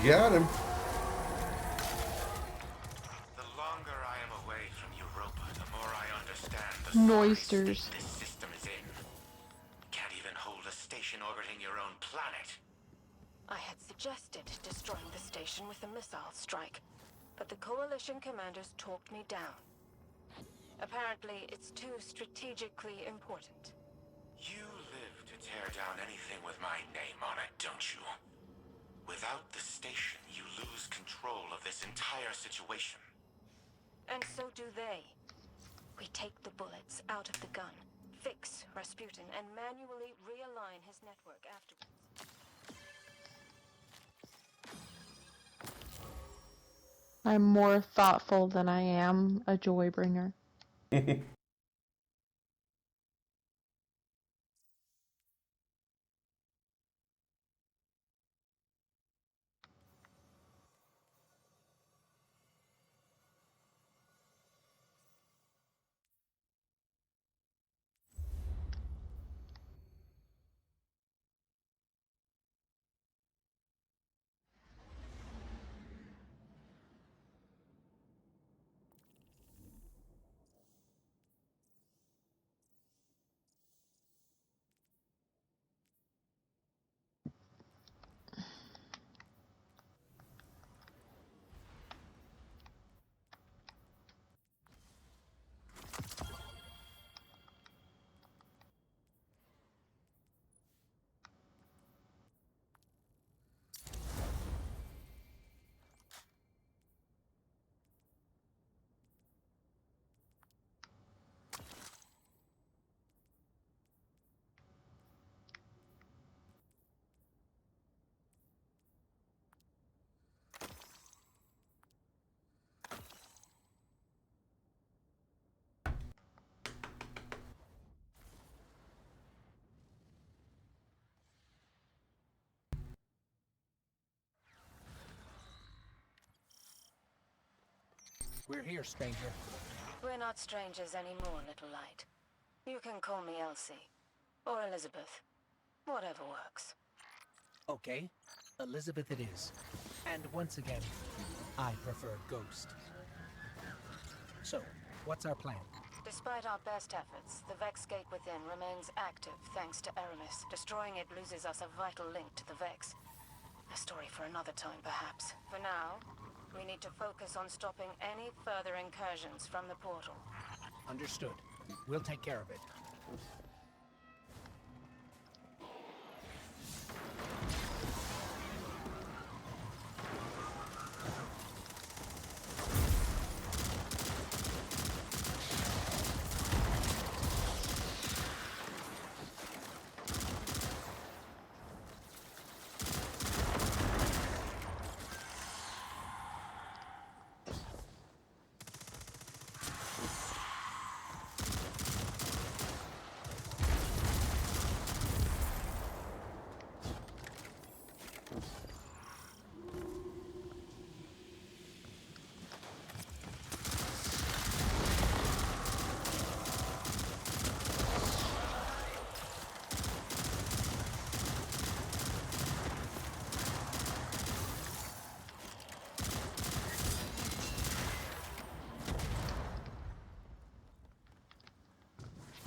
Got him. The longer I am away from Europa, the more I understand the Noisters. sorry state this system is in. Can't even hold a station orbiting your own planet. I had suggested destroying the station with a missile strike, but the Coalition commanders talked me down. Apparently, it's too strategically important. You live to tear down anything with my name on it, don't you? Without the station, you lose control of this entire situation. And so do they. We take the bullets out of the gun, fix Rasputin, and manually realign his network afterwards. I'm more thoughtful than I am a joybringer. We're here, stranger. We're not strangers anymore, little light. You can call me Elsie. Or Elizabeth. Whatever works. Okay, Elizabeth it is. And once again, I prefer Ghost. So, what's our plan? Despite our best efforts, the Vex gate within remains active thanks to Aramis. Destroying it loses us a vital link to the Vex. A story for another time, perhaps. For now, we need to focus on stopping any further incursions from the portal. Understood. We'll take care of it.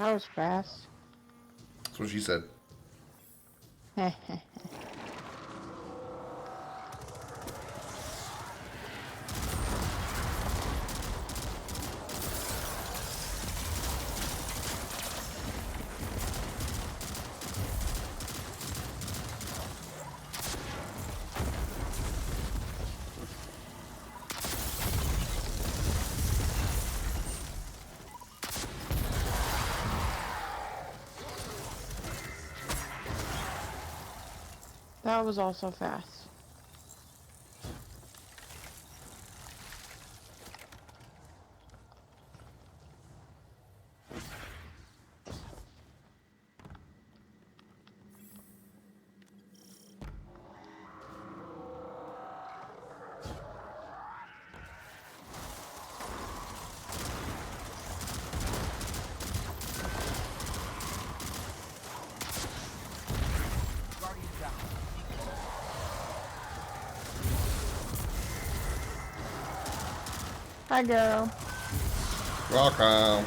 That was fast. That's what she said. That was also fast. Guardian down. Hi, girl. Welcome.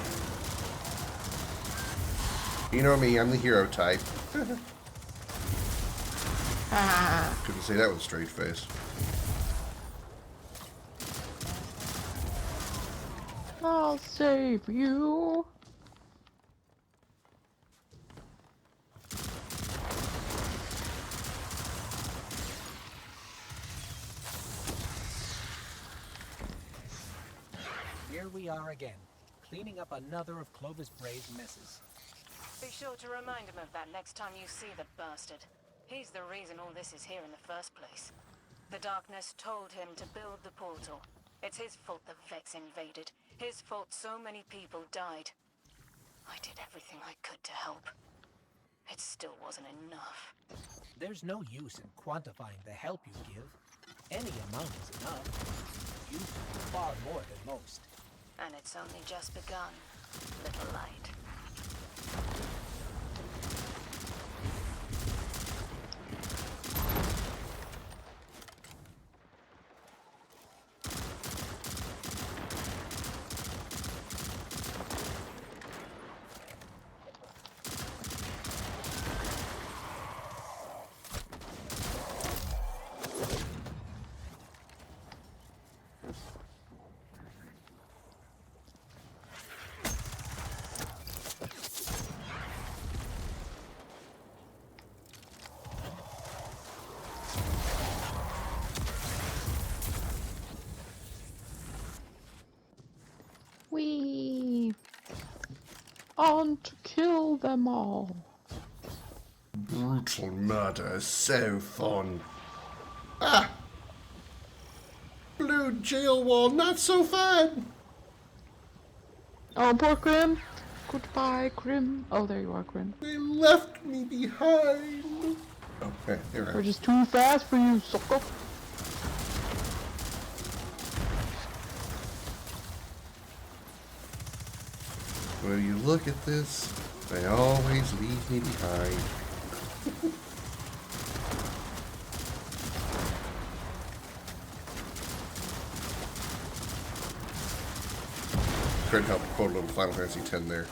You know me, I'm the hero type. Couldn't say that with a straight face. I'll save you. Here we are again, cleaning up another of Clovis Bray's messes. Be sure to remind him of that next time you see the bastard. He's the reason all this is here in the first place. The darkness told him to build the portal. It's his fault the Vex invaded. His fault so many people died. I did everything I could to help. It still wasn't enough. There's no use in quantifying the help you give. Any amount is enough. You do far more than most. And it's only just begun, little light. We on to kill them all. Brutal murder is so fun. Ah! Blue jail wall, not so fun! Oh, poor Krim. Goodbye, Krim. Oh, there you are, Krim. They left me behind. Okay, here I am. We're just too fast for you, sucker. When you look at this, they always leave me behind. Trying to help quote a little Final Fantasy X there.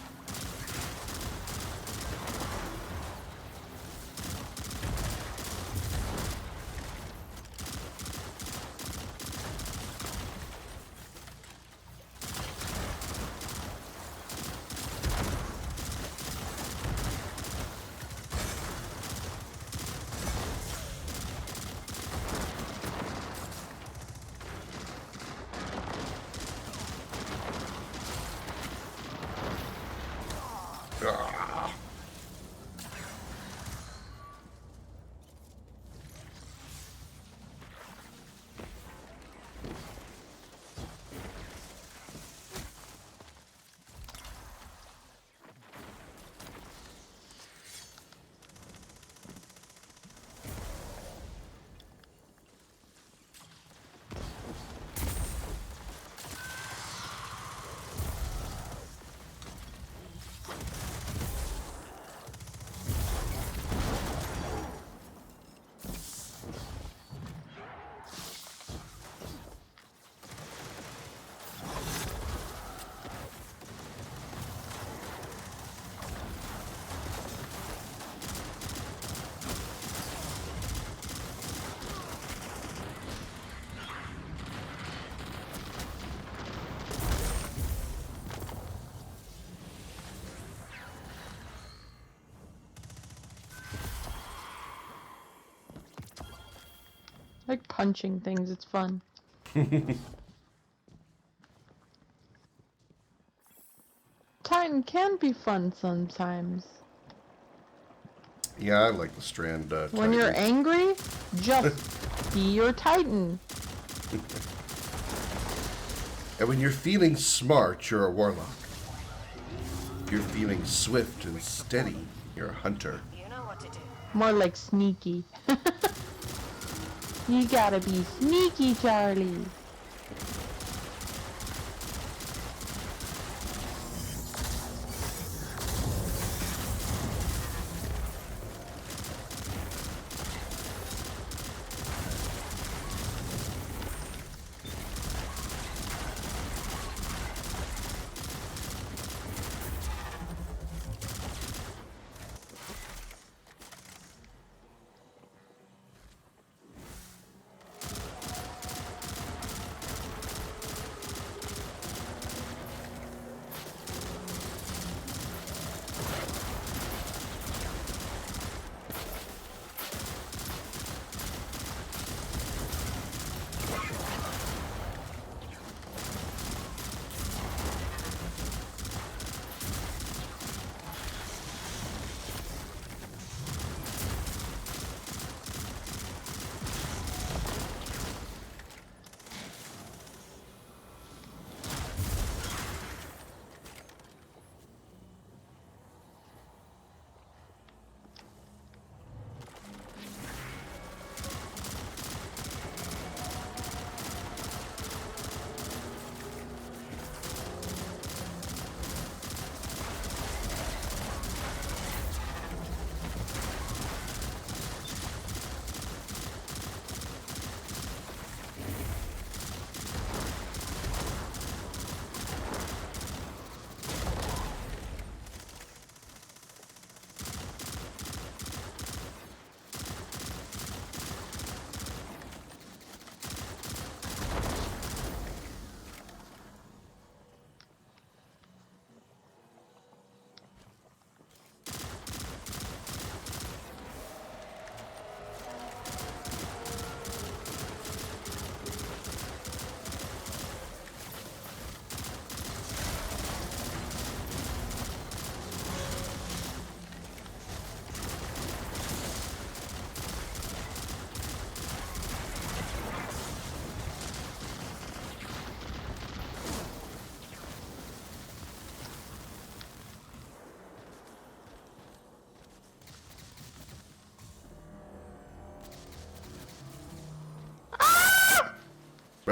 Like punching things, it's fun. Titan can be fun sometimes. Yeah, I like the Strand When you're Titan. angry, just be your Titan. And when you're feeling smart, you're a warlock. If you're feeling swift and steady, you're a hunter. You know what to do. More like sneaky. You gotta be sneaky, Charlie.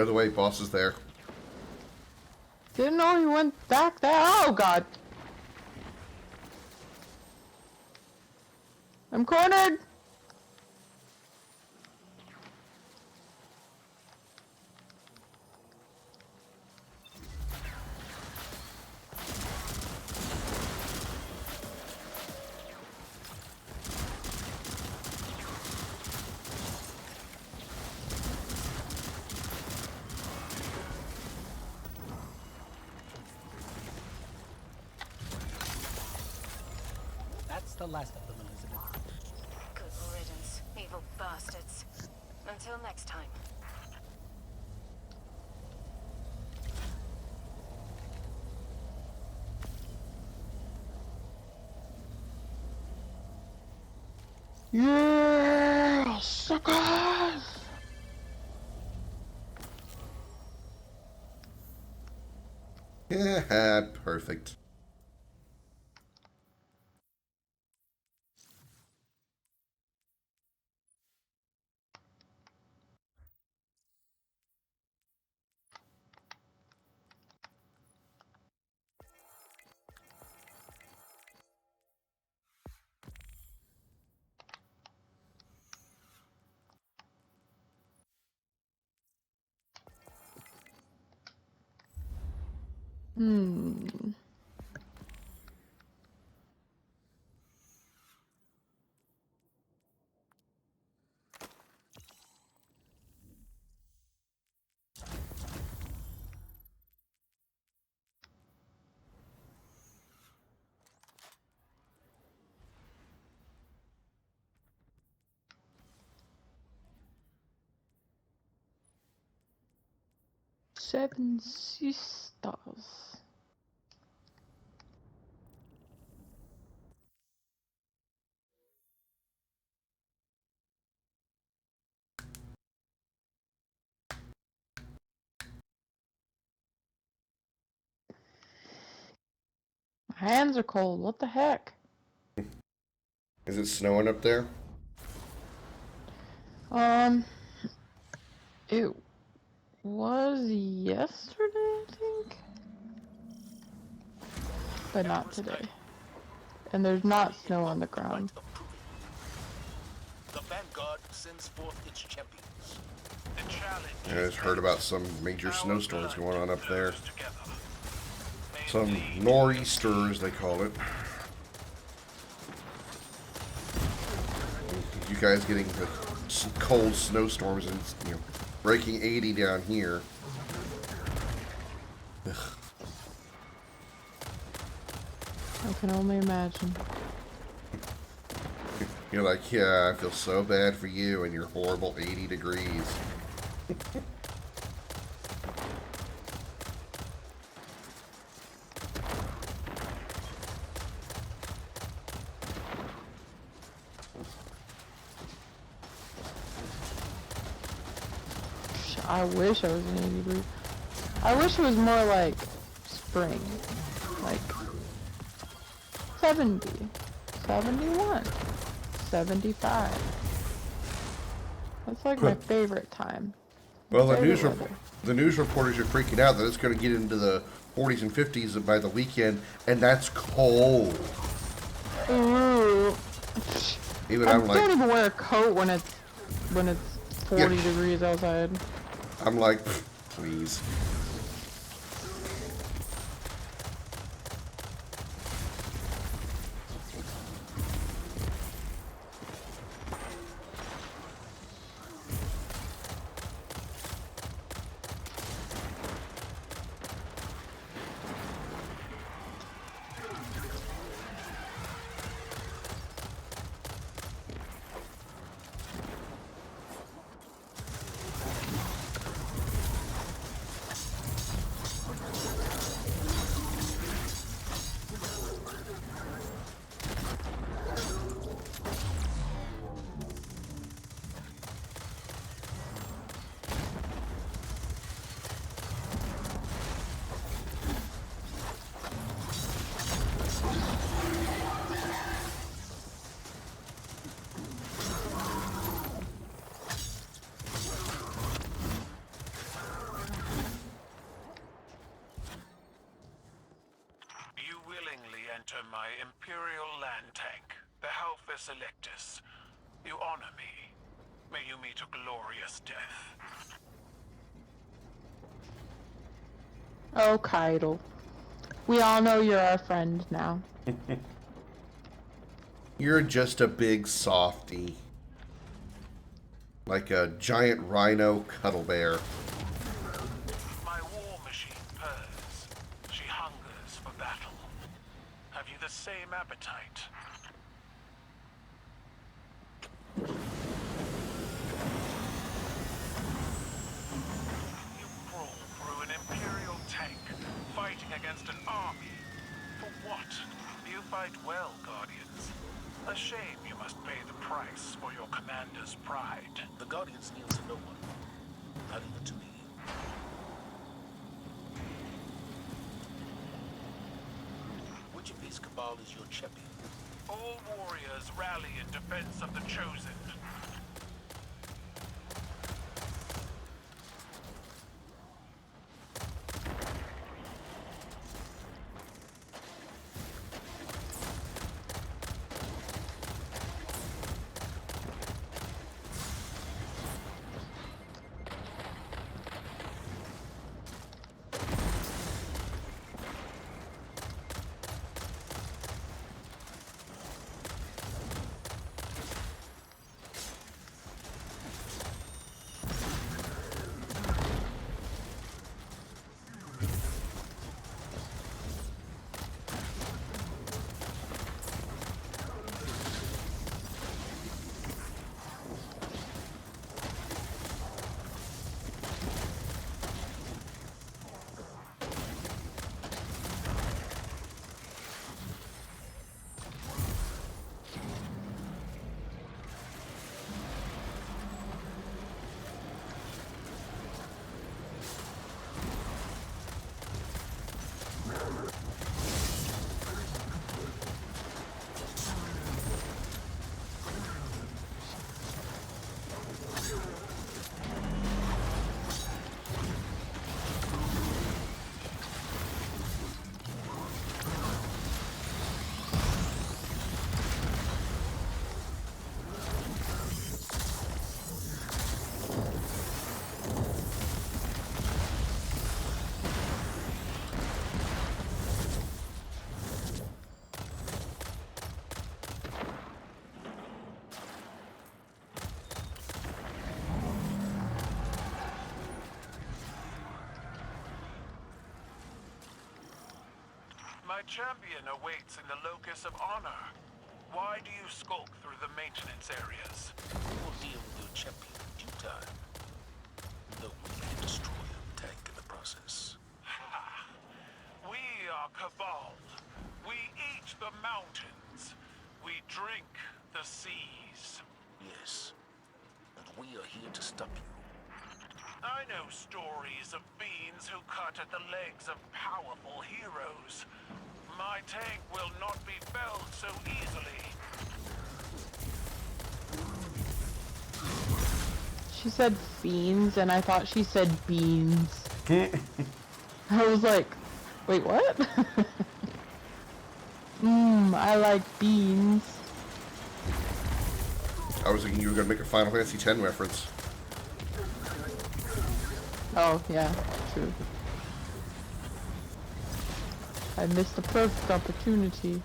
By the way, boss is there. Didn't know he went back there. Oh god. I'm cornered. That's the last of them, Elizabeth. Good riddance, evil bastards. Until next time. Yeah, suckers! Yeah, perfect. Hmm. Seven sisters. My hands are cold. What the heck? Is it snowing up there? It was yesterday, I think, but not today. And there's not snow on the ground. The Vanguard sends forth its champions. The challenge. I just heard about some major snowstorms going on up there. Some nor'easters, they call it. You guys getting the cold snowstorms and, you know, breaking 80 down here. Ugh. I can only imagine. You're like, yeah, I feel so bad for you and your horrible 80 degrees. I wish I was in 80 degrees. I wish it was more like spring. Like 70, 71, 75. That's like my favorite time. Well, the Favorite news reporters are freaking out that it's going to get into the 40s and 50s by the weekend, and that's cold. Ooh. Even I I'm like, don't even wear a coat when it's 40 degrees outside. I'm like, please. my Imperial land tank, the Halphus Electus. You honor me. May you meet a glorious death. Oh, Keitel. We all know you're our friend now. You're just a big softy. Like a giant rhino cuddle bear. My war machine purrs. She hungers for battle. Have you the same appetite? You crawl through an Imperial tank, fighting against an army. For what? You fight well, Guardians. A shame you must pay the price for your commander's pride. The Guardians kneel to no one. Not even to me. Which of these Cabal is your champion? All warriors rally in defense of the Chosen. My champion awaits in the locus of honor. Why do you skulk through the maintenance areas? We'll deal with your champion in due time. Though we can destroy your tank in the process. We are Cabal. We eat the mountains. We drink the seas. Yes. And we are here to stop you. I know stories of fiends who cut at the legs of powerful heroes. My tank will not be felled so easily. She said fiends, and I thought she said beans. I was like, wait, what? I like beans. I was thinking you were going to make a Final Fantasy X reference. Oh, yeah, true. I missed the perfect opportunity.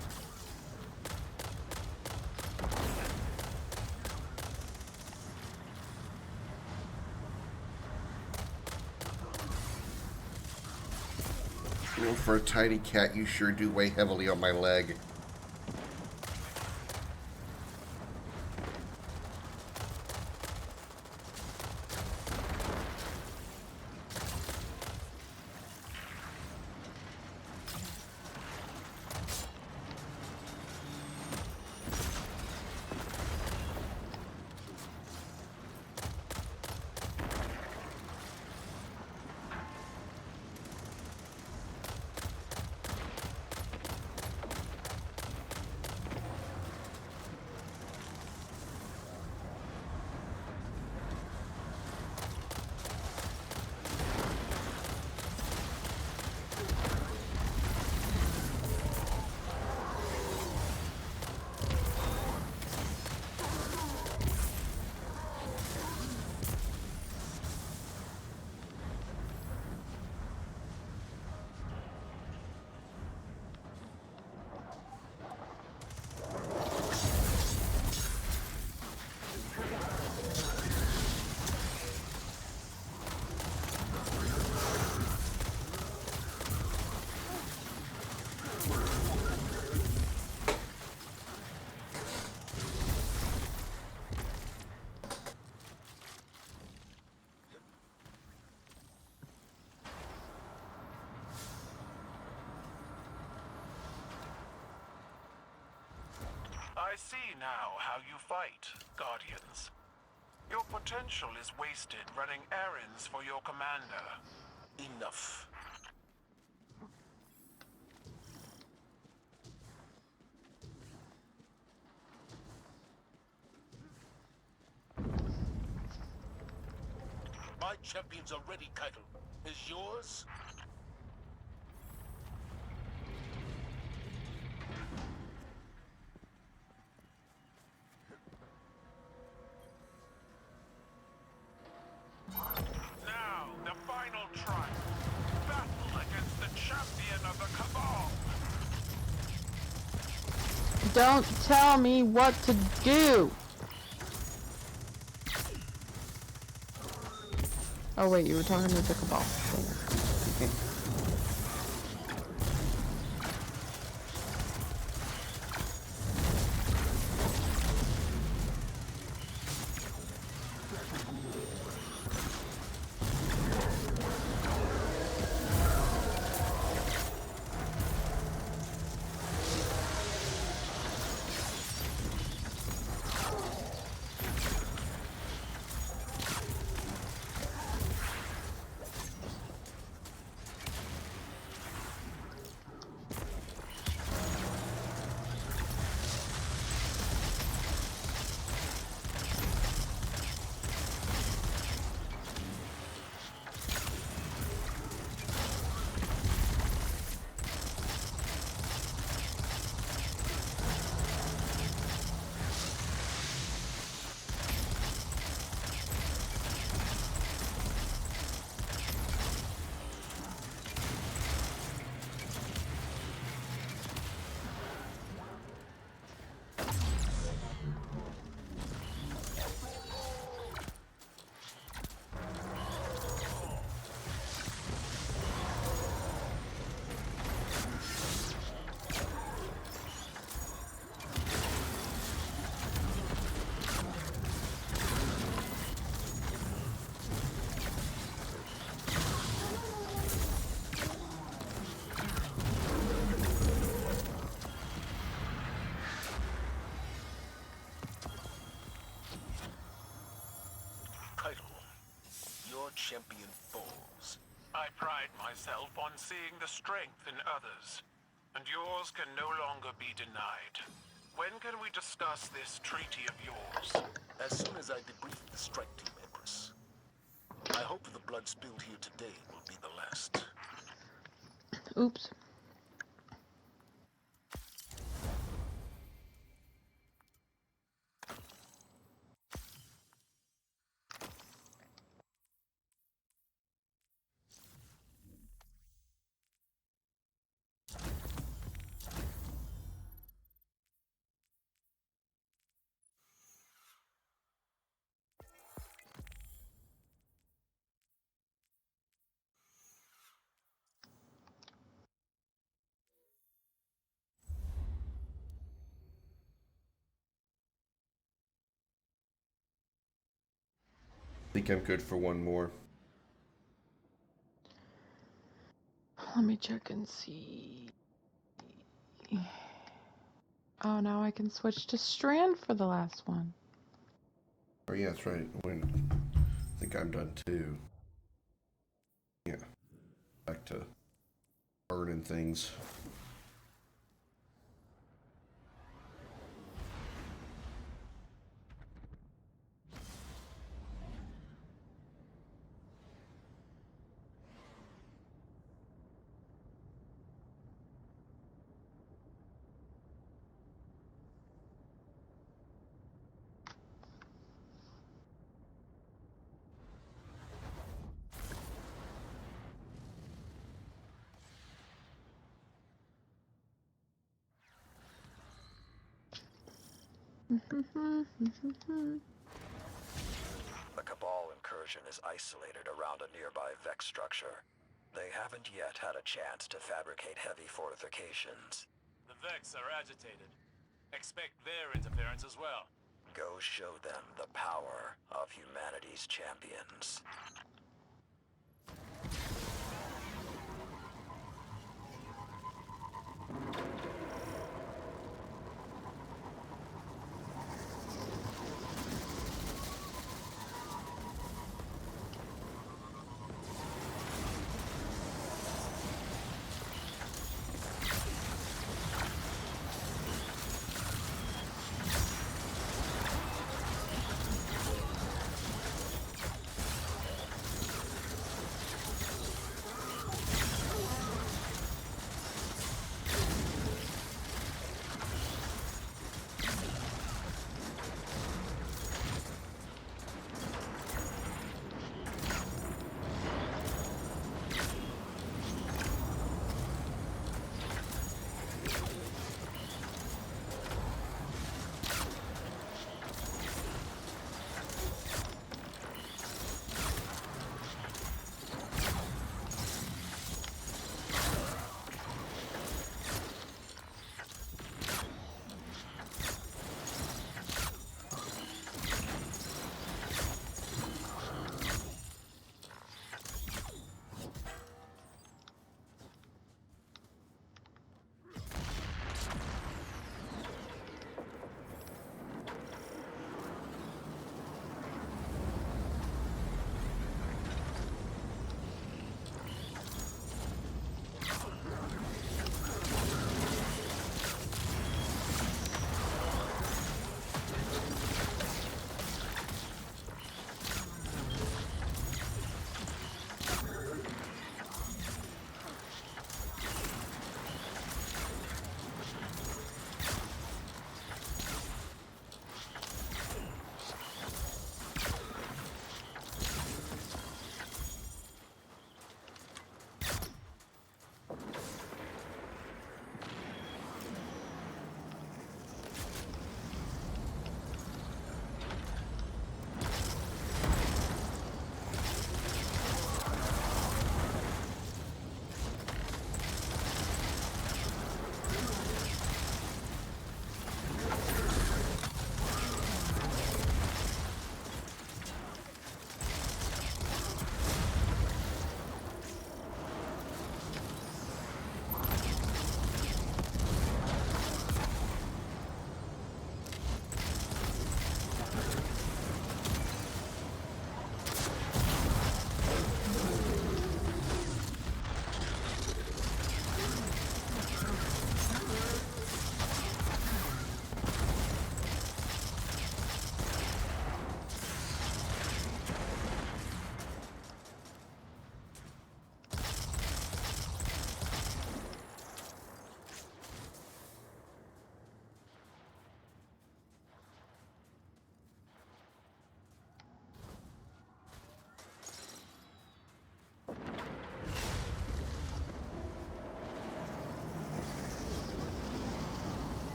You know, for a tiny cat, you sure do weigh heavily on my leg. I see now how you fight, Guardians. Your potential is wasted running errands for your commander. Enough. My champions are ready, Keitel. Is yours? Now, the final trial. Battle against the champion of the Cabal. Don't tell me what to do! Oh wait, you were talking to the Cabal. Champion falls. I pride myself on seeing the strength in others, and yours can no longer be denied. When can we discuss this treaty of yours? As soon as I debrief the strike team, Empress. I hope the blood spilled here today will be the last. Oops. I think I'm good for one more. Let me check and see. Oh, now I can switch to Strand for the last one. Oh yeah, that's right. I think I'm done too. Yeah. Back to burning things. The Cabal incursion is isolated around a nearby Vex structure. They haven't yet had a chance to fabricate heavy fortifications. The Vex are agitated. Expect their interference as well. Go show them the power of humanity's champions.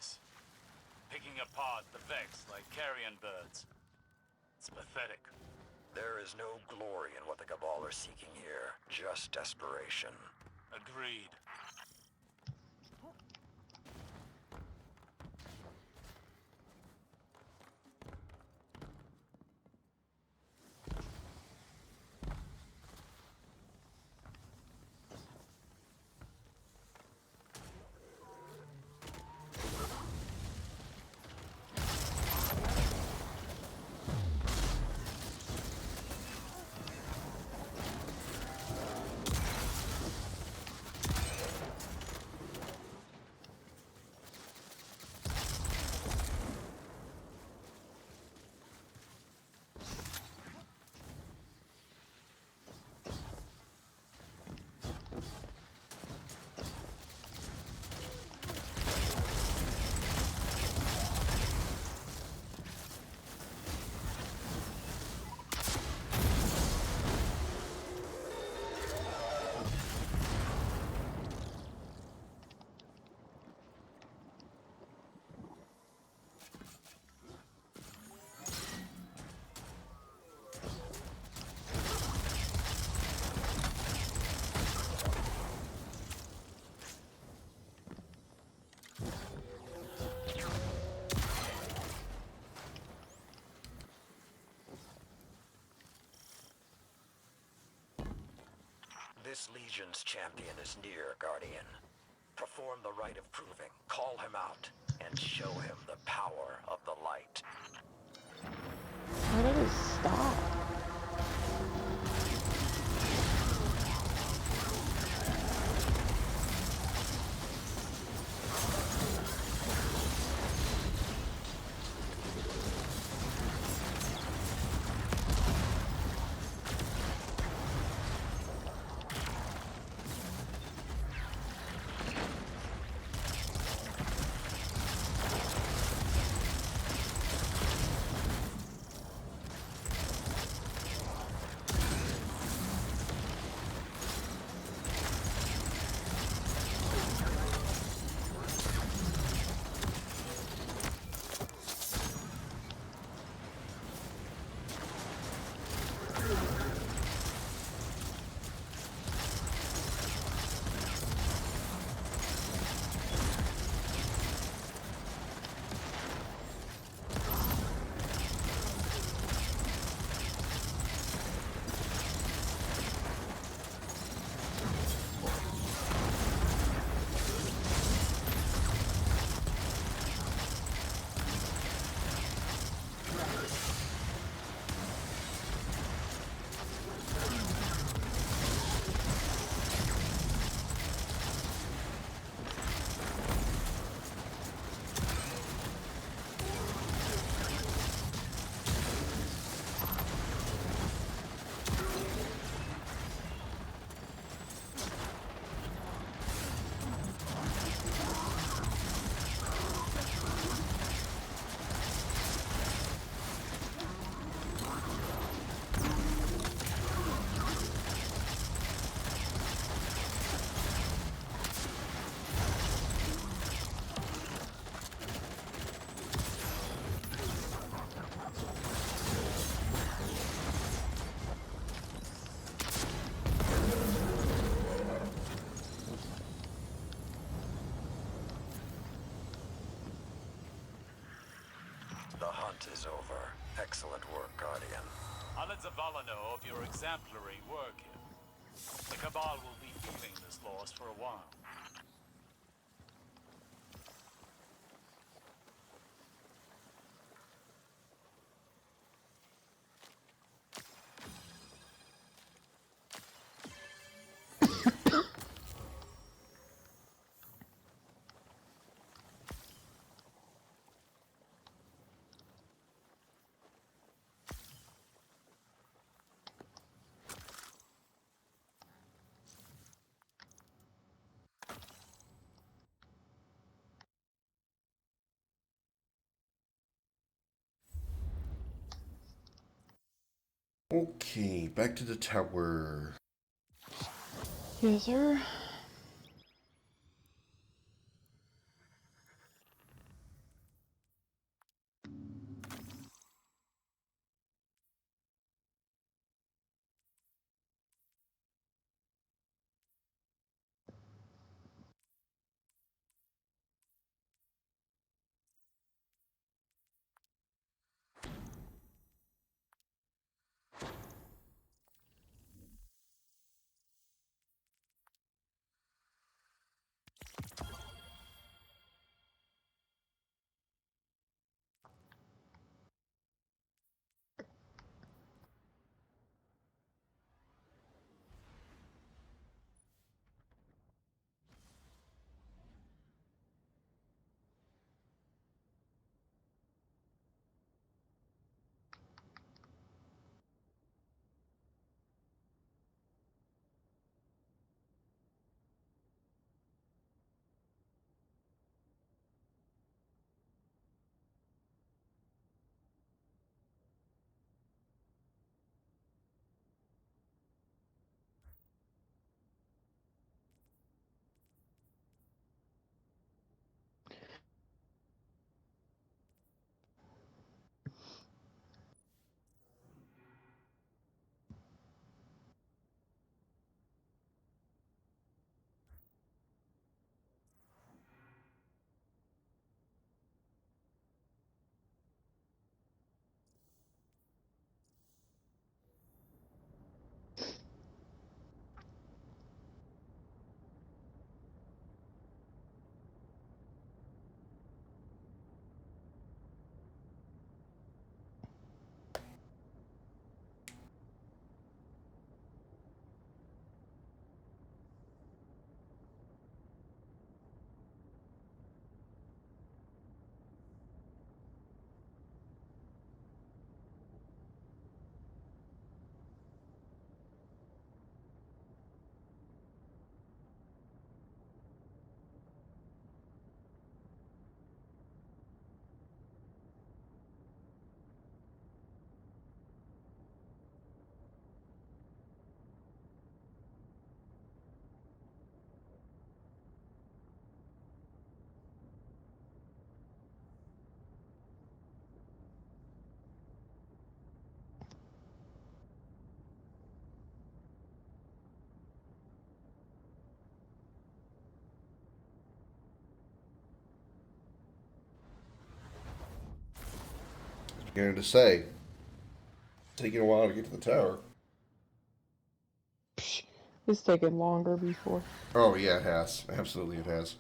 this. Picking apart the Vex like carrion birds. It's pathetic. There is no glory in what the Cabal are seeking here, just desperation. Agreed. This Legion's champion is near, Guardian. Perform the rite of proving, call him out, and show him the power of the light. How did it stop? The hunt is over. Excellent work, Guardian. I'll let Zavala know of your exemplary work here. The Cabal will be feeling this loss for a while. Okay, back to the tower. Yes, sir. Going to say, taking a while to get to the tower. It's taken longer before. Oh yeah, it has. Absolutely, it has.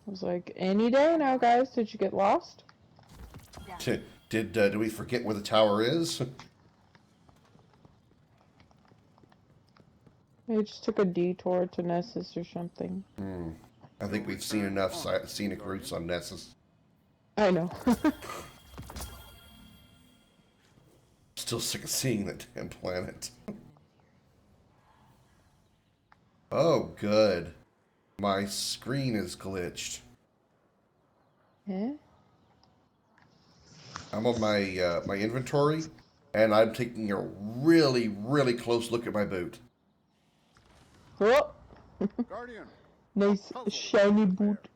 I was like, any day now, guys. Did you get lost? Did we forget where the tower is? Maybe just took a detour to Nessus or something. I think we've seen enough scenic routes on Nessus. I know. Still sick of seeing that damn planet. Oh, good. My screen is glitched. Yeah? I'm on my my inventory, and I'm taking a really, really close look at my boot. Oh! Guardian. Nice shiny boot.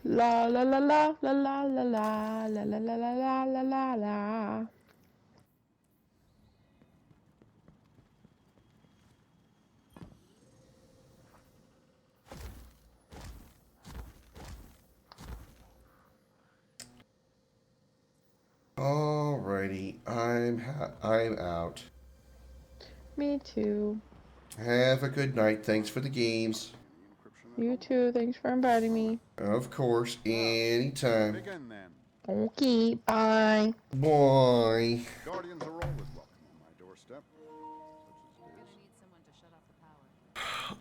La la la la la la la la la la la la la la la. Alrighty, I'm out. Me too. Have a good night. Thanks for the games. You too. Thanks for inviting me. Of course, anytime. Begin then. Okay, bye. Bye. Guardians are always welcome on my doorstep.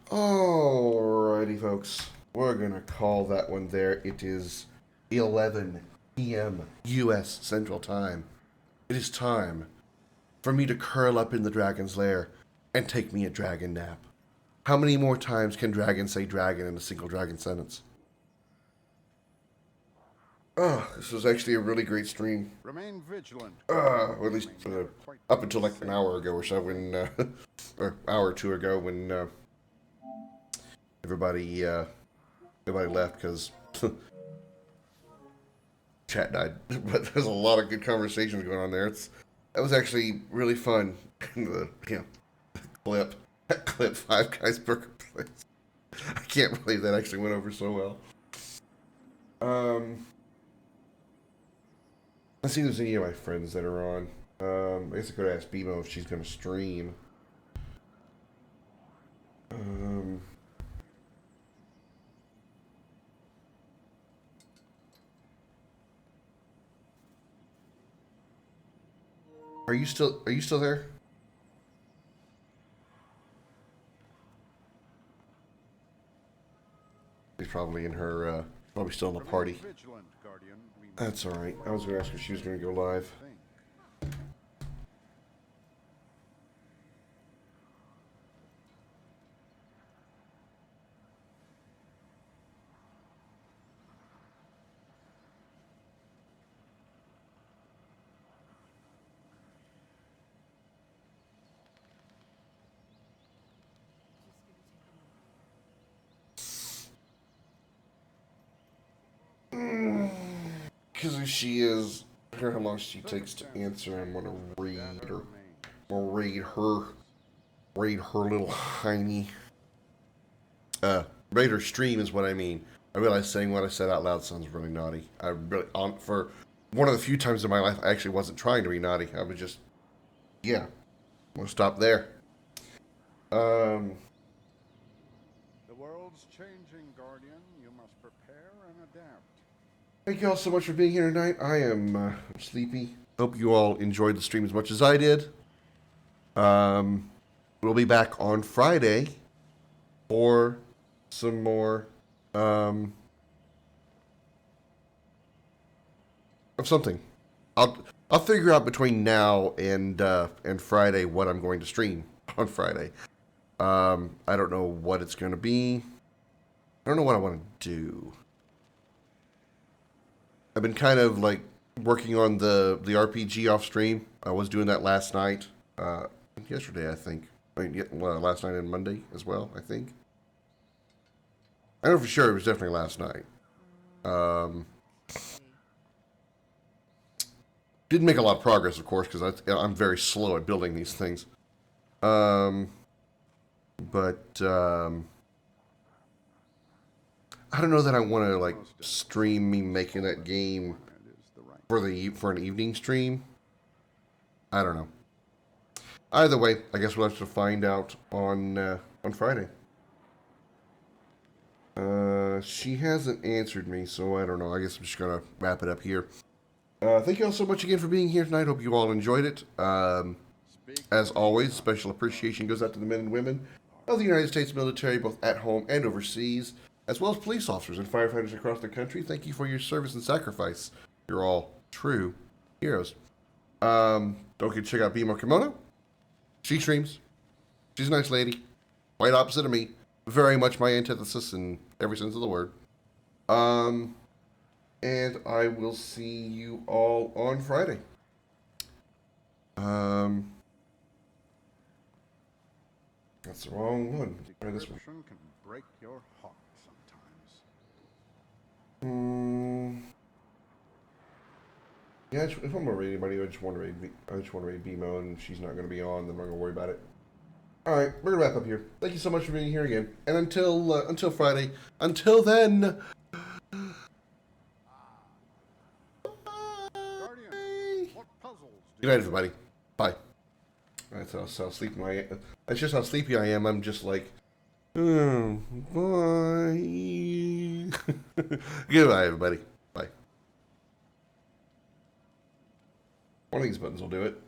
Alrighty, folks. We're gonna call that one there. It is 11 p.m. U.S. Central Time. It is time for me to curl up in the dragon's lair and take me a dragon nap. How many more times can dragons say dragon in a single dragon sentence? Oh, this was actually a really great stream. Remain vigilant. Or at least up until like an hour ago or so when, or hour or two ago when everybody left because chat died. But there's a lot of good conversations going on there. That was actually really fun. The clip, that clip, Five Guys Burger Place. I can't believe that actually went over so well. Let's see if there's any of my friends that are on. I guess I could ask BMO if she's gonna stream. Are you still there? She's probably in her probably still in the party. That's alright. I was gonna ask her if she was gonna go live. Because if she is, hear how long she takes to answer. I'm gonna read her. I'll read her little hiney. Read her stream is what I mean. I realize saying what I said out loud sounds really naughty. I really, for one of the few times in my life, I actually wasn't trying to be naughty. I was just, yeah. We'll stop there. The world's changing, Guardian. You must prepare and adapt. Thank you all so much for being here tonight. I am sleepy. Hope you all enjoyed the stream as much as I did. We'll be back on Friday for some more of something. I'll figure out between now and Friday what I'm going to stream on Friday. I don't know what it's going to be. I don't know what I want to do. I've been kind of like working on the RPG off stream. I was doing that last night, yesterday I think. Last night and Monday as well, I think. I know for sure it was definitely last night. Didn't make a lot of progress, of course, because I'm very slow at building these things. But I don't know that I want to like stream me making that game for an evening stream. I don't know. Either way, I guess we'll have to find out on Friday. She hasn't answered me, so I don't know. I guess I'm just gonna wrap it up here. Thank you all so much again for being here tonight. Hope you all enjoyed it. As always, special appreciation goes out to the men and women of the United States military, both at home and overseas, as well as police officers and firefighters across the country. Thank you for your service and sacrifice. You're all true heroes. Don't forget to check out Bimo Kimono. She streams. She's a nice lady. Quite opposite of me. Very much my antithesis in every sense of the word. And I will see you all on Friday. That's the wrong one. Try this one. Can break your heart sometimes. Yeah, if I'm gonna rate anybody, I just want to rate BMO, and she's not gonna be on. Then I'm not gonna worry about it. All right, we're gonna wrap up here. Thank you so much for being here again, and until Friday. Until then. Good night, everybody. Bye. That's how sleepy I am. That's just how sleepy I am. I'm just like, oh, bye. Goodbye, everybody. Bye. One of these buttons will do it.